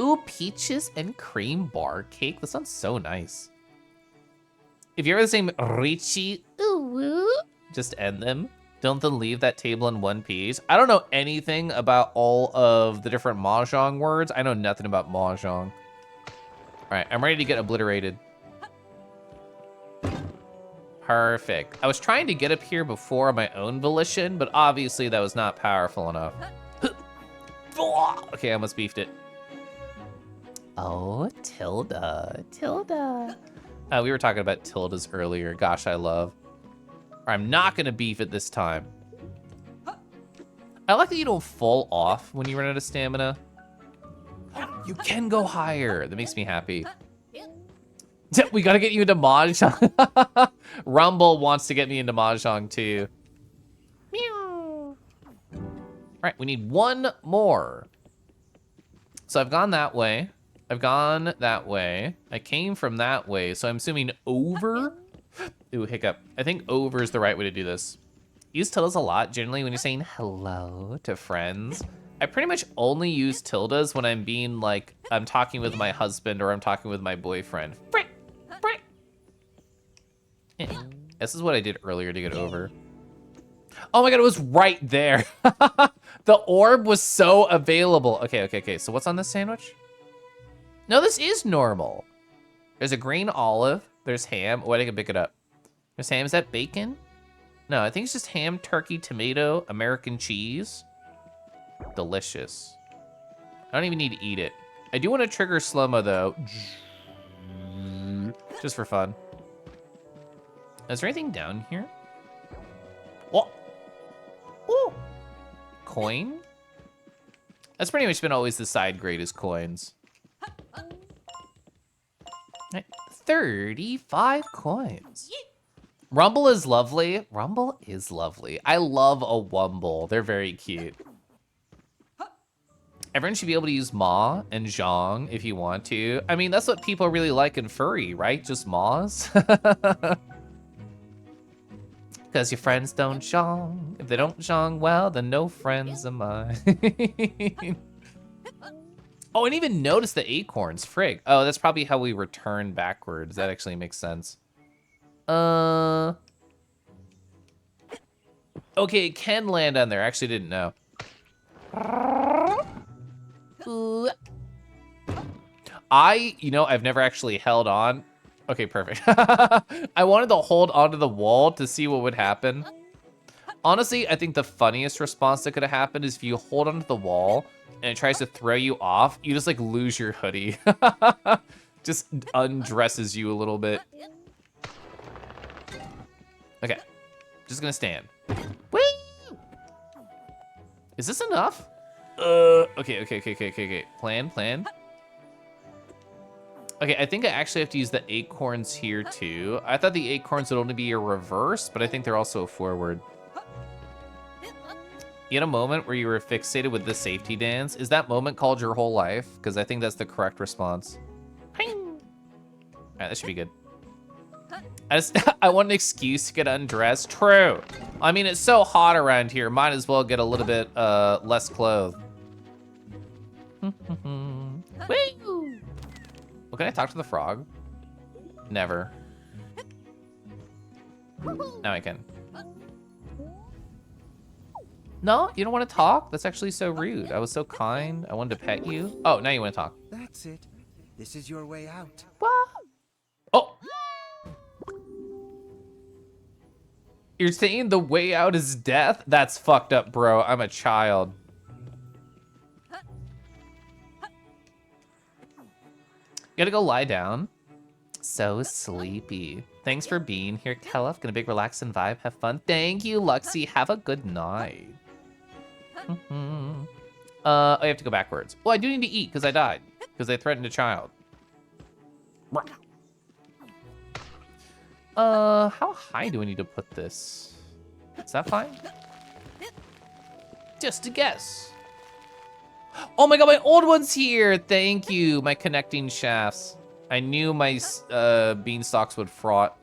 Speaker 1: Ooh, peaches and cream bar cake. This sounds so nice. If you're ever the same Richie, ooh, just end them. Don't then leave that table in one piece. I don't know anything about all of the different Mahjong words. I know nothing about Mahjong. All right, I'm ready to get obliterated. Perfect. I was trying to get up here before on my own volition, but obviously that was not powerful enough. Okay, I almost beefed it. Oh, Tilda, Tilda. We were talking about Tildas earlier. Gosh, I love. I'm not gonna beef it this time. I like that you don't fall off when you run out of stamina. You can go higher. That makes me happy. We gotta get you into Mahjong. Rumble wants to get me into Mahjong too. Meow. All right, we need one more. So I've gone that way. I've gone that way. I came from that way, so I'm assuming over. Ooh, hiccup. I think over is the right way to do this. Use tildes a lot, generally, when you're saying hello to friends. I pretty much only use tildes when I'm being like, I'm talking with my husband or I'm talking with my boyfriend. Frick, frick. This is what I did earlier to get over. Oh my god, it was right there. The orb was so available. Okay. So what's on this sandwich? No, this is normal. There's a green olive. There's ham. Oh, I can pick it up. There's ham. Is that bacon? No, I think it's just ham, turkey, tomato, American cheese. Delicious. I don't even need to eat it. I do want to trigger slow-mo, though. Just for fun. Is there anything down here? Oh! Ooh! Coin? That's pretty much been always the side grade is coins. 35 coins. Rumble is lovely. Rumble is lovely. I love a Wumble. They're very cute. Everyone should be able to use Ma and Zhong if you want to. I mean, that's what people really like in furry, right? Just Ma's. Because your friends don't Zhong. If they don't Zhong well, then no friends of mine. Oh, I didn't even notice the acorns. Frig. Oh, that's probably how we return backwards. That actually makes sense. Okay, it can land on there. I actually didn't know. I've never actually held on. Okay, perfect. I wanted to hold onto the wall to see what would happen. Honestly, I think the funniest response that could have happened is if you hold onto the wall and it tries to throw you off, you just like lose your hoodie. Just undresses you a little bit. Okay, just gonna stand. Woo! Is this enough? Okay. Plan. Okay, I think I actually have to use the acorns here too. I thought the acorns would only be a reverse, but I think they're also a forward. You had a moment where you were fixated with the safety dance. Is that moment called your whole life? Because I think that's the correct response. All right, that should be good. I want an excuse to get undressed. True. I mean, it's so hot around here. Might as well get a little bit less clothed. Woo! Well, can I talk to the frog? Never. Now I can. No, you don't want to talk? That's actually so rude. I was so kind. I wanted to pet you. Oh, now you want to talk.
Speaker 2: That's it. This is your way out.
Speaker 1: What? Oh! You're saying the way out is death? That's fucked up, bro. I'm a child. Gotta go lie down. So sleepy. Thanks for being here, Kelef. Gonna big relaxing vibe. Have fun. Thank you, Luxie. Have a good night. I have to go backwards. Well, I do need to eat because I died. Because I threatened a child. How high do I need to put this? Is that fine? Just a guess. Oh my god, my old one's here! Thank you, my connecting shafts. I knew my beanstalks would fraught.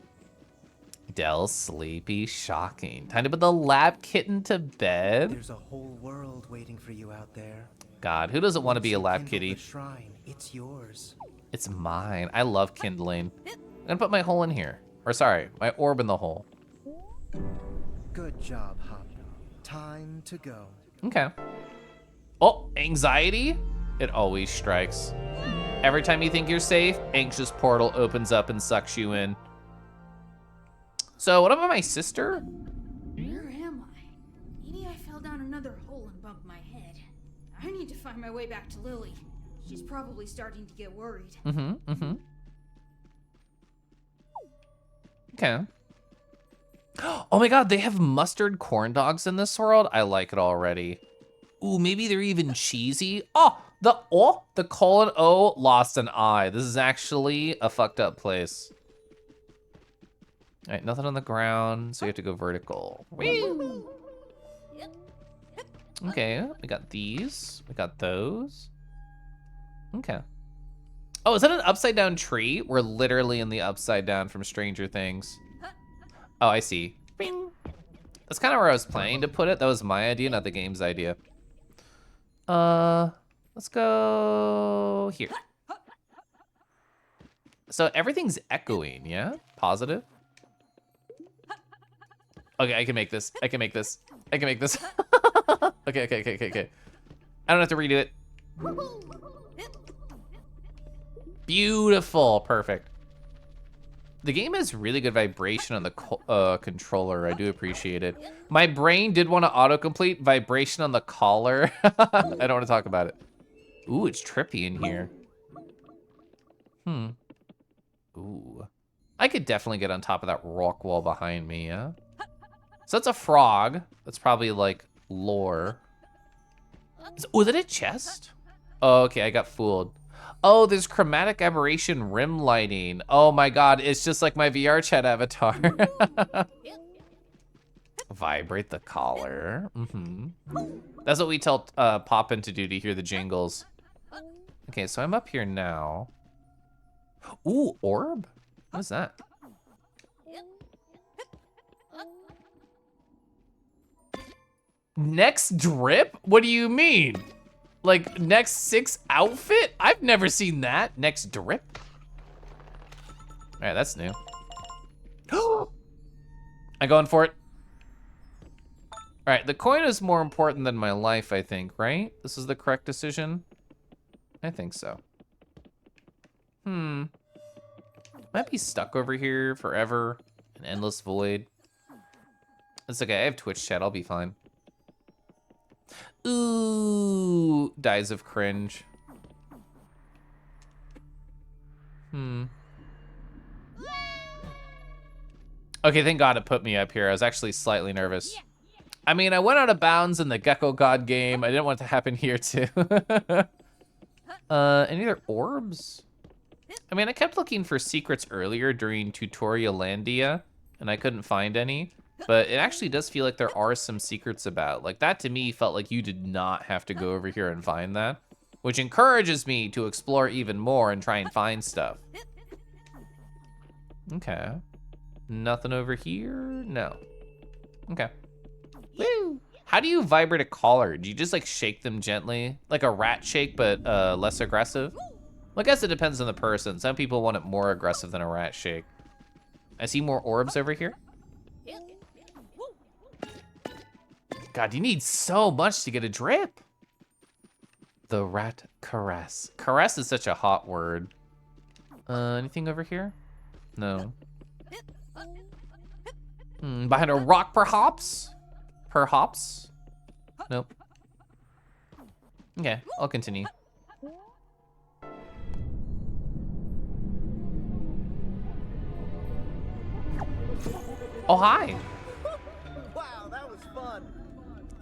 Speaker 1: Dell, sleepy, shocking. Time to put the lab kitten to bed.
Speaker 2: There's a whole world waiting for you out there.
Speaker 1: God, who doesn't want to be a lab
Speaker 2: Kindle
Speaker 1: kitty?
Speaker 2: the shrine. It's yours.
Speaker 1: It's mine. I love kindling. I'm gonna put my hole in here. Or sorry, my orb in the hole.
Speaker 2: Good job, Hop. Time to go.
Speaker 1: Okay. Oh, anxiety? It always strikes. Every time you think you're safe, anxious portal opens up and sucks you in. So what about my sister?
Speaker 5: Where am I? Maybe I fell down another hole and bumped my head. I need to find my way back to Lily. She's probably starting to get worried.
Speaker 1: Okay. Oh my god, they have mustard corn dogs in this world? I like it already. Ooh, maybe they're even cheesy. The colon O lost an eye. This is actually a fucked up place. All right, nothing on the ground, so you have to go vertical. Whee! Okay, we got these. We got those. Okay. Oh, is that an upside down tree? We're literally in the upside down from Stranger Things. Oh, I see. Bing. That's kind of where I was planning to put it. That was my idea, not the game's idea. Let's go here. So everything's echoing, yeah? Positive? Okay, I can make this. I can make this. I can make this. Okay. I don't have to redo it. Beautiful, perfect. The game has really good vibration on the controller. I do appreciate it. My brain did want to autocomplete vibration on the collar. I don't want to talk about it. Ooh, it's trippy in here. Ooh. I could definitely get on top of that rock wall behind me, yeah? So that's a frog. That's probably like lore. Was it a chest? Oh, okay, I got fooled. Oh, there's chromatic aberration rim lighting. Oh my god, it's just like my VR chat avatar. Vibrate the collar. That's what we tell Poppin to do to hear the jingles. Okay, so I'm up here now. Ooh, orb? What is that? Next drip? What do you mean? Like, next 6 outfit? I've never seen that. Next drip? All right, that's new. I'm going for it. All right, the coin is more important than my life, I think, right? This is the correct decision? I think so. Might be stuck over here forever. An endless void. It's okay, I have Twitch chat, I'll be fine. Ooh, dies of cringe. Okay, thank God it put me up here. I was actually slightly nervous. I mean, I went out of bounds in the Gecko God game. I didn't want it to happen here too. Any other orbs? I mean, I kept looking for secrets earlier during Tutorialandia, and I couldn't find any. But it actually does feel like there are some secrets about. Like, that to me felt like you did not have to go over here and find that. Which encourages me to explore even more and try and find stuff. Okay. Nothing over here? No. Okay. How do you vibrate a collar? Do you just like shake them gently? Like a rat shake, but less aggressive? Well, I guess it depends on the person. Some people want it more aggressive than a rat shake. I see more orbs over here. God, you need so much to get a drip. The rat caress. Caress is such a hot word. Anything over here? No. Behind a rock, perhaps? Perhaps? Nope. Okay, I'll continue. Oh, hi.
Speaker 2: Wow, that was fun.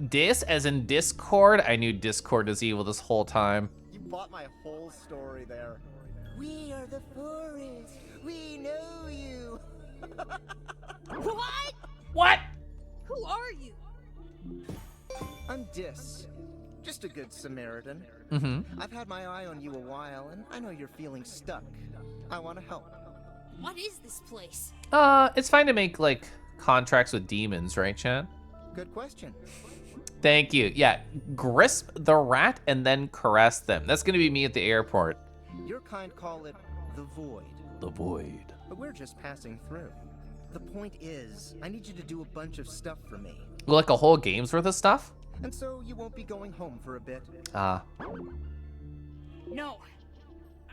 Speaker 1: Dis, as in Discord? I knew Discord is evil this whole time.
Speaker 2: You bought my whole story there. We are the forest. We know you.
Speaker 5: What?
Speaker 1: What?
Speaker 5: Who are you?
Speaker 2: I'm Dis. Just a good Samaritan.
Speaker 1: Mm-hmm.
Speaker 2: I've had my eye on you a while, and I know you're feeling stuck. I want to help.
Speaker 5: What is this place?
Speaker 1: It's fine to make, like, contracts with demons, right, Chad?
Speaker 2: Good question.
Speaker 1: Thank you. Yeah, grisp the rat and then caress them. That's gonna be me at the airport.
Speaker 2: Your kind call it the void,
Speaker 1: The void.
Speaker 2: but we're just passing through. The point is, I need you to do a bunch of stuff for me.
Speaker 1: Well, like a whole game's worth of stuff?
Speaker 2: And so you won't be going home for a bit.
Speaker 1: Ah.
Speaker 5: No.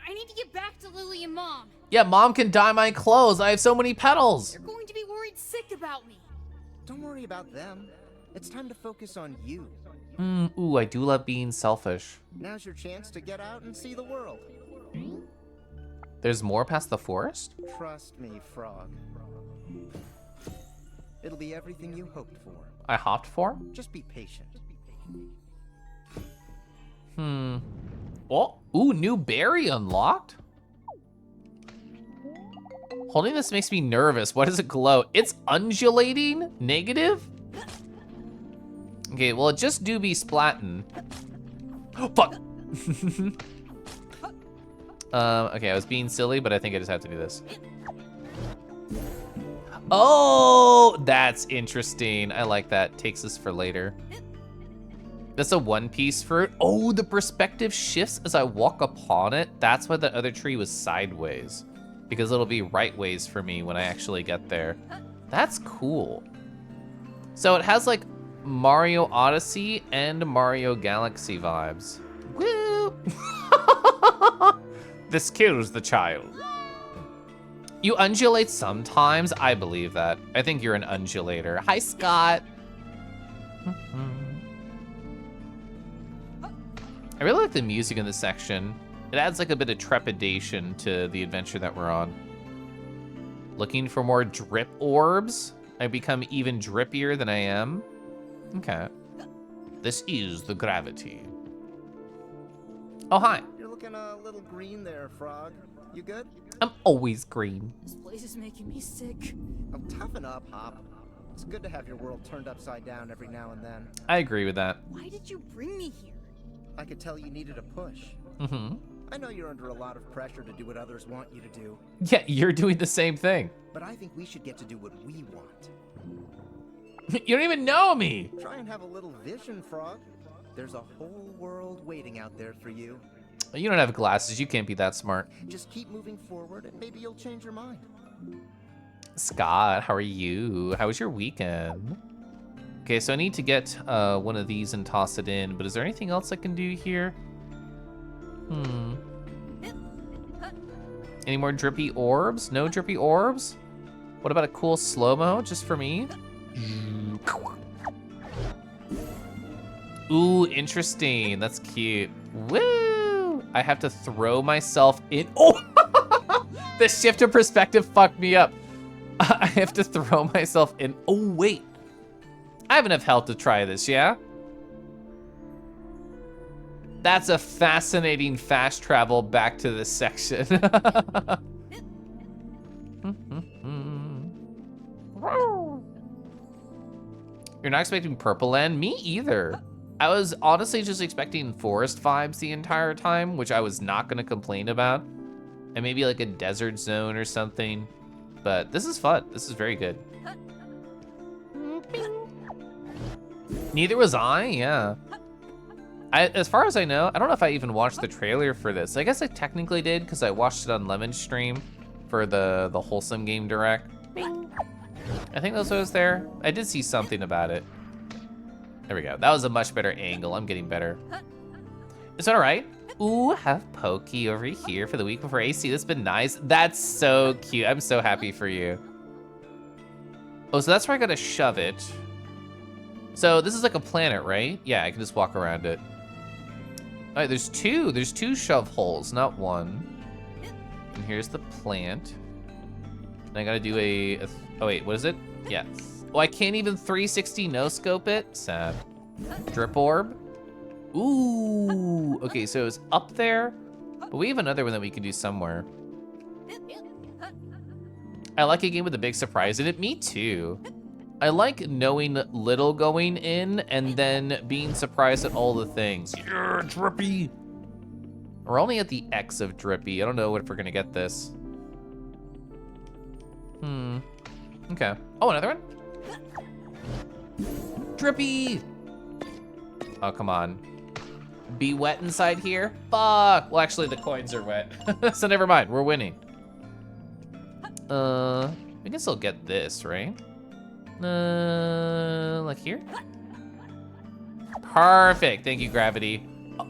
Speaker 5: I need to get back to Lily and Mom.
Speaker 1: Yeah, Mom can dye my clothes. I have so many petals.
Speaker 5: They're going to be worried sick about me.
Speaker 2: Don't worry about them. It's time to focus on you.
Speaker 1: Ooh, I do love being selfish.
Speaker 2: Now's your chance to get out and see the world.
Speaker 1: There's more past the forest?
Speaker 2: Trust me, Frog. It'll be everything you hoped for.
Speaker 1: I hopped for?
Speaker 2: Just be patient.
Speaker 1: Oh, ooh, new berry unlocked? Holding this makes me nervous. Why does it glow? It's undulating? Negative? Okay, well, it just do be splatting. Oh, fuck! Okay, I was being silly, but I think I just have to do this. Oh, that's interesting. I like that. Takes us for later. That's a one-piece fruit. Oh, the perspective shifts as I walk upon it. That's why the other tree was sideways. Because it'll be right ways for me when I actually get there. That's cool. So it has like Mario Odyssey and Mario Galaxy vibes. Woo! This kills the child. You undulate sometimes? I believe that. I think you're an undulator. Hi, Scott. I really like the music in this section. It adds like a bit of trepidation to the adventure that we're on. Looking for more drip orbs? I become even drippier than I am? Okay. This is the gravity. Oh, hi.
Speaker 2: You're looking a little green there, Frog. You good?
Speaker 1: I'm always green.
Speaker 5: This place is making me sick.
Speaker 2: Oh, toughen up, Hop. It's good to have your world turned upside down every now and then.
Speaker 1: I agree with that.
Speaker 5: Why did you bring me here?
Speaker 2: I could tell you needed a push.
Speaker 1: Mm-hmm.
Speaker 2: I know you're under a lot of pressure to do what others want you to do,
Speaker 1: Yeah, you're doing the same thing.
Speaker 2: but I think we should get to do what we want.
Speaker 1: You don't even know me.
Speaker 2: Try and have a little vision, Frog. There's a whole world waiting out there for you.
Speaker 1: You don't have glasses. You can't be that smart.
Speaker 2: Just keep moving forward and maybe you'll change your mind.
Speaker 1: Scott, how are you? How was your weekend? Okay, so I need to get one of these and toss it in, but is there anything else I can do here? Any more drippy orbs? No drippy orbs? What about a cool slow-mo just for me? Ooh, interesting. That's cute. Woo! I have to throw myself in. Oh! The shift of perspective fucked me up. I have to throw myself in. Oh, wait. I have enough health to try this, yeah? That's a fascinating fast travel back to this section. You're not expecting Purple Land? Me either. I was honestly just expecting forest vibes the entire time, which I was not gonna complain about. And maybe like a desert zone or something. But this is fun. This is very good. Neither was I, yeah. As far as I know, I don't know if I even watched the trailer for this. I guess I technically did because I watched it on Lemon's stream for the Wholesome Game Direct. Bing. I think that's what was there. I did see something about it. There we go. That was a much better angle. I'm getting better. Is that all right? Ooh, have Pokey over here for the week before AC. That's been nice. That's so cute. I'm so happy for you. Oh, so that's where I gotta shove it. So this is like a planet, right? Yeah, I can just walk around it. All right, there's two shove holes, not one. And here's the plant. And I gotta do oh wait, what is it? Yes. Oh, I can't even 360 no scope it? Sad. Drip orb. Ooh, okay, so it's up there, but we have another one that we can do somewhere. I like a game with a big surprise in it, me too. I like knowing little going in and then being surprised at all the things. Yeah, Drippy. We're only at the X of Drippy. I don't know if we're gonna get this. Okay. Oh, another one? Drippy. Oh, come on. Be wet inside here? Fuck. Well, actually, the coins are wet. So never mind. We're winning. We can still get this, right? Like here? Perfect. Thank you, gravity.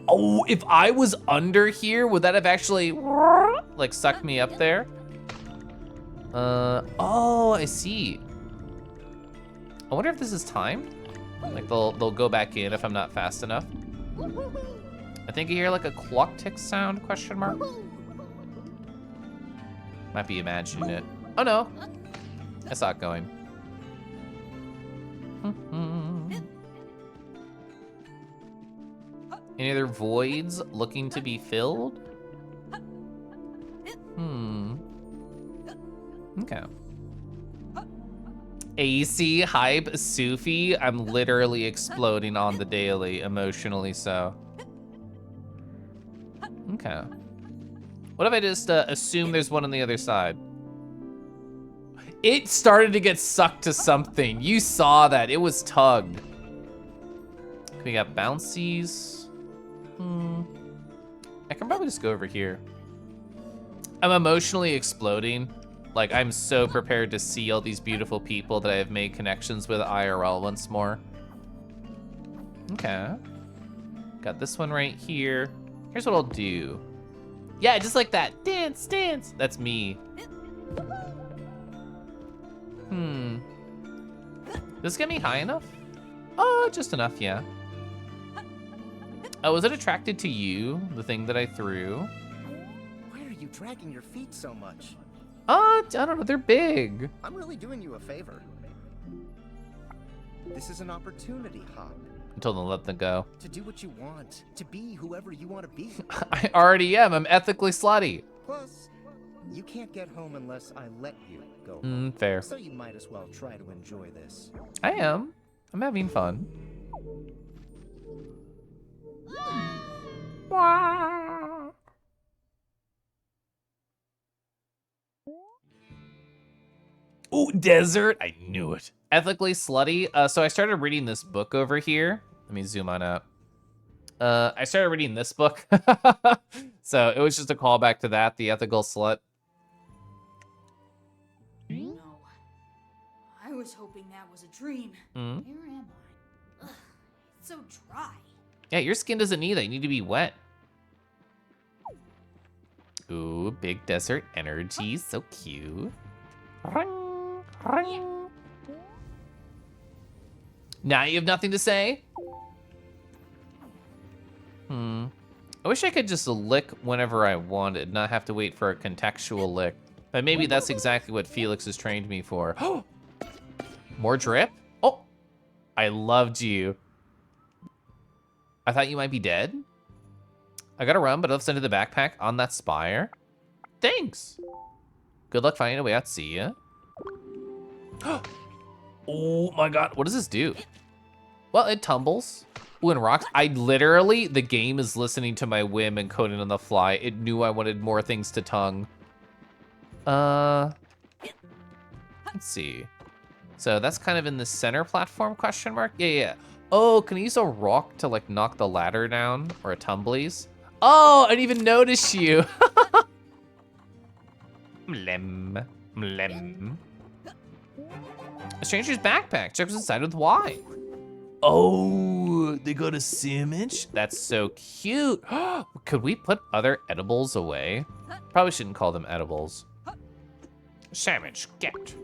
Speaker 1: Oh, if I was under here, would that have actually like sucked me up there? Oh, I see. I wonder if this is timed. Like they'll go back in if I'm not fast enough. I think you hear like a clock tick sound, question mark. Might be imagining it. Oh no, I saw it going. Any other voids looking to be filled? Okay. AC, hype, Sufi. I'm literally exploding on the daily, emotionally so. Okay. What if I just assume there's one on the other side? It started to get sucked to something. You saw that. It was tugged. We got bouncies. I can probably just go over here. I'm emotionally exploding. Like, I'm so prepared to see all these beautiful people that I have made connections with IRL once more. Okay. Got this one right here. Here's what I'll do. Yeah, just like that. Dance, dance. That's me. Does this get me high enough? Oh, just enough, yeah. Oh, was it attracted to you, the thing that I threw?
Speaker 2: Why are you dragging your feet so much?
Speaker 1: I don't know, they're big.
Speaker 2: I'm really doing you a favor. This is an opportunity, Hop.
Speaker 1: I told them to let them go.
Speaker 2: To do what you want. To be whoever you want to be.
Speaker 1: I already am. I'm ethically slutty.
Speaker 2: Plus, you can't get home unless I let you go home.
Speaker 1: Fair.
Speaker 2: So you might as well try to enjoy this.
Speaker 1: I am. I'm having fun. Ooh, desert. I knew it. Ethically slutty. So I started reading this book over here. Let me zoom on up. I started reading this book. So it was just a callback to that, The Ethical Slut.
Speaker 5: No. I was hoping that was a dream. Where am I? Ugh, it's so dry.
Speaker 1: Yeah, your skin doesn't need that. You need to be wet. Ooh, big desert energy. So cute. Ring, ring. Now you have nothing to say? I wish I could just lick whenever I wanted, not have to wait for a contextual lick. But maybe that's exactly what Felix has trained me for. More drip? Oh, I loved you. I thought you might be dead. I gotta run, but I'll send you the backpack on that spire. Thanks. Good luck finding a way out. See ya. Oh my god, what does this do? Well, it tumbles. Ooh, and rocks. I literally, the game is listening to my whim and coding on the fly. It knew I wanted more things to tongue. Let's see. So that's kind of in the center platform, question mark? Yeah, yeah. Oh, can I use a rock to like knock the ladder down or a tumblies? Oh, I didn't even notice you. Mlem, mlem. A stranger's backpack. Check what's inside with Y. Oh, they got a sandwich? That's so cute. Could we put other edibles away? Probably shouldn't call them edibles. Sandwich, get.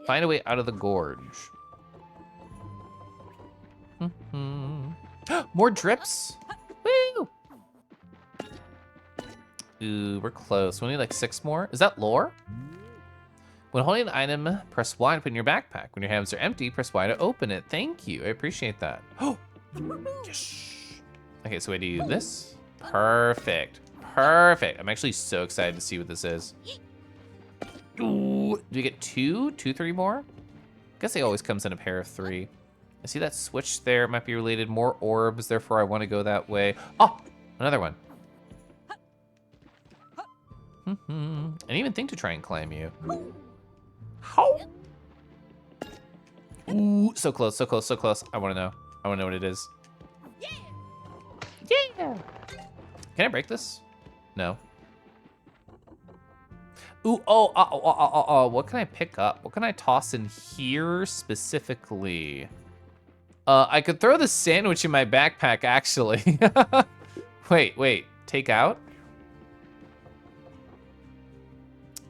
Speaker 1: Find a way out of the gorge. More drips. Woo! Ooh, we're close. We need like 6 more. Is that lore? When holding an item, press Y to put in your backpack. When your hands are empty, press Y to open it. Thank you, I appreciate that. Oh, yes. Okay, so I do this. Perfect, perfect. I'm actually so excited to see what this is. Ooh, do we get 2, 3 more? I guess it always comes in a pair of 3. I see that switch there, might be related. More orbs, therefore I want to go that way. Oh, another one. I didn't even think to try and climb you. How? Ooh, so close, so close, so close. I want to know. I want to know what it is. Yeah. Can I break this? No. Ooh, oh, what can I pick up? What can I toss in here specifically? I could throw the sandwich in my backpack, actually. Wait, take out?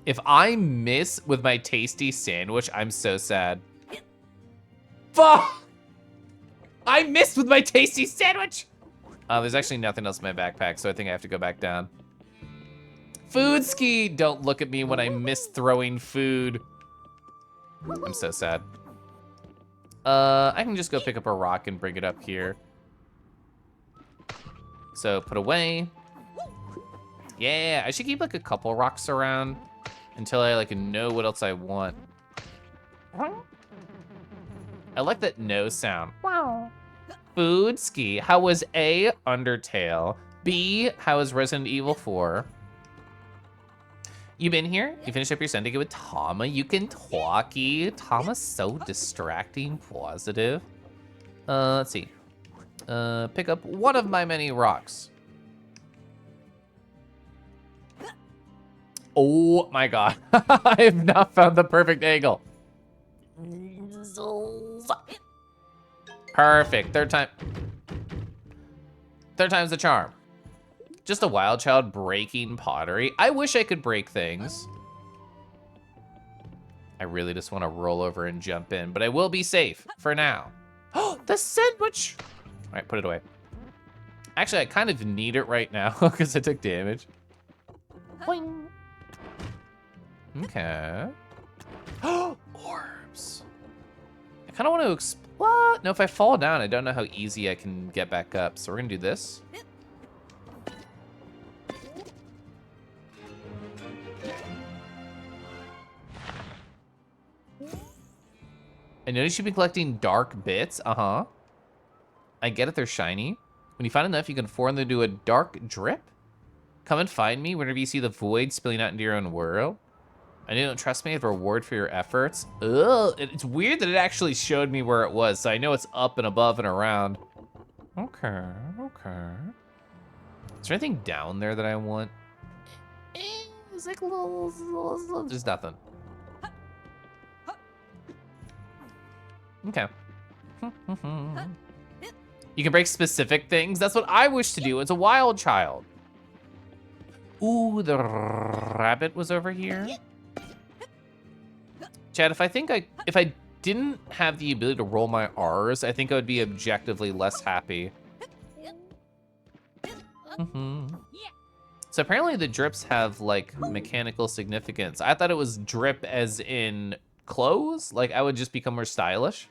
Speaker 1: If I miss with my tasty sandwich, I'm so sad. Fuck! I missed with my tasty sandwich! There's actually nothing else in my backpack, so I think I have to go back down. Food ski! Don't look at me when I miss throwing food. I'm so sad. I can just go pick up a rock and bring it up here. So put away. Yeah, I should keep like a couple rocks around until I like know what else I want. I like that no sound. Wow. Food ski. How was A, Undertale? B, how was Resident Evil 4? You been here? You finished up your Sunday with Tama? You can talkie. Tama's so distracting, positive. Let's see. Pick up one of my many rocks. Oh my god. I have not found the perfect angle. Perfect. Third time's the charm. Just a wild child breaking pottery. I wish I could break things. I really just want to roll over and jump in, but I will be safe for now. Oh, the sandwich. All right, put it away. Actually, I kind of need it right now because I took damage. Boing. Okay. Oh, orbs. I kind of want to what? No, if I fall down, I don't know how easy I can get back up. So we're gonna do this. I noticed you've been collecting dark bits. Uh-huh. I get it, they're shiny. When you find enough, you can form them into a dark drip. Come and find me whenever you see the void spilling out into your own world. I know you don't trust me, I have a reward for your efforts. Ugh, it's weird that it actually showed me where it was, so I know it's up and above and around. Okay, okay. Is there anything down there that I want? It's like little, there's nothing. Okay. You can break specific things. That's what I wish to do as a wild child. Ooh, the rabbit was over here. Chad, if I didn't have the ability to roll my R's, I think I would be objectively less happy. So apparently the drips have like mechanical significance. I thought it was drip as in clothes, like I would just become more stylish.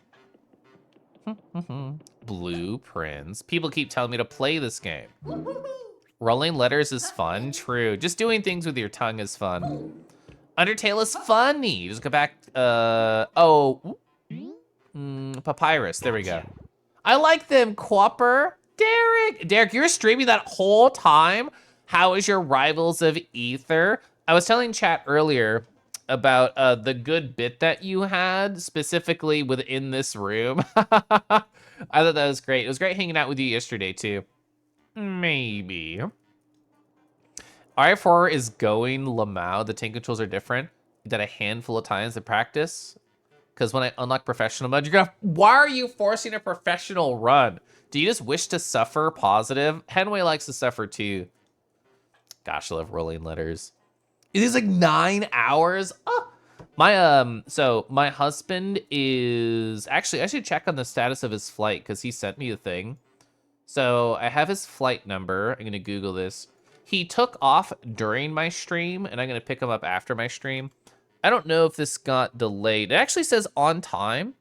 Speaker 1: Blueprints. People keep telling me to play this game. Rolling letters is fun, true. Just doing things with your tongue is fun. Undertale is funny. Just go back, Papyrus, there we go. I like them, Quapper. Derek, you're streaming that whole time? How is your Rivals of Ether? I was telling chat earlier, about the good bit that you had, specifically within this room. I thought that was great. It was great hanging out with you yesterday, too. Maybe. RF4 is going Lamau. The tank controls are different. I did a handful of times to practice. Because when I unlock professional mode, you're gonna... Why are you forcing a professional run? Do you just wish to suffer? Positive. Henway likes to suffer, too. Gosh, I love rolling letters. It is like 9 hours. Oh, so my husband is actually, I should check on the status of his flight because he sent me a thing. So I have his flight number. I'm gonna Google this. He took off during my stream, and I'm gonna pick him up after my stream. I don't know if this got delayed. It actually says on time.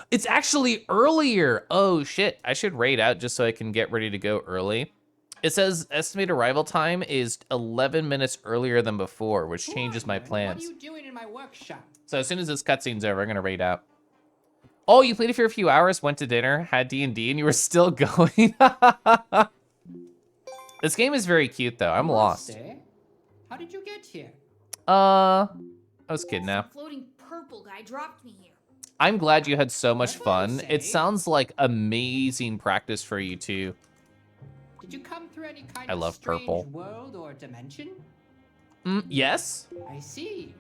Speaker 1: It's actually earlier. Oh shit! I should raid out just so I can get ready to go early. It says estimated arrival time is 11 minutes earlier than before, which changes my plans.
Speaker 6: What are you doing in my workshop?
Speaker 1: So as soon as this cutscene's over, I'm gonna raid out. Oh, you played it for a few hours, went to dinner, had D&D, and you were still going. This game is very cute, though. I'm lost.
Speaker 6: How did you get here?
Speaker 1: I was kidding now.
Speaker 5: Some floating purple guy dropped me here.
Speaker 1: I'm glad you had so much
Speaker 6: What
Speaker 1: fun.
Speaker 6: did I
Speaker 1: It
Speaker 6: say?
Speaker 1: sounds like amazing practice for you, too.
Speaker 6: Did you come through any kind
Speaker 1: I
Speaker 6: of
Speaker 1: love
Speaker 6: strange
Speaker 1: purple.
Speaker 6: world or dimension?
Speaker 1: Yes?
Speaker 6: I see.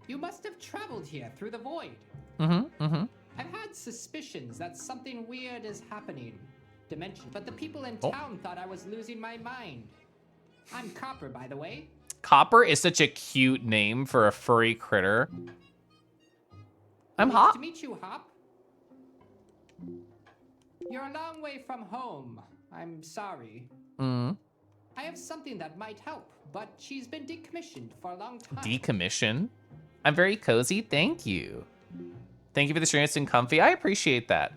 Speaker 6: You must have traveled here through the void.
Speaker 1: Mm-hmm.
Speaker 6: I've had suspicions that something weird is happening. Dimension, but the people in
Speaker 1: Oh.
Speaker 6: town thought I was losing my mind. I'm Copper, by the way.
Speaker 1: Copper is such a cute name for a furry critter. I'm
Speaker 6: Nice
Speaker 1: Hop.
Speaker 6: to meet you, Hop. You're a long way from home. I'm sorry.
Speaker 1: Mm.
Speaker 6: I have something that might help, but she's been decommissioned for a long time.
Speaker 1: Decommission. I'm very cozy. Thank you. Thank you for the stream. It's been comfy. I appreciate that.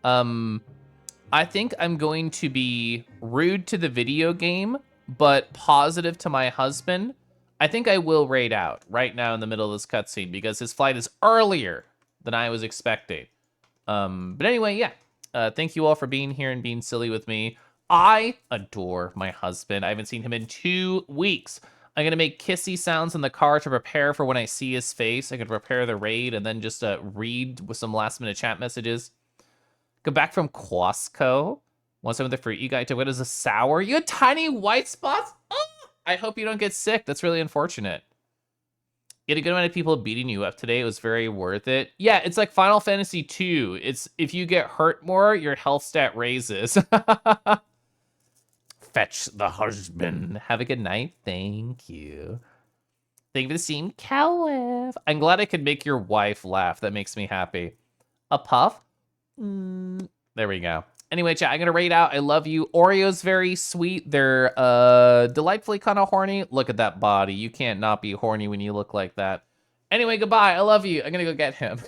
Speaker 1: I think I'm going to be rude to the video game, but positive to my husband. I think I will raid out right now in the middle of this cutscene because his flight is earlier than I was expecting. But anyway, yeah. Thank you all for being here and being silly with me. I adore my husband. I haven't seen him in 2 weeks. I'm going to make kissy sounds in the car to prepare for when I see his face. I can prepare the raid and then just read with some last minute chat messages. Go back from Quasco. Want some of the fruit you got? What is a sour? You had tiny white spots? Oh, I hope you don't get sick. That's really unfortunate. You had a good amount of people beating you up today. It was very worth it. Yeah, it's like Final Fantasy 2. It's if you get hurt more, your health stat raises. Fetch the husband. Have a good night. Thank you. Thank you for the scene, Calif. I'm glad I could make your wife laugh. That makes me happy. A puff? There we go. Anyway, chat, I'm going to raid out. I love you. Oreo's very sweet. They're delightfully kind of horny. Look at that body. You can't not be horny when you look like that. Anyway, goodbye. I love you. I'm going to go get him.